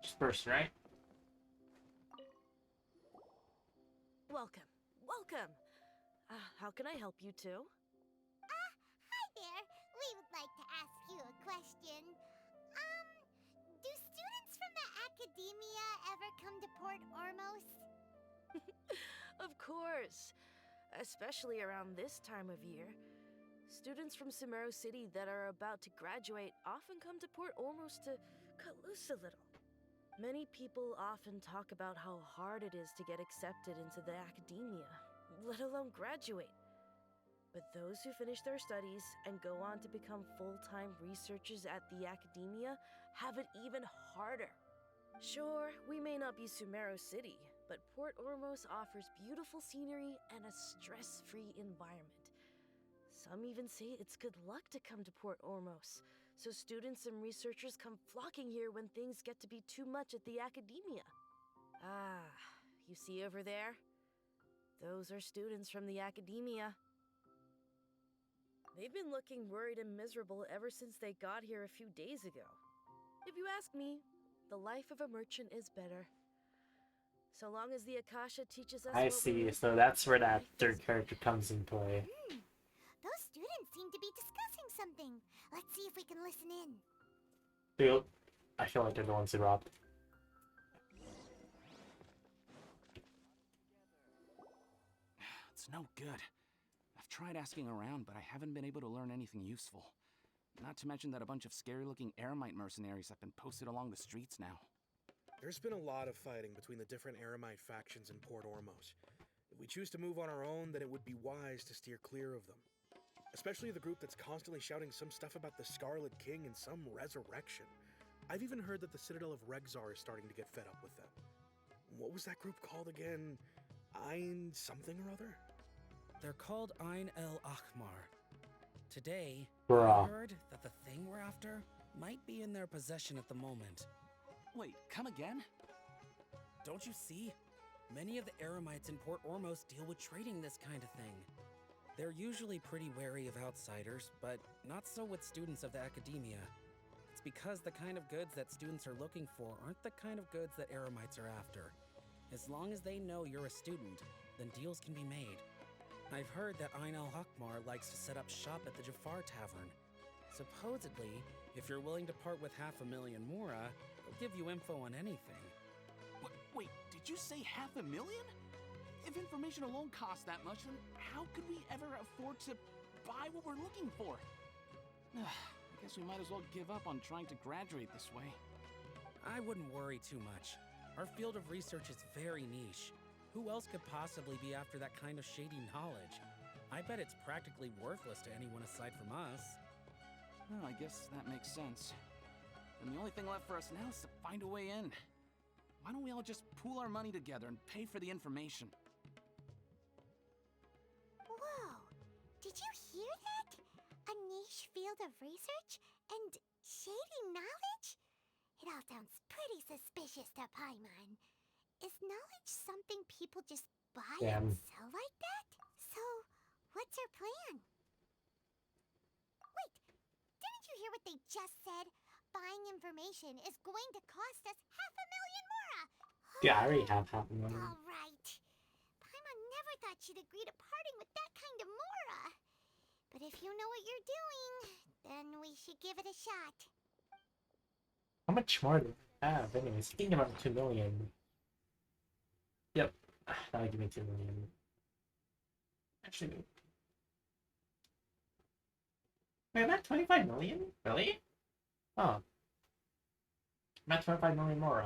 Just first, right? Welcome. Welcome. How can I help you two? Hi there. We would like to ask you a question. Do students from the Academia ever come to Port Ormos? Of course. Especially around this time of year. Students from Sumeru City that are about to graduate often come to Port Ormos to cut loose a little. Many people often talk about how hard it is to get accepted into the Academia, let alone graduate. But those who finish their studies and go on to become full-time researchers at the Academia have it even harder. Sure, we may not be Sumeru City, but Port Ormos offers beautiful scenery and a stress-free environment. Some even say it's good luck to come to Port Ormos, so students and researchers come flocking here when things get to be too much at the Academia. Ah, you see over there? Those are students from the Academia. They've been looking worried and miserable ever since they got here a few days ago. If you ask me, the life of a merchant is better. So long as the Akasha teaches us I what we see, need, so that's where that third character comes in play. Those students seem to be discussing something. Let's see if we can listen in. I feel like they're the ones who robbed. It's no good. I've tried asking around, but I haven't been able to learn anything useful. Not to mention that a bunch of scary-looking Eremite mercenaries have been posted along the streets now. There's been a lot of fighting between the different Eremite factions in Port Ormos. If we choose to move on our own, then it would be wise to steer clear of them. Especially the group that's constantly shouting some stuff about the Scarlet King and some resurrection. I've even heard that the Citadel of Regzar is starting to get fed up with them. What was that group called again? Ein something or other? They're called Ein El Ahmar. Today, Bruh. I heard that the thing we're after might be in their possession at the moment. Wait, come again? Don't you see? Many of the Eremites in Port Ormos deal with trading this kind of thing. They're usually pretty wary of outsiders, but not so with students of the academia. It's because the kind of goods that students are looking for aren't the kind of goods that eremites are after. As long as they know you're a student, then deals can be made. I've heard that Ain al-Hakmar likes to set up shop at the Jafar Tavern. Supposedly, if you're willing to part with 500,000 mora, he'll give you info on anything. Wait, did you say 500,000? If information alone costs that much, then how could we ever afford to buy what we're looking for? I guess we might as well give up on trying to graduate this way. I wouldn't worry too much. Our field of research is very niche. Who else could possibly be after that kind of shady knowledge? I bet it's practically worthless to anyone aside from us. Well, I guess that makes sense. And the only thing left for us now is to find a way in. Why don't we all just pool our money together and pay for the information? Whoa! Did you hear that? A niche field of research and shady knowledge? It all sounds pretty suspicious to Paimon. Is knowledge something people just buy and sell like that? So, what's our plan? Wait, didn't you hear what they just said? Buying information is going to cost us 500,000 mora! Yeah, I already have 500,000. Alright. Paimon never thought she'd agree to parting with that kind of mora. But if you know what you're doing, then we should give it a shot. How much more do I have? Anyways, thinking about 2 million. Yep, that'll give me 2 million. Actually, wait, I'm at 25 million? Really? Oh. I'm at 25 million more.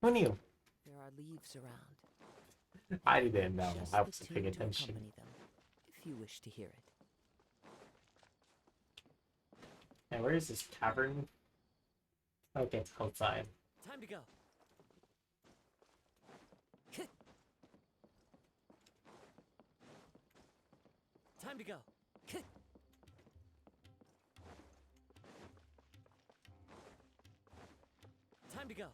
Who knew? There are leaves around. I didn't know. Just I the wasn't paying tune to attention. accompany them, if you wish to hear it. And where is this tavern? Okay, it's outside. Time to go. Time to go. Time to go.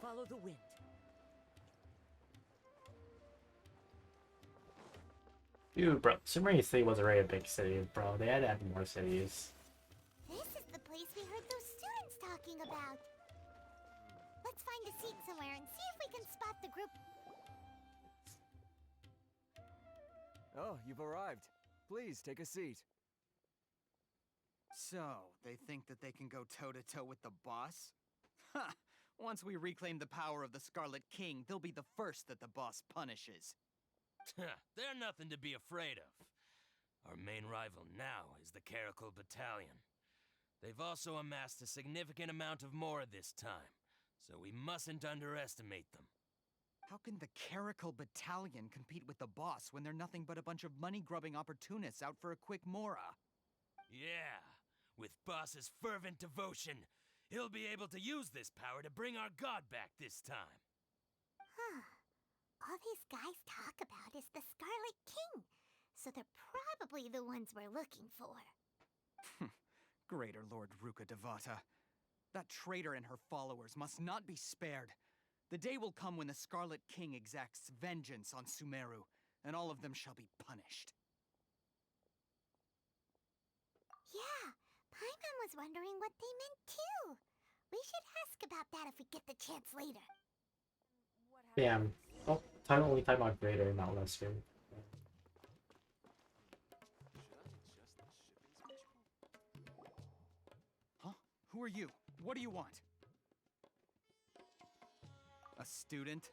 Follow the wind. Dude, bro, Sumeru City was already a big city, bro. They had to add more cities. This is the place we heard those students talking about. Let's find a seat somewhere and see if we can spot the group. Oh, you've arrived. Please, take a seat. So, they think that they can go toe-to-toe with the boss? Ha! Once we reclaim the power of the Scarlet King, they'll be the first that the boss punishes. They're nothing to be afraid of. Our main rival now is the Caracal Battalion. They've also amassed a significant amount of mora this time, so we mustn't underestimate them. How can the Caracal Battalion compete with the boss when they're nothing but a bunch of money-grubbing opportunists out for a quick mora? Yeah, with boss's fervent devotion, he'll be able to use this power to bring our god back this time. Huh. All these guys talk about is the Scarlet King, so they're probably the ones we're looking for. Greater Lord Ruka Devata. That traitor and her followers must not be spared. The day will come when the Scarlet King exacts vengeance on Sumeru, and all of them shall be punished. Yeah, Paimon was wondering what they meant too. We should ask about that if we get the chance later. Damn. Oh, only time on greater, not lesser. Huh? Who are you? What do you want? A student?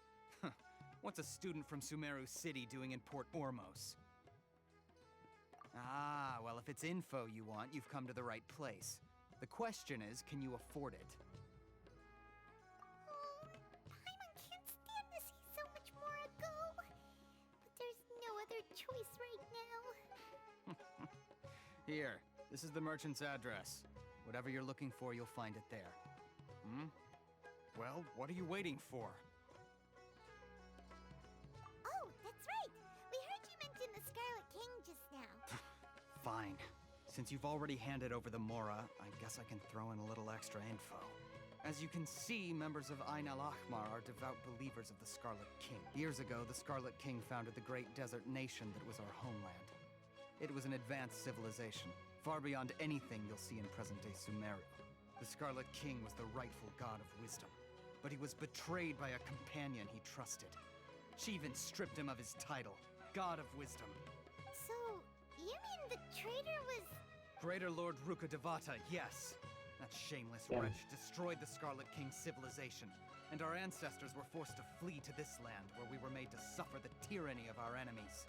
What's a student from Sumeru City doing in Port Ormos? Ah, well, if it's info you want, you've come to the right place. The question is, can you afford it? Paimon can't stand to see so much more go. But there's no other choice right now. Here, this is the merchant's address. Whatever you're looking for, you'll find it there. Hmm? Well, what are you waiting for? Oh, that's right. We heard you mention the Scarlet King just now. Fine. Since you've already handed over the Mora, I guess I can throw in a little extra info. As you can see, members of Ain al-Ahmar are devout believers of the Scarlet King. Years ago, the Scarlet King founded the great desert nation that was our homeland. It was an advanced civilization, far beyond anything you'll see in present-day Sumeru. The Scarlet King was the rightful god of wisdom, but he was betrayed by a companion he trusted. She even stripped him of his title, God of Wisdom. So, you mean the traitor was... Greater Lord Rukkhadevata, yes. That shameless wretch destroyed the Scarlet King's civilization, and our ancestors were forced to flee to this land where we were made to suffer the tyranny of our enemies.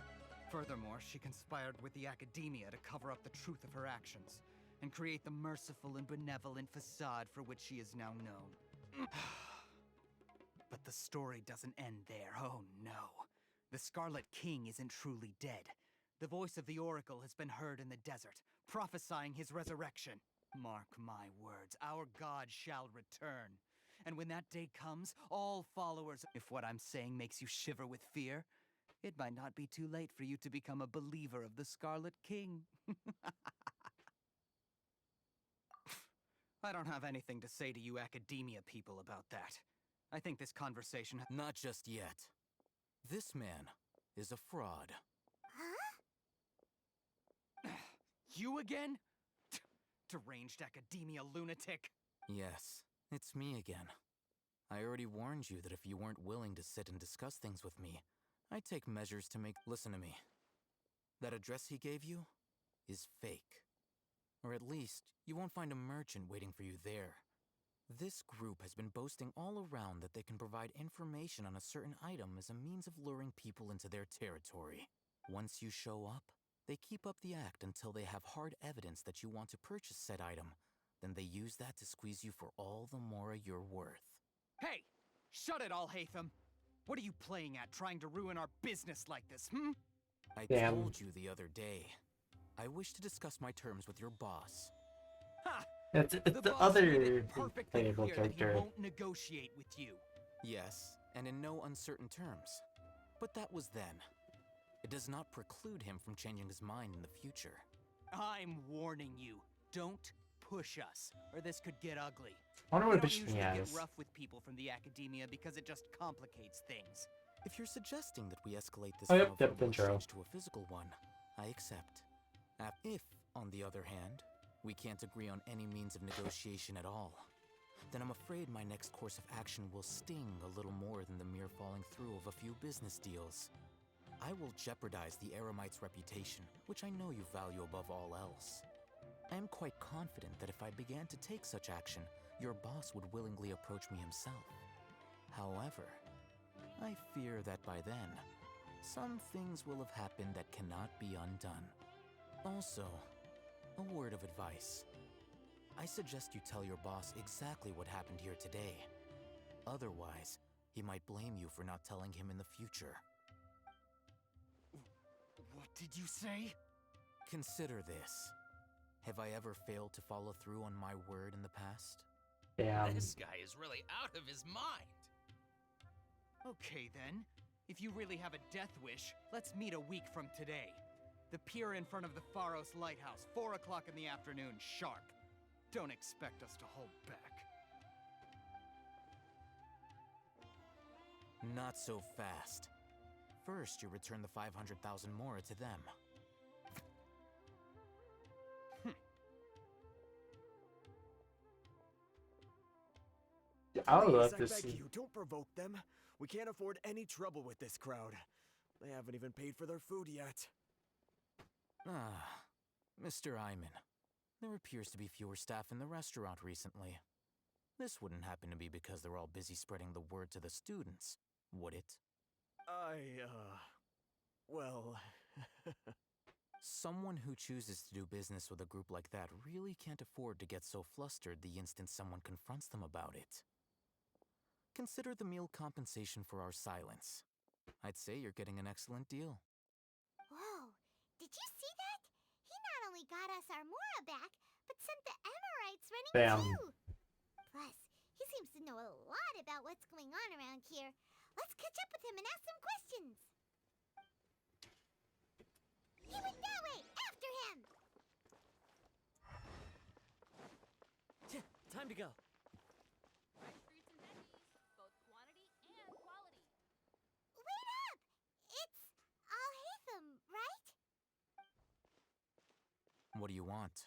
Furthermore, she conspired with the Academia to cover up the truth of her actions, and create the merciful and benevolent facade for which she is now known. But the story doesn't end there, oh no. The Scarlet King isn't truly dead. The voice of the Oracle has been heard in the desert, prophesying his resurrection. Mark my words, our god shall return. And when that day comes, all followers... If what I'm saying makes you shiver with fear, it might not be too late for you to become a believer of the Scarlet King. I don't have anything to say to you Academia people about that. I think this conversation... Not just yet. This man is a fraud. Huh? You again? Deranged Academia lunatic. Yes, it's me again. I already warned you that if you weren't willing to sit and discuss things with me, I'd take measures to make... Listen to me. That address he gave you is fake. Or at least, you won't find a merchant waiting for you there. This group has been boasting all around that they can provide information on a certain item as a means of luring people into their territory. Once you show up, they keep up the act until they have hard evidence that you want to purchase said item. Then they use that to squeeze you for all the more you're worth. Hey! Shut it all, Hatham! What are you playing at, trying to ruin our business like this, I Damn. told you the other day. I wish to discuss my terms with your boss. Ha! It's the boss other made it perfectly playable clear that he character. won't negotiate with you. Yes, and in no uncertain terms. But that was then. It does not preclude him from changing his mind in the future. I'm warning you. Don't push us, or this could get ugly. I wonder We what don't vision he usually has. get rough with people from the Academia because it just complicates things. If you're suggesting that we escalate this Oh, from yep, a yep, verbal intro. exchange to a physical one, I accept. If, on the other hand, we can't agree on any means of negotiation at all, then I'm afraid my next course of action will sting a little more than the mere falling through of a few business deals. I will jeopardize the Eremite's reputation, which I know you value above all else. I am quite confident that if I began to take such action, your boss would willingly approach me himself. However, I fear that by then, some things will have happened that cannot be undone. Also, a word of advice. I suggest you tell your boss exactly what happened here today. Otherwise, he might blame you for not telling him in the future. What did you say? Consider this. Have I ever failed to follow through on my word in the past? Damn. This guy is really out of his mind. Okay then. If you really have a death wish, let's meet a week from today. The pier in front of the Pharos Lighthouse, 4 o'clock in the afternoon, sharp. Don't expect us to hold back. Not so fast. First, you return the 500,000 Mora to them. I would Please, love I to beg see. you, don't provoke them. We can't afford any trouble with this crowd. They haven't even paid for their food yet. Ah, Mr. Iman. There appears to be fewer staff in the restaurant recently. This wouldn't happen to be because they're all busy spreading the word to the students, would it? Well... Someone who chooses to do business with a group like that really can't afford to get so flustered the instant someone confronts them about it. Consider the meal compensation for our silence. I'd say you're getting an excellent deal. Whoa, did you see that? He not only got us our Mora back, but sent the Emirites running Bam. too. Plus, he seems to know a lot about what's going on around here. Let's catch up with him and ask some questions. He went that way! After him! to go. Wait up! It's Al-Haytham, right? What do you want?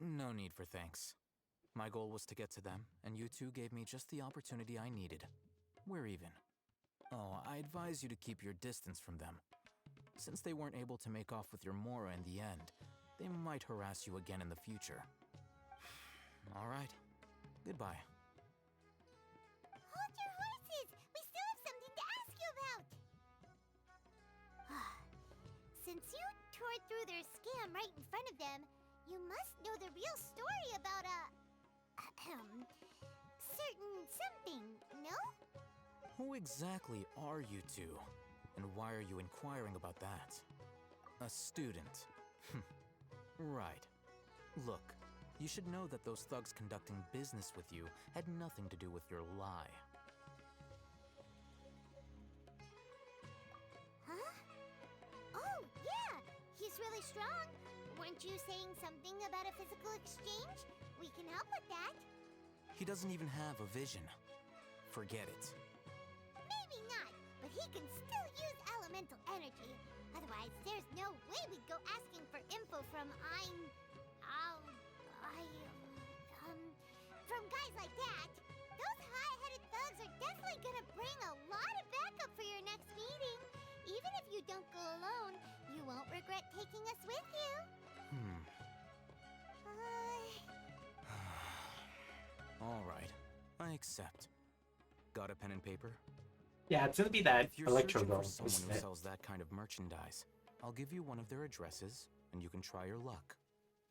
No need for thanks. My goal was to get to them, and you two gave me just the opportunity I needed. We're even. Oh, I advise you to keep your distance from them. Since they weren't able to make off with your Mora in the end, they might harass you again in the future. All right. Goodbye. Hold your horses! We still have something to ask you about! Since you tore through their scam right in front of them, you must know the real story about certain something, no? Who exactly are you two? And why are you inquiring about that? A student. Right. Look, you should know that those thugs conducting business with you had nothing to do with your lie. Huh? Oh, yeah! He's really strong. Weren't you saying something about a physical exchange? We can help with that. He doesn't even have a vision. Forget it. Maybe not, but he can still use elemental energy. Otherwise, there's no way we'd go asking for info from from guys like that. Those high-headed thugs are definitely gonna bring a lot of backup for your next meeting. Even if you don't go alone, you won't regret taking us with you. All right, I accept. Got a pen and paper? Yeah, it's gonna be that If you're electro searching for girl, someone isn't who it? sells that kind of merchandise, I'll give you one of their addresses, and you can try your luck.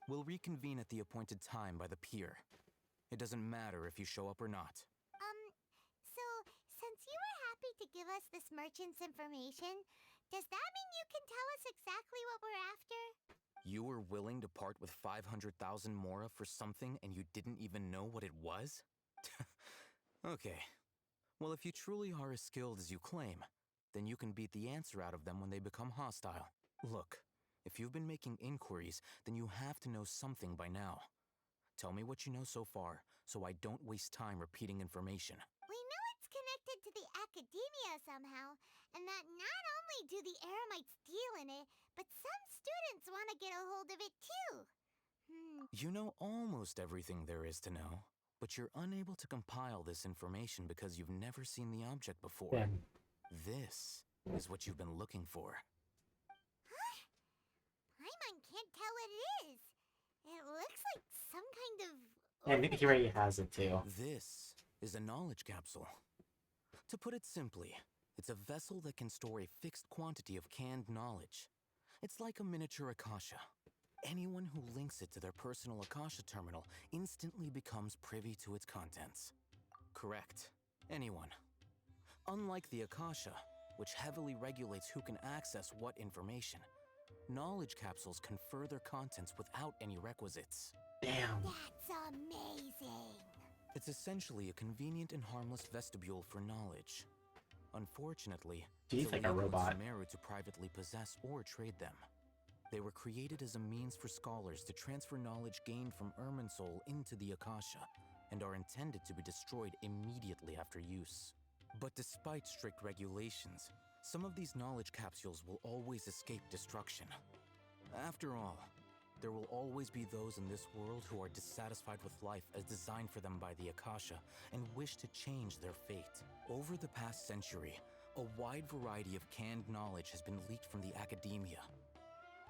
We'll reconvene at the appointed time by the pier. It doesn't matter if you show up or not. So, since you were happy to give us this merchant's information, does that mean you can tell us exactly what we're after? You were willing to part with 500,000 Mora for something and you didn't even know what it was? Okay. Well, if you truly are as skilled as you claim, then you can beat the answer out of them when they become hostile. Look, if you've been making inquiries, then you have to know something by now. Tell me what you know so far, so I don't waste time repeating information. We know it's connected to the academia somehow, and that not only do the Eremites deal in it, but some students want to get a hold of it too. You know almost everything there is to know, but you're unable to compile this information because you've never seen the object before. Damn. This is what you've been looking for. Paimon can't tell what it is. It looks like some kind of... Yeah, maybe he already has it too. This is a knowledge capsule. To put it simply, it's a vessel that can store a fixed quantity of canned knowledge. It's like a miniature Akasha. Anyone who links it to their personal Akasha terminal instantly becomes privy to its contents. Correct. Anyone. Unlike the Akasha, which heavily regulates who can access what information, knowledge capsules confer their contents without any requisites. Damn. That's amazing. It's essentially a convenient and harmless vestibule for knowledge. Unfortunately, He's it's like a illegal in robot. Sumeru to privately possess or trade them. They were created as a means for scholars to transfer knowledge gained from Irminsul into the Akasha, and are intended to be destroyed immediately after use. But despite strict regulations, some of these knowledge capsules will always escape destruction. After all, there will always be those in this world who are dissatisfied with life as designed for them by the Akasha and wish to change their fate. Over the past century, a wide variety of canned knowledge has been leaked from the academia.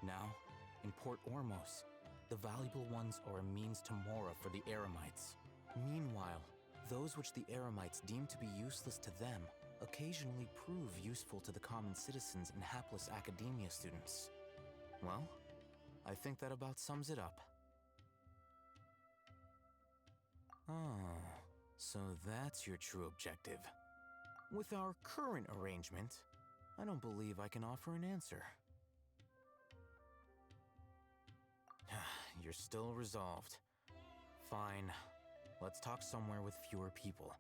Now, in Port Ormos, the valuable ones are a means to Mora for the Eremites. Meanwhile, those which the Eremites deem to be useless to them occasionally prove useful to the common citizens and hapless academia students. Well, I think that about sums it up. Ah, so that's your true objective. With our current arrangement, I don't believe I can offer an answer. You're still resolved. Fine. Let's talk somewhere with fewer people.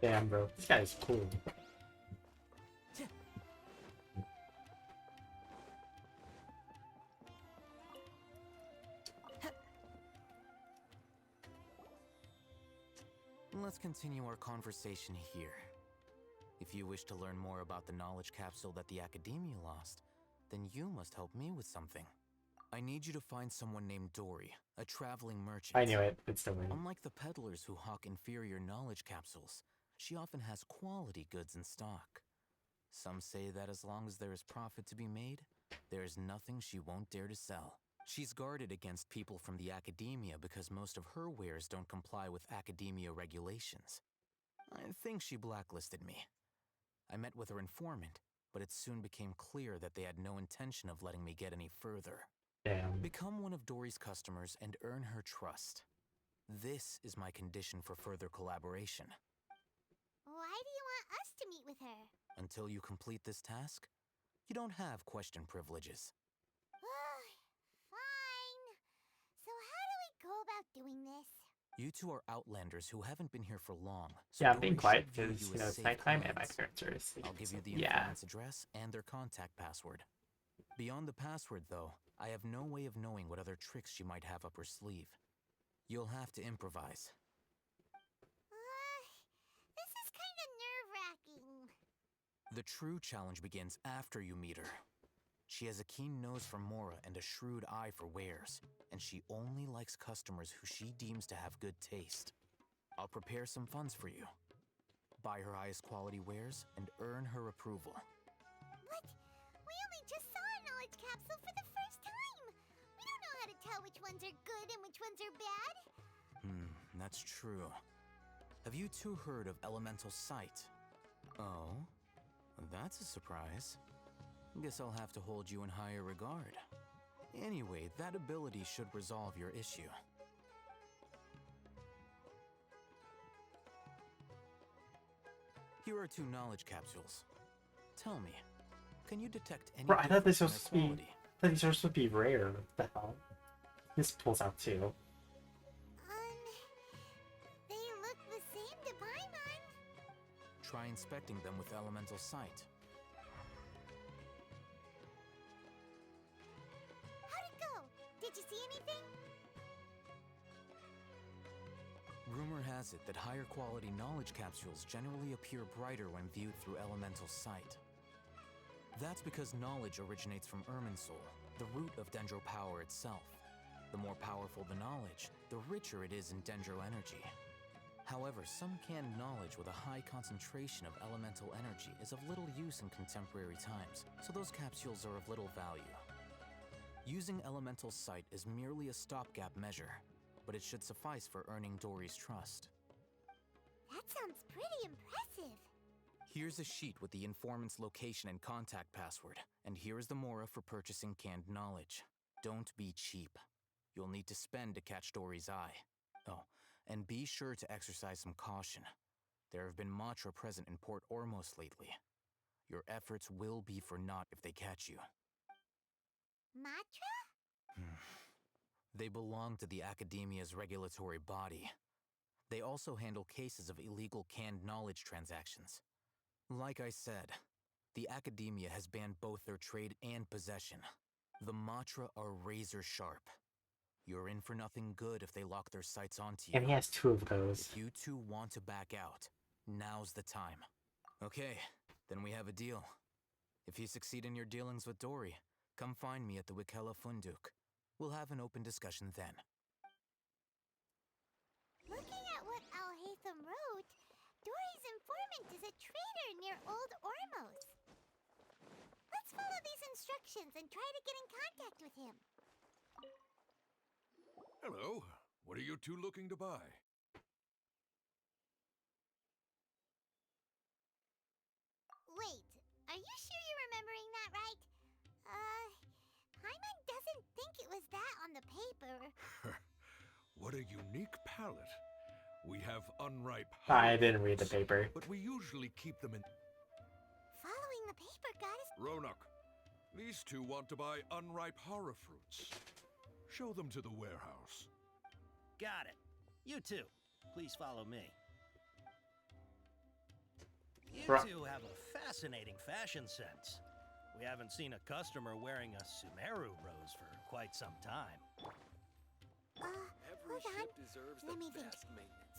Damn, bro. This guy's cool. let's continue our conversation here. If you wish to learn more about the knowledge capsule that the Academia lost, then you must help me with something. I need you to find someone named Dory, a traveling merchant. I knew it. It's the win. Unlike the peddlers who hawk inferior knowledge capsules, she often has quality goods in stock. Some say that as long as there is profit to be made, there is nothing she won't dare to sell. She's guarded against people from the Academia because most of her wares don't comply with Academia regulations. I think she blacklisted me. I met with her informant, but it soon became clear that they had no intention of letting me get any further. Damn. Become one of Dory's customers and earn her trust. This is my condition for further collaboration. Why do you want us to meet with her? Until you complete this task, you don't have question privileges. Fine. So how do we go about doing this? You two are outlanders who haven't been here for long. Yeah, I'm Dory being quiet should view because, you you know, as it's safe nighttime and my clients. parents are asleep. I'll give you the Yeah. informant's address and their contact password. Beyond the password, though, I have no way of knowing what other tricks she might have up her sleeve. You'll have to improvise. This is kind of nerve-wracking. The true challenge begins after you meet her. She has a keen nose for Mora and a shrewd eye for wares, and she only likes customers who she deems to have good taste. I'll prepare some funds for you. Buy her highest quality wares and earn her approval. What? We only just saw a knowledge capsule for the first time. We don't know how to tell which ones are good and which ones are bad. That's true. Have you two heard of elemental sight? Oh, that's a surprise. Guess I'll have to hold you in higher regard. Anyway, that ability should resolve your issue. Here are 2 knowledge capsules. Tell me, can you detect any Bro, I thought this difference was in supposed to their be. quality? I thought these were supposed to be rare. What the hell? This pulls out too. They look the same to Paimon. Try inspecting them with elemental sight. How'd it go? Did you see anything? Rumor has it that higher quality knowledge capsules generally appear brighter when viewed through elemental sight. That's because knowledge originates from Irminsul, the root of Dendro power itself. The more powerful the knowledge, the richer it is in Dendro energy. However, some canned knowledge with a high concentration of elemental energy is of little use in contemporary times, so those capsules are of little value. Using elemental sight is merely a stopgap measure, but it should suffice for earning Dory's trust. That sounds pretty impressive. Here's a sheet with the informant's location and contact password, and here is the Mora for purchasing canned knowledge. Don't be cheap. You'll need to spend to catch Dory's eye. Oh, and be sure to exercise some caution. There have been Matra present in Port Ormos lately. Your efforts will be for naught if they catch you. Matra? They belong to the Academia's regulatory body. They also handle cases of illegal canned knowledge transactions. Like I said, the Academia has banned both their trade and possession. The Matra are razor sharp. You're in for nothing good if they lock their sights onto you. And he has 2 of those. If you two want to back out, now's the time. Okay, then we have a deal. If you succeed in your dealings with Dory, come find me at the Wikela Funduk. We'll have an open discussion then. Looking at what Alhaitham wrote, Dory's informant is a trader near Old Ormos. Let's follow these instructions and try to get in contact with him. Hello. What are you two looking to buy? Wait, are you sure you're remembering that right? Paimon doesn't think it was that on the paper. What a unique palette. We have unripe I didn't read the fruits, paper. but we usually keep them in... Following the paper got us... Ronak, these two want to buy unripe horror fruits. Show them to the warehouse. Got it. You two, please follow me. You two have a fascinating fashion sense. We haven't seen a customer wearing a Sumeru rose for quite some time. Hold on. Let me think.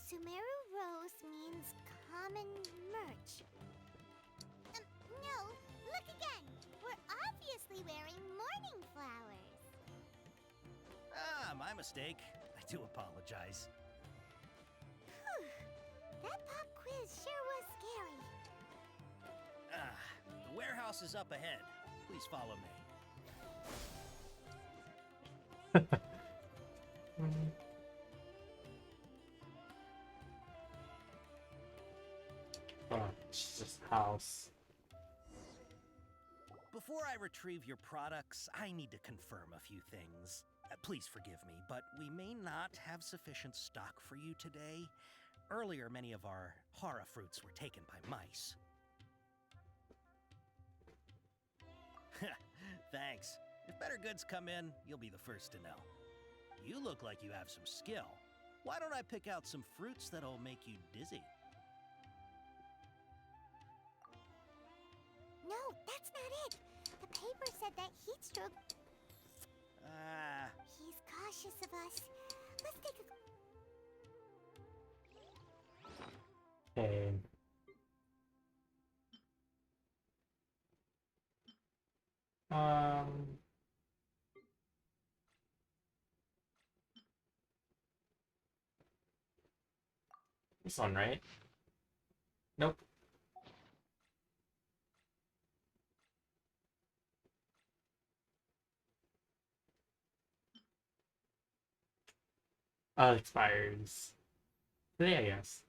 Sumeru Rose means common merch. No, look again. We're obviously wearing morning flowers. Ah, my mistake. I do apologize. Whew. That pop quiz sure was scary. Ah, the warehouse is up ahead. Please follow me. Oh, Jesus, house. Before I retrieve your products, I need to confirm a few things. Please forgive me, but we may not have sufficient stock for you today. Earlier, many of our hara fruits were taken by mice. Thanks. If better goods come in, you'll be the first to know. You look like you have some skill. Why don't I pick out some fruits that'll make you dizzy? No, that's not it. The paper said that heat stroke. Ah. He's cautious of us. Let's take a. Okay. This one, right? Nope. Oh, it expires today, I guess.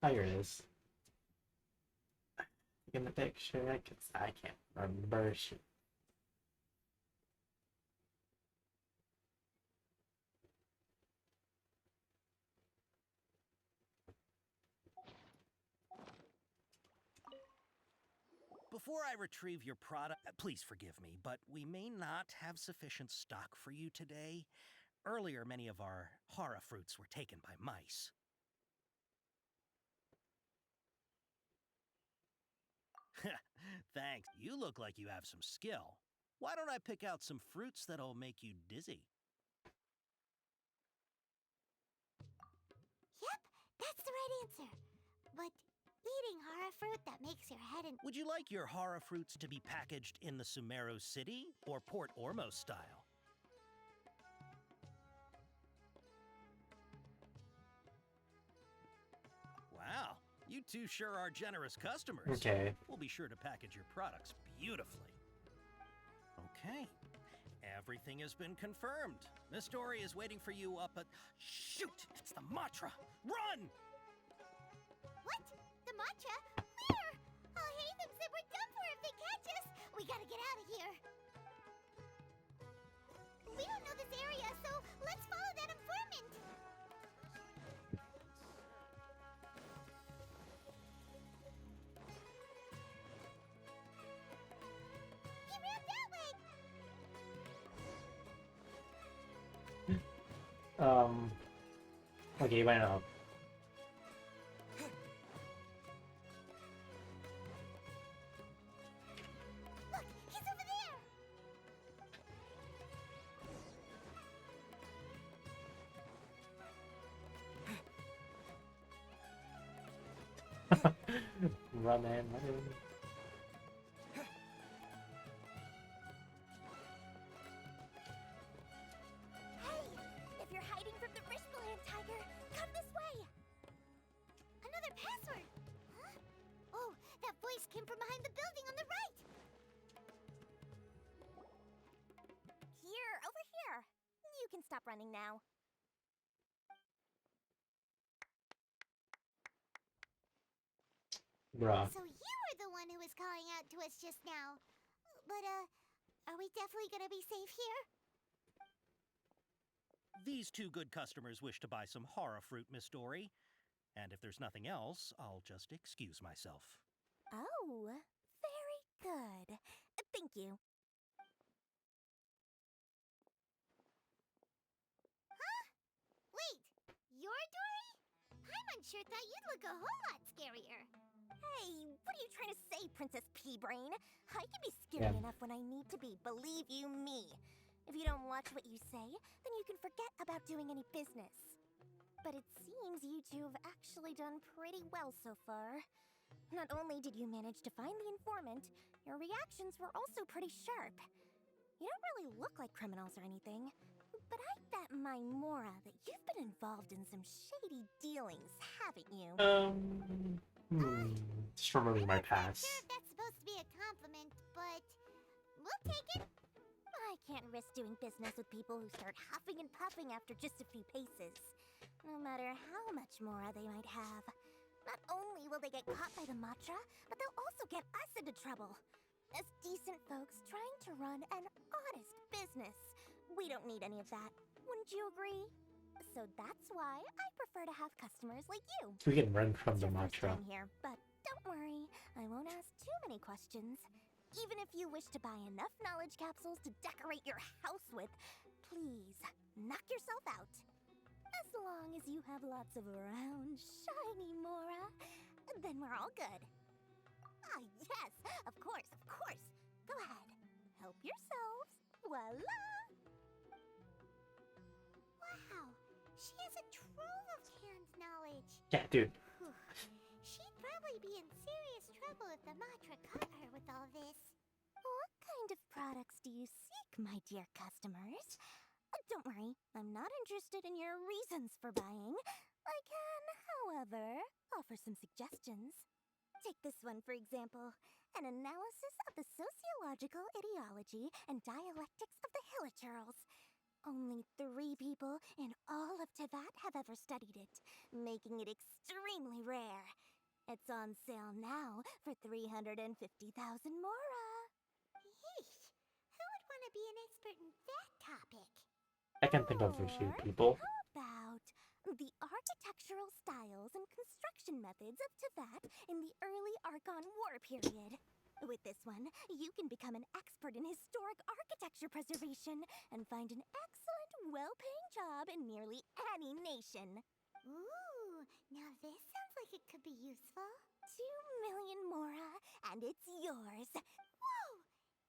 Oh, here it is. In the picture, because I can't remember shit. Before I retrieve your product, please forgive me, but we may not have sufficient stock for you today. Earlier, many of our hara fruits were taken by mice. Thanks. You look like you have some skill. Why don't I pick out some fruits that'll make you dizzy? Yep, that's the right answer. But eating hara fruit that makes your head and. Would you like your hara fruits to be packaged in the Sumeru City or Port Ormos style? Wow, you two sure are generous customers. Okay. We'll be sure to package your products beautifully. Okay. Everything has been confirmed. Miss Dory is waiting for you up at... Shoot! It's the Matra! Run! What? The matcha? Where? I'll hate them said we're done for if they catch us. We gotta get out of here. We don't know this area, so let's follow that informant. He ran that way. Okay, why not? Look, he's over there. Run in, run in. Hey, if you're hiding from the Rishbaland tiger, come this way. Another password. Huh? Oh, that voice came from behind the building on the right. Here, over here. You can stop running now. Bruh. So you were the one who was calling out to us just now. But, are we definitely gonna be safe here? These two good customers wish to buy some hara fruit, Miss Dory. And if there's nothing else, I'll just excuse myself. Oh, very good. Thank you. Huh? Wait, you're Dory? Paimon sure thought you'd look a whole lot scarier. Hey, what are you trying to say, Princess Pea-Brain? I can be scary enough when I need to be, believe you me. If you don't watch what you say, then you can forget about doing any business. But it seems you two have actually done pretty well so far. Not only did you manage to find the informant, your reactions were also pretty sharp. You don't really look like criminals or anything, but I bet my Mora that you've been involved in some shady dealings, haven't you? Just remembering my past. Sure if that's supposed to be a compliment, but we'll take it. I can't risk doing business with people who start huffing and puffing after just a few paces, no matter how much Mora they might have. Not only will they get caught by the Matra, but they'll also get us into trouble. As decent folks trying to run an honest business, we don't need any of that. Wouldn't you agree? So that's why I prefer to have customers like you. We can run from the First Matra. time here, but don't worry, I won't ask too many questions. Even if you wish to buy enough knowledge capsules to decorate your house with, please knock yourself out. As long as you have lots of round, shiny Mora, then we're all good. Ah, yes, of course, of course. Go ahead, help yourselves. Voila! Wow, she has a trove of canned knowledge. Yeah, dude. Whew. She'd probably be in serious trouble if the Matra caught her with all this. What kind of products do you seek, my dear customers? Don't worry, I'm not interested in your reasons for buying. I can, however, offer some suggestions. Take this one, for example. An analysis of the sociological ideology and dialectics of the Hilichurls. Only 3 people in all of Tevat have ever studied it, making it extremely rare. It's on sale now for 350,000 Mora. Yeesh, who would want to be an expert in that topic? I can think of a few people. How about the architectural styles and construction methods of Tevat in the early Archon War period? With this one, you can become an expert in historic architecture preservation and find an excellent, well-paying job in nearly any nation. Ooh, now this sounds like it could be useful. 2 million Mora, and it's yours. Whoa,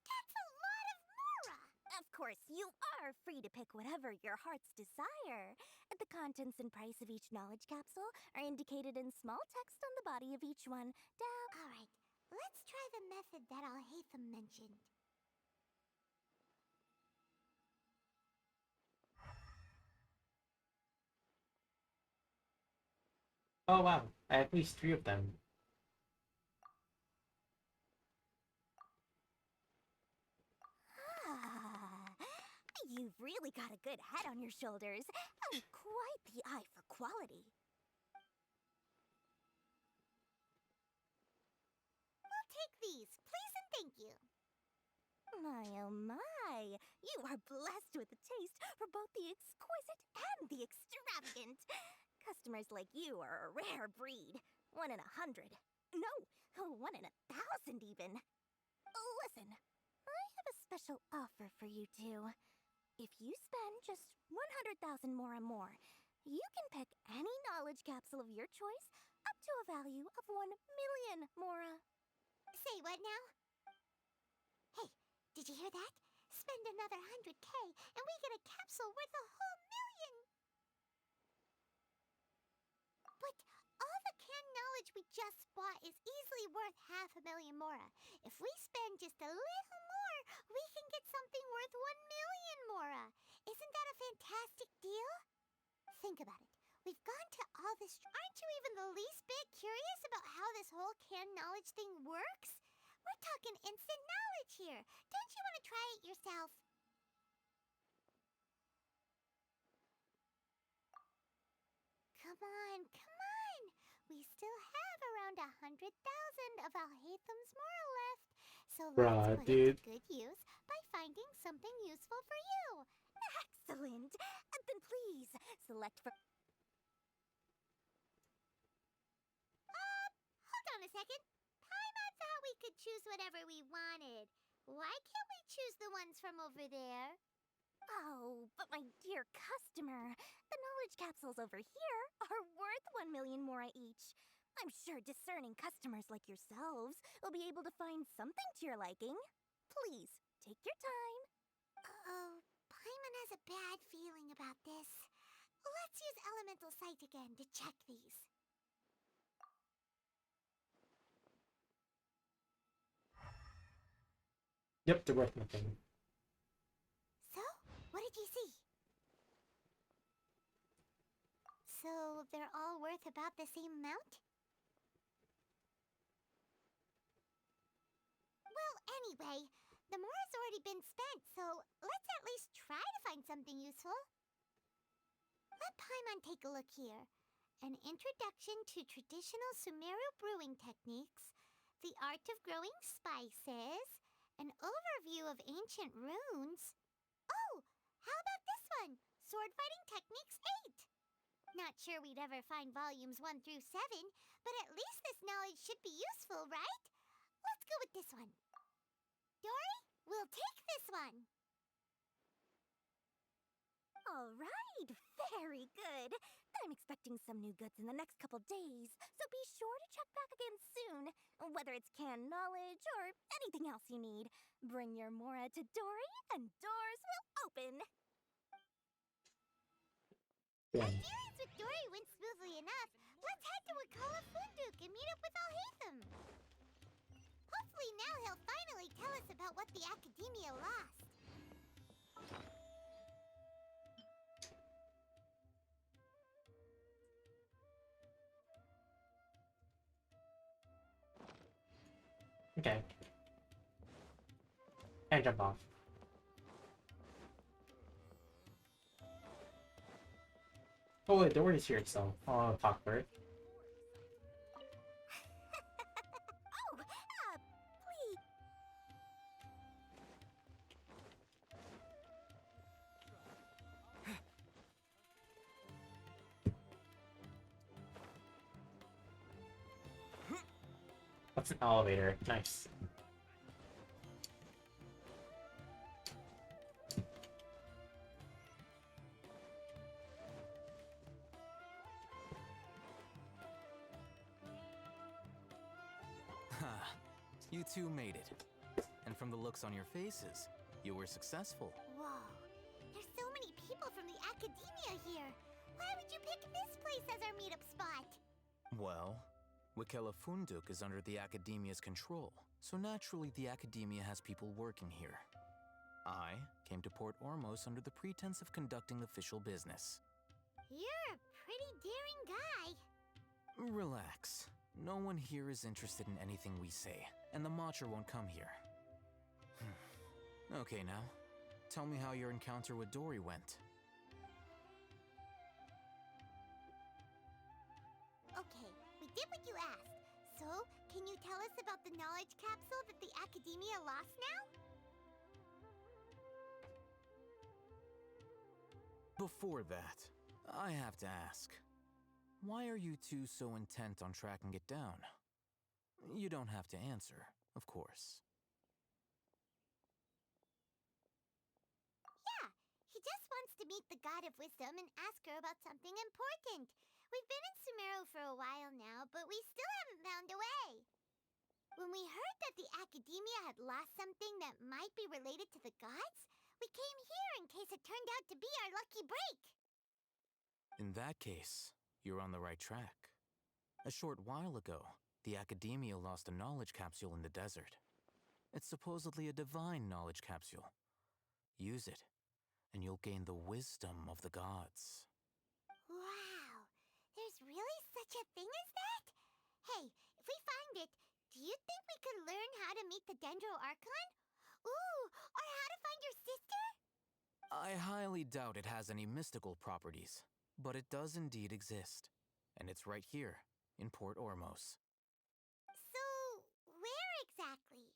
that's a lot of Mora! Of course, you are free to pick whatever your heart's desire. The contents and price of each knowledge capsule are indicated in small text on the body of each one. All right, let's try the method that Alhaitham mentioned. Oh wow, I have at least 3 of them. You've really got a good head on your shoulders, and quite the eye for quality. We'll take these, please and thank you. My oh my, you are blessed with a taste for both the exquisite and the extravagant. Customers like you are a rare breed. 1 in 100. No, 1 in 1,000 even. Listen, I have a special offer for you two. If you spend just 100,000 Mora more, you can pick any knowledge capsule of your choice up to a value of 1 million Mora. Say what now? Hey, did you hear that? Spend another 100K and we get a capsule worth a whole million! But all the canned knowledge we just bought is easily worth 500,000 Mora. If we spend just a little more, we can get something worth 1 million Mora. Isn't that a fantastic deal? Think about it. We've gone to all this. Aren't you even the least bit curious about how this whole canned knowledge thing works? We're talking instant knowledge here. Don't you want to try it yourself? Come on, come on. We still have around 100,000 of Alhaitham's Mora left. So let's put it to good use by finding something useful for you. Excellent. Then please select for. Hold on a second. Paimon thought we could choose whatever we wanted. Why can't we choose the ones from over there? Oh, but my dear customer, the knowledge capsules over here are worth 1 million Mora each. I'm sure discerning customers like yourselves will be able to find something to your liking. Please, take your time. Oh, Paimon has a bad feeling about this. Let's use Elemental Sight again to check these. Yep, they're worth nothing. So, what did you see? So, they're all worth about the same amount? Well, anyway, the more has already been spent, so let's at least try to find something useful. Let Paimon take a look here. An introduction to traditional Sumeru brewing techniques, the art of growing spices, an overview of ancient runes. Oh, how about this one? Sword Fighting Techniques 8. Not sure we'd ever find volumes 1 through 7, but at least this knowledge should be useful, right? Let's go with this one. Dory, we'll take this one. All right, very good. I'm expecting some new goods in the next couple days, so be sure to check back again soon. Whether it's canned knowledge or anything else you need, bring your Mora to Dory and doors will open. My dealings with Dory went smoothly enough. Let's head to Wakala Funduk and meet up with Alhaitham. Hopefully now he'll finally tell us about what the Academia lost. Okay. And jump off. Oh wait, Dory's here still. I'll talk to her. Please. That's an elevator. Nice. You two made it. And from the looks on your faces, you were successful. Whoa, there's so many people from the Academia here. Why would you pick this place as our meetup spot? Well, Wakela Funduk is under the Academia's control, so naturally the Academia has people working here. I came to Port Ormos under the pretense of conducting official business. You're a pretty daring guy. Relax. No one here is interested in anything we say, and the Matcher won't come here. Okay now, tell me how your encounter with Dory went. Okay, we did what you asked. So, can you tell us about the knowledge capsule that the Academia lost now? Before that, I have to ask. Why are you two so intent on tracking it down? You don't have to answer, of course. Yeah, he just wants to meet the God of Wisdom and ask her about something important. We've been in Sumeru for a while now, but we still haven't found a way. When we heard that the Academia had lost something that might be related to the gods, we came here in case it turned out to be our lucky break. In that case, you're on the right track. A short while ago, the Academia lost a knowledge capsule in the desert. It's supposedly a divine knowledge capsule. Use it, and you'll gain the wisdom of the gods. Wow, there's really such a thing as that? Hey, if we find it, do you think we could learn how to meet the Dendro Archon? Ooh, or how to find your sister? I highly doubt it has any mystical properties, but it does indeed exist. And it's right here, in Port Ormos. So, where exactly?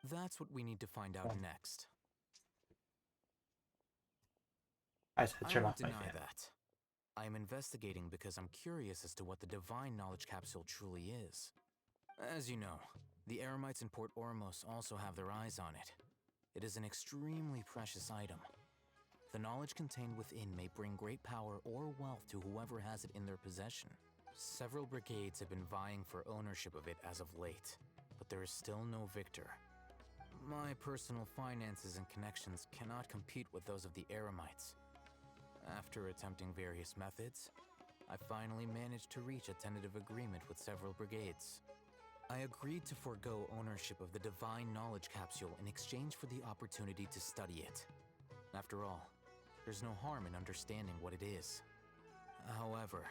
That's what we need to find out next. I said turn won't off my deny fan. that. I am investigating because I'm curious as to what the divine knowledge capsule truly is. As you know, the Eremites in Port Ormos also have their eyes on it. It is an extremely precious item. The knowledge contained within may bring great power or wealth to whoever has it in their possession. Several brigades have been vying for ownership of it as of late, but there is still no victor. My personal finances and connections cannot compete with those of the Eremites. After attempting various methods, I finally managed to reach a tentative agreement with several brigades. I agreed to forego ownership of the Divine Knowledge Capsule in exchange for the opportunity to study it. After all, there's no harm in understanding what it is. However,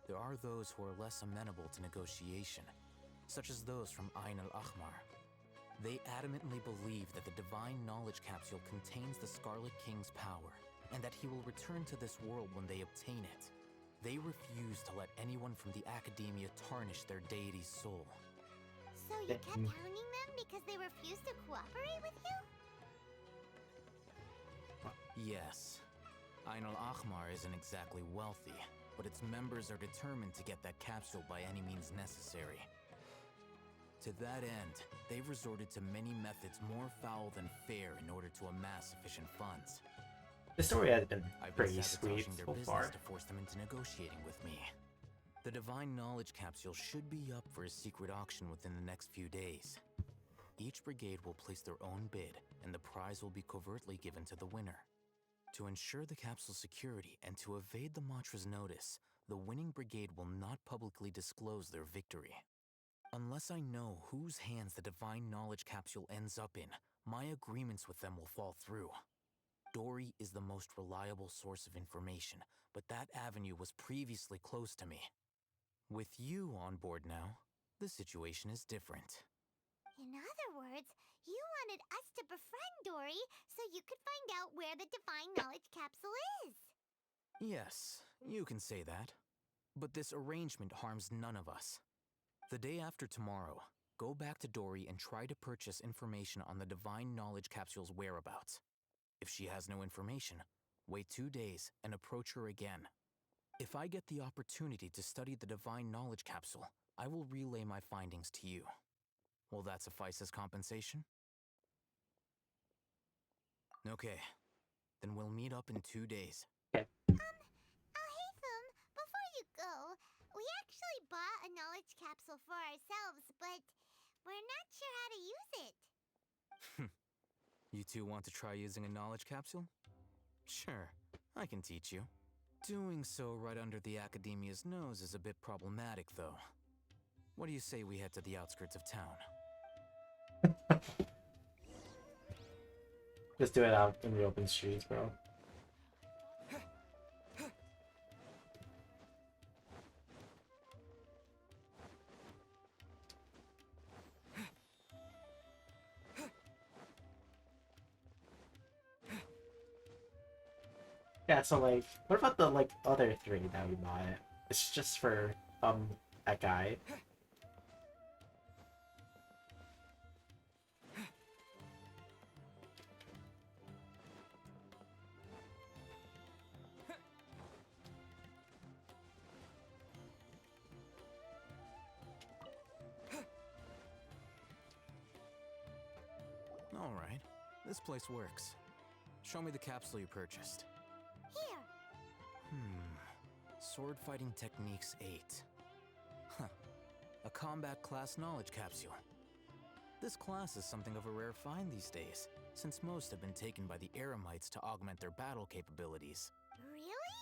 there are those who are less amenable to negotiation, such as those from Ain al-Ahmar. They adamantly believe that the Divine Knowledge Capsule contains the Scarlet King's power, and that he will return to this world when they obtain it. They refuse to let anyone from the Academia tarnish their deity's soul. So you kept hounding them because they refused to cooperate with you? Yes. Ain al-Ahmar isn't exactly wealthy, but its members are determined to get that capsule by any means necessary. To that end, they've resorted to many methods more foul than fair in order to amass sufficient funds. The story has been I've pretty been sweet sabotaging their so business far. to force them into negotiating with me. The Divine Knowledge Capsule should be up for a secret auction within the next few days. Each brigade will place their own bid, and the prize will be covertly given to the winner. To ensure the capsule's security and to evade the Matra's notice, the winning brigade will not publicly disclose their victory. Unless I know whose hands the Divine Knowledge Capsule ends up in, my agreements with them will fall through. Dory is the most reliable source of information, but that avenue was previously closed to me. With you on board now, the situation is different. In other words, you wanted us to befriend Dory so you could find out where the Divine Knowledge Capsule is. Yes, you can say that. But this arrangement harms none of us. The day after tomorrow, go back to Dory and try to purchase information on the Divine Knowledge Capsule's whereabouts. If she has no information, wait 2 days and approach her again. If I get the opportunity to study the Divine Knowledge Capsule, I will relay my findings to you. Will that suffice as compensation? Okay, then we'll meet up in 2 days. Alhaitham, before you go, we actually bought a knowledge capsule for ourselves, but we're not sure how to use it. You two want to try using a knowledge capsule? Sure, I can teach you. Doing so right under the Academia's nose is a bit problematic, though. What do you say we head to the outskirts of town? Just do it out in the open streets, bro. Yeah, so like, what about the like other 3 that we bought? It's just for that guy. All right, this place works. Show me the capsule you purchased. Here. Sword Fighting Techniques 8. Huh. A combat class knowledge capsule. This class is something of a rare find these days, since most have been taken by the Eremites to augment their battle capabilities. Really?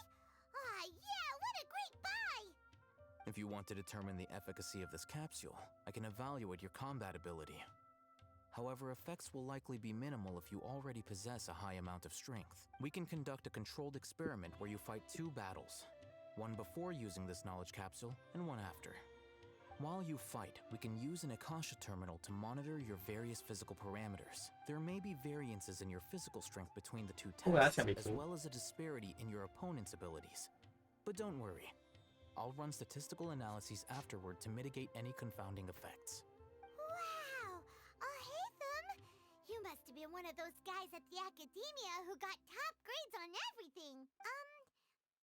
Ah, yeah, what a great buy! If you want to determine the efficacy of this capsule, I can evaluate your combat ability. However, effects will likely be minimal if you already possess a high amount of strength. We can conduct a controlled experiment where you fight 2 battles. One before using this knowledge capsule, and one after. While you fight, we can use an Akasha terminal to monitor your various physical parameters. There may be variances in your physical strength between the 2 tests, Oh, that's gonna be as cool. well as a disparity in your opponent's abilities. But don't worry. I'll run statistical analyses afterward to mitigate any confounding effects. Wow! Alhaitham! You must have been one of those guys at the Academia who got top grades on everything.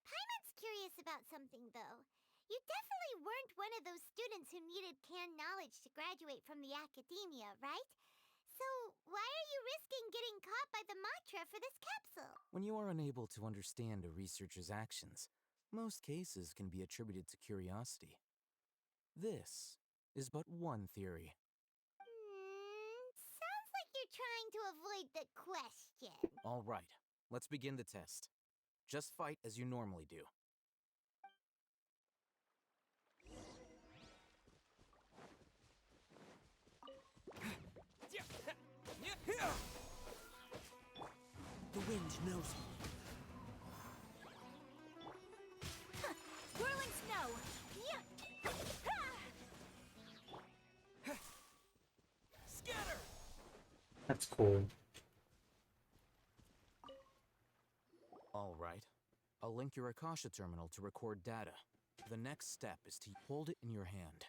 Paimon's curious about something, though. You definitely weren't one of those students who needed canned knowledge to graduate from the Academia, right? So, why are you risking getting caught by the Matra for this capsule? When you are unable to understand a researcher's actions, most cases can be attributed to curiosity. This is but one theory. Sounds like you're you're trying to avoid the question. All right, let's begin the test. Just fight as you normally do. The wind knows me. Whirling snow! Scatter! That's cool. All right. I'll link your Akasha terminal to record data. The next step is to hold it in your hand.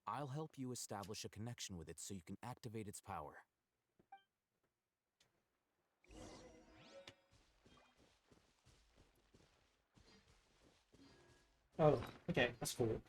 I'll help you establish a connection with it so you can activate its power. Oh, okay, that's cool.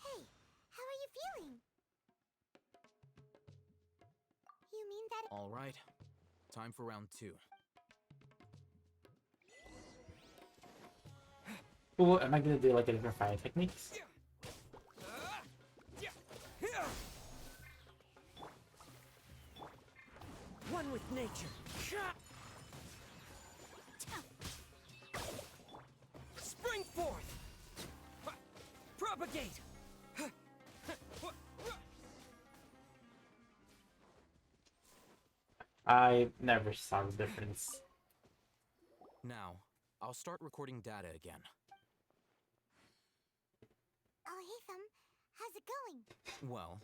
Hey, how are you feeling? You mean that? All right. Time for round 2. Well, am I gonna do like a different fighting techniques? One with nature. Spring forth. Propagate. I never saw the difference. Now, I'll start recording data again. Oh, hey, Thumb. How's it going? Well,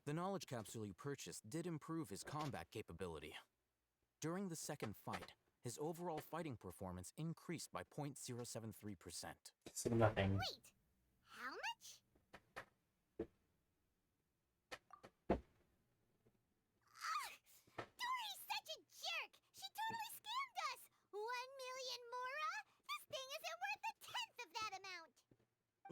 the knowledge capsule you purchased did improve his combat capability. During the second fight, his overall fighting performance increased by 0.073%. So nothing. Wait, how much? Dory's such a jerk! She totally scammed us! 1 million mora? This thing isn't worth a tenth of that amount!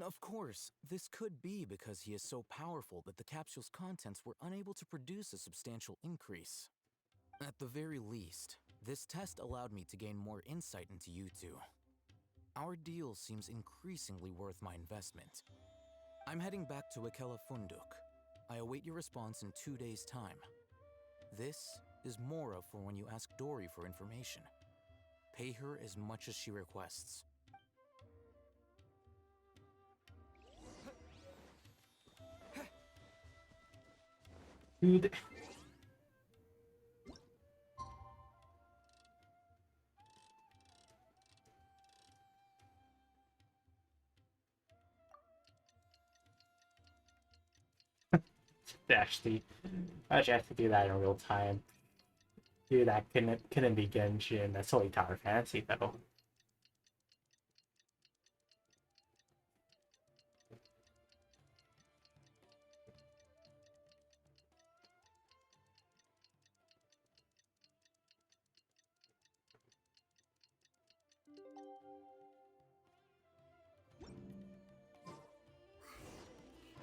Of course, this could be because he is so powerful that the capsule's contents were unable to produce a substantial increase. At the very least, this test allowed me to gain more insight into you two. Our deal seems increasingly worth my investment. I'm heading back to Akela Funduk. I await your response in 2 days' time. This is Mora for when you ask Dory for information. Pay her as much as she requests. Dude. I actually have to do that in real time. Dude, that couldn't be Genshin. That's totally Tower Fantasy though.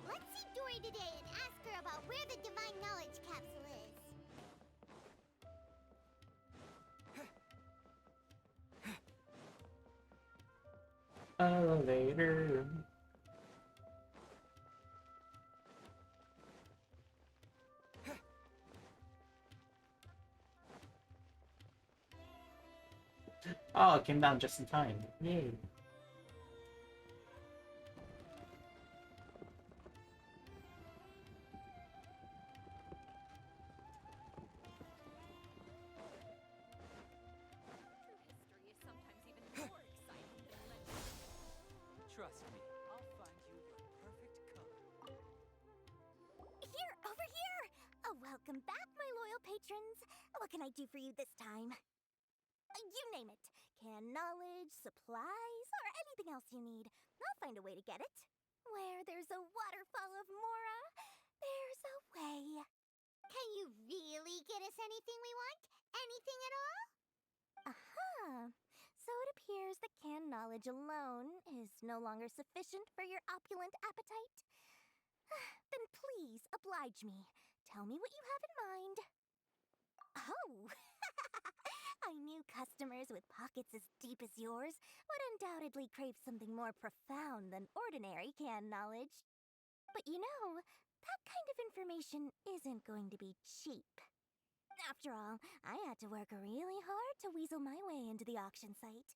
Let's see Dory today and ask her about where the Divine Knowledge Capsule is. Elevator. Oh, it came down just in time. Yay. Trust me, I'll find you the perfect color. Here, over here! Oh, welcome back, my loyal patrons. What can I do for you this time? You name it. Canned knowledge, supplies, or anything else you need. I'll find a way to get it. Where there's a waterfall of Mora, there's a way. Can you really get us anything we want? Anything at all? Aha! So it appears that canned knowledge alone is no longer sufficient for your opulent appetite? Then please oblige me. tell me what you have in mind. Oh! I knew customers with pockets as deep as yours would undoubtedly crave something more profound than ordinary can knowledge. But you know, that kind of information isn't going to be cheap. After all, I had to work really hard to weasel my way into the auction site.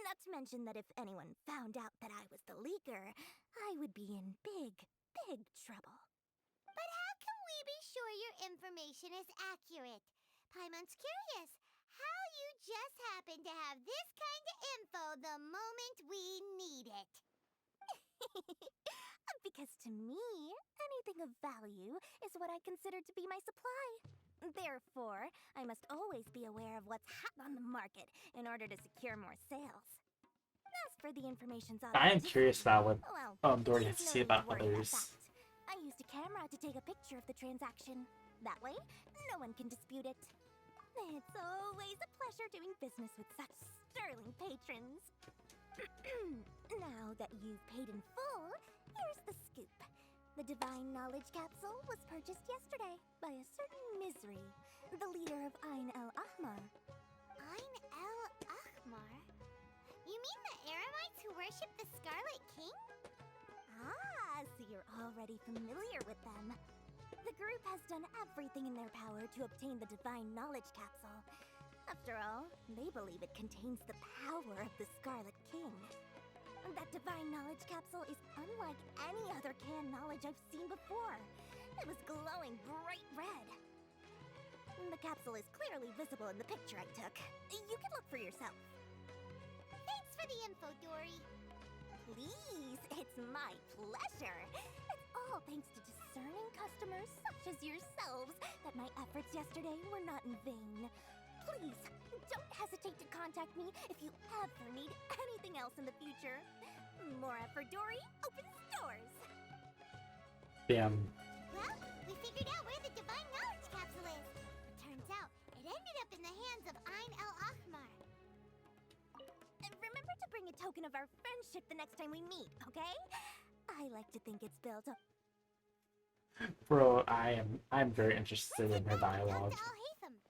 Not to mention that if anyone found out that I was the leaker, I would be in big, big trouble. But how can we be sure your information is accurate? Paimon's curious how you just happen to have this kind of info the moment we need it. Because to me, anything of value is what I consider to be my supply. Therefore, I must always be aware of what's hot on the market in order to secure more sales. As for the information's I am curious about what well, Dory there's has to no say need about to worry about others. that. I used a camera to take a picture of the transaction. That way, no one can dispute it. It's always a pleasure doing business with such sterling patrons. Now that you've paid in full, here's the scoop. The Divine Knowledge Capsule was purchased yesterday by a certain Misery, the leader of Ain el-Ahmar. Ain el-Ahmar? You mean the Eremites who worship the Scarlet King? Ah, so you're already familiar with them. The group has done everything in their power to obtain the Divine Knowledge Capsule. After all, they believe it contains the power of the Scarlet King. That Divine Knowledge Capsule is unlike any other canned knowledge I've seen before. It was glowing bright red. The capsule is clearly visible in the picture I took. You can look for yourself. Thanks for the info, Dory. Please, it's my pleasure. It's all thanks to discerning customers such as yourselves that my efforts yesterday were not in vain. Please, don't hesitate to contact me if you ever need anything else in the future. More effort, Dory, opens doors. Damn. Well, we figured out where the Divine Knowledge Capsule is. Turns out, it ended up in the hands of Ain el-Ahmar. Remember to bring a token of our friendship the next time we meet, okay? I like to think it's built up. Bro, I'm very interested in her dialogue.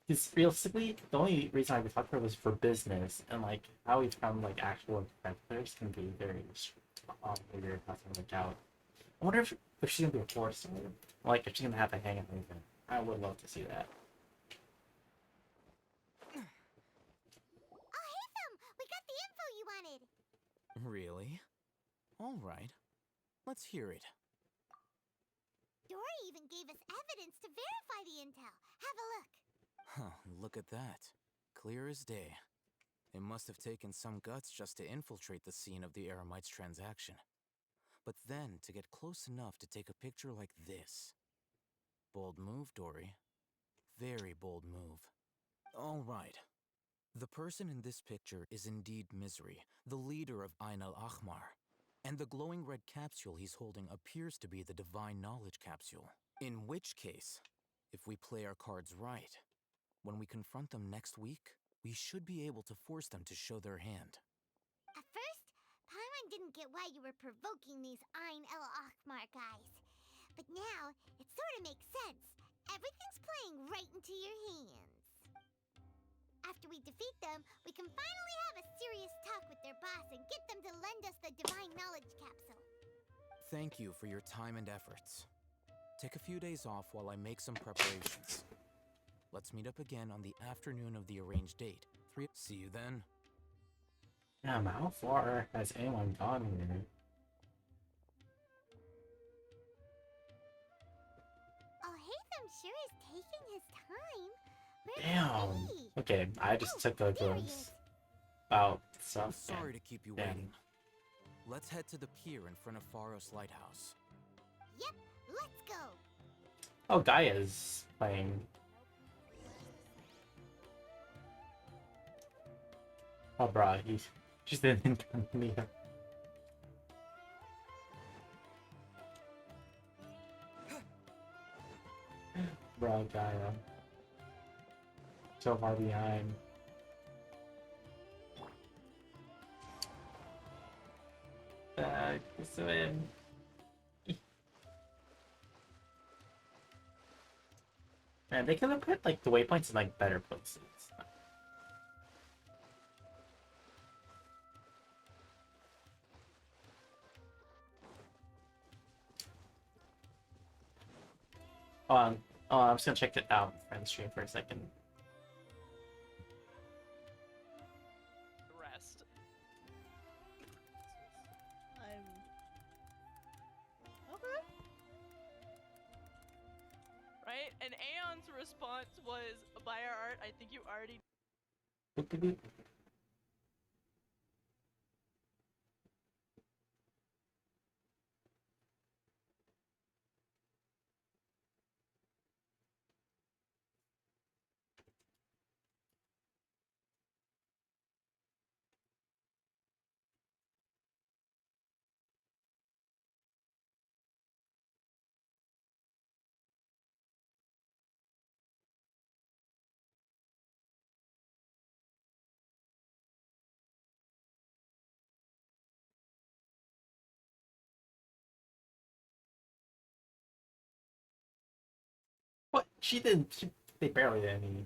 Because realistically, the only reason I would talk to her was for business, and like how we found like actual competitors can be very weird. How to look out. I wonder if she's gonna be a force, like if she's gonna have to hang out with anything. I would love to see that. Ahitham! We got the info you wanted! Really? All right. Let's hear it. Dory even gave us evidence to verify the intel. Have a look. Huh, look at that. Clear as day. It must have taken some guts just to infiltrate the scene of the Eremites transaction. But then to get close enough to take a picture like this. Bold move, Dory. Very bold move. All right. The person in this picture is indeed Misery, the leader of Ain el-Ahmar. And the glowing red capsule he's holding appears to be the Divine Knowledge Capsule. In which case, if we play our cards right, when we confront them next week, we should be able to force them to show their hand. At first, Paimon didn't get why you were provoking these Ain el-Ahmar guys. But now, it sort of makes sense. Everything's playing right into your hands. After we defeat them, we can finally have a serious talk with their boss and get them to lend us the Divine Knowledge Capsule. Thank you for your time and efforts. Take a few days off while I make some preparations. Let's meet up again on the afternoon of the arranged date. See you then. Damn, how far has anyone gone here? Ahitham sure is taking his time. Damn. Okay, I just took a glimpse about stuff. Sorry to keep you waiting. Let's head to the pier in front of Pharos Lighthouse. Yep, let's go. Oh, Gaia's playing. Oh, bruh, she's in incognito. Bruh, Gaia. So far behind. Swim. Man, they could have put like the waypoints in like better places. I'm just gonna check it out on stream for a second. Rest. Okay. Right? And Aeon's response was, buy our art, I think you already... What? She didn't. They barely did any.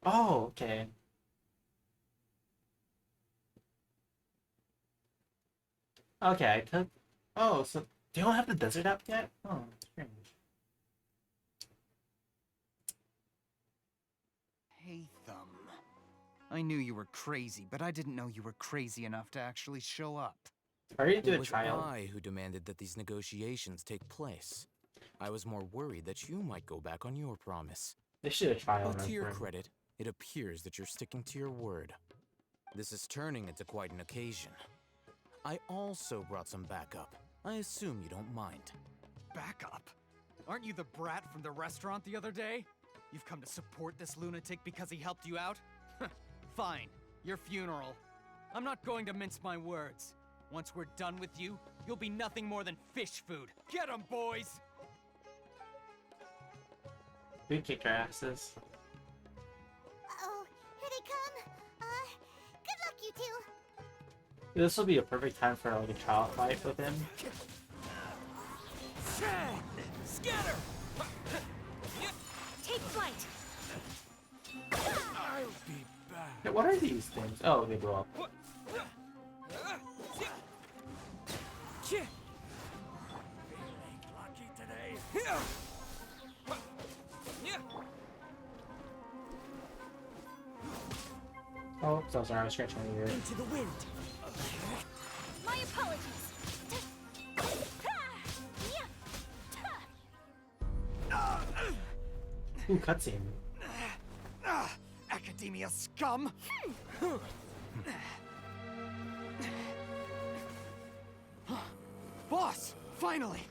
Oh, okay. Okay, I took. Oh, so they don't have the desert app yet? Oh, strange. Hey, Thumb. I knew you were crazy, but I didn't know you were crazy enough to actually show up. Are you doing It a was trial? I who demanded that these negotiations take place. I was more worried that you might go back on your promise. They should have trial. But to your credit, it appears that you're sticking to your word. This is turning into quite an occasion. I also brought some backup. I assume you don't mind. Backup? Aren't you the brat from the restaurant the other day? You've come to support this lunatic because he helped you out? Fine, your funeral. I'm not going to mince my words. Once we're done with you, you'll be nothing more than fish food. Get 'em, boys! We kicked our asses. Uh-oh, here they come. Good luck, you two. This will be a perfect time for like a trial fight with him. Scatter! Take flight! I'll be back. Yeah, what are these things? Oh, they blow up. Lucky today. Oh, so sorry, I was scratching my ear. Into the wind. My apologies. Ooh, cutscene. Academia scum! Boss! Finally!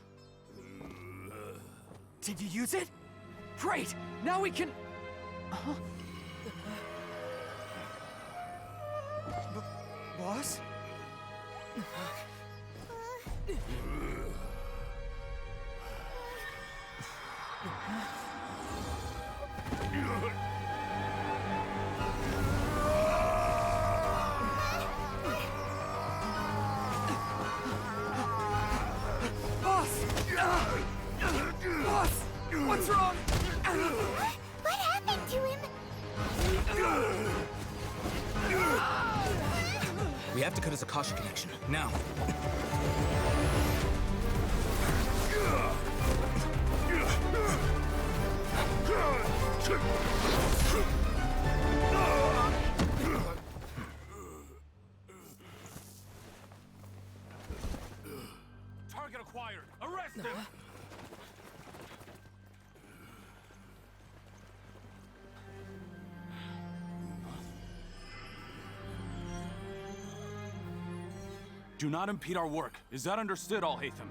Did you use it? Great! Now we can... Boss? Boss! Boss! What's wrong? What happened to him? We have to cut his Akasha connection, now. Target acquired. Arrest him. Do not impede our work. Is that understood, Alhaitham?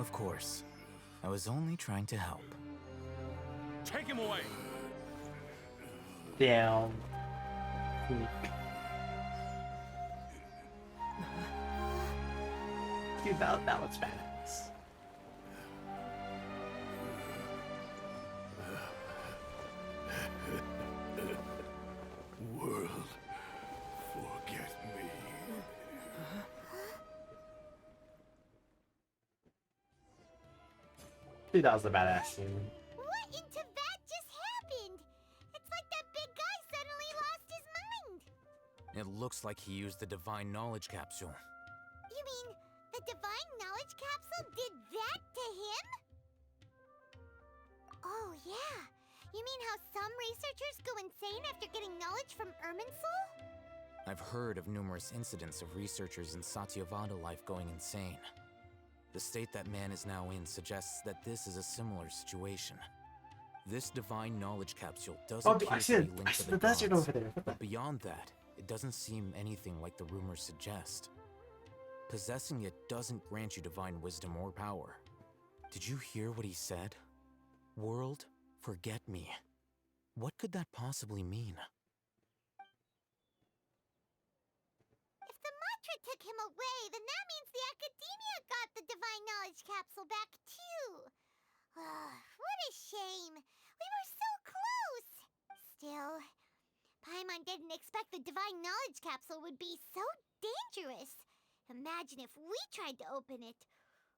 Of course. I was only trying to help. Take him away. Down. Dude, that was badass. World, forget me. Dude, that was a badass scene. What in Tibet just happened? It's like that big guy suddenly lost his mind. It looks like he used the divine knowledge capsule. You mean the divine knowledge capsule did that to him? Oh, yeah. You mean how some researchers go insane after getting knowledge from Irminsul? I've heard of numerous incidents of researchers in Satyavada life going insane. The state that man is now in suggests that this is a similar situation. This divine knowledge capsule does appear I see to be linked to the desert gods, over there. What the? but beyond that, it doesn't seem anything like the rumors suggest. Possessing it doesn't grant you divine wisdom or power. Did you hear what he said? World, forget me. What could that possibly mean? If the mantra took him away, then that means the Academia got the divine knowledge capsule back too. What a shame. We were so close. Still, Paimon didn't expect the divine knowledge capsule would be so dangerous. Imagine if we tried to open it.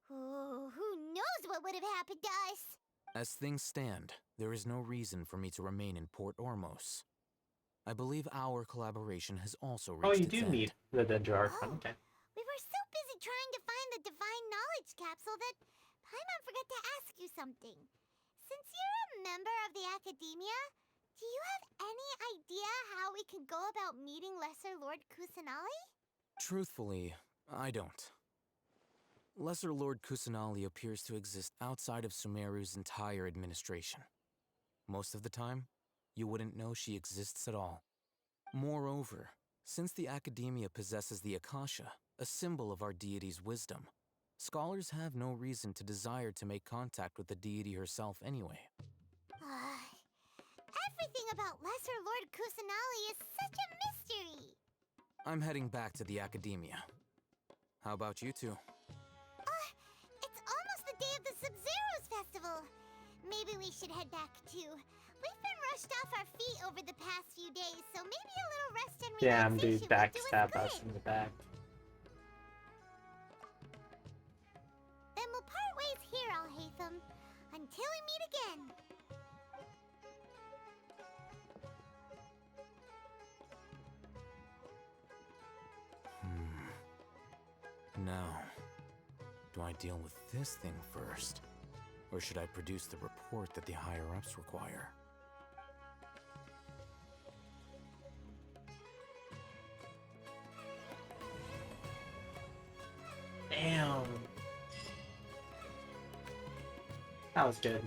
Oh, who knows what would have happened to us? As things stand, there is no reason for me to remain in Port Ormos. I believe our collaboration has also reached Oh, you its do end. need the Dendro Archon. Okay. We were so busy trying to find the divine knowledge capsule that Paimon forgot to ask you something. Since you're a member of the Academia, do you have any idea how we can go about meeting Lesser Lord Kusanali? Truthfully, I don't. Lesser Lord Kusanali appears to exist outside of Sumeru's entire administration. Most of the time, you wouldn't know she exists at all. Moreover, since the Academia possesses the Akasha, a symbol of our deity's wisdom, scholars have no reason to desire to make contact with the deity herself anyway. Everything about Lesser Lord Kusanali is such a mystery. I'm heading back to the Academia. How about you two? It's almost the day of the Sub-Zero's festival. Maybe we should head back too. We've been rushed off our feet over the past few days, so maybe a little rest and Damn, relaxation dude, would do us backstab good. us in the back. Then we'll part ways here, Alhaitham, until we meet again. Now, do I deal with this thing first? Or should I produce the report that the higher-ups require? Damn. That was good.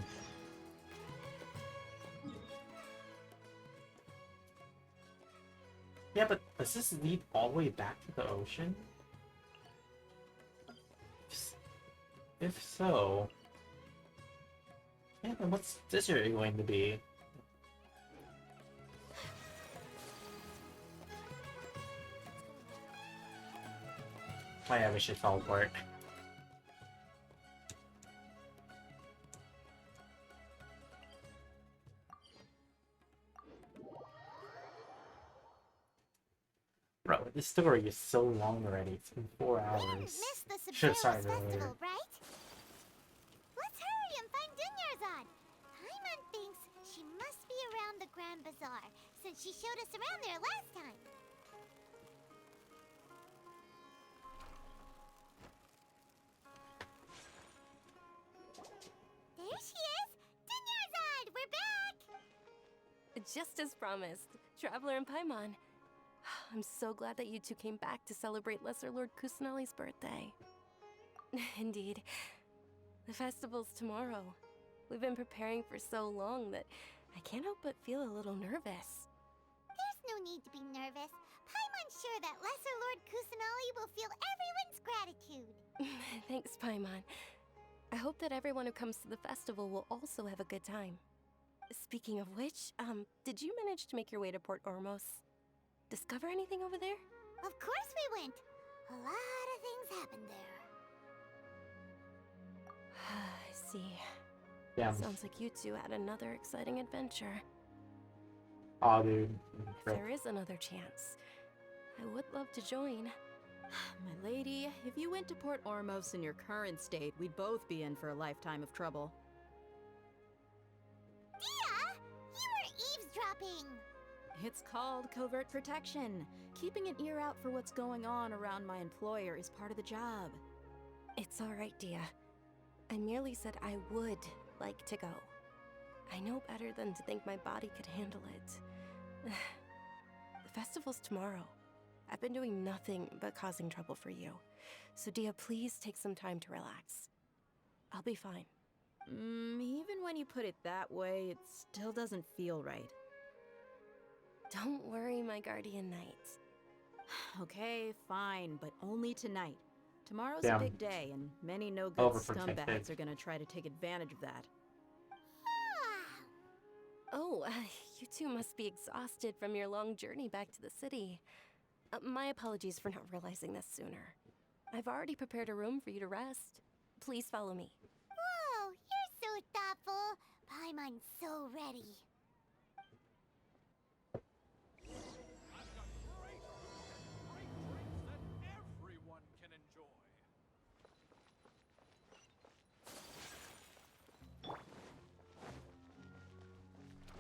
Yeah, but does this lead all the way back to the ocean? If so... Yeah, then what's this area going to be? Oh yeah, we should teleport. Bro, this story is so long already. It's been 4 hours. Missed the Should've Sub-Zero's started festival, earlier. right? Let's hurry and find Dunyarzad. Paimon thinks she must be around the Grand Bazaar, since she showed us around there last time. There she is! Dunyarzad! We're back! Just as promised, Traveler and Paimon. I'm so glad that you two came back to celebrate Lesser Lord Kusanali's birthday. Indeed. The festival's tomorrow. We've been preparing for so long that I can't help but feel a little nervous. There's no need to be nervous. Paimon's sure that Lesser Lord Kusanali will feel everyone's gratitude. Thanks, Paimon. I hope that everyone who comes to the festival will also have a good time. Speaking of which, did you manage to make your way to Port Ormos? Discover anything over there? Of course we went. A lot of things happened there. I see. Yeah. Sounds like you two had another exciting adventure. Aw, dude. If there is another chance, I would love to join. My lady, if you went to Port Ormos in your current state, we'd both be in for a lifetime of trouble. shopping? It's called covert protection. Keeping an ear out for what's going on around my employer is part of the job. It's alright, Dia. I merely said I would like to go. I know better than to think my body could handle it. The festival's tomorrow. I've been doing nothing but causing trouble for you. So Dia, please take some time to relax. I'll be fine. Even when you put it that way, it still doesn't feel right. Don't worry, my guardian knight. Okay, fine, but only tonight. Tomorrow's Damn. a big day, and many no-good Overprotective. scumbags are gonna try to take advantage of that. Oh, you two must be exhausted from your long journey back to the city. My apologies for not realizing this sooner. I've already prepared a room for you to rest. Please follow me. Whoa, you're so thoughtful. Paimon's so ready. Everyone can enjoy.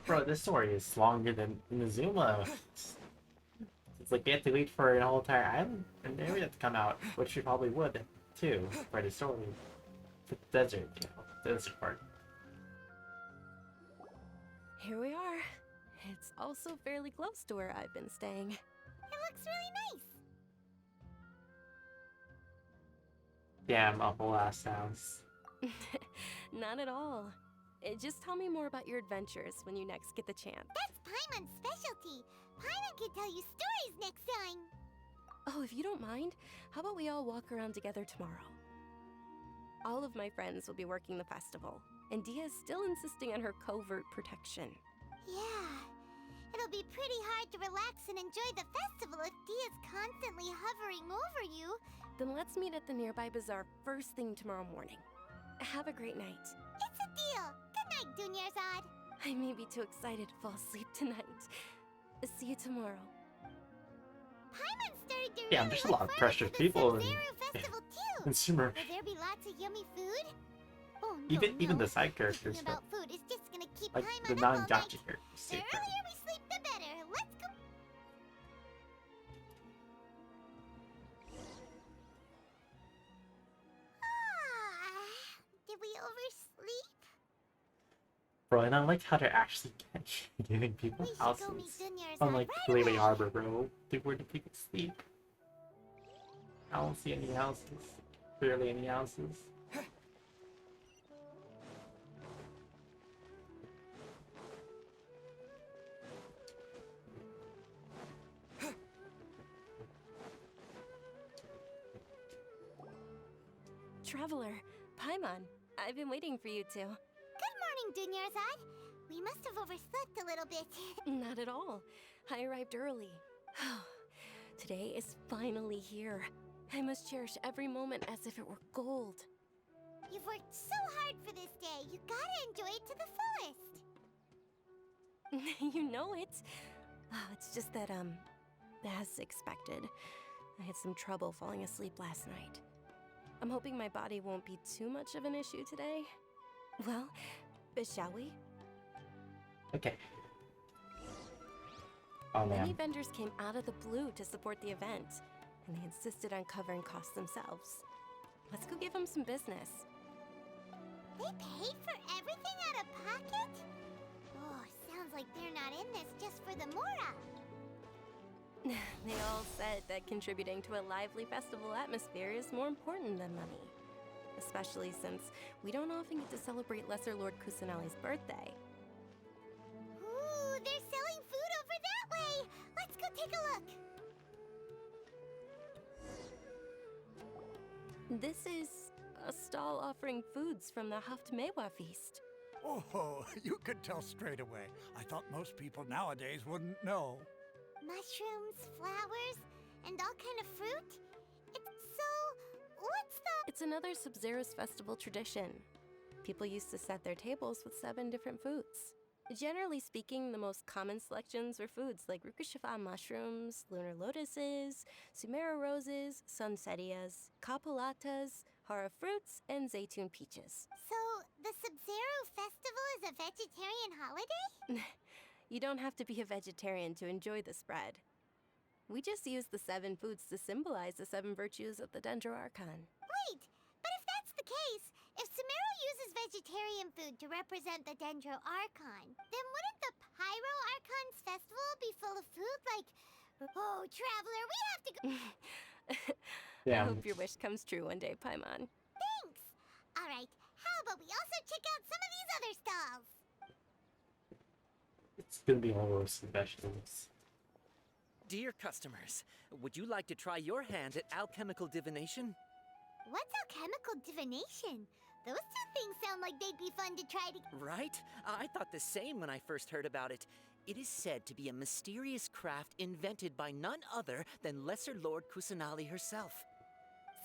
Bro, this story is longer than Inazuma. It's like they have to wait for an whole entire island and area to come out, which we probably would too for the story. The desert, you know, the desert part. Here we are. It's also fairly close to where I've been staying. It looks really nice. Damn, a whole ass house. Not at all. Just tell me more about your adventures when you next get the chance. That's Paimon's specialty. Paimon can tell you stories next time. Oh, if you don't mind, how about we all walk around together tomorrow? All of my friends will be working the festival, and Dia is still insisting on her covert protection. Yeah. It'll be pretty hard to relax and enjoy the festival if Dia's constantly hovering over you. Then let's meet at the nearby bazaar first thing tomorrow morning. Have a great night. It's a deal. Good night, Dunyarzad. I may be too excited to fall asleep tonight. See you tomorrow. Paimon started to Yeah, really there's a look lot of forward pressure to the people in Sumeru festival too. Sumeru. Will there be lots of yummy food? Oh no, Even no. the side characters, Thinking though. about food is just gonna keep Like Paimon the up all night. non-gacha characters. The too. earlier we sleep, the better. Let's go. Did we oversleep? Bro, and I like how they're actually giving people We should go houses. meet Dunyarzad Unlike right Leeway away. Harbor, bro. Dude, where do people sleep? I don't see any houses. Barely any houses. Traveler, Paimon, I've been waiting for you two. Good morning, Dunyarzad. We must have overslept a little bit. Not at all. I arrived early. Today is finally here. I must cherish every moment as if it were gold. You've worked so hard for this day. You gotta enjoy it to the fullest. You know it. It's just that, as expected, I had some trouble falling asleep last night. I'm hoping my body won't be too much of an issue today. Well, shall we? Okay. Oh Many man. vendors came out of the blue to support the event, and they insisted on covering costs themselves. Let's go give them some business. They paid for everything out of pocket? Oh, sounds like they're not in this just for the Mora. They all said that contributing to a lively festival atmosphere is more important than money. Especially since we don't often get to celebrate Lesser Lord Kusanali's birthday. Ooh, they're selling food over that way. Let's go take a look. This is a stall offering foods from the Haftmewa feast. Oh, you could tell straight away. I thought most people nowadays wouldn't know. Mushrooms, flowers, and all kind of fruit? What's the... It's another Sub-Zero's festival tradition. People used to set their tables with 7 different foods. Generally speaking, the most common selections were foods like Rukushifa mushrooms, lunar lotuses, Sumeru roses, sunsetias, capulatas, hara fruits, and zaytun peaches. So, the Sub-Zero festival is a vegetarian holiday? You don't have to be a vegetarian to enjoy the spread. We just use the 7 foods to symbolize the 7 virtues of the Dendro Archon. Wait, but if that's the case, if Sumeru uses vegetarian food to represent the Dendro Archon, then wouldn't the Pyro Archon's festival be full of food like, oh, Traveler, we have to go. I hope your wish comes true one day, Paimon. Thanks. All right, how about we also check out some of these other stalls? It's gonna be all roasted vegetables. Dear customers, would you like to try your hand at alchemical divination? What's alchemical divination? Those two things sound like they'd be fun to try to... Right? I thought the same when I first heard about it. It is said to be a mysterious craft invented by none other than Lesser Lord Kusanali herself.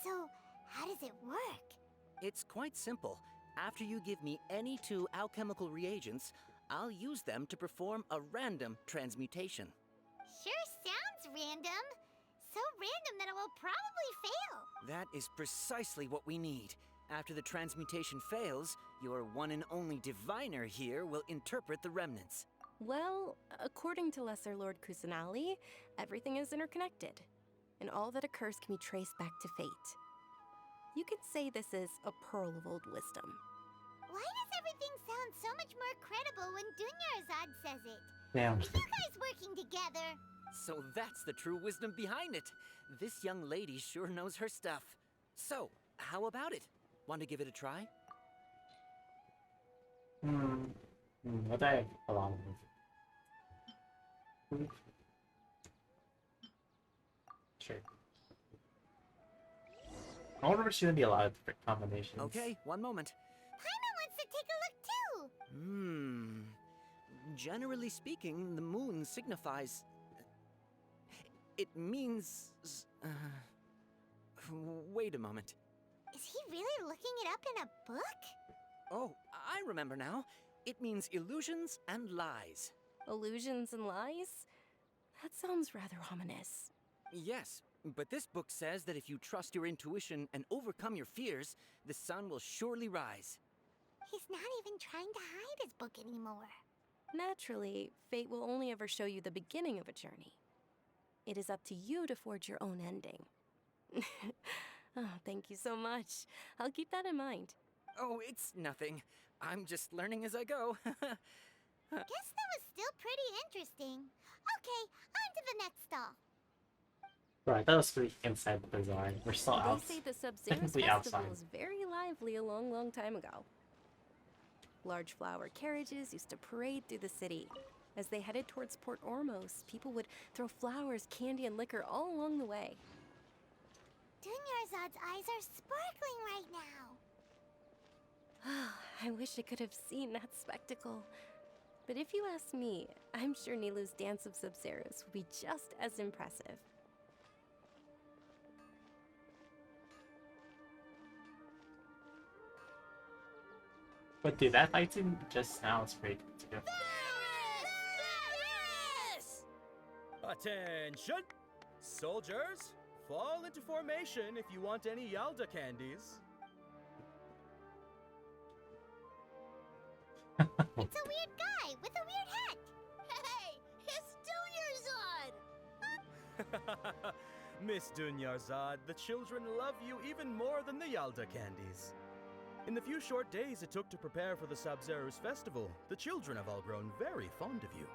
So, how does it work? It's quite simple. After you give me any 2 alchemical reagents, I'll use them to perform a random transmutation. Sure sounds random. So random that it will probably fail. That is precisely what we need. After the transmutation fails, your one and only diviner here will interpret the remnants. Well, according to Lesser Lord Kusanali, everything is interconnected, and all that occurs can be traced back to fate. You could say this is a pearl of old wisdom. Why does everything sound so much more credible when Dunyarzad says it? Damn. Are you guys working together? So that's the true wisdom behind it. This young lady sure knows her stuff. So, how about it? Want to give it a try? What do I have along with? Sure. I wonder if she's gonna be a lot of different combinations. Okay, one moment. Paimon wants to take a look too. Generally speaking, the moon signifies... It means... Wait a moment. Is he really looking it up in a book? Oh, I remember now. It means illusions and lies. Illusions and lies? That sounds rather ominous. Yes, but this book says that if you trust your intuition and overcome your fears, the sun will surely rise. He's not even trying to hide his book anymore. Naturally, fate will only ever show you the beginning of a journey. It is up to you to forge your own ending. Oh, thank you so much. I'll keep that in mind. Oh, it's nothing. I'm just learning as I go. Guess that was still pretty interesting. Okay, on to the next stall. Right, that was pretty inside the bazaar. We're still out. They say the Sub-Zeros Technically festival outside. was very lively a long, long time ago. Large flower carriages used to parade through the city. As they headed towards Port Ormos, people would throw flowers, candy, and liquor all along the way. Dunyarzad's eyes are sparkling right now. I wish I could have seen that spectacle. But if you ask me, I'm sure Nilu's Dance of Sub-Zeros will be just as impressive. But dude, that fight scene just sounds great too. Attention! Soldiers, fall into formation if you want any Yalda candies. It's a weird guy with a weird hat. Hey, it's Dunyarzad! Miss Dunyarzad, the children love you even more than the Yalda candies. In the few short days it took to prepare for the Sub-Zeros festival, the children have all grown very fond of you.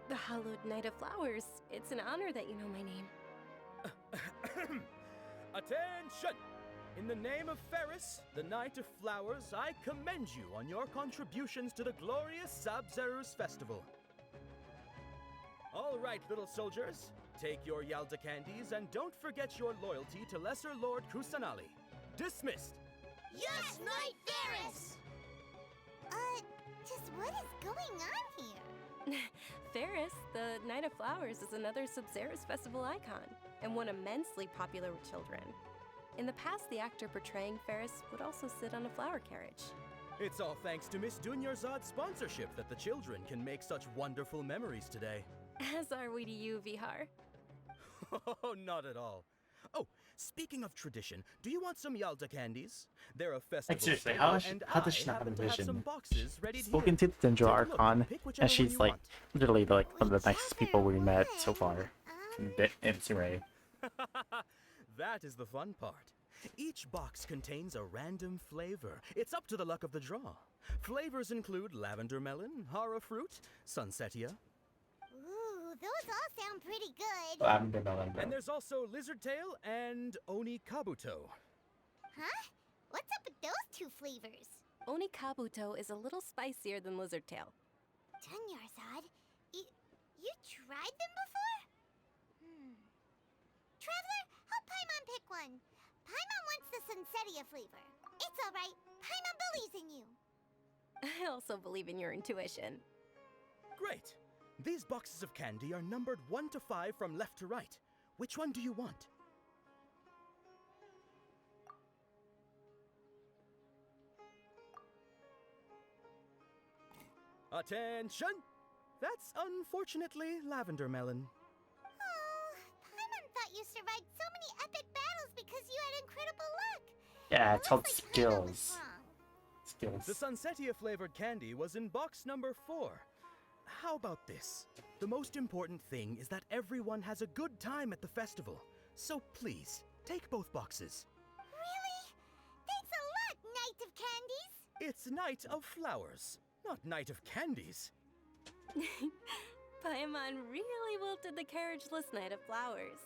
The Hallowed Knight of Flowers. It's an honor that you know my name. Attention! In the name of Ferris, the Knight of Flowers, I commend you on your contributions to the glorious Sub-Zeros festival. All right, little soldiers, take your Yalda candies and don't forget your loyalty to Lesser Lord Kusanali. Dismissed! Yes, Knight Ferris! Just what is going on here? Ferris, the Knight of Flowers, is another Sub-Zeros festival icon, and one immensely popular with children. In the past, the actor portraying Ferris would also sit on a flower carriage. It's all thanks to Miss Dunyarzad's sponsorship that the children can make such wonderful memories today. As are we to you, Vihar. Oh, not at all. Oh, speaking of tradition, do you want some Yalta candies? They're a festival seriously, staple, how does she and not I have happen to have some vision? boxes ready Spoken here. to the Dendro Take a look, Archon, pick whichever and one she's you like want. literally like one of the nicest people we met so far in Sumeru. That is the fun part. Each box contains a random flavor. It's up to the luck of the draw. Flavors include lavender melon, hara fruit, sunsetia. Ooh, those all sound pretty good. Lavender melon. And there's also lizard tail and oni kabuto. Huh? What's up with those two flavors? Oni kabuto is a little spicier than lizard tail. Dunyarzad, you tried them before? Traveler, help Paimon pick one. Paimon wants the Sunsetia flavor. It's alright. Paimon believes in you. I also believe in your intuition. Great. These boxes of candy are numbered 1 to 5 from left to right. Which one do you want? Attention! That's unfortunately lavender melon. Oh, Paimon thought you survived so many epic battles because you had incredible luck. Yeah, it's called skills. Skills. The Sunsetia flavored candy was in box number 4. How about this? The most important thing is that everyone has a good time at the festival. So please, take both boxes. Really? Thanks a lot, Knight of Candies. It's Night of Flowers, not Night of Candies. Paimon really wilted the carriageless Knight of Flowers.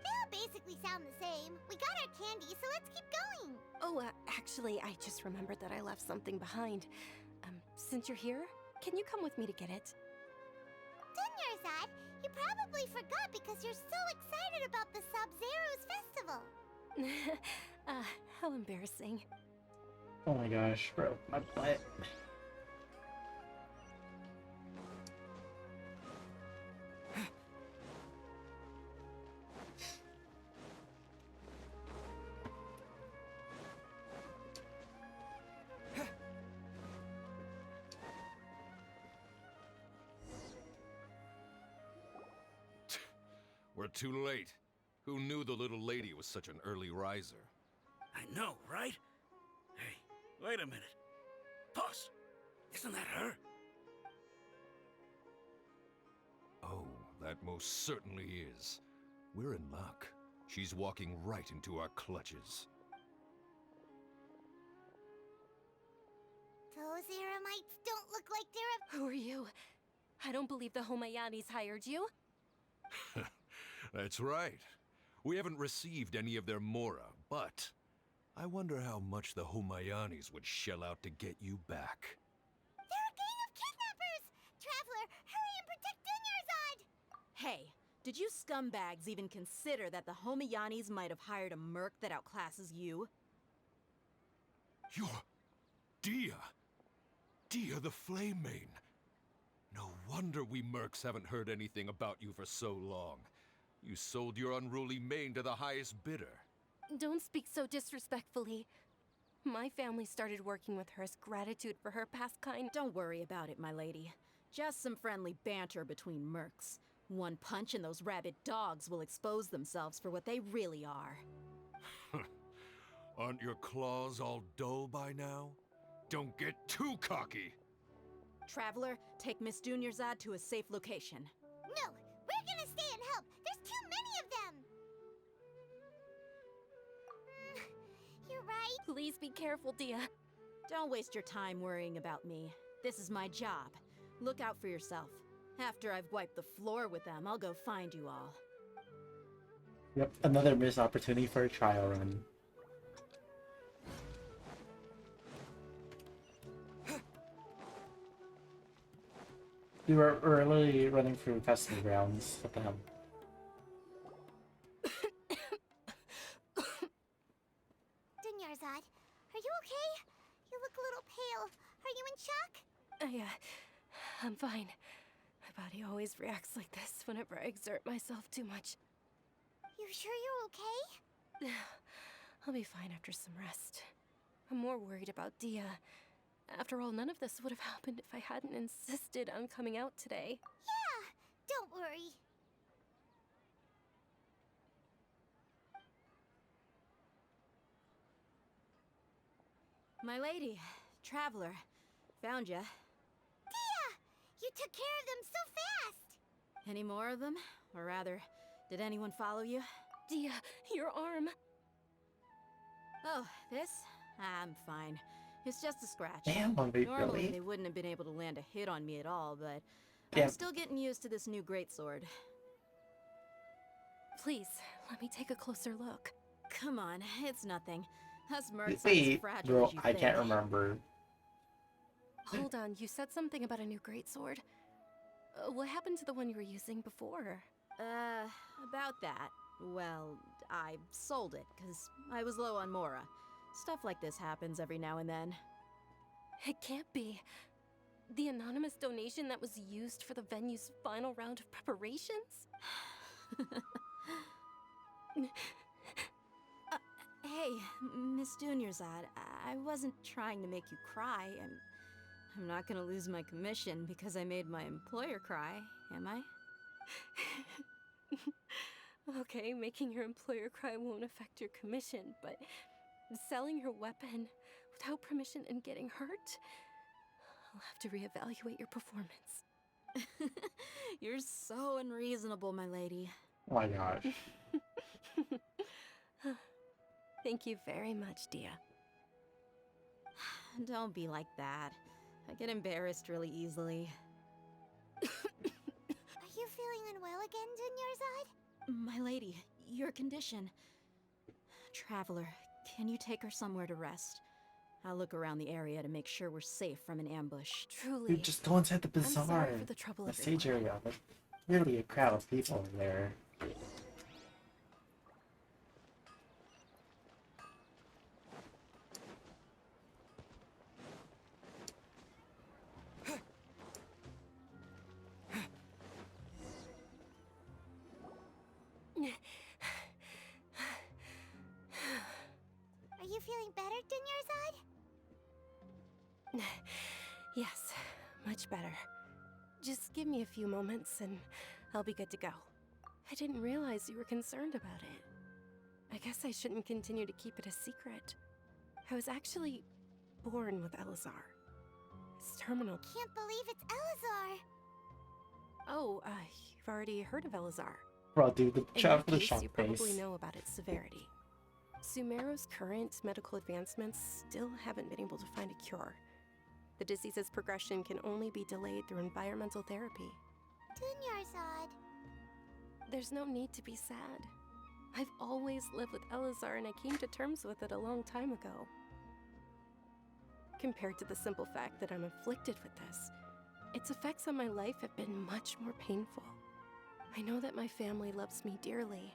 They all basically sound the same. We got our candy, so let's keep going. Oh, actually, I just remembered that I left something behind. Since you're here, can you come with me to get it? Dunyarzad, you probably forgot because you're so excited about the Sub-Zero's festival. How embarrassing. Oh my gosh, bro, my butt. We're too late. Who knew the little lady was such an early riser? I know, right? Hey, wait a minute. Pause. Isn't that her? Oh, that most certainly is. We're in luck. She's walking right into our clutches. Those Eremites don't look like they're Who are you? I don't believe the Homayanis hired you. That's right. We haven't received any of their mora, but I wonder how much the Homayanis would shell out to get you back. They're a gang of kidnappers! Traveler, hurry and protect Dunyarzad! Hey, did you scumbags even consider that the Homayanis might have hired a merc that outclasses you? You're Dia! Dia the Flame Main! No wonder we mercs haven't heard anything about you for so long. You sold your unruly mane to the highest bidder. Don't speak so disrespectfully. My family started working with her as gratitude for her past kind. Don't worry about it, my lady. Just some friendly banter between mercs. One punch and those rabid dogs will expose themselves for what they really are. Aren't your claws all dull by now? Don't get too cocky! Traveler, take Miss Dunyarzad to a safe location. No, we're gonna stay and help. There's too many of them. You're right. Please be careful, Dia. Don't waste your time worrying about me. This is my job. Look out for yourself. After I've wiped the floor with them, I'll go find you all. Yep, another missed opportunity for a trial run. We're literally running through festival grounds. What the hell? Dunyarzad, are you okay? You look a little pale. Are you in shock? I'm fine. My body always reacts like this whenever I exert myself too much. You sure you're okay? I'll be fine after some rest. I'm more worried about Dia. After all, none of this would have happened if I hadn't insisted on coming out today. Yeah, don't worry. My lady, traveler, found ya. Dia! You took care of them so fast! Any more of them? Or rather, did anyone follow you? Dia, your arm. Oh, this? I'm fine. It's just a scratch. Damn, Lumpy, Normally really? they wouldn't have been able to land a hit on me at all, but Yeah. I'm still getting used to this new greatsword. Please, let me take a closer look. Come on, it's nothing. Us mercs aren't as Wait, fragile bro, as you I think. can't remember. Hold on, you said something about a new greatsword. What happened to the one you were using before? About that. Well, I sold it, because I was low on Mora. Stuff like this happens every now and then. It can't be. The anonymous donation that was used for the venue's final round of preparations? Hey, Miss Dunyarzad, I wasn't trying to make you cry. I'm not gonna lose my commission because I made my employer cry, am I? Okay, making your employer cry won't affect your commission, but selling your weapon without permission and getting hurt? I'll have to reevaluate your performance. You're so unreasonable, my lady. Oh my gosh. Thank you very much, Dia. Don't be like that. I get embarrassed really easily. Are you feeling unwell again, Dunyarzad? My lady, your condition. Traveler, can you take her somewhere to rest? I'll look around the area to make sure we're safe from an ambush. Truly. Dude, just go inside the I'm bazaar. sorry for the trouble, The stage everyone. area. There's really a crowd of people in there. Are you feeling better, Dunyarzad? Yes, much better. Just give me a few moments and I'll be good to go. I didn't realize you were concerned about it. I guess I shouldn't continue to keep it a secret. I was actually born with Elazar. It's terminal. Can't believe it's Elazar! Oh, you've already heard of Elazar. Bro, dude, the In shot that for the case, shock you face. probably know about its severity. Sumeru's current medical advancements still haven't been able to find a cure. The disease's progression can only be delayed through environmental therapy. Dunyarzad. There's no need to be sad. I've always lived with Elazar and I came to terms with it a long time ago. Compared to the simple fact that I'm afflicted with this, its effects on my life have been much more painful. I know that my family loves me dearly.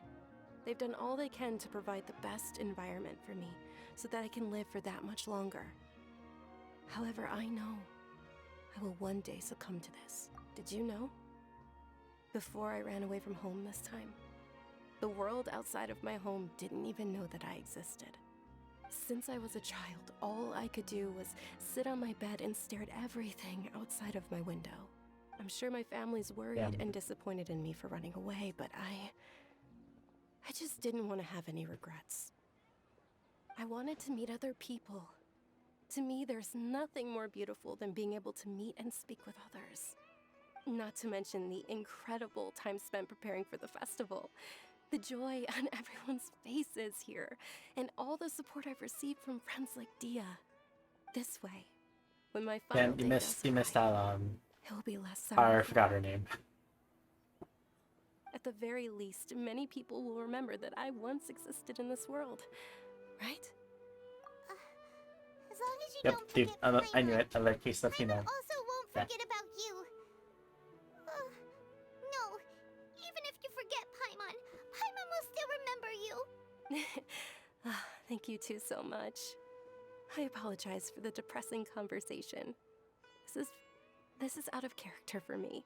They've done all they can to provide the best environment for me so that I can live for that much longer. However, I know I will one day succumb to this. Did you know? Before I ran away from home this time, the world outside of my home didn't even know that I existed. Since I was a child, all I could do was sit on my bed and stare at everything outside of my window. I'm sure my family's worried and disappointed in me for running away, but I just didn't want to have any regrets. I wanted to meet other people. To me, there's nothing more beautiful than being able to meet and speak with others. Not to mention the incredible time spent preparing for the festival. The joy on everyone's faces here, and all the support I've received from friends like Dia. This way, when my final Yeah, day you missed out it will be less I sorrowful. forgot her name. At the very least, many people will remember that I once existed in this world, right? As long as you Yep, don't dude, forget I knew it. I let case stuff, you know. also won't Yeah. forget about you. No, even if you forget Paimon, Paimon will still remember you. Thank you two so much. I apologize for the depressing conversation. This is out of character for me.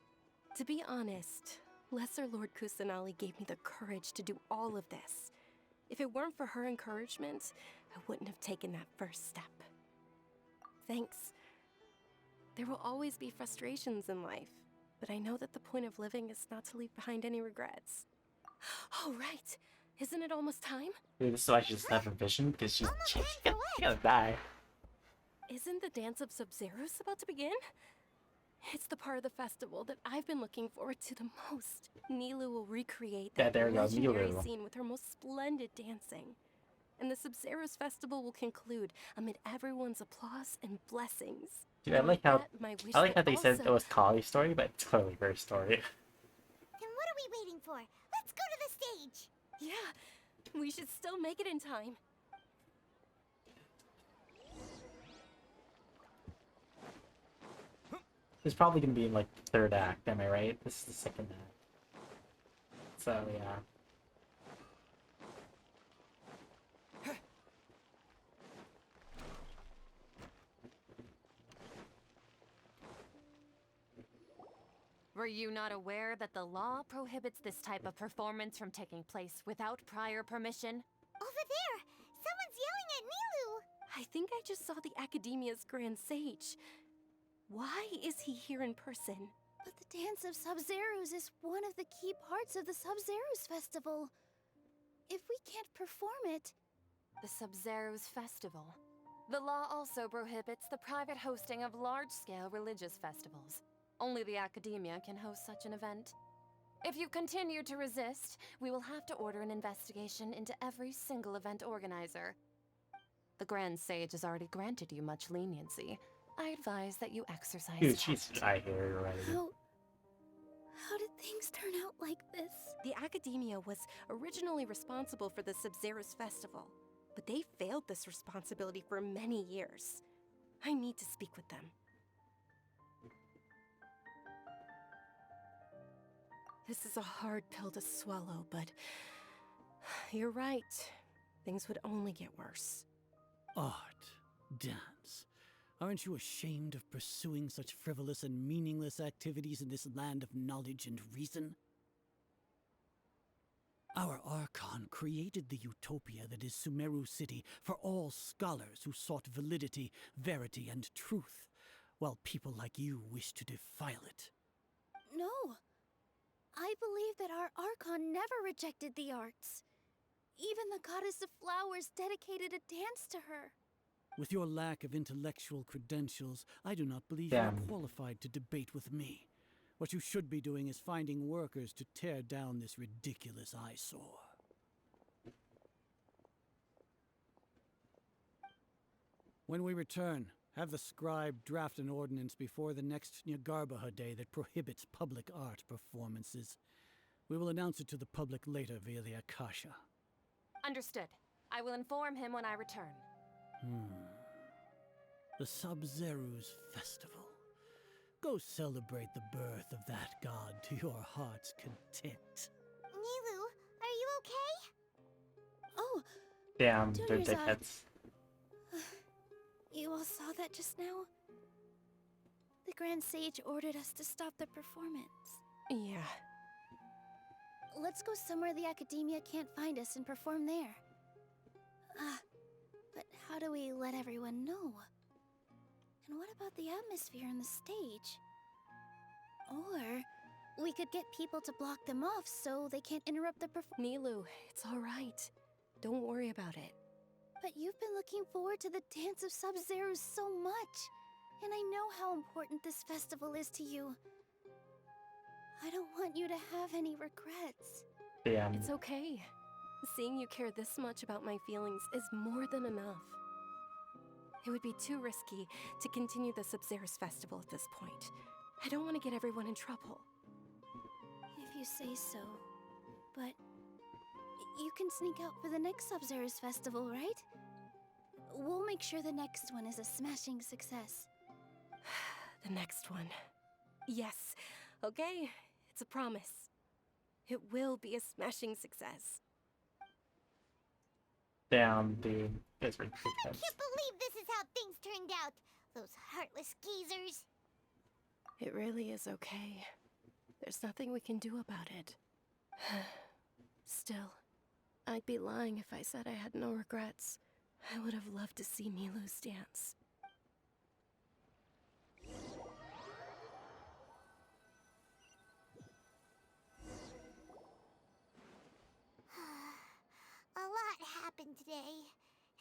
To be honest, Lesser Lord Kusanali gave me the courage to do all of this. If it weren't for her encouragement, I wouldn't have taken that first step. Thanks. There will always be frustrations in life, but I know that the point of living is not to leave behind any regrets. Oh, right. Isn't it almost time? Dude, this is why she doesn't have a vision, because she's gonna die. Isn't the Dance of Sub-Zeros about to begin? It's the part of the festival that I've been looking forward to the most. Nilu will recreate Yeah, that there you go, legendary Nilu. scene with her most splendid dancing. And the Sub-Zeros festival will conclude amid everyone's applause and blessings. Dude, I And like with how that, my wish I like how will they said it also- was Kali's story, but it's clearly her story. Then what are we waiting for? Let's go to the stage! Yeah, we should still make it in time. It's probably gonna be in like the third act, am I right? This is the second act. So yeah. Were you not aware that the law prohibits this type of performance from taking place without prior permission? Over there! Someone's yelling at Nilu! I think I just saw the Academia's Grand Sage. Why is he here in person? But the Dance of Sub-Zeros is one of the key parts of the Sub-Zeros festival. If we can't perform it... The Sub-Zeros Festival. The law also prohibits the private hosting of large-scale religious festivals. Only the Academia can host such an event. If you continue to resist, we will have to order an investigation into every single event organizer. The Grand Sage has already granted you much leniency. I advise that you exercise Dude, tact. she's I hear you already. How did things turn out like this? The Academia was originally responsible for the Sub-Zeros Festival, but they failed this responsibility for many years. I need to speak with them. This is a hard pill to swallow, but you're right. Things would only get worse. Art, dance. Aren't you ashamed of pursuing such frivolous and meaningless activities in this land of knowledge and reason? Our Archon created the utopia that is Sumeru City for all scholars who sought validity, verity, and truth, while people like you wish to defile it. No. I believe that our Archon never rejected the arts. Even the goddess of flowers dedicated a dance to her. With your lack of intellectual credentials, I do not believe Damn. you are qualified to debate with me. What you should be doing is finding workers to tear down this ridiculous eyesore. When we return, have the scribe draft an ordinance before the next Nyagarbha Day that prohibits public art performances. We will announce it to the public later via the Akasha. Understood. I will inform him when I return. The Sub-Zeros Festival. Go celebrate the birth of that god to your heart's content. Nilu, are you okay? Oh, Damn, they're Junior's dickheads. You all saw that just now? The Grand Sage ordered us to stop the performance. Yeah. Let's go somewhere the Academia can't find us and perform there. But how do we let everyone know? And what about the atmosphere on the stage? Or we could get people to block them off so they can't interrupt the Nilu, it's all right. Don't worry about it. But you've been looking forward to the Dance of Sub-Zeros so much. And I know how important this festival is to you. I don't want you to have any regrets. Damn. It's okay. Seeing you care this much about my feelings is more than enough. It would be too risky to continue the Sub-Zeros festival at this point. I don't want to get everyone in trouble. If you say so. But you can sneak out for the next Sub-Zeros festival, right? We'll make sure the next one is a smashing success. The next one. Yes. Okay. It's a promise. It will be a smashing success. Damn, dude. It's ridiculous. I can't believe this is how things turned out. Those heartless geezers. It really is okay. There's nothing we can do about it. Still, I'd be lying if I said I had no regrets. I would have loved to see Nilu's dance. A lot happened today.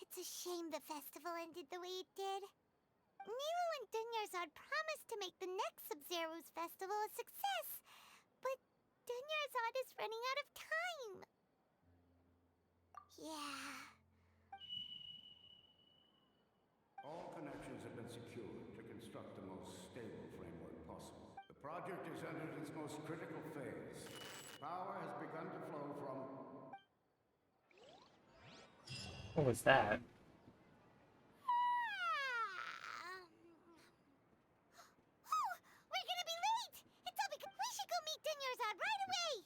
It's a shame the festival ended the way it did. Nilo and Dunyarzad promised to make the next Sub-Zero's festival a success, but Dunyarzad is running out of time. Yeah. All connections have been secured to construct the most stable framework possible. The project is entered its most critical phase. Power has begun to flow from... What was that? We're gonna be late! It's all because we should go meet Dunyarzad right away!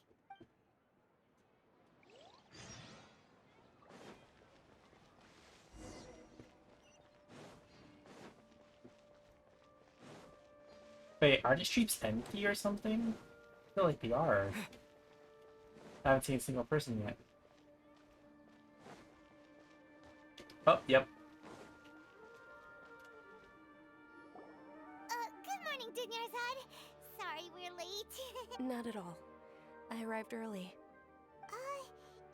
Wait, are the streets empty or something? I feel like they are. I haven't seen a single person yet. Oh, yep. Good morning, Dunyarzad. Sorry we're late. Not at all. I arrived early.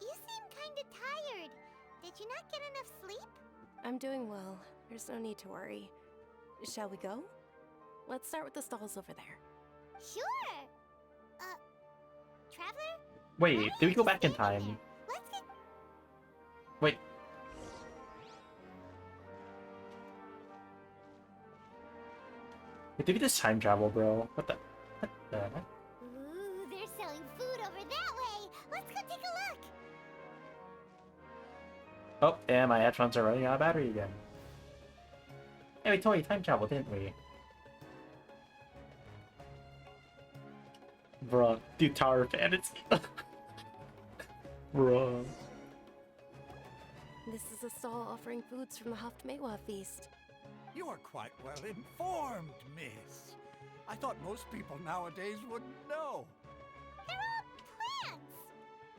You seem kinda tired. Did you not get enough sleep? I'm doing well. There's no need to worry. Shall we go? Let's start with the stalls over there. Sure! Traveler? Wait, did we go back in time? Let's get... Wait. Wait, did we just time travel, bro? What the heck? Ooh, they're selling food over that way! Let's go take a look! Oh, and my headphones are running out of battery again. Hey, we totally time traveled, didn't we? Bruh, dude, Tower Fantasy. Bruh. This is a stall offering foods from the Haftmewa feast. You are quite well informed, miss. I thought most people nowadays wouldn't know. They're all plants!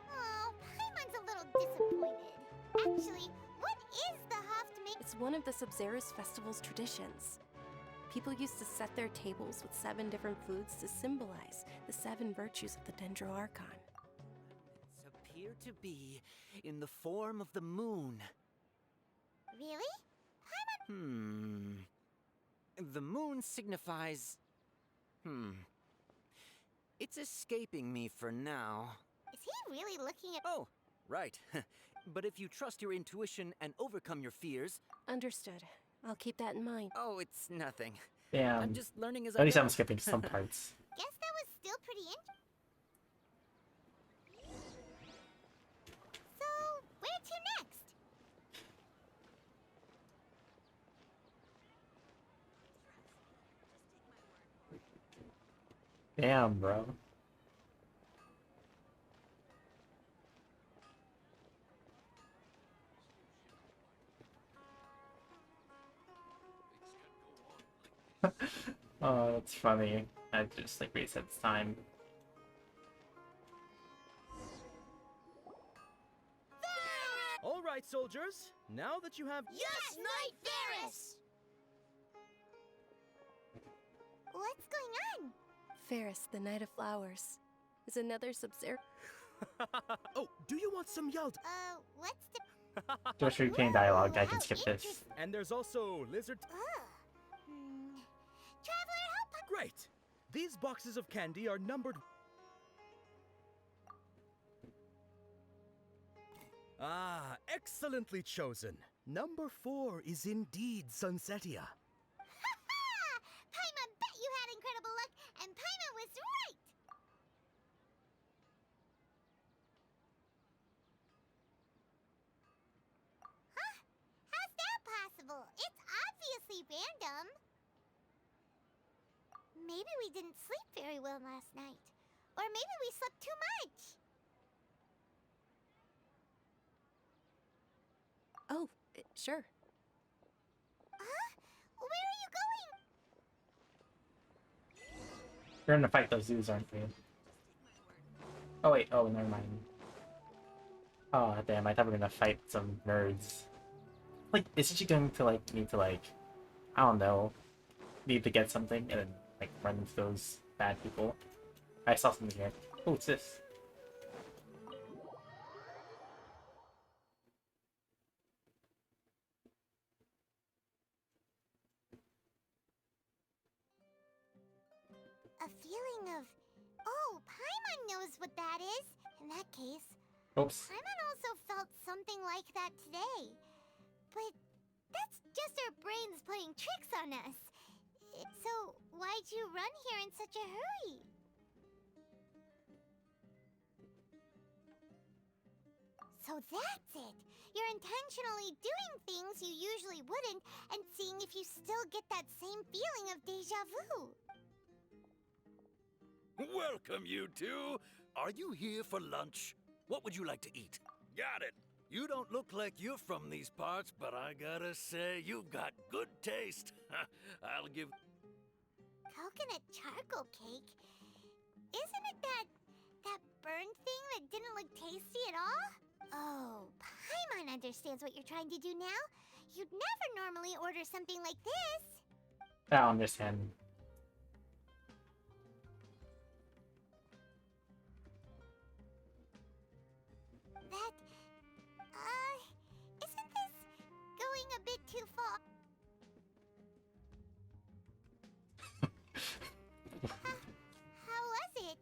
Oh, Paimon's a little disappointed. Actually, what is the Haftmewa? It's one of the Sub-Zero's festival's traditions. People used to set their tables with 7 different foods to symbolize the 7 virtues of the Dendro Archon. Appear to be in the form of the moon. Really? The moon signifies... It's escaping me for now. Is he really looking at... Oh, right. But if you trust your intuition and overcome your fears... Understood. I'll keep that in mind. Oh, it's nothing. Damn. I'm just learning as At I least go. I'm skipping some parts. Guess that was still pretty So, where to next? Damn, bro. Oh, that's funny. I just like resets time. All right, soldiers. Now that you have... Yes, Knight Varus! What's going on? Ferris, the Knight of Flowers, is another Sub-Zero. Oh, do you want some Yald? What's the... Just replaying dialogue, I can skip this. And there's also lizard... Traveler, help! Great! These boxes of candy are numbered... Ah, excellently chosen. Number 4 is indeed Sunsetia. Paimon bet you had incredible luck, and Paimon was right! Huh? How's that possible? It's obviously random. Maybe we didn't sleep very well last night. Or maybe we slept too much. Oh, sure. Huh? Where are you going? We're gonna fight those zoos, aren't we? Oh wait, oh never mind. Oh damn, I thought we were gonna fight some nerds. Like, isn't she going to like need to like, I don't know, need to get something and then like run into those bad people? I saw something here. Oh, it's this. feeling of... Oh, Paimon knows what that is. In that case, Oops. Paimon also felt something like that today. But that's just our brains playing tricks on us. So, why'd you run here in such a hurry? So that's it! You're intentionally doing things you usually wouldn't and seeing if you still get that same feeling of deja vu. Welcome, you two. Are you here for lunch? What would you like to eat? Got it. You don't look like you're from these parts, but I gotta say, you've got good taste. I'll give... Coconut charcoal cake? Isn't it that burned thing that didn't look tasty at all? Oh, Paimon understands what you're trying to do now. You'd never normally order something like this. I don't understand. That, isn't this going a bit too far? How was it?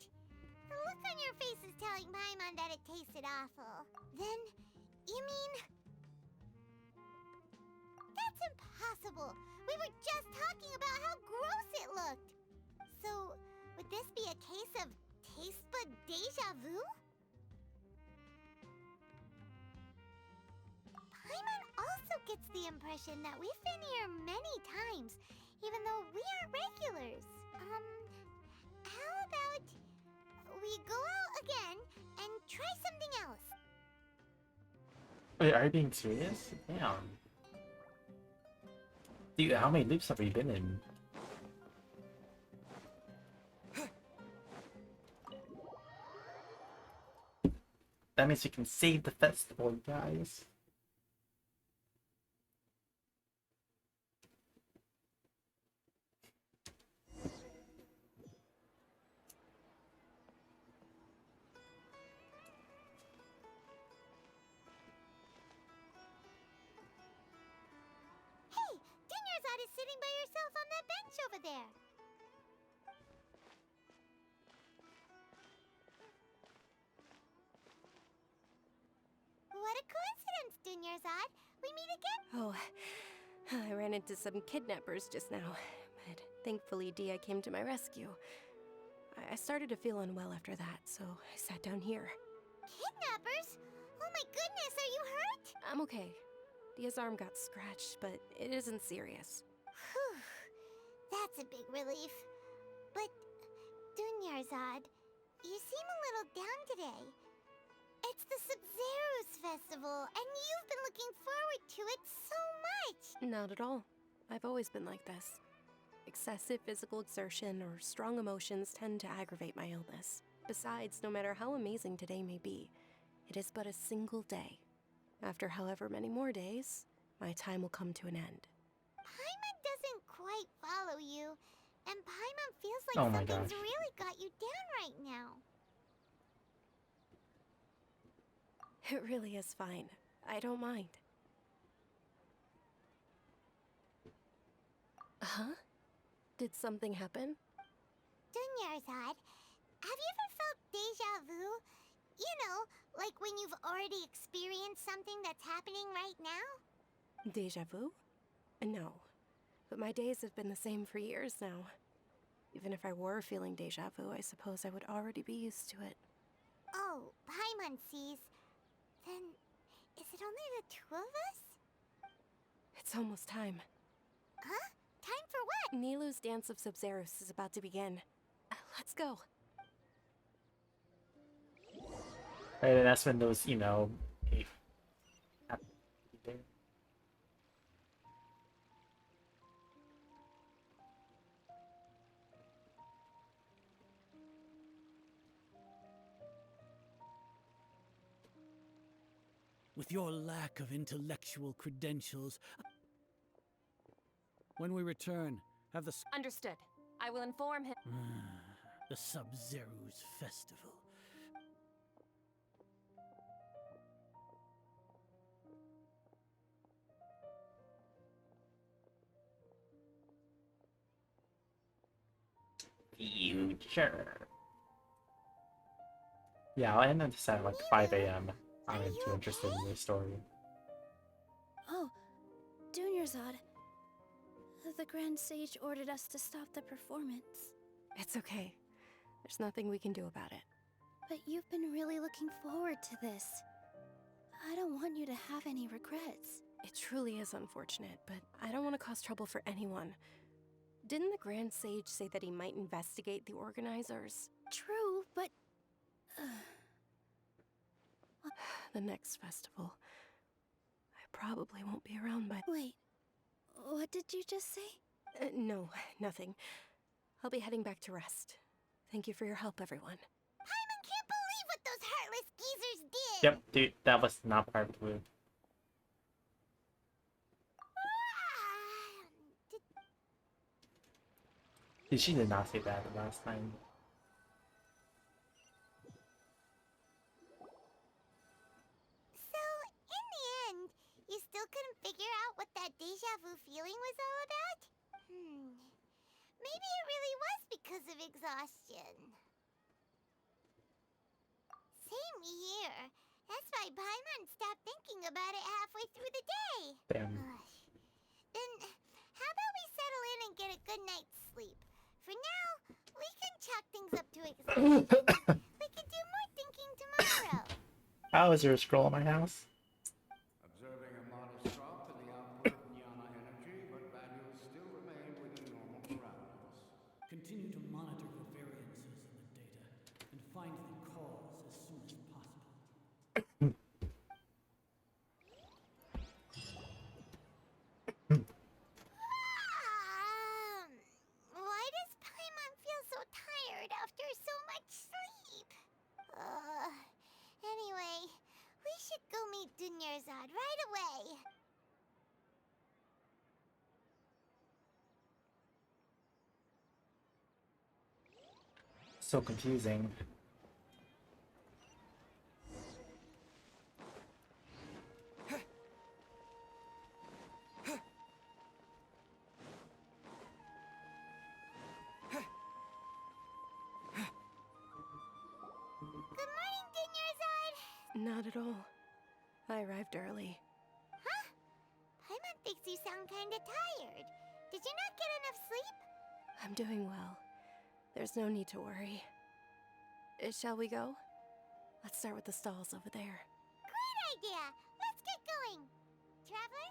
The look on your face is telling Paimon that it tasted awful. Then, you mean... That's impossible! We were just talking about how gross it looked! So, would this be a case of taste bud deja vu? Paimon also gets the impression that we've been here many times, even though we aren't regulars. How about we go out again and try something else? Wait, are you being serious? Damn. Dude, how many loops have we been in? That means we can save the festival, guys. Hey, Dinyarzad is sitting by herself on that bench over there. What a coincidence, Dinyarzad. We meet again. Oh, I ran into some kidnappers just now, but thankfully Dia came to my rescue. I started to feel unwell after that, so I sat down here. Kidnappers? Oh my goodness, are you hurt? I'm okay. Dia's arm got scratched, but it isn't serious. Whew. That's a big relief. But, Dunyarzad, you seem a little down today. It's the Sumeru's festival, and you've been looking forward to it so much! Not at all. I've always been like this. Excessive physical exertion or strong emotions tend to aggravate my illness. Besides, no matter how amazing today may be, it is but a single day. After however many more days, my time will come to an end. Paimon doesn't quite follow you, and Paimon feels like Oh my something's gosh. really got you down right now. It really is fine. I don't mind. Huh? Did something happen? Dunyarzad, have you ever felt deja vu? You know, like when you've already experienced something that's happening right now? Deja vu? No. But my days have been the same for years now. Even if I were feeling deja vu, I suppose I would already be used to it. Oh, Paimon sees. Then, is it only the two of us? It's almost time. Huh? Time for what? Nilou's Dance of Subzerus is about to begin. Let's go. Right, and that's when those, you know... With your lack of intellectual credentials... When we return, have the... Understood. I will inform him. The Sub-Zeru's festival. future. Yeah, I'll end this at like 5 a.m. I'm too interested in this story. Oh, Dunyarzad. The Grand Sage ordered us to stop the performance. It's okay. There's nothing we can do about it. But you've been really looking forward to this. I don't want you to have any regrets. It truly is unfortunate, but I don't want to cause trouble for anyone. Didn't the Grand Sage say that he might investigate the organizers? True, but... The next festival. I probably won't be around by... Wait, what did you just say? No, nothing. I'll be heading back to rest. Thank you for your help, everyone. Paimon can't believe what those heartless geezers did! Yep, dude, that was not part of the move. She did not say that the last time. So, in the end, you still couldn't figure out what that deja vu feeling was all about? Maybe it really was because of exhaustion. Same here. That's why Paimon stopped thinking about it halfway through the day. Damn. Then, how about we settle in and get a good night's sleep? For now, we can chalk things up to exhaustion. We can do more thinking tomorrow. How is there a scroll in my house? Observing a modest drop in the output of Jnana energy, but values still remain within normal parameters. Continue to monitor for variances in the data and find the cause as soon as possible. Why does Paimon feel so tired after so much sleep? Anyway, we should go meet Dunyarzad right away. So confusing. Good morning, Dunyarzad! Not at all. I arrived early. Huh? Paimon thinks you sound kinda tired. Did you not get enough sleep? I'm doing well. There's no need to worry. Shall we go? Let's start with the stalls over there. Great idea! Let's get going! Traveler?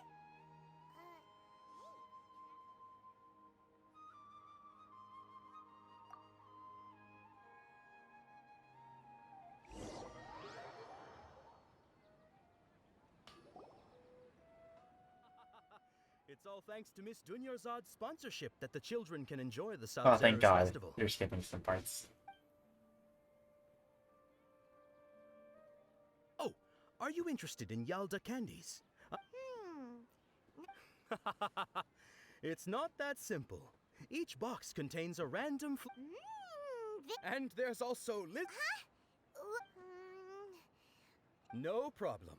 It's all thanks to Miss Dunyarzad's sponsorship that the children can enjoy the Oh, thank Sub-Zerus God. Festival. You're skipping some parts. Oh, are you interested in Yalda candies? It's not that simple. Each box contains a random and there's also No problem.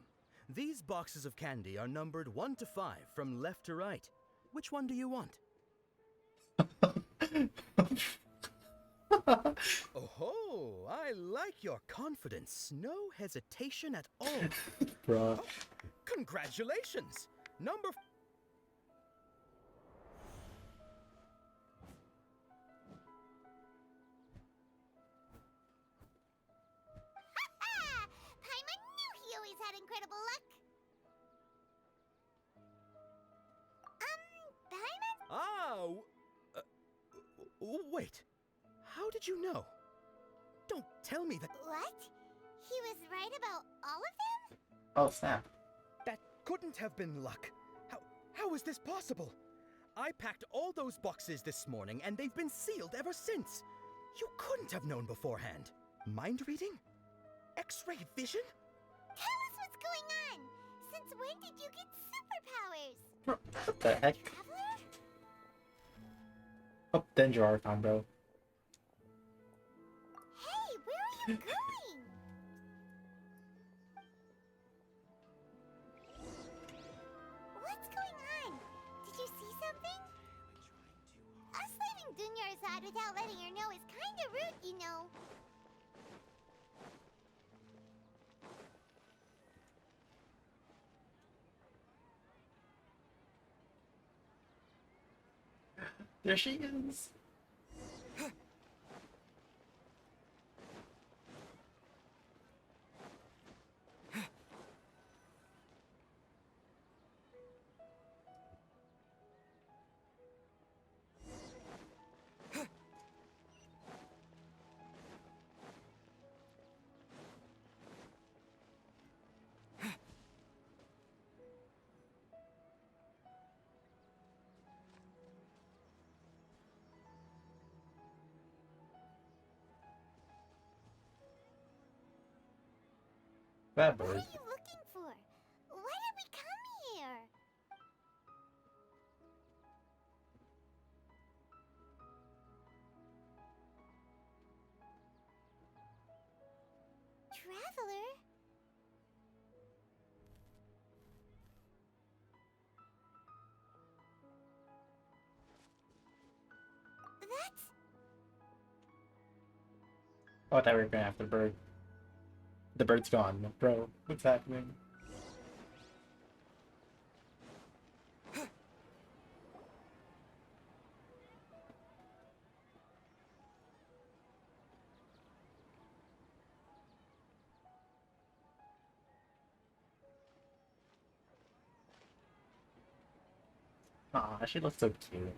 These boxes of candy are numbered 1 to 5 from left to right. Which one do you want? Oh, I like your confidence. No hesitation at all. Bruh. Oh, congratulations! Number... Paimon knew he always had incredible luck! Paimon? Wait. How did you know? Don't tell me that... What? He was right about all of them? Oh, snap. That couldn't have been luck. How is this possible? I packed all those boxes this morning and they've been sealed ever since. You couldn't have known beforehand. Mind reading? X-ray vision? Tell us what's going on! Since when did you get superpowers? What the heck? Traveler? Oh, Danger Archon, bro. Hey, where are you going? What's going on? Did you see something? Us leaving Dunyarzad without letting her know is kinda rude, you know. There she is. That What bird. are you looking for? Why did we come here? Traveler? That's... Oh, I thought we were going after the bird. The bird's gone. Bro, what's happening? Aw, she looks so cute.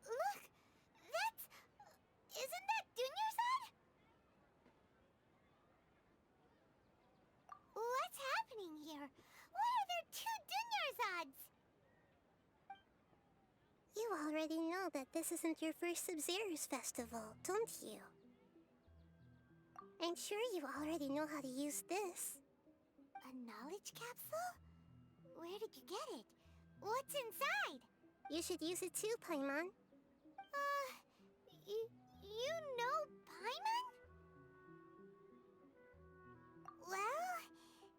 Look! That's... Isn't that Dunyarzad? What's happening here? Why are there two Dunyarzads? You already know that this isn't your first Sub-Zero's festival, don't you? I'm sure you already know how to use this. A knowledge capsule? Where did you get it? What's inside? You should use it too, Paimon. You know Paimon? Well,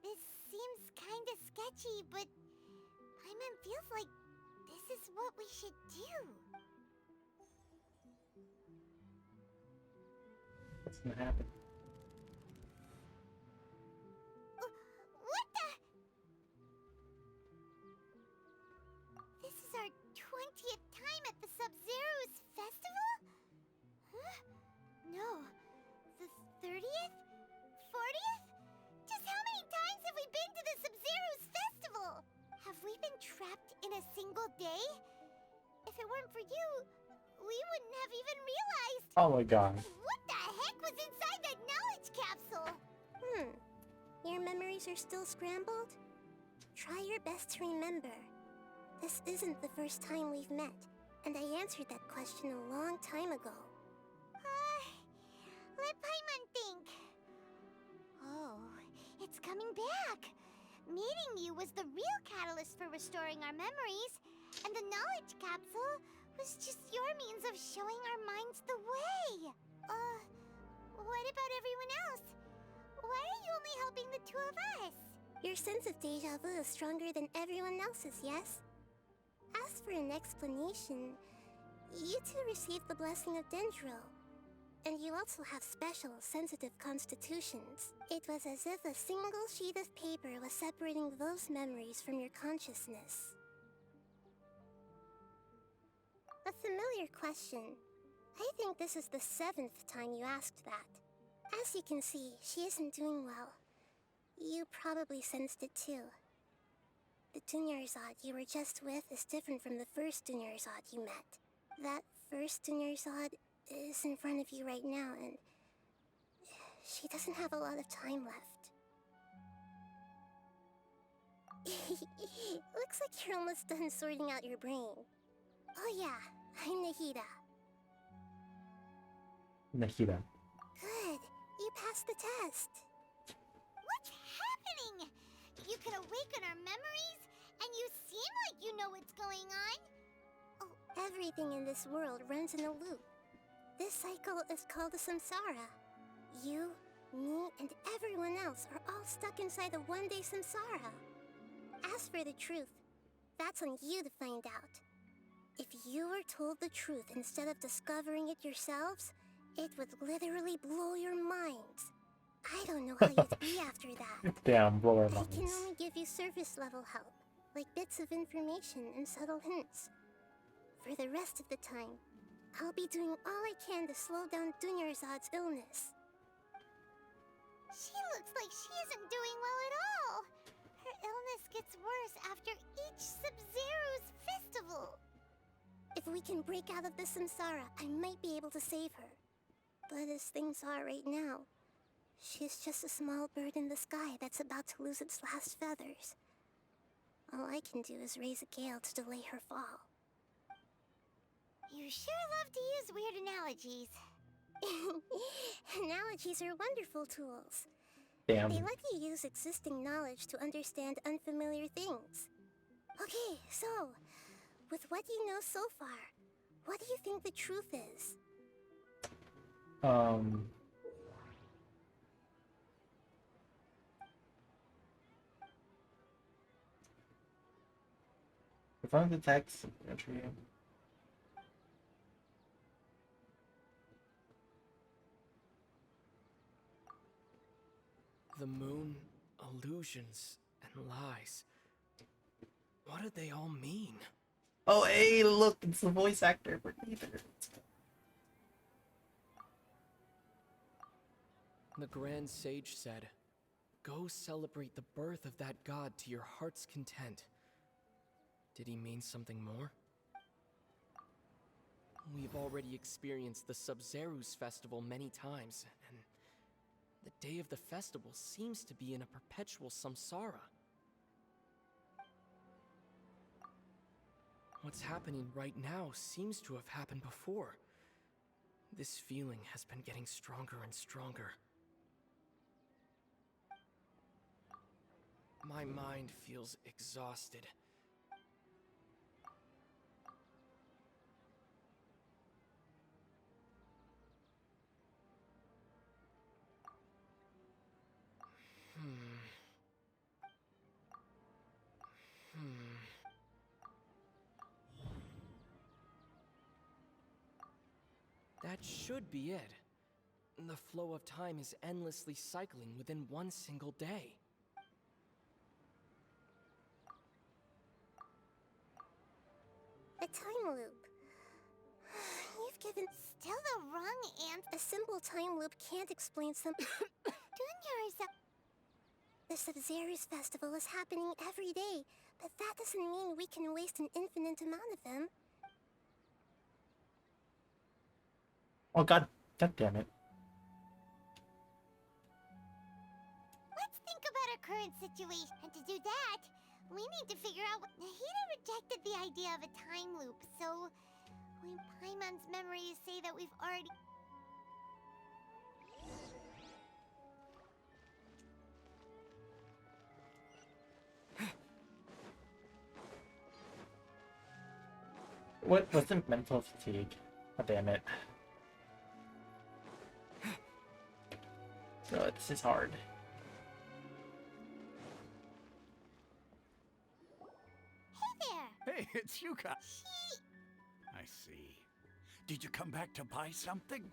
this seems kinda sketchy, but Paimon feels like this is what we should do. What's gonna happen? What the? This is our 20th time at the Sub-Zero's festival? Huh? No. The 30th? 40th? Just how many times have we been to the Sub-Zero's festival? Have we been trapped in a single day? If it weren't for you, we wouldn't have even realized. Oh my god. What the heck was inside that knowledge capsule? Your memories are still scrambled? Try your best to remember. This isn't the first time we've met, and I answered that question a long time ago. Let Paimon think. Oh, it's coming back. Meeting you was the real catalyst for restoring our memories, and the knowledge capsule was just your means of showing our minds the way. What about everyone else? Why are you only helping the two of us? Your sense of deja vu is stronger than everyone else's, yes? As for an explanation, you two received the blessing of Dendro, and you also have special, sensitive constitutions. It was as if a single sheet of paper was separating those memories from your consciousness. A familiar question. I think this is the 7th time you asked that. As you can see, she isn't doing well. You probably sensed it too. The Dunyarzad you were just with is different from the first Dunyarzad you met. That first Dunyarzad is in front of you right now, and she doesn't have a lot of time left. Looks like you're almost done sorting out your brain. Oh yeah, I'm Nahida. Nahida. Good, you passed the test. What's happening? You can awaken our memories, and you seem like you know what's going on. Oh, everything in this world runs in a loop. This cycle is called a samsara. You, Me and everyone else are all stuck inside the one-day samsara. As for the truth, that's on you to find out. If you were told the truth instead of discovering it yourselves, it would literally blow your minds. I don't know how you'd be after that. Damn, blow our I can minds. only give you surface-level help, like bits of information and subtle hints. For the rest of the time, I'll be doing all I can to slow down Dunyarzad's illness. She looks like she isn't doing well at all. Her illness gets worse after each Sub-Zero's festival. If we can break out of the samsara, I might be able to save her. But as things are right now, she's just a small bird in the sky that's about to lose its last feathers. All I can do is raise a gale to delay her fall. You sure love to use weird analogies. Analogies are wonderful tools. Damn. They let you use existing knowledge to understand unfamiliar things. Okay, so, with what you know so far, what do you think the truth is? Confirm the text entry. The moon, illusions, and lies. What do they all mean? Oh, hey, look, it's the voice actor for Ether. The Grand Sage said, "Go celebrate the birth of that god to your heart's content." Did he mean something more? We've already experienced the Sub-Zeru's festival many times, and the day of the festival seems to be in a perpetual samsara. What's happening right now seems to have happened before. This feeling has been getting stronger and stronger. My mind feels exhausted. That should be it. The flow of time is endlessly cycling within one single day. A time loop. You've given Still the wrong answer. A simple time loop can't explain some... Dunyarzad. The Sub-Zeru's festival is happening every day, but that doesn't mean we can waste an infinite amount of them. Oh god damn it. Let's think about our current situation. And to do that, we need to figure out what... Nahida rejected the idea of a time loop, so... when Paimon's memories say that we've already... What was the mental fatigue? Oh, damn it. Oh, this is hard. Hey, it's you guys. I see. Did you come back to buy something?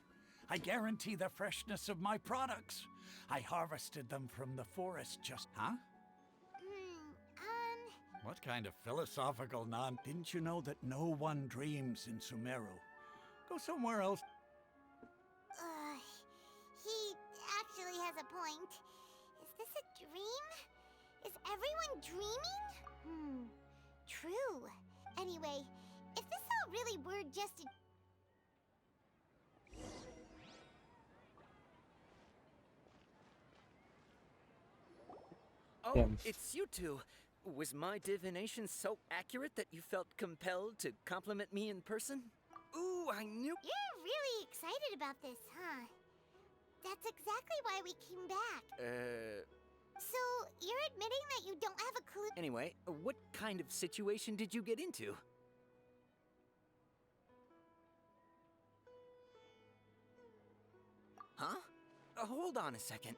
I guarantee the freshness of my products. I harvested them from the forest just... Huh? What kind of philosophical Didn't you know that no one dreams in Sumeru? Go somewhere else. He actually has a point. Is this a dream? Is everyone dreaming? True. Anyway, if this all really were just a... Oh, it's you two. Was my divination so accurate that you felt compelled to compliment me in person? Ooh, I knew... You're really excited about this, huh? That's exactly why we came back. So, you're admitting that you don't have a clue... Anyway, what kind of situation did you get into? Huh? Hold on a second.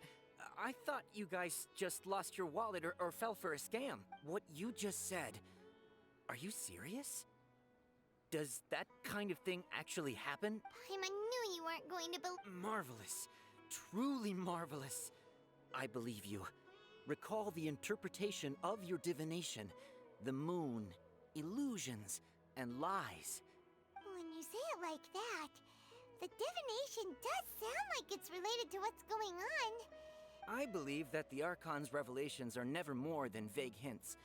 I thought you guys just lost your wallet or fell for a scam. What you just said, are you serious? Does that kind of thing actually happen? Paimon knew you weren't going to believe. Marvelous. Truly marvelous. I believe you. Recall the interpretation of your divination. The moon, illusions, and lies. When you say it like that, the divination does sound like it's related to what's going on. I believe that the Archon's revelations are never more than vague hints.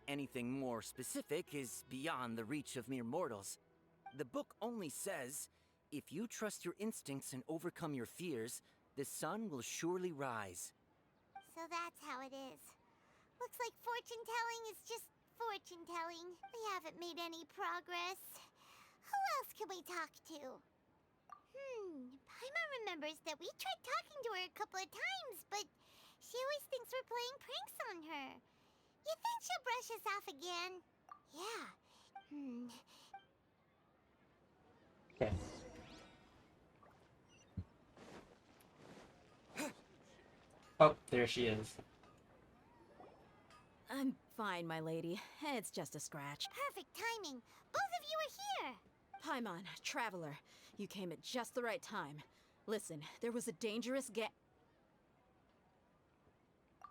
Anything more specific is beyond the reach of mere mortals. The book only says, if you trust your instincts and overcome your fears, the sun will surely rise. So that's how it is. Looks like fortune-telling is just fortune-telling. We haven't made any progress. Who else can we talk to? Paimon remembers that we tried talking to her a couple of times, but she always thinks we're playing pranks on her. You think she'll brush us off again? Yeah. Okay. Oh, there she is. I'm fine, my lady. It's just a scratch. Perfect timing. Both of you are here. Paimon, Traveler, you came at just the right time. Listen, there was a dangerous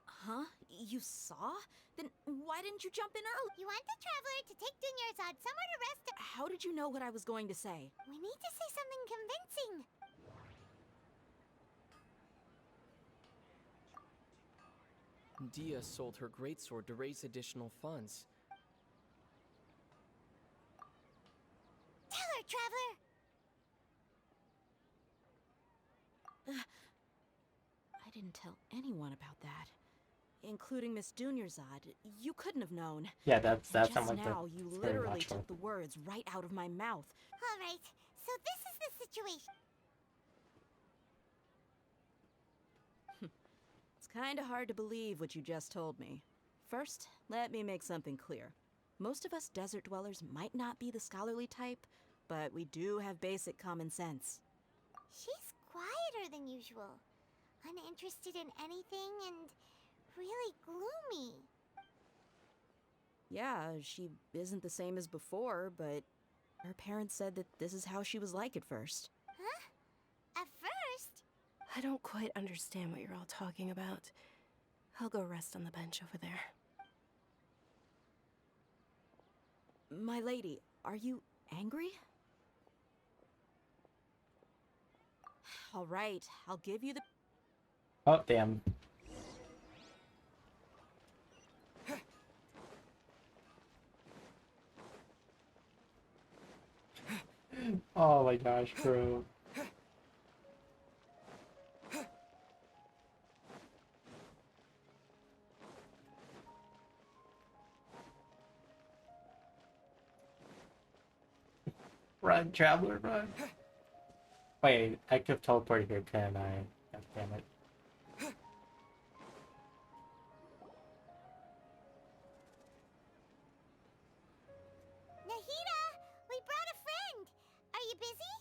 Huh? You saw? Then why didn't you jump in early? You want the Traveler to take Dunyarzad somewhere to rest. How did you know what I was going to say? We need to say something convincing. Dia sold her greatsword to raise additional funds. Tell her, Traveler! I didn't tell anyone about that. Including Miss Dunyarzad. You couldn't have known. Yeah, that's just not like now, the. you It's very literally natural. took the words right out of my mouth. All right, so this is the situation. It's kinda hard to believe what you just told me. First, let me make something clear. Most of us desert dwellers might not be the scholarly type, but we do have basic common sense. She's quieter than usual. Uninterested in anything and really gloomy. Yeah, she isn't the same as before, but her parents said that this is how she was like at first. Huh? At first? I don't quite understand what you're all talking about. I'll go rest on the bench over there. My lady, are you angry? All right, I'll give you the... Oh, damn. Oh my gosh, bro. Run, Traveler, run. Wait, I could have teleported here, can I? God damn it. Nahida, we brought a friend. Are you busy?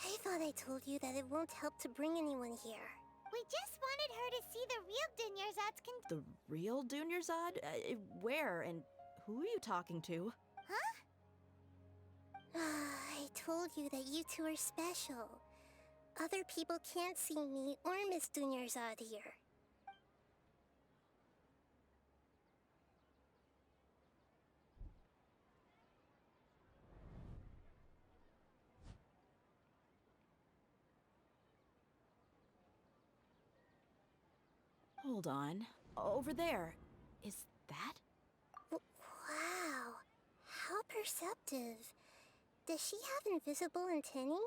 I thought I told you that it won't help to bring anyone here. We just wanted her to see the real Dunyarzad's The real Dunyarzad? Where and who are you talking to? Huh? I told you that you two are special. Other people can't see me or Miss Dunyarzad here. Hold on. Over there. Is that? Wow. How perceptive. Does she have invisible antennae?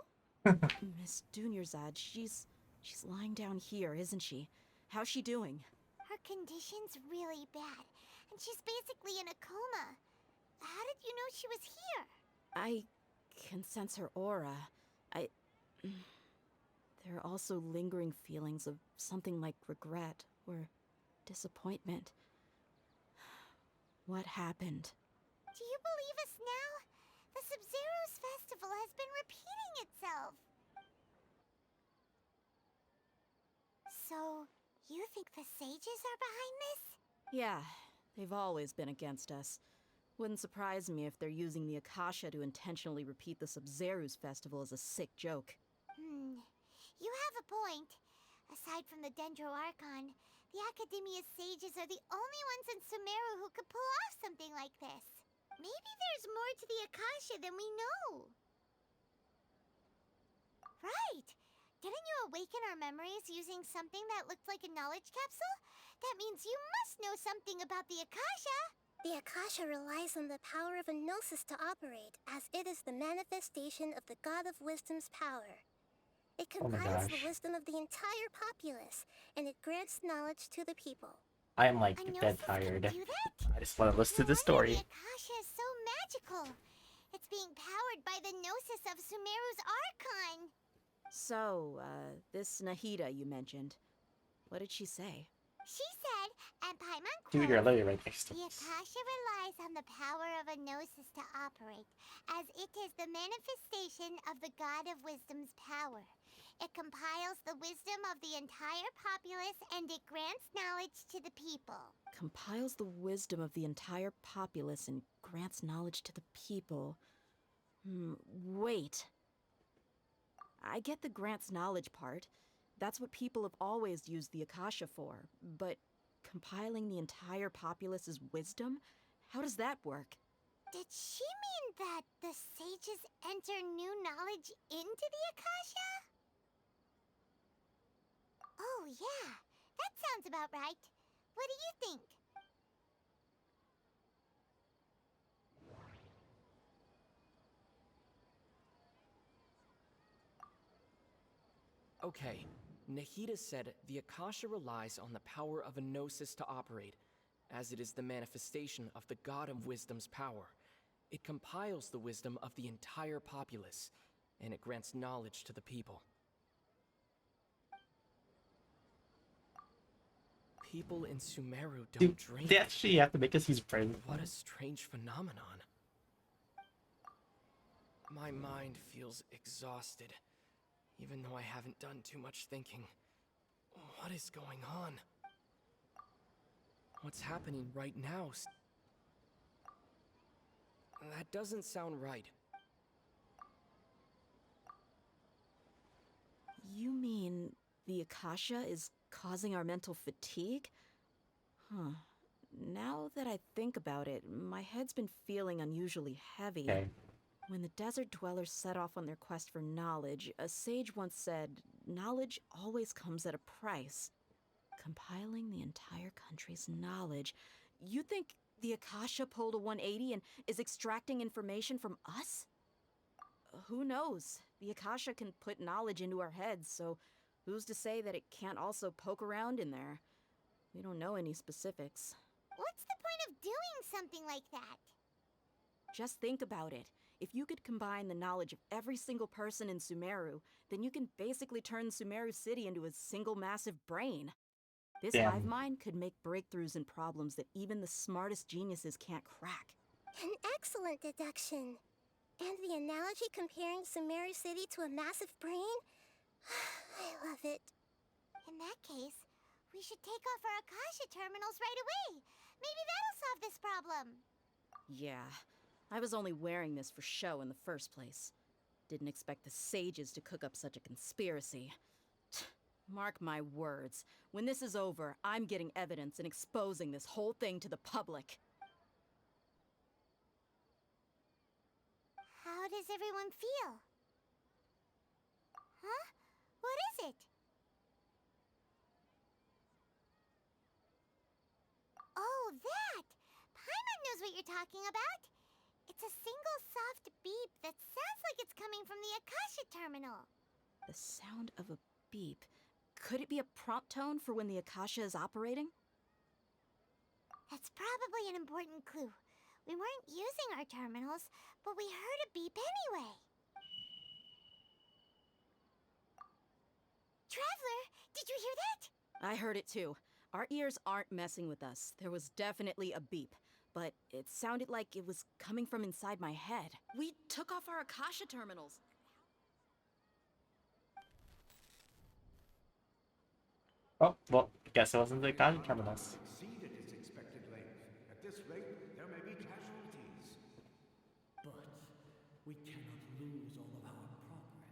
Miss Dunyarzad, she's lying down here, isn't she? How's she doing? Her condition's really bad, and she's basically in a coma. How did you know she was here? I can sense her aura. There are also lingering feelings of something like regret or disappointment. What happened? Do you believe us now? The Sumeru's festival has been repeating itself. You think the sages are behind this? Yeah, they've always been against us. Wouldn't surprise me if they're using the Akasha to intentionally repeat the Sub-Zeru's festival as a sick joke. You have a point. Aside from the Dendro Archon, the Academia's sages are the only ones in Sumeru who could pull off something like this. Maybe there's more to the Akasha than we know. Right! Didn't you awaken our memories using something that looked like a knowledge capsule? That means you must know something about the Akasha! The Akasha relies on the power of a gnosis to operate, as it is the manifestation of the God of Wisdom's power. It Oh my compiles the gosh. wisdom of the entire populace, and it grants knowledge to the people. I am like dead tired. I just want to listen to the story. The Akasha is so magical. It's being powered by the gnosis of Sumeru's Archon. So, this Nahida you mentioned, what did she say? She said, and Paimon Dude, you're literally right next to the us. Akasha relies on the power of a gnosis to operate, as it is the manifestation of the God of Wisdom's power. It compiles the wisdom of the entire populace and it grants knowledge to the people. Compiles the wisdom of the entire populace and grants knowledge to the people. Wait. I get the grants knowledge part. That's what people have always used the Akasha for. But compiling the entire populace's wisdom? How does that work? Did she mean that the sages enter new knowledge into the Akasha? Oh yeah, that sounds about right. What do you think? Okay, Nahida said the Akasha relies on the power of a gnosis to operate, as it is the manifestation of the God of Wisdom's power. It compiles the wisdom of the entire populace, and it grants knowledge to the people. People in Sumeru don't Dude, drink. they actually have to make us his friend. What a strange phenomenon. My mind feels exhausted, even though I haven't done too much thinking. What is going on? What's happening right now? That doesn't sound right. You mean the Akasha is causing our mental fatigue? Huh. Now that I think about it, my head's been feeling unusually heavy. Okay. When the desert dwellers set off on their quest for knowledge, a sage once said, knowledge always comes at a price. Compiling the entire country's knowledge. You think the Akasha pulled a 180 and is extracting information from us? Who knows? The Akasha can put knowledge into our heads, so who's to say that it can't also poke around in there? We don't know any specifics. What's the point of doing something like that? Just think about it. If you could combine the knowledge of every single person in Sumeru, then you can basically turn Sumeru City into a single massive brain. This Damn. hive mind could make breakthroughs in problems that even the smartest geniuses can't crack. An excellent deduction. And the analogy comparing Sumeru City to a massive brain? I love it. In that case, we should take off our Akasha terminals right away. Maybe that'll solve this problem. Yeah, I was only wearing this for show in the first place. Didn't expect the sages to cook up such a conspiracy. Mark my words, when this is over, I'm getting evidence and exposing this whole thing to the public. How does everyone feel? Huh? What is it? Oh, that! Paimon knows what you're talking about. It's a single soft beep that sounds like it's coming from the Akasha terminal. The sound of a beep. Could it be a prompt tone for when the Akasha is operating? That's probably an important clue. We weren't using our terminals, but we heard a beep anyway. Traveler, did you hear that? I heard it too. Our ears aren't messing with us. There was definitely a beep, but it sounded like it was coming from inside my head. We took off our Akasha terminals. Oh, well, guess it wasn't the Gacha terminals. Exceeded its expected length. At this rate, there may be casualties. But we cannot lose all of our progress.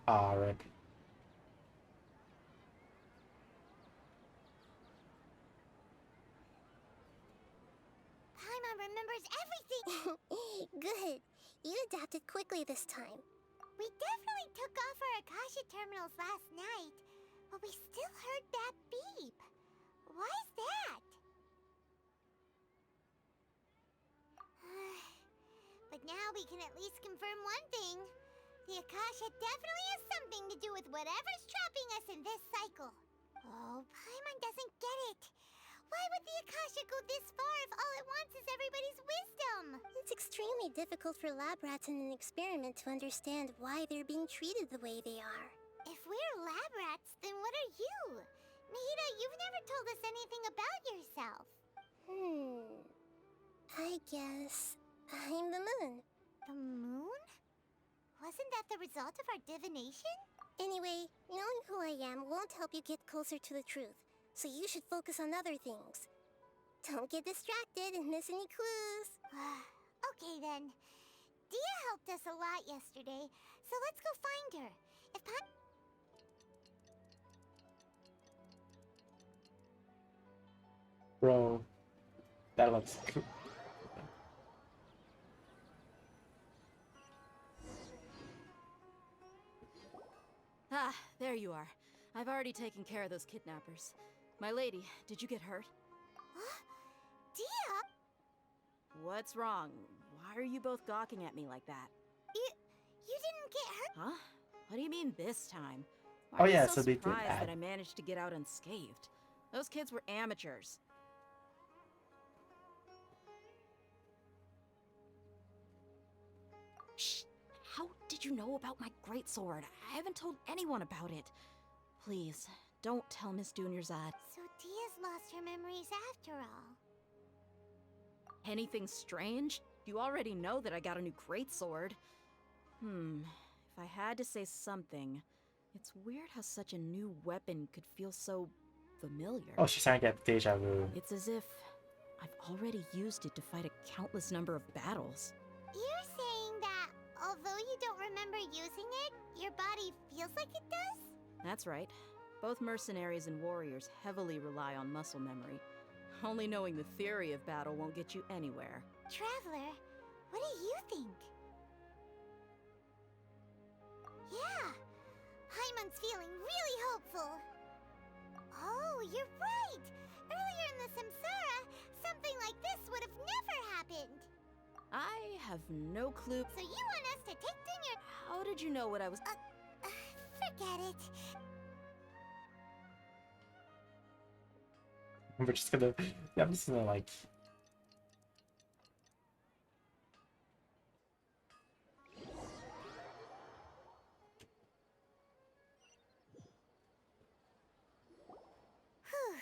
Ah, rip. Paimon remembers everything! Good. You adapted quickly this time. We definitely took off our Akasha terminals last night, but we still heard that beep. Why is that? But now we can at least confirm one thing. The Akasha definitely has something to do with whatever's trapping us in this cycle. Oh, Paimon doesn't get it. Why would the Akasha go this far if all it wants is everybody's wisdom? It's extremely difficult for lab rats in an experiment to understand why they're being treated the way they are. If we're lab rats, then what are you? Nahida, you've never told us anything about yourself. I guess I'm the moon. The moon? Wasn't that the result of our divination? Anyway, knowing who I am won't help you get closer to the truth, so you should focus on other things. Don't get distracted and miss any clues. Okay then. Dia helped us a lot yesterday, so let's go find her. If Bro, that looks cool. Ah, there you are. I've already taken care of those kidnappers. My lady, did you get hurt? Dia! What's wrong? Why are you both gawking at me like that? You didn't get hurt? Huh? What do you mean this time? Why Oh are you yeah, so so they did surprised add. that I managed to get out unscathed? Those kids were amateurs. Shh! How did you know about my greatsword? I haven't told anyone about it. Please, don't tell Miss Dunyarzad. So Dia's lost her memories after all. Anything strange? You already know that I got a new greatsword. If I had to say something, it's weird how such a new weapon could feel so familiar. Oh, she's starting to get deja vu. It's as if I've already used it to fight a countless number of battles. You're saying that although you don't remember using it, your body feels like it does? That's right. Both mercenaries and warriors heavily rely on muscle memory. Only knowing the theory of battle won't get you anywhere. Traveler, what do you think? Yeah, Paimon's feeling really hopeful. Oh, you're right! Earlier in the Samsara, something like this would have never happened. I have no clue. So you want us to take Dunya... How did you know what I was... Forget it. We're just gonna... Yeah, I'm just gonna like... Whew,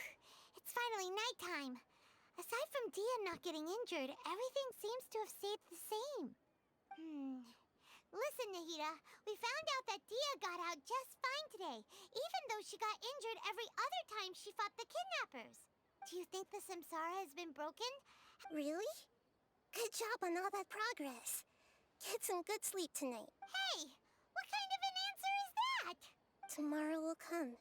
it's finally nighttime. Aside from Dia not getting injured, everything seems to have stayed the same. Listen, Nahida, we found out that Dia got out just fine today, even though she got injured every other time she fought the kidnappers. Do you think the Samsara has been broken? Really? Good job on all that progress. Get some good sleep tonight. Hey, what kind of an answer is that? Tomorrow will come.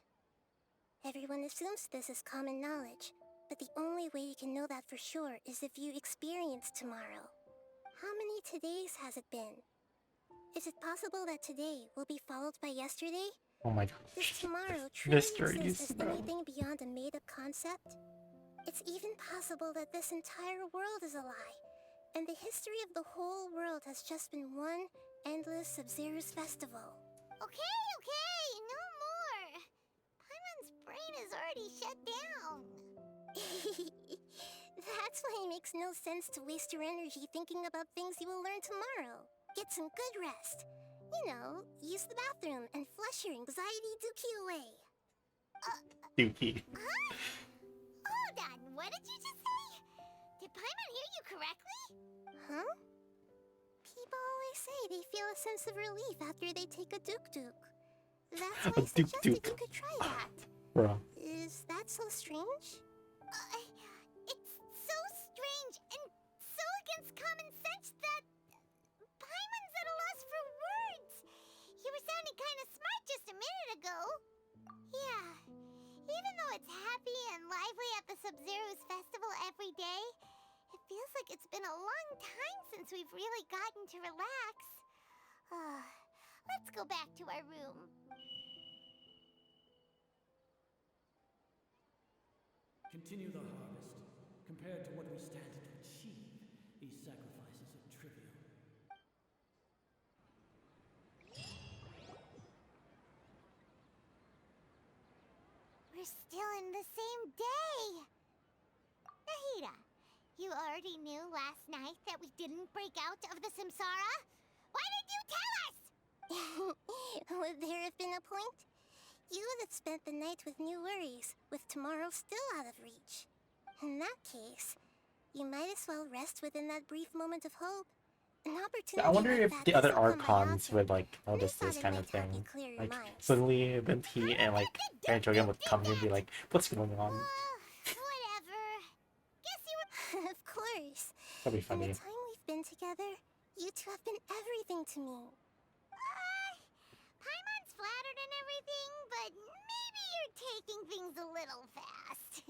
Everyone assumes this is common knowledge, but the only way you can know that for sure is if you experience tomorrow. How many todays has it been? Is it possible that today will be followed by yesterday? Oh my god. Does tomorrow truly Mysteries, exist as bro. anything beyond a made-up concept? It's even possible that this entire world is a lie, and the history of the whole world has just been one endless Sub-Zero's festival. Okay, no more. Paimon's brain is already shut down. That's why it makes no sense to waste your energy thinking about things you will learn tomorrow. Get some good rest. You know, use the bathroom and flush your anxiety dookie away. Dookie. Hold on, what did you just say? Did Paimon hear you correctly? Huh? People always say they feel a sense of relief after they take a duk-duk. That's why I suggested you could try that. Bro. Is that so strange? It's so strange and so against common sense that Paimon's at a loss for words. You were sounding kind of smart just a minute ago. Yeah, even though it's happy and lively at the Sub-Zero's festival every day, it feels like it's been a long time since we've really gotten to relax. Let's go back to our room. Continue the harvest. Compared to what we stand to achieve, these sacrifices are trivial. We're still in the same day! Nahida, you already knew last night that we didn't break out of the Samsara? Why did you tell us? Would there have been a point? You would have spent the night with new worries, with tomorrow still out of reach. In that case, you might as well rest within that brief moment of hope. An opportunity I wonder like if that the other doesn't come by Archons often. would like notice Thought this it kind might of help you thing. clear your Like mind. suddenly Venti and like Banjo would come here and be like, "What's going on?" Whatever. Guess you were... Of course. That'd be In funny. the time we've been together, you two have been everything to me. Paimon's flattered and everything, but maybe you're taking things a little fast.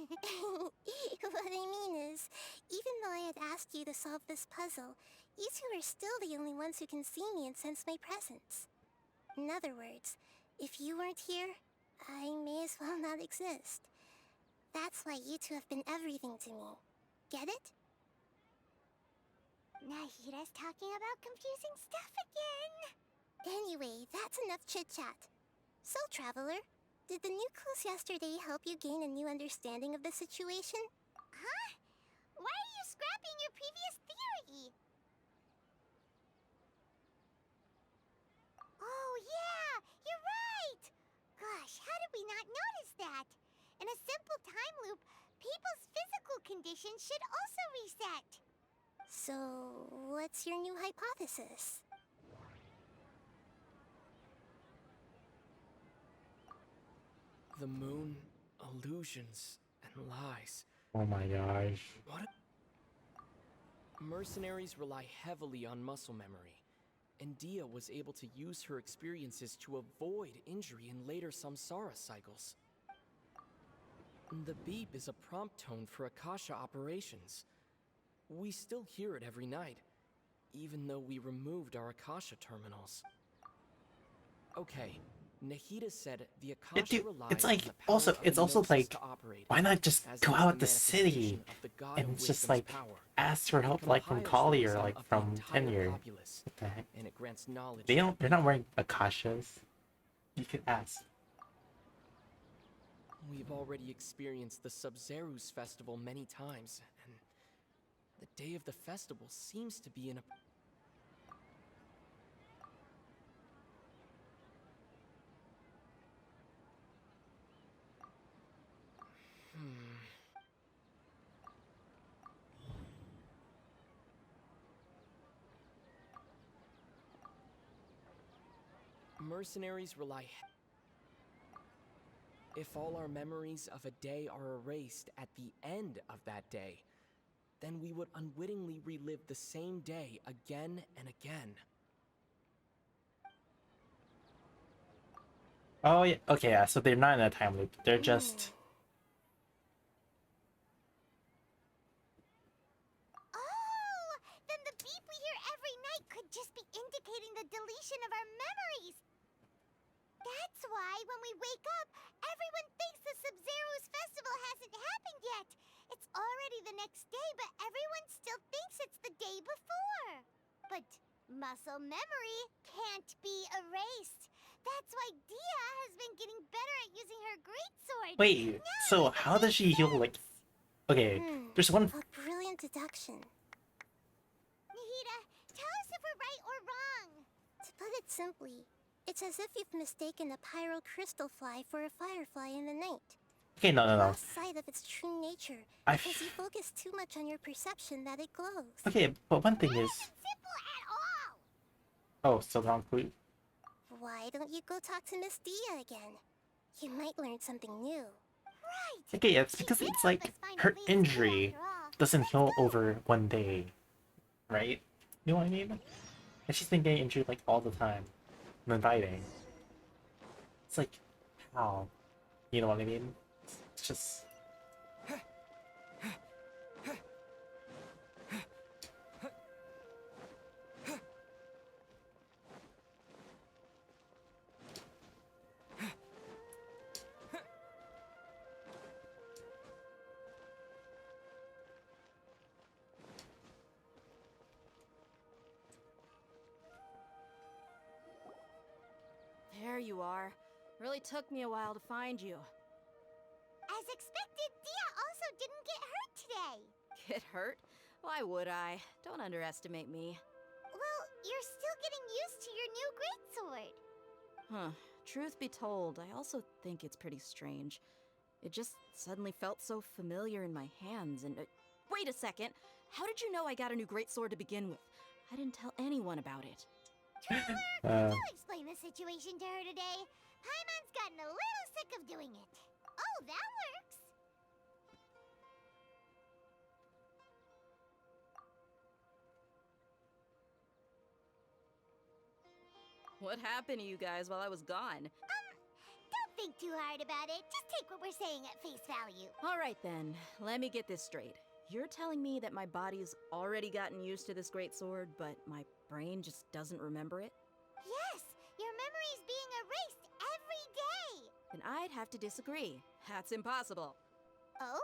What I mean is, even though I had asked you to solve this puzzle, you two are still the only ones who can see me and sense my presence. In other words, if you weren't here, I may as well not exist. That's why you two have been everything to me. Get it? Nahida's talking about confusing stuff again. Anyway, that's enough chit-chat. So, Traveler, did the new clues yesterday help you gain a new understanding of the situation? Huh? Why are you scrapping your previous theory? Oh yeah, you're right! Gosh, how did we not notice that? In a simple time loop, people's physical conditions should also reset. So, what's your new hypothesis? The moon, illusions, and lies. Oh my gosh. What? Mercenaries rely heavily on muscle memory, and Dia was able to use her experiences to avoid injury in later samsara cycles. The beep is a prompt tone for Akasha operations. We still hear it every night, even though we removed our Akasha terminals. Okay, Nahida said the Akasha relies It's on like the power of it's also Gnosis like, to operate, why not just as go it is out the the city manifestation of the God and of just Wisdom's like power. ask for It help like from compiles the Kali or wisdom like of the from entire Tenure? populace, What the heck? and it grants knowledge. They're not wearing Akashas. You could ask. We've already experienced the Sub-Zeru's festival many times, and the day of the festival seems to be in a... Mercenaries rely... If all our memories of a day are erased at the end of that day, then we would unwittingly relive the same day again and again. Oh yeah. Okay. Yeah. So they're not in a time loop. They're just. Oh, then the beep we hear every night could just be indicating the deletion of our memories. That's why when we wake up, everyone thinks the Sub-Zero's festival hasn't happened yet. It's already the next day, but everyone still thinks it's the day before. But muscle memory can't be erased. That's why Dia has been getting better at using her greatsword. Wait. So how does she heal like? Okay. There's one. A brilliant deduction. Nahida, tell us if we're right or wrong. To put it simply, It's as if you've mistaken a pyro crystal fly for a firefly in the night. Okay, no. Lost sight of its true nature I because you focus too much on your perception that it glows. Okay, but one thing is... Oh, still wrong clue. Why don't you go talk to Miss Dia again? You might learn something new. Right! Okay, it's because it's like her injury doesn't heal over one day, right? You know what I mean? And she's been getting injured like all the time, and then fighting. It's like, how? You know what I mean? It's just... There you are. Really took me a while to find you. As expected, Dia also didn't get hurt today. Get hurt? Why would I? Don't underestimate me. Well, you're still getting used to your new greatsword. Huh. Truth be told, I also think it's pretty strange. It just suddenly felt so familiar in my hands and... wait a second! How did you know I got a new greatsword to begin with? I didn't tell anyone about it. I'll explain the situation to her today. Paimon's gotten a little sick of doing it. Oh, that works. What happened to you guys while I was gone? Don't think too hard about it. Just take what we're saying at face value. Alright then, let me get this straight. You're telling me that my body's already gotten used to this greatsword, but my brain just doesn't remember it? Yes, your memory's being erased every day. Then I'd have to disagree. That's impossible. Oh?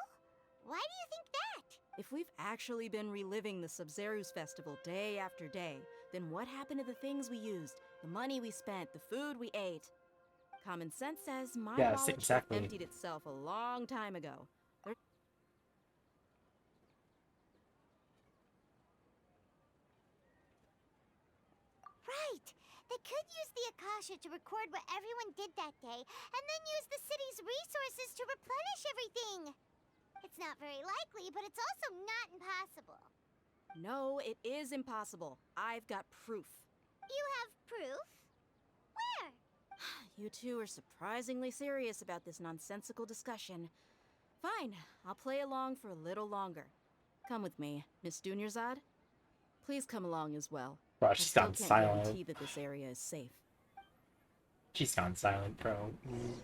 Why do you think that? If we've actually been reliving the Sub-Zeru's festival day after day, then what happened to the things we used, the money we spent, the food we ate? Common sense says my knowledge exactly. emptied itself a long time ago. Right. They could use the Akasha to record what everyone did that day, and then use the city's resources to replenish everything. It's not very likely, but it's also not impossible. No, it is impossible. I've got proof. You have proof? Where? You two are surprisingly serious about this nonsensical discussion. Fine, I'll play along for a little longer. Come with me, Miss Dunyarzad. Please come along as well. Bro, she's gone I silent. guarantee that this area is safe. She's gone silent, bro. Paimon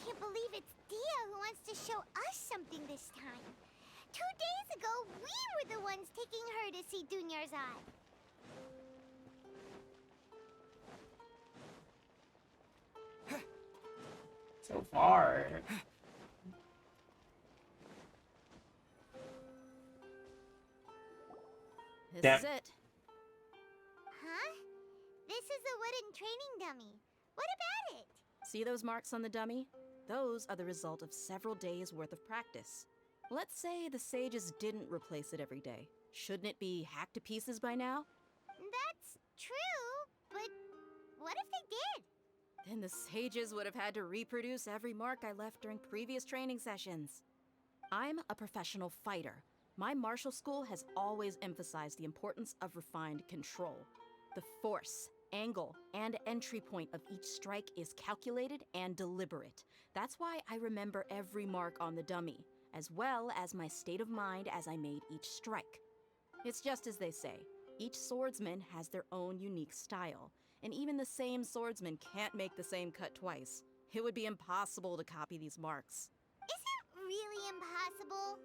can't believe it's Dia who wants to show us something this time. 2 days ago, we were the ones taking her to see Dunyarzad. So far. This is it. Huh? This is a wooden training dummy. What about it? See those marks on the dummy? Those are the result of several days' worth of practice. Let's say the sages didn't replace it every day. Shouldn't it be hacked to pieces by now? That's true, but what if they did? Then the sages would have had to reproduce every mark I left during previous training sessions. I'm a professional fighter. My martial school has always emphasized the importance of refined control. The force, angle, and entry point of each strike is calculated and deliberate. That's why I remember every mark on the dummy, as well as my state of mind as I made each strike. It's just as they say, each swordsman has their own unique style, and even the same swordsman can't make the same cut twice. It would be impossible to copy these marks. Is it really impossible?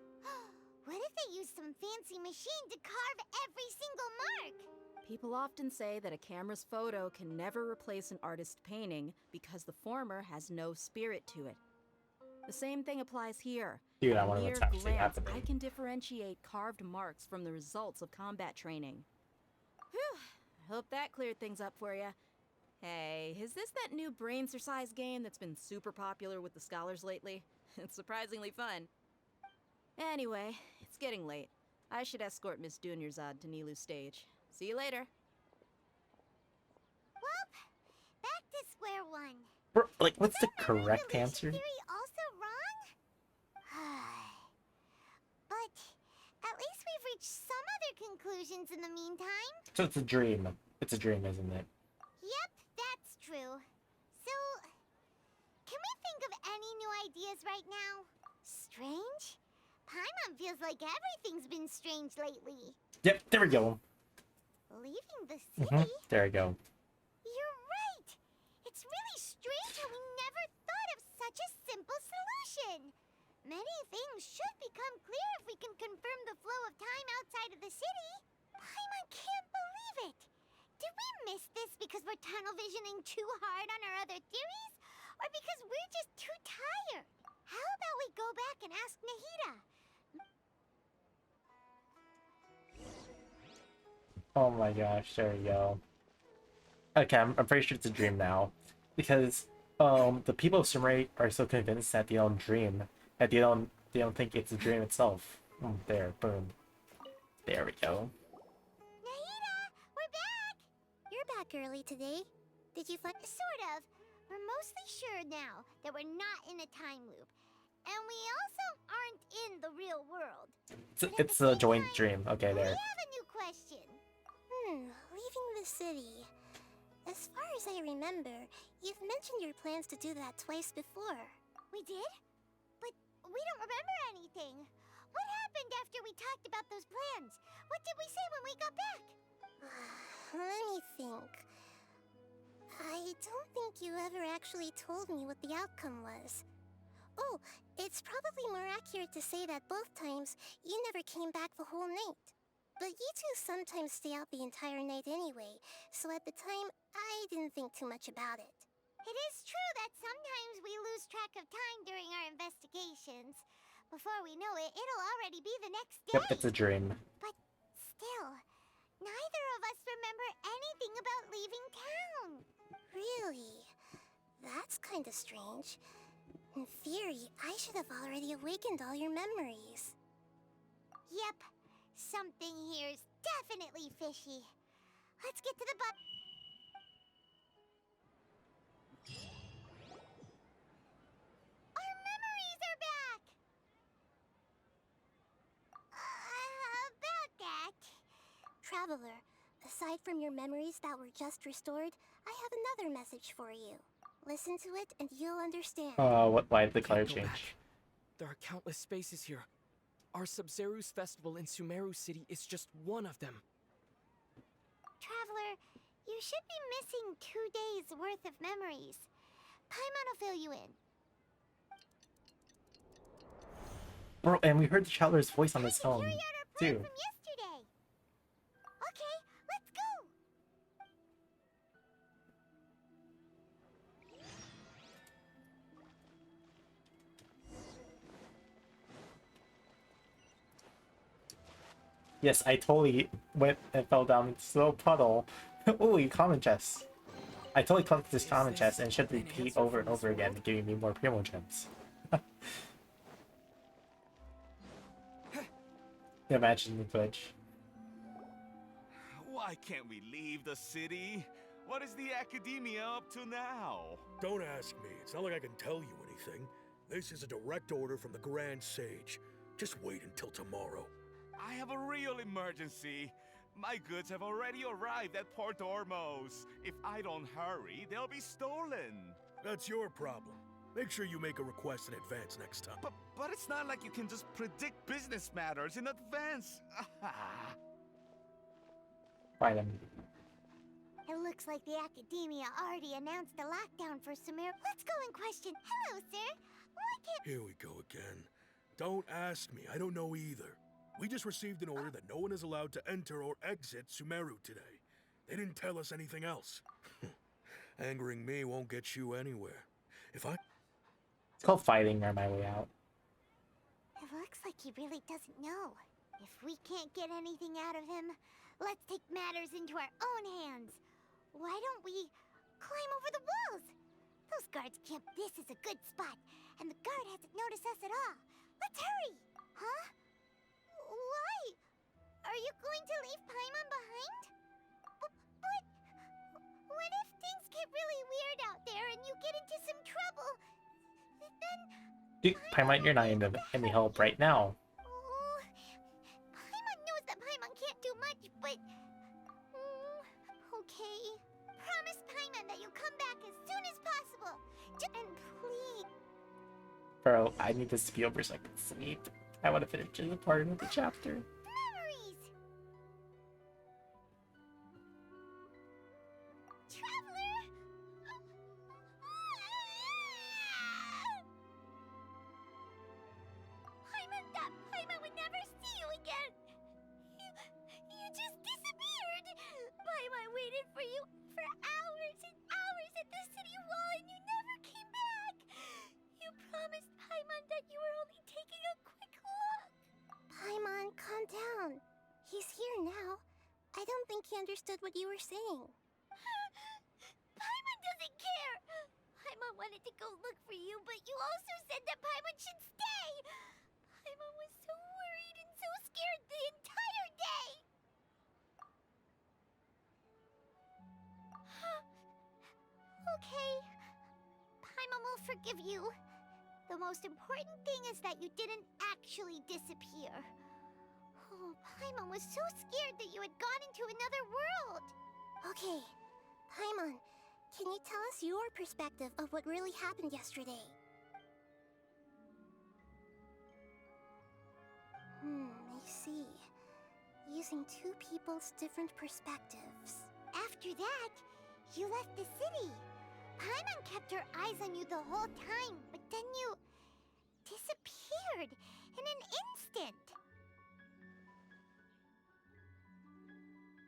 What if they use some fancy machine to carve every single mark? People often say that a camera's photo can never replace an artist's painting because the former has no spirit to it. The same thing applies here. Dude, I At a wonder mere what's actually glance, happening. I can differentiate carved marks from the results of combat training. Whew, I hope that cleared things up for you. Hey, is this that new brain-exercise game that's been super popular with the scholars lately? It's surprisingly fun. Anyway, it's getting late. I should escort Miss Dunyarzad to Nilu's stage. See you later. square one. Bro, like, what's the correct answer? Theory also wrong? But at least we've reached some other conclusions in the meantime. So it's a dream. It's a dream, isn't it? Yep, that's true. So, can we think of any new ideas right now? Strange? Paimon feels like everything's been strange lately. Yep, there we go. Leaving the city? There we go. You're right! It's really strange how we never thought of such a simple solution! Many things should become clear if we can confirm the flow of time outside of the city. Paimon can't believe it! Did we miss this because we're tunnel visioning too hard on our other theories? Or because we're just too tired? How about we go back and ask Nahida? Oh my gosh, there we go. Okay, I'm pretty sure it's a dream now. Because the people of Sumeru are so convinced that they don't dream that they don't think it's a dream itself. There, boom. There we go. Nahida, we're back! You're back early today. Did you find... Sort of. We're mostly sure now that we're not in a time loop. And we also aren't in the real world. It's a joint dream. Okay, there. We have a new question. Leaving the city. As far as I remember, you've mentioned your plans to do that twice before. We did? But we don't remember anything. What happened after we talked about those plans? What did we say when we got back? Let me think. I don't think you ever actually told me what the outcome was. Oh, it's probably more accurate to say that both times you never came back the whole night. But you two sometimes stay out the entire night anyway, so at the time, I didn't think too much about it. It is true that sometimes we lose track of time during our investigations. Before we know it, it'll already be the next day. Yep, it's a dream. But still, neither of us remember anything about leaving town. Really? That's kinda strange. In theory, I should have already awakened all your memories. Yep. Something here's definitely fishy. Let's get to the Our memories are back! About that... Traveler, aside from your memories that were just restored, I have another message for you. Listen to it and you'll understand. Why did the color change? There are countless spaces here. Our Sub-Zeru's festival in Sumeru City is just one of them. Traveler, you should be missing 2 days worth of memories. Paimon will fill you in. Bro, and we heard the traveler's voice on his phone, too. From yesterday. Okay, let's go! Yes, I totally went and fell down into a puddle. Ooh, common chest. I totally collected this common chest and should repeat over and over again, giving me more primo gems. Imagine the glitch. Why can't we leave the city? What is the Academia up to now? Don't ask me. It's not like I can tell you anything. This is a direct order from the Grand Sage. Just wait until tomorrow. I have a real emergency. My goods have already arrived at Port Ormos. If I don't hurry, they'll be stolen. That's your problem. Make sure you make a request in advance next time. But it's not like you can just predict business matters in advance. Fight him. It looks like the Academia already announced a lockdown for Sumeru. Let's go and question. Hello, sir. Why can't... Here we go again. Don't ask me. I don't know either. We just received an order that no one is allowed to enter or exit Sumeru today. They didn't tell us anything else. Angering me won't get you anywhere. If I... It's called fighting on my way out. It looks like he really doesn't know. If we can't get anything out of him, let's take matters into our own hands. Why don't we climb over the walls? Those guards camp this is a good spot, and the guard hasn't noticed us at all. Let's hurry! Huh? Why? Are you going to leave Paimon behind? But... But if things get really weird out there and you get into some trouble, then... Dude, Paimon, you're not any help right now. Oh, Paimon knows that Paimon can't do much, but... okay. Promise Paimon that you'll come back as soon as possible. And please... Bro, I need this to be over so I can sleep. I want to finish the part of the chapter. Memories! Traveler! Paimon would never see you again! You just disappeared! Paimon waited for you for hours and hours at the city wall and you never came back! You promised Paimon that you were only taking a quick look! Paimon, calm down. He's here now. I don't think he understood what you were saying. Paimon doesn't care! Paimon wanted to go look for you, but you also said that Paimon should stay! Paimon was so worried and so scared the entire day! Okay. Paimon will forgive you. The most important thing is that you didn't actually disappear. Oh, Paimon was so scared that you had gone into another world! Okay, Paimon, can you tell us your perspective of what really happened yesterday? I see. Using two people's different perspectives. After that, you left the city. Paimon kept her eyes on you the whole time, but then you disappeared in an instant.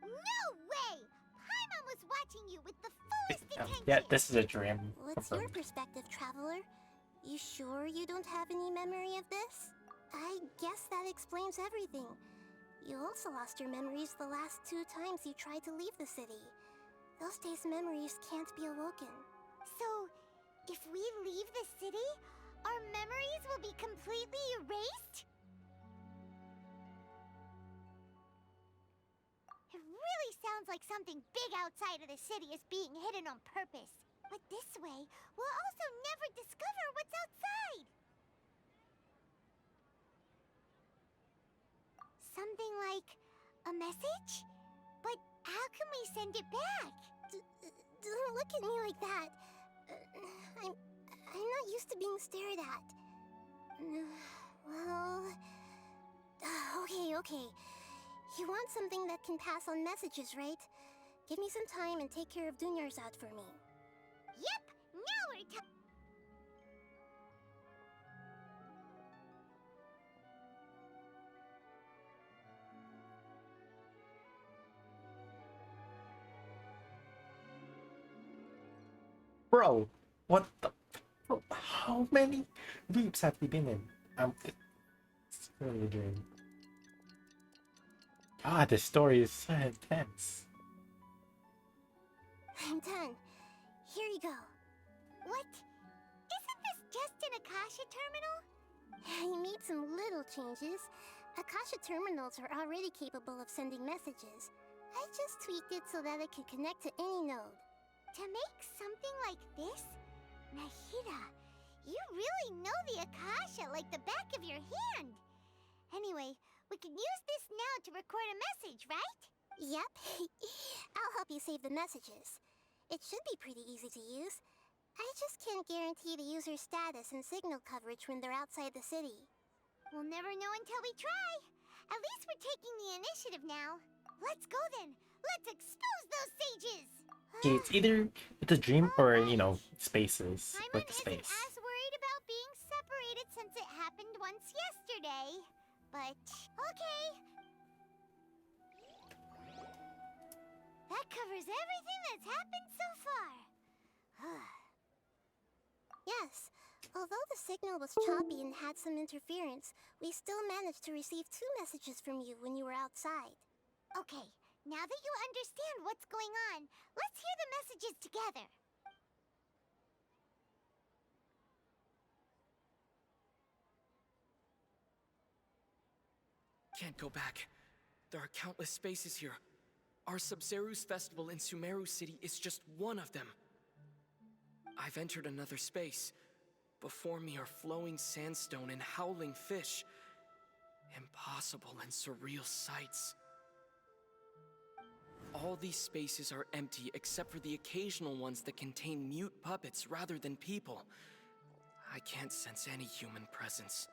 No way! Paimon was watching you with the fullest attention. Yeah, this is a dream. What's your perspective, Traveler? You sure you don't have any memory of this? I guess that explains everything. You also lost your memories the last 2 times you tried to leave the city. Those days' memories can't be awoken. So, if we leave the city, our memories will be completely erased? It really sounds like something big outside of the city is being hidden on purpose. But this way, we'll also never discover what's outside. Something like a message? But how can we send it back? Don't look at me like that. I'm not used to being stared at. Well... Okay. You want something that can pass on messages, right? Give me some time and take care of Dunyarzad for me. Yep! Now we're Bro, what the... Bro, how many loops have we been in? It's really a dream. Ah, this story is so intense. I'm done. Here you go. What? Isn't this just an Akasha terminal? I made some little changes. Akasha terminals are already capable of sending messages. I just tweaked it so that it could connect to any node. To make something like this? Nahida, you really know the Akasha like the back of your hand. Anyway, we can use this now to record a message, right? Yep. I'll help you save the messages. It should be pretty easy to use. I just can't guarantee the user's status and signal coverage when they're outside the city. We'll never know until we try. At least we're taking the initiative now. Let's go then. Let's expose those sages. Okay, it's either it's a dream or, you know, spaces with the Paimon isn't space. as worried about being separated since it happened once yesterday. But, okay. That covers everything that's happened so far. Yes, although the signal was choppy and had some interference, we still managed to receive 2 messages from you when you were outside. Okay, now that you understand what's going on, let's hear the messages together. Can't go back. There are countless spaces here. Our Sub-Zeru's festival in Sumeru City is just one of them. I've entered another space. Before me are flowing sandstone and howling fish. Impossible and surreal sights. All these spaces are empty except for the occasional ones that contain mute puppets rather than people. I can't sense any human presence.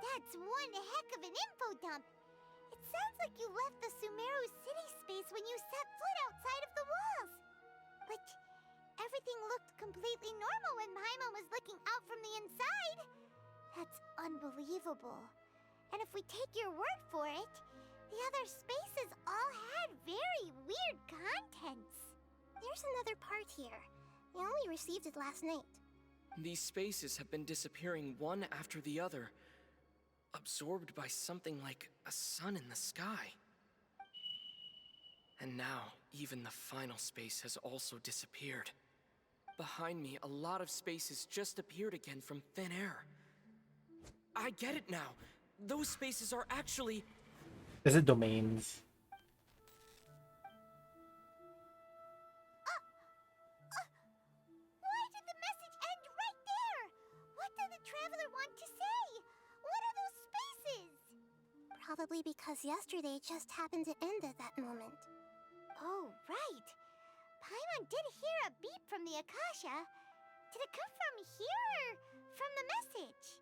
That's one heck of an info dump. It sounds like you left the Sumeru city space when you set foot outside of the walls. But everything looked completely normal when Paimon was looking out from the inside. That's unbelievable. And if we take your word for it, the other spaces all had very weird contents. There's another part here. We only received it last night. These spaces have been disappearing one after the other, absorbed by something like a sun in the sky. And now, even the final space has also disappeared. Behind me, a lot of spaces just appeared again from thin air. I get it now. Those spaces are actually... Is it domains? Why did the message end right there? What did the traveler want to say? What are those spaces? Probably because yesterday just happened to end at that moment. Oh, right. Paimon did hear a beep from the Akasha. Did it come from here or from the message?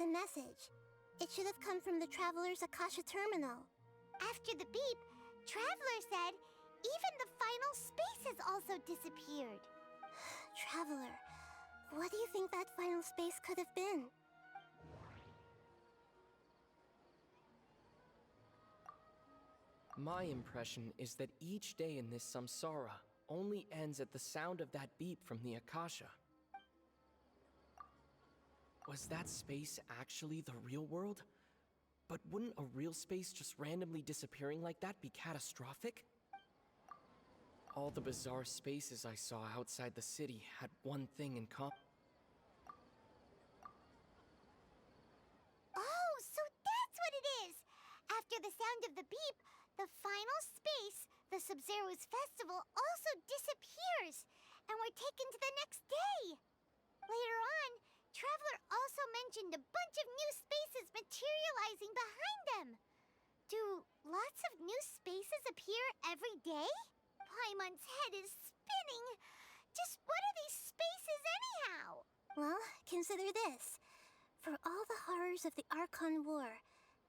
The message. It should have come from the Traveler's Akasha terminal. After the beep, Traveler said even the final space has also disappeared. Traveler, what do you think that final space could have been? My impression is that each day in this samsara only ends at the sound of that beep from the Akasha. Was that space actually the real world? But wouldn't a real space just randomly disappearing like that be catastrophic? All the bizarre spaces I saw outside the city had one thing in common. Oh, so that's what it is! After the sound of the beep, the final space, the Sub-Zeru's festival, also disappears, and we're taken to the next day. Later on, Traveler also mentioned a bunch of new spaces materializing behind them. Do lots of new spaces appear every day? Paimon's head is spinning. Just what are these spaces anyhow? Well, consider this. For all the horrors of the Archon War,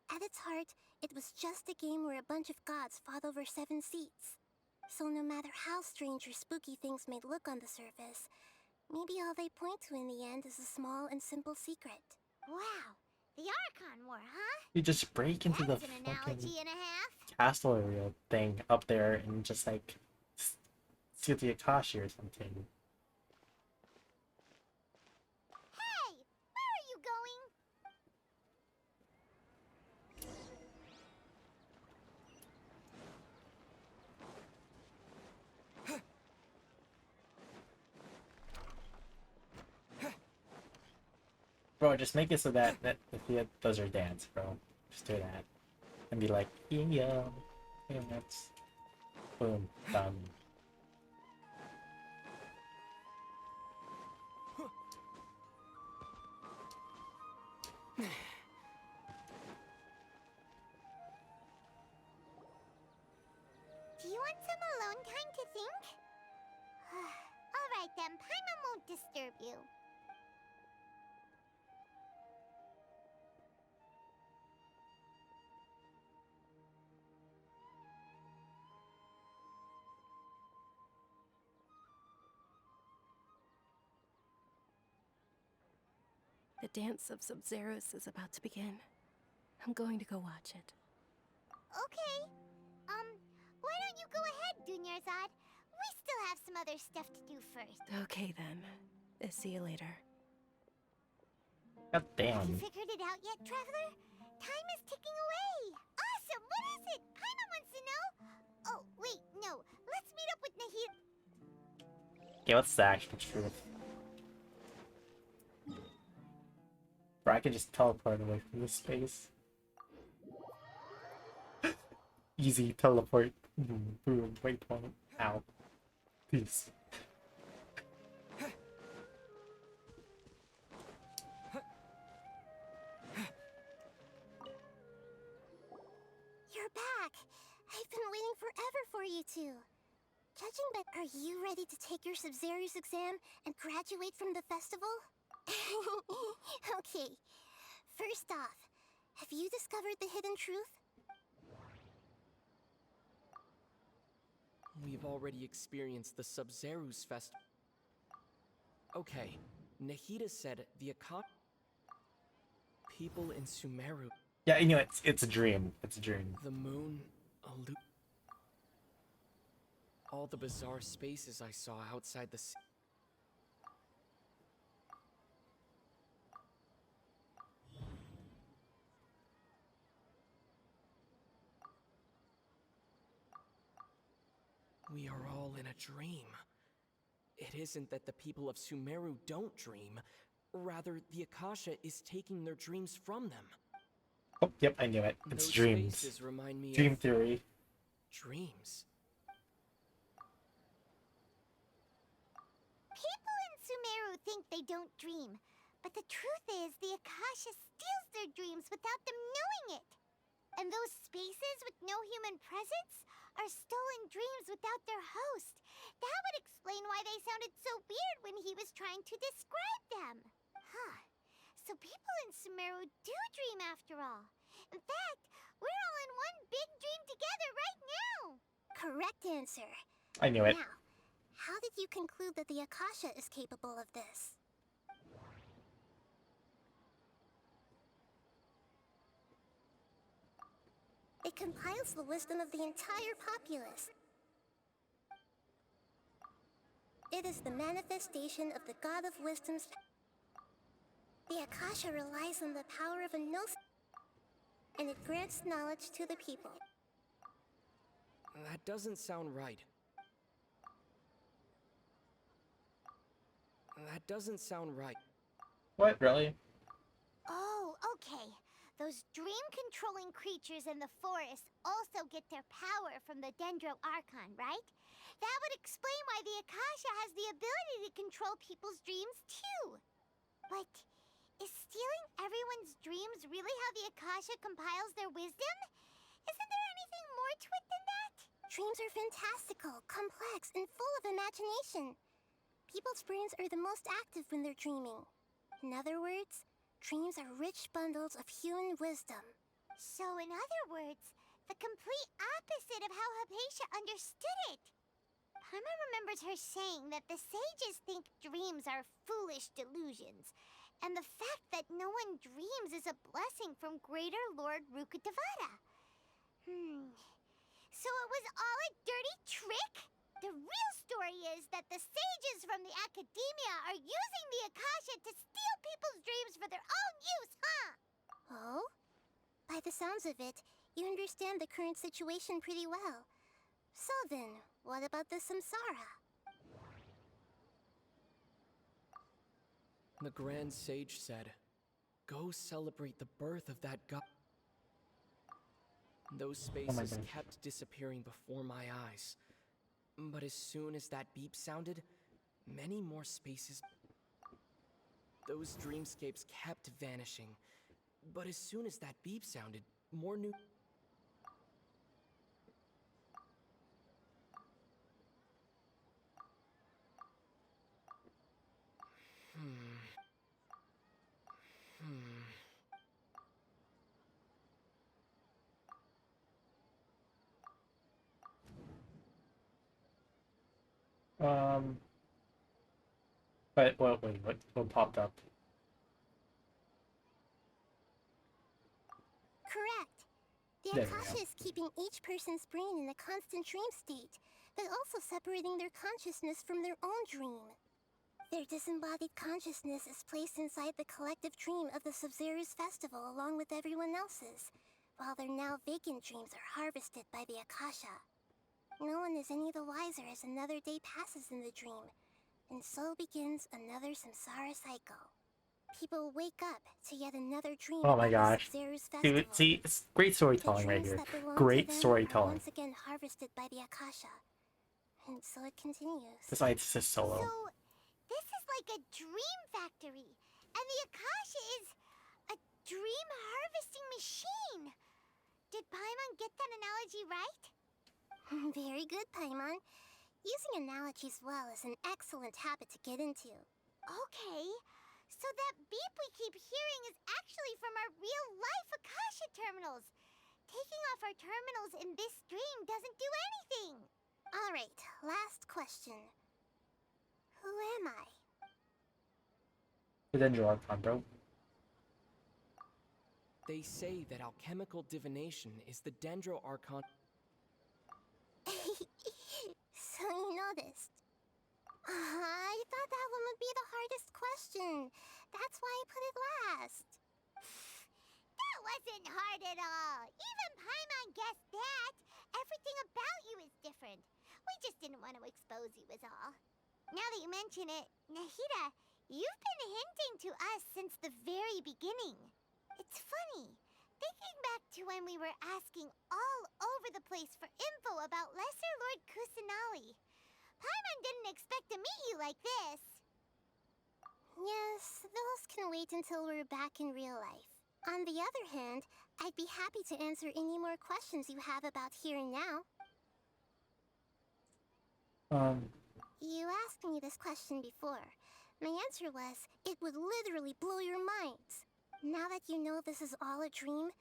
at its heart, it was just a game where a bunch of gods fought over 7 seats. So no matter how strange or spooky things may look on the surface, maybe all they point to in the end is a small and simple secret. Wow, the Archon War, huh? You just break into That's the an fucking analogy and a half. castle area thing up there and just like see the Akashi or something. Hey, where are you going? Bro, just make it so that if you does your dance, bro. Just do that. And be like, yeah, that's boom, done. Do you want some alone time to think? Alright then, Paimon won't disturb you. The dance of Sub-Zeros is about to begin. I'm going to go watch it. Okay. Why don't you go ahead, Dunyarzad? We still have some other stuff to do first. Okay then. See you later. God Have damn. you figured it out yet, Traveler? Time is ticking away. Awesome! What is it? Paimon wants to know. Oh, wait, no. Let's meet up with Nahir. Okay, what's the actual truth? Bro, I can just teleport away from this space. Easy teleport. Boom, boom, waypoint. Ow. Peace. You're back! I've been waiting forever for you two. Judging by... Are you ready to take your Sumeru's exam and graduate from the festival? Okay. First off, have you discovered the hidden truth? We've already experienced the Sub-Zeru's festival. Okay, Nahida said the people in Sumeru. Yeah, you know, it's a dream. It's a dream. The moon, all the bizarre spaces I saw outside the city. We are all in a dream. It isn't that the people of Sumeru don't dream. Rather, the Akasha is taking their dreams from them. Oh, yep, I knew it. It's Those dreams. spaces remind me Dream of theory. dreams. People in Sumeru think they don't dream, but the truth is the Akasha steals their dreams without them knowing it. And those spaces with no human presence are stolen dreams without their host. That would explain why they sounded so weird when he was trying to describe them. Huh. So people in Sumeru do dream after all. In fact, we're all in one big dream together right now. Correct answer. I knew it. Now, how did you conclude that the Akasha is capable of this? It compiles the wisdom of the entire populace. It is the manifestation of the God of Wisdom's... The Akasha relies on the power of a gnosis, and it grants knowledge to the people. That doesn't sound right. That doesn't sound right. What, really? Oh, okay. Those dream-controlling creatures in the forest also get their power from the Dendro Archon, right? That would explain why the Akasha has the ability to control people's dreams, too. But is stealing everyone's dreams really how the Akasha compiles their wisdom? Isn't there anything more to it than that? Dreams are fantastical, complex, and full of imagination. People's brains are the most active when they're dreaming. In other words, dreams are rich bundles of human wisdom. So in other words, the complete opposite of how Hypatia understood it. Paimon remembers her saying that the sages think dreams are foolish delusions, and the fact that no one dreams is a blessing from Greater Lord Rukkhadevata. So it was all a dirty trick? The real story is that the sages from the Academia are using the Akasha to steal people's dreams for their own use, huh? Oh? By the sounds of it, you understand the current situation pretty well. So then, what about the Samsara? The Grand Sage said, "Go celebrate the birth of that god." Those spaces gosh. kept disappearing before my eyes. But as soon as that beep sounded, many more spaces... Those dreamscapes kept vanishing. But as soon as that beep sounded, more new... But wait, what popped up? Correct. The There we Akasha go. is keeping each person's brain in a constant dream state, but also separating their consciousness from their own dream. Their disembodied consciousness is placed inside the collective dream of the Sub-Zeru's festival along with everyone else's, while their now vacant dreams are harvested by the Akasha. No one is any the wiser as another day passes in the dream, And so begins another samsara cycle. People wake up to yet another dream Oh my about the gosh. Sumeru's Dude, festival. see, it's great storytelling right Dreams here. that belong to Great them are storytelling. once again harvested by the Akasha. And so it continues. Besides, it's just solo. So, this is like a dream factory, and the Akasha is a dream harvesting machine. Did Paimon get that analogy right? Very good, Paimon. Using analogies well is an excellent habit to get into. Okay, so that beep we keep hearing is actually from our real-life Akasha terminals. Taking off our terminals in this dream doesn't do anything. Alright, last question. Who am I? The Dendro Archon, bro. They say that alchemical divination is the Dendro Archon. So you noticed. I thought that one would be the hardest question. That's why I put it last. That wasn't hard at all. Even Paimon guessed that. Everything about you is different. We just didn't want to expose you is all. Now that you mention it, Nahida, you've been hinting to us since the very beginning. It's funny. Thinking back to when we were asking all over the place for info about Lesser Lord Kusanali. Paimon didn't expect to meet you like this. Yes, those can wait until we're back in real life. On the other hand, I'd be happy to answer any more questions you have about here and now. You asked me this question before. My answer was, it would literally blow your minds. Now that you know this is all a dream,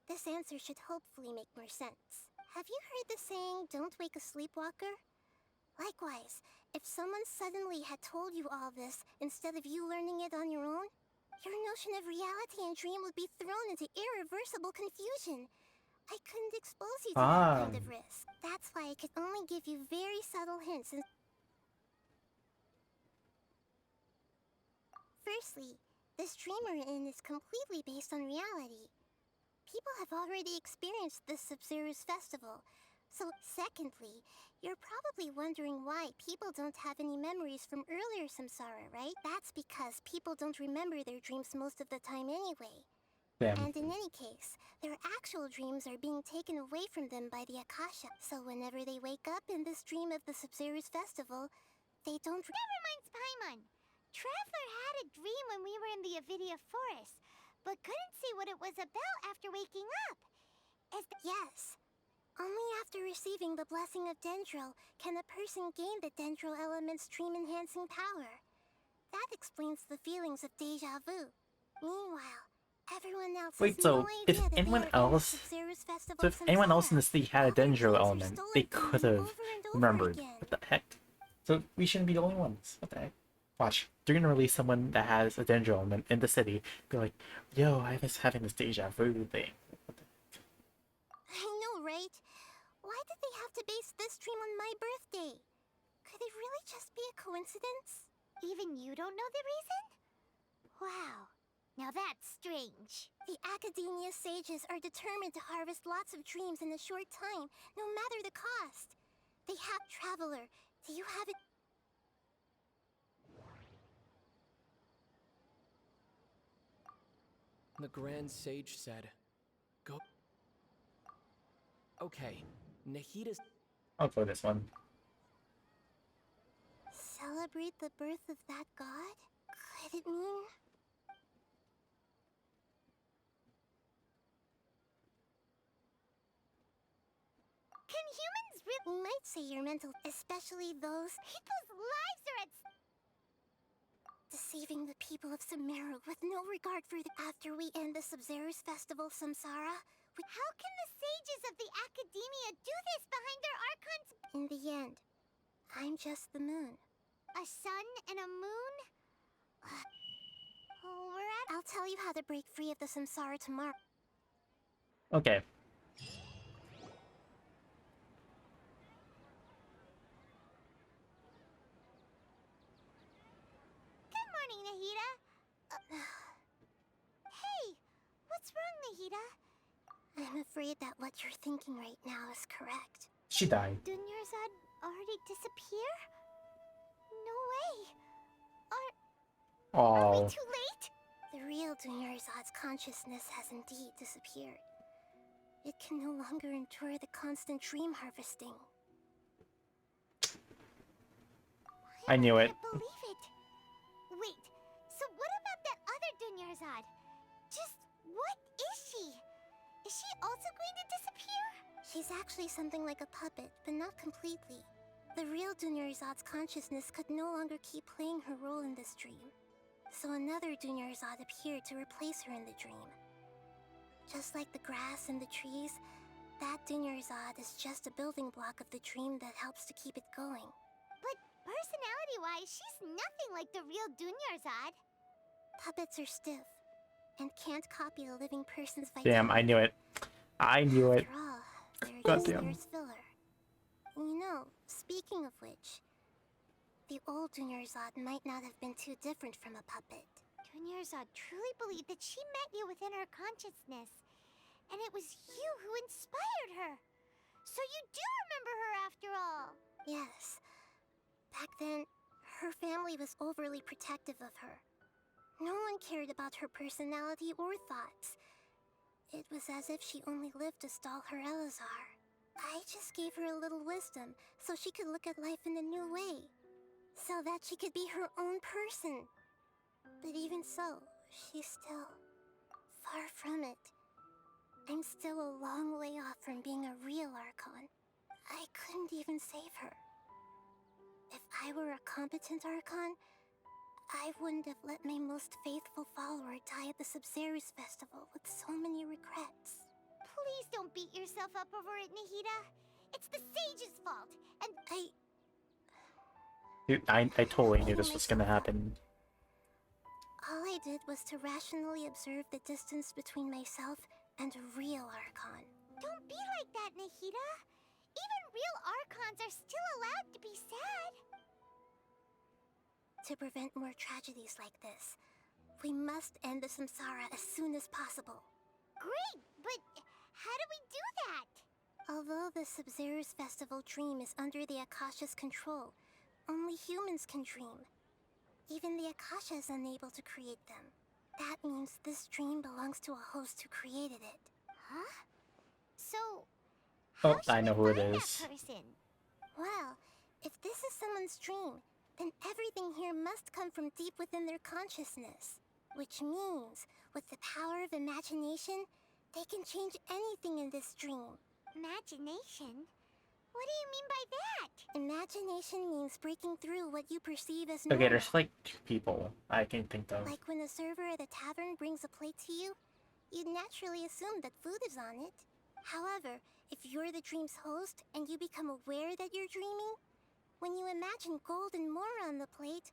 this answer should hopefully make more sense. Have you heard the saying, don't wake a sleepwalker? Likewise, if someone suddenly had told you all this instead of you learning it on your own, your notion of reality and dream would be thrown into irreversible confusion. I couldn't expose you to that kind of risk. That's why I could only give you very subtle hints. Firstly, this dream we're in is completely based on reality. People have already experienced this Sumeru's festival. So, secondly, you're probably wondering why people don't have any memories from earlier samsara, right? That's because people don't remember their dreams most of the time anyway. Damn. And in any case, their actual dreams are being taken away from them by the Akasha. So whenever they wake up in this dream of the Sumeru's festival, they don't... Never mind, Paimon. Traveler had a dream when we were in the Avidia Forest, but couldn't see what it was about after waking up. Yes. Only after receiving the blessing of Dendro can a person gain the Dendro element's dream-enhancing power. That explains the feelings of deja vu. Meanwhile, everyone else Wait, has so no if idea that anyone they are in the else, Sumeru's festival so if anyone else in the city had a Dendro are element, stolen they from could them have over and over remembered. again. What the heck? So we shouldn't be the only ones. What the heck? Watch, they're gonna release someone that has a Dendro element in the city. Be like, yo, I was having this deja vu thing. I know, right? Why did they have to base this dream on my birthday? Could it really just be a coincidence? Even you don't know the reason? Wow. Now that's strange. The Academia sages are determined to harvest lots of dreams in a short time, no matter the cost. They have Traveler. Do you have it? The Grand Sage said, go. Okay, Nahida's... I'll go this one. Celebrate the birth of that god? Could it mean... Can humans really... We might say you're mental, especially those... People's lives are at... Deceiving the people of Sumeru with no regard for the... After we end the Sumeru's festival, Samsara... How can the sages of the Academia do this behind their archons? In the end, I'm just the moon. A sun and a moon? Oh, we're at... I'll tell you how to break free of the Samsara tomorrow. Okay. Good morning, Nahida. Hey, what's wrong, Nahida? I'm afraid that what you're thinking right now is correct. She died. Dunyarzad already disappear? No way. Oh. Too late? The real Dunyarzad's consciousness has indeed disappeared. It can no longer endure the constant dream harvesting. I knew it. Can't believe it. Wait, so what about that other Dunyarzad? Just what is she? Is she also going to disappear? She's actually something like a puppet, but not completely. The real Dunyarzad's consciousness could no longer keep playing her role in this dream. So another Dunyarzad appeared to replace her in the dream. Just like the grass and the trees, that Dunyarzad is just a building block of the dream that helps to keep it going. But personality-wise, she's nothing like the real Dunyarzad. Puppets are stiff and can't copy a living person's vitality. Damn, I knew it. I knew it. After all, they're just Goddamn. there's filler. You know, speaking of which, the old Dunyarzad might not have been too different from a puppet. Dunyarzad truly believed that she met you within her consciousness, and it was you who inspired her. So you do remember her after all. Yes. Back then, her family was overly protective of her. No one cared about her personality or thoughts. It was as if she only lived to stall her Elazar. I just gave her a little wisdom so she could look at life in a new way. So that she could be her own person. But even so, she's still far from it. I'm still a long way off from being a real Archon. I couldn't even save her. If I were a competent Archon, I wouldn't have let my most faithful follower die at the Sumeru's festival with so many regrets. Please don't beat yourself up over it, Nahida. It's the sage's fault, and Dude, I totally knew this was gonna happen. All I did was to rationally observe the distance between myself and a real Archon. Don't be like that, Nahida. Even real Archons are still allowed to be sad. To prevent more tragedies like this, we must end the samsara as soon as possible. Great, but how do we do that? Although the Sumeru's festival dream is under the Akasha's control, only humans can dream. Even the Akasha is unable to create them. That means this dream belongs to a host who created it. Huh? So, Oh, I know who it is. Well, if this is someone's dream, then everything here must come from deep within their consciousness. Which means, with the power of imagination, they can change anything in this dream. Imagination? What do you mean by that? Imagination means breaking through what you perceive as Okay, normal. there's like 2 people I can think of. Like when a server at a tavern brings a plate to you, you'd naturally assume that food is on it. However, if you're the dream's host and you become aware that you're dreaming, when you imagine gold and more on the plate,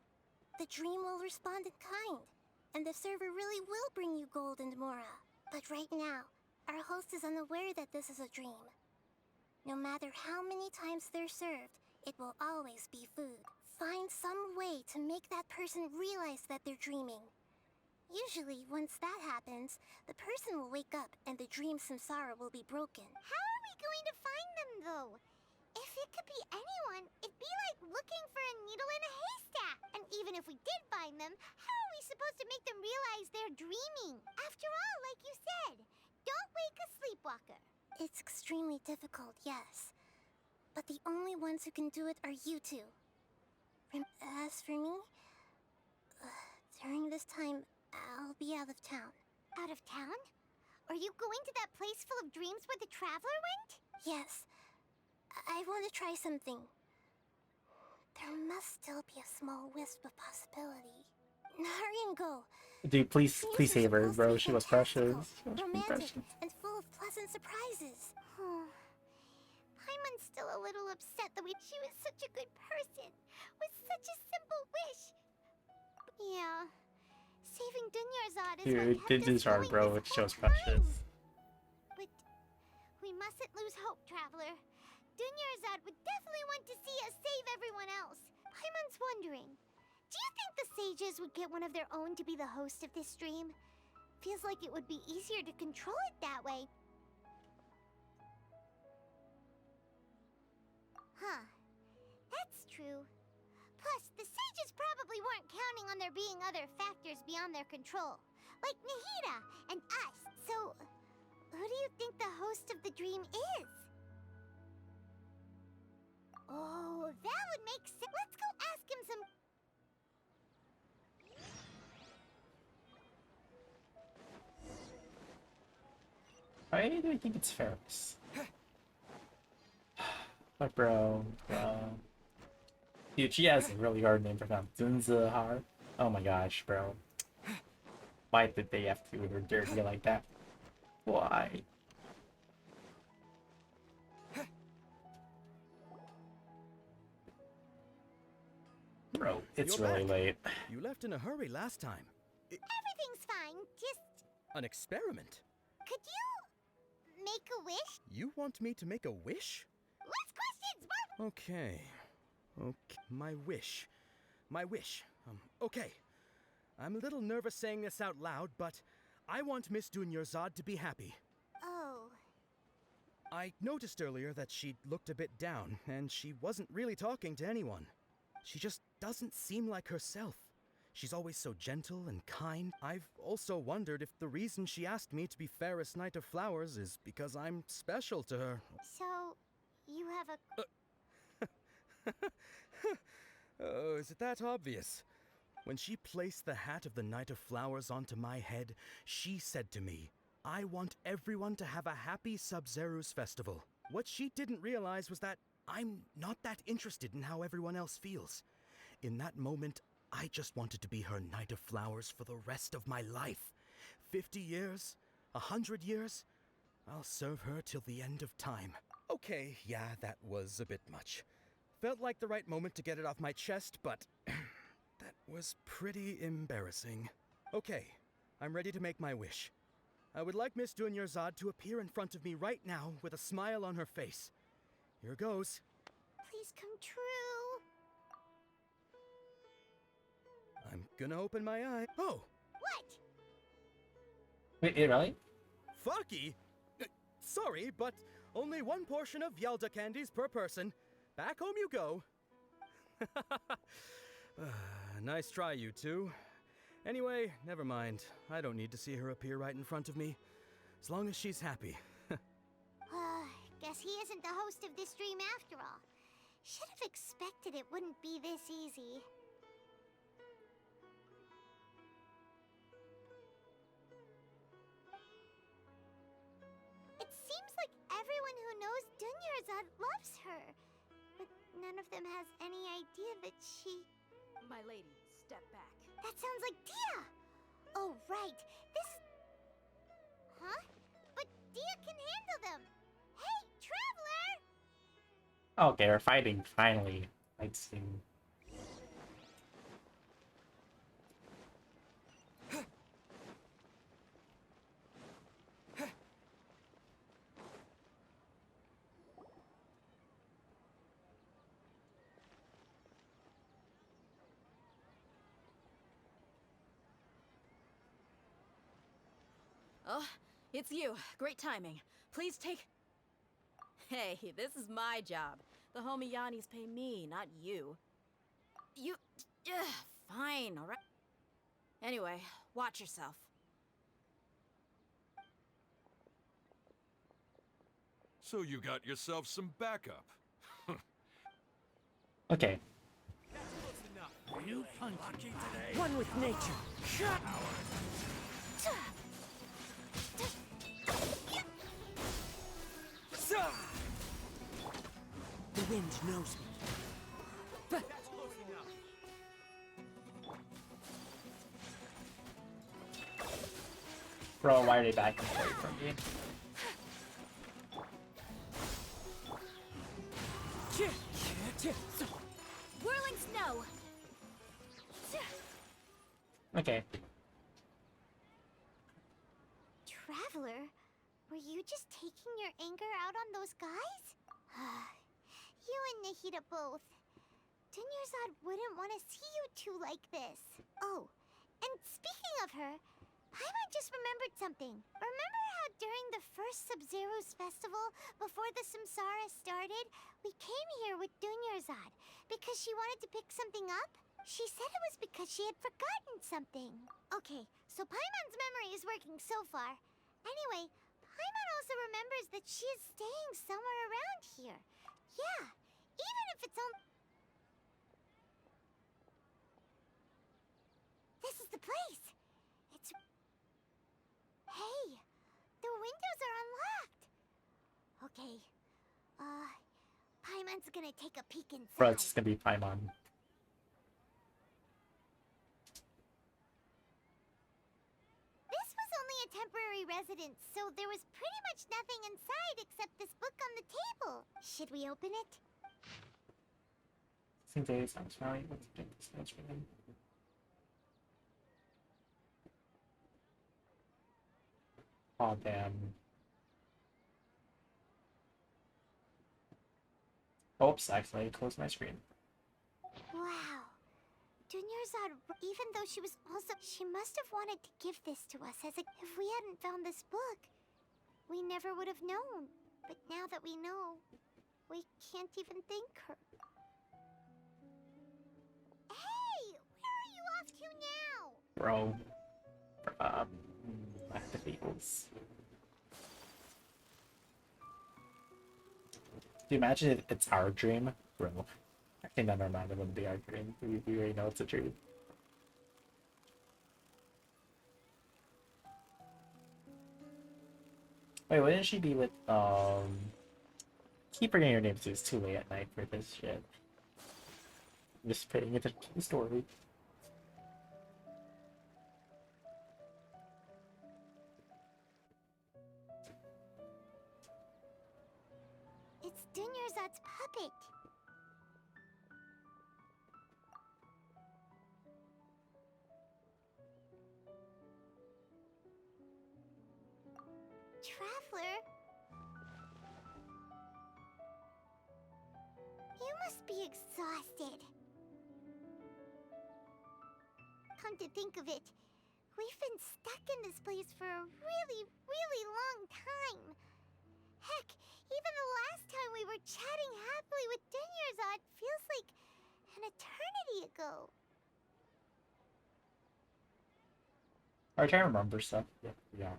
the dream will respond in kind, and the server really will bring you gold and mora. But right now, our host is unaware that this is a dream. No matter how many times they're served, it will always be food. Find some way to make that person realize that they're dreaming. Usually, once that happens, the person will wake up and the dream samsara will be broken. How are we going to find them, though? If it could be anyone, it'd be like looking for a needle in a haystack. And even if we did find them, how are we supposed to make them realize they're dreaming? After all, like you said, don't wake a sleepwalker. It's extremely difficult, yes. But the only ones who can do it are you two. As for me, during this time, I'll be out of town. Out of town? Are you going to that place full of dreams where the traveler went? Yes. I want to try something. There must still be a small wisp of possibility. hurry and go. Dude, please save her, bro. She was precious. She was Romantic precious. and full of pleasant surprises. Paimon's still a little upset that she was such a good person, with such a simple wish. Yeah, saving Dunyarzad is what Dude, kept this us is hard, going bro. this She was whole time. precious. But we mustn't lose hope, Traveler. Dunyarzad would definitely want to see us save everyone else. Paimon's wondering, do you think the sages would get one of their own to be the host of this stream? Feels like it would be easier to control it that way. Huh. That's true. Plus, the sages probably weren't weren't counting on there being other factors beyond their control, like Nahida and us. So, who do you think the host of the dream is? Oh, that would make sense. Let's go ask him some. Why do I think it's Ferris? But bro. Dude, she has a really hard name for them. Dunzahar. Oh my gosh, bro. Why did they have to do her dirty like that? Why? Bro, it's You're really back. late. You left in a hurry last time. Everything's fine. Just An experiment. could you make a wish? You want me to make a wish? Less questions, Bob. Okay. Okay. My wish. My wish. Okay. I'm a little nervous saying this out loud, but I want Miss Dunyarzad to be happy. Oh. I noticed earlier that she looked a bit down, and she wasn't really talking to anyone. She just doesn't seem like herself. She's always so gentle and kind. I've also wondered if the reason she asked me to be Fairest Knight of Flowers is because I'm special to her. So, you have a. Oh, is it that obvious? When she placed the hat of the Knight of Flowers onto my head, she said to me, I want everyone to have a happy Sub-Zero's festival. What she didn't realize was that I'm not that interested in how everyone else feels. In that moment, I just wanted to be her Knight of Flowers for the rest of my life. 50 years? 100 years? I'll serve her till the end of time. Okay, yeah, that was a bit much. Felt like the right moment to get it off my chest, but that was pretty embarrassing. Okay, I'm ready to make my wish. I would like Miss Dunyarzad to appear in front of me right now with a smile on her face. Here goes. Please come true. I'm gonna open my eye. Oh! What? Wait, really? Fucky? Sorry, but only one portion of Yalda candies per person. Back home you go. Nice try, you two. Anyway, never mind. I don't need to see her appear right in front of me. As long as she's happy. Guess he isn't the host of this dream after all. Should have expected it wouldn't be this easy. It seems like everyone who knows Dunyarzad loves her. But none of them has any idea that she... My lady, step back. That sounds like Dia! Oh, right. This... Huh? But Dia can handle them! Hey, Traveler! Okay, we're fighting, finally. Fight scene. Oh, it's you. Great timing. Please take... Hey, this is my job. The homie Yannis pay me, not you. You... fine, alright? Anyway, watch yourself. So you got yourself some backup. Okay. You punky today. One with nature. Shut! The wind knows me. That's close enough. Bro, why are they backing away from me? Whirling snow. Okay. Traveler, were you just taking your anger out on those guys? You and Nahida both. Dunyarzad wouldn't want to see you two like this. Oh, and speaking of her, Paimon just remembered something. Remember how during the first Sub-Zero's festival, before the Samsara started, we came here with Dunyarzad because she wanted to pick something up? She said it was because she had forgotten something. Okay, so Paimon's memory is working so far. Anyway, Paimon also remembers that she is staying somewhere around here. Yeah, even if it's on... This is the place! It's... Hey! The windows are unlocked! Okay, Paimon's gonna take a peek inside. Bro, it's just gonna be Paimon. This was only a temporary residence, so there was pretty much nothing inside except this book on the table. Should we open it? Seems like it sounds right. Let's get this nice for them. Oh damn. Oops, I accidentally closed my screen. Wow. Dunyarzad, even though she was also... She must have wanted to give this to us as a... If we hadn't found this book, we never would have known. But now that we know, we can't even thank her. Hey! Where are you off to now? Bro. Back to Fables. Do you imagine it's our dream? Bro. Actually, never mind, it wouldn't be our dream. We already know it's a dream. Wait, wouldn't she be with, Keep forgetting your names, it's too late at night for this shit. I'm just paying attention to the story. It's Dunyarzad's puppet. Traveler? You must be exhausted. Come to think of it, we've been stuck in this place for a really, really long time. Heck, even the last time we were chatting happily with Dunyarzad feels like an eternity ago. Alright, try to remember stuff. Yeah.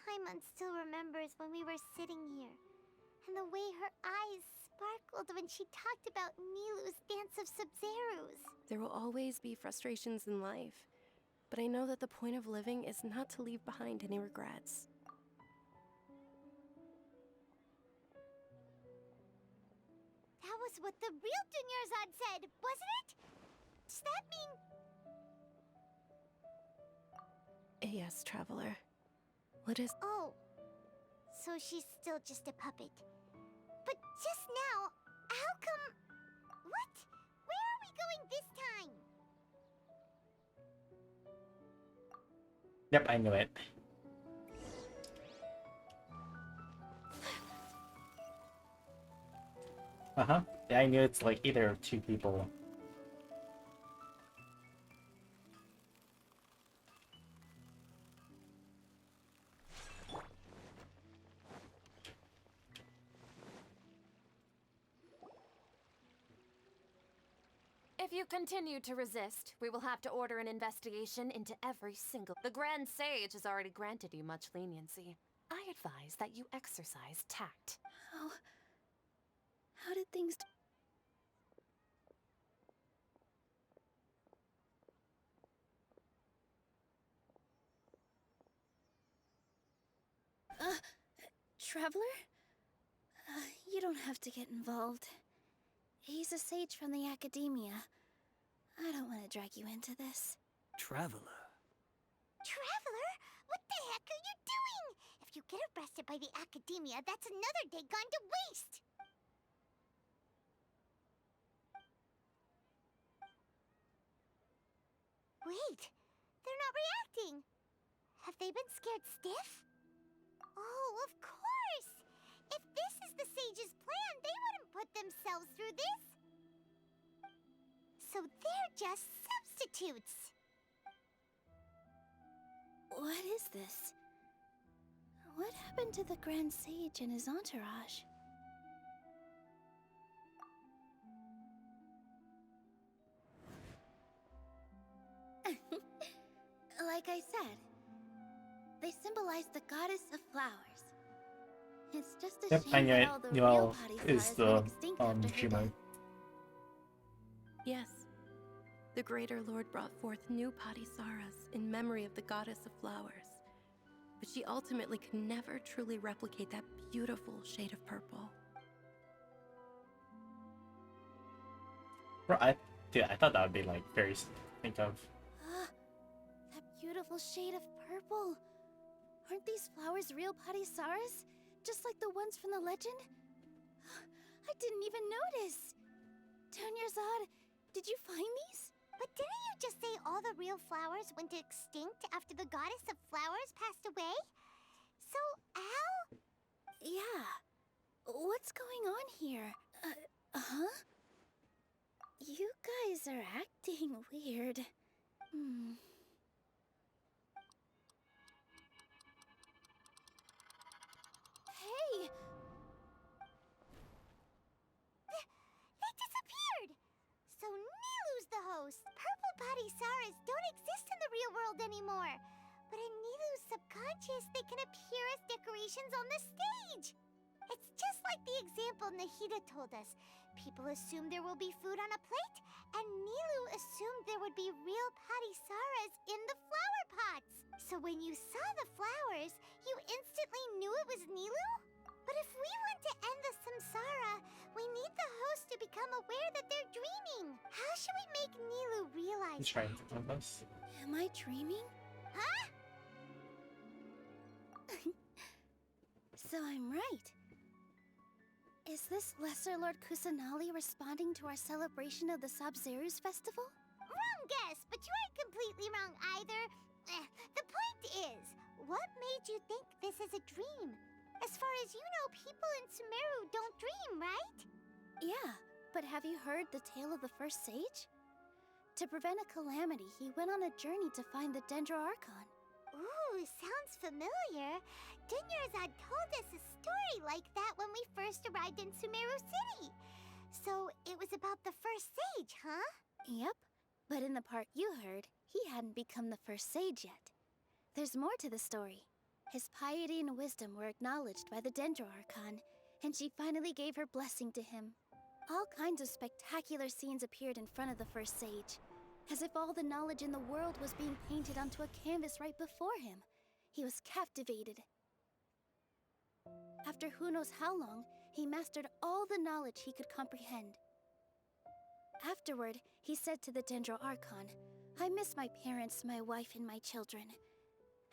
Paimon still remembers when we were sitting here, and the way her eyes sparkled when she talked about Nilu's dance of Sub-Zerus. There will always be frustrations in life, but I know that the point of living is not to leave behind any regrets. That was what the real Dunyarzad said, wasn't it? Does that mean... Yes, Traveler. What is... Oh, so she's still just a puppet. But just now, how come... What? Where are we going this time? Yep, I knew it. Uh-huh. Yeah, I knew it's like either two people. If you continue to resist, we will have to order an investigation into every single... The Grand Sage has already granted you much leniency. I advise that you exercise tact. How did things... Traveler? You don't have to get involved. He's a sage from the Academia. I don't want to drag you into this. Traveler? Traveler? What the heck are you doing? If you get arrested by the Academia, that's another day gone to waste! Wait, they're not reacting. Have they been scared stiff? Oh, of course! If this is the sage's plan, they wouldn't put themselves through this. So they're just substitutes. What is this? What happened to the Grand Sage and his entourage? Like I said, they symbolize the goddess of flowers. It's just a Yep, I shame knew that it. all the Well, real is Padisaras the went extinct after her Shimo. death. Yes. The Greater Lord brought forth new Padisaras in memory of the goddess of flowers. But she ultimately could never truly replicate that beautiful shade of purple. Bro, I thought that would be like very think of. That beautiful shade of purple. Aren't these flowers real Padisaras? Just like the ones from the legend? I didn't even notice. Dunyarzad, did you find these? But didn't you just say all the real flowers went extinct after the goddess of flowers passed away? So, how? Yeah. What's going on here? Huh? You guys are acting weird. Hey! They disappeared! So Nilu's the host. Purple Padisaras don't exist in the real world anymore. But in Nilu's subconscious, they can appear as decorations on the stage. It's just like the example Nahida told us. People assume there will be food on a plate, and Nilu assumed there would be real Padisaras in the flower pots. So when you saw the flowers, you instantly knew it was Nilu? But if we want to end the samsara, we need the host to become aware that they're dreaming. How should we make Nilu realize He's trying to tell us. Am I dreaming? Huh? So I'm right. Is this Lesser Lord Kusanali responding to our celebration of the Sub-Zeru's festival? Wrong guess, but you aren't completely wrong either. The point is, what made you think this is a dream? As far as you know, people in Sumeru don't dream, right? Yeah, but have you heard the tale of the first sage? To prevent a calamity, he went on a journey to find the Dendro Archon. Ooh, sounds familiar. Dunyarzad told us a story like that when we first arrived in Sumeru City. So it was about the first sage, huh? Yep, but in the part you heard, he hadn't become the first sage yet. There's more to the story. His piety and wisdom were acknowledged by the Dendro Archon, and she finally gave her blessing to him. All kinds of spectacular scenes appeared in front of the first sage, as if all the knowledge in the world was being painted onto a canvas right before him. He was captivated. After who knows how long, he mastered all the knowledge he could comprehend. Afterward, he said to the Dendro Archon, "I miss my parents, my wife, and my children.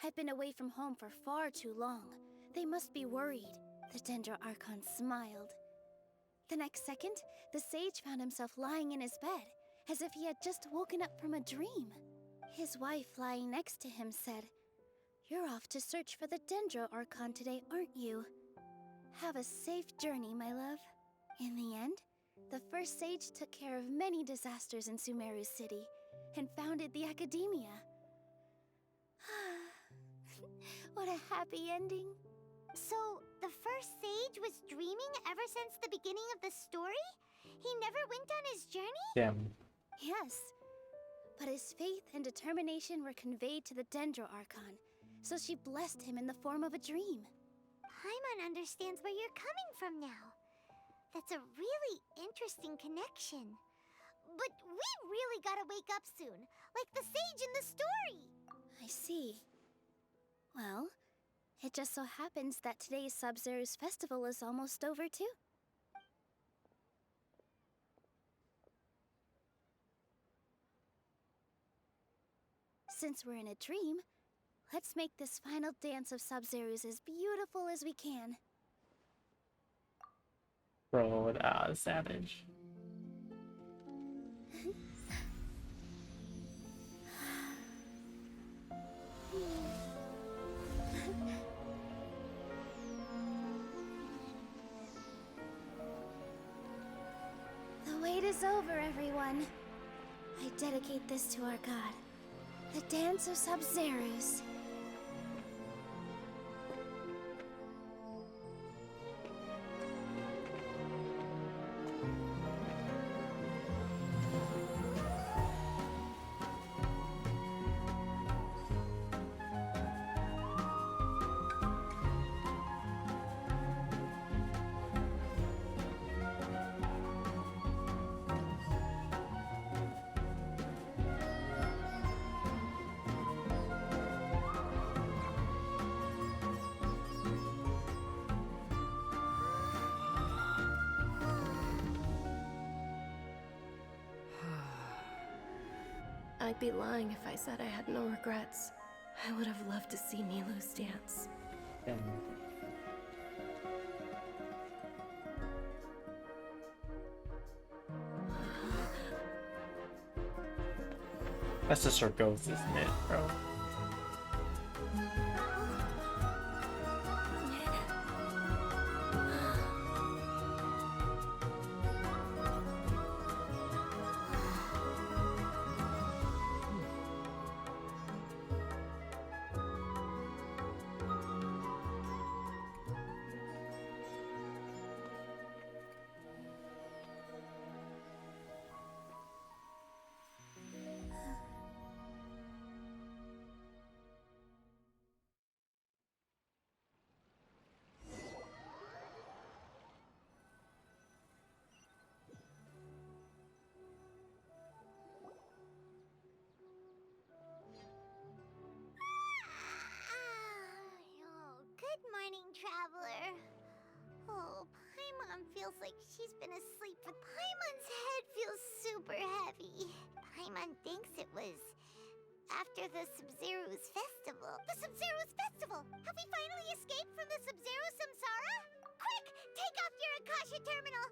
I've been away from home for far too long. They must be worried." The Dendro Archon smiled. The next second, the sage found himself lying in his bed, as if he had just woken up from a dream. His wife, lying next to him, said, "You're off to search for the Dendro Archon today, aren't you? Have a safe journey, my love." In the end, the first sage took care of many disasters in Sumeru City and founded the Academia. What a happy ending. So, the first sage was dreaming ever since the beginning of the story? He never went on his journey? Damn. Yes, but his faith and determination were conveyed to the Dendro Archon, so she blessed him in the form of a dream. Paimon understands where you're coming from now. That's a really interesting connection. But we really gotta wake up soon, like the sage in the story. I see. Well, it just so happens that today's Sub-Zeru's festival is almost over too. Since we're in a dream, let's make this final dance of Sub-Zeru's as beautiful as we can. Bro, savage. is over, everyone. I dedicate this to our god, the Dance of Sub-Zerus. I'd be lying if I said I had no regrets. I would have loved to see Nilou's dance. That's just how it goes, isn't it, bro? Good morning, traveler. Oh, Paimon feels like she's been asleep, but Paimon's head feels super heavy. Paimon thinks it was after the Sub-Zero's festival. The Sub-Zero's festival! Have we finally escaped from the Sub-Zero samsara? Quick! Take off your Akasha terminal!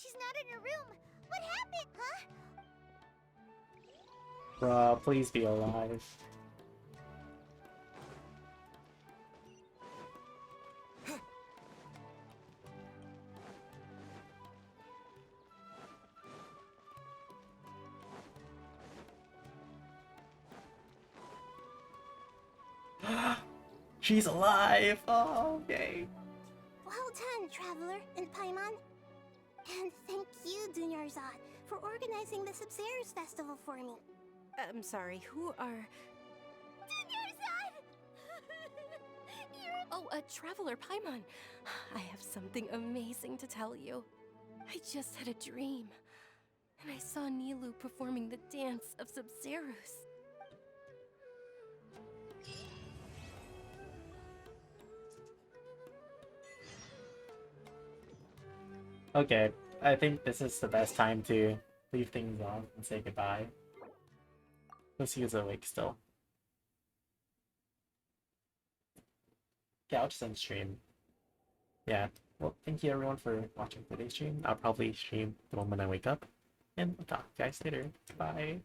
She's not in her room. What happened, huh? Bruh, please be alive. She's alive! Oh, okay. Well done, Traveler and Paimon. And thank you, Dunyarzad, for organizing the Sub-Zero's festival for me. I'm sorry, who are... Dunyarzad! Oh, a Traveler Paimon. I have something amazing to tell you. I just had a dream, and I saw Nilou performing the dance of Sub-Zerus. Okay, I think this is the best time to leave things off and say goodbye. Let's see who's awake still. Yeah, I'll just end stream. Yeah, well, thank you everyone for watching today's stream. I'll probably stream the moment I wake up. And I'll talk to you guys later. Bye.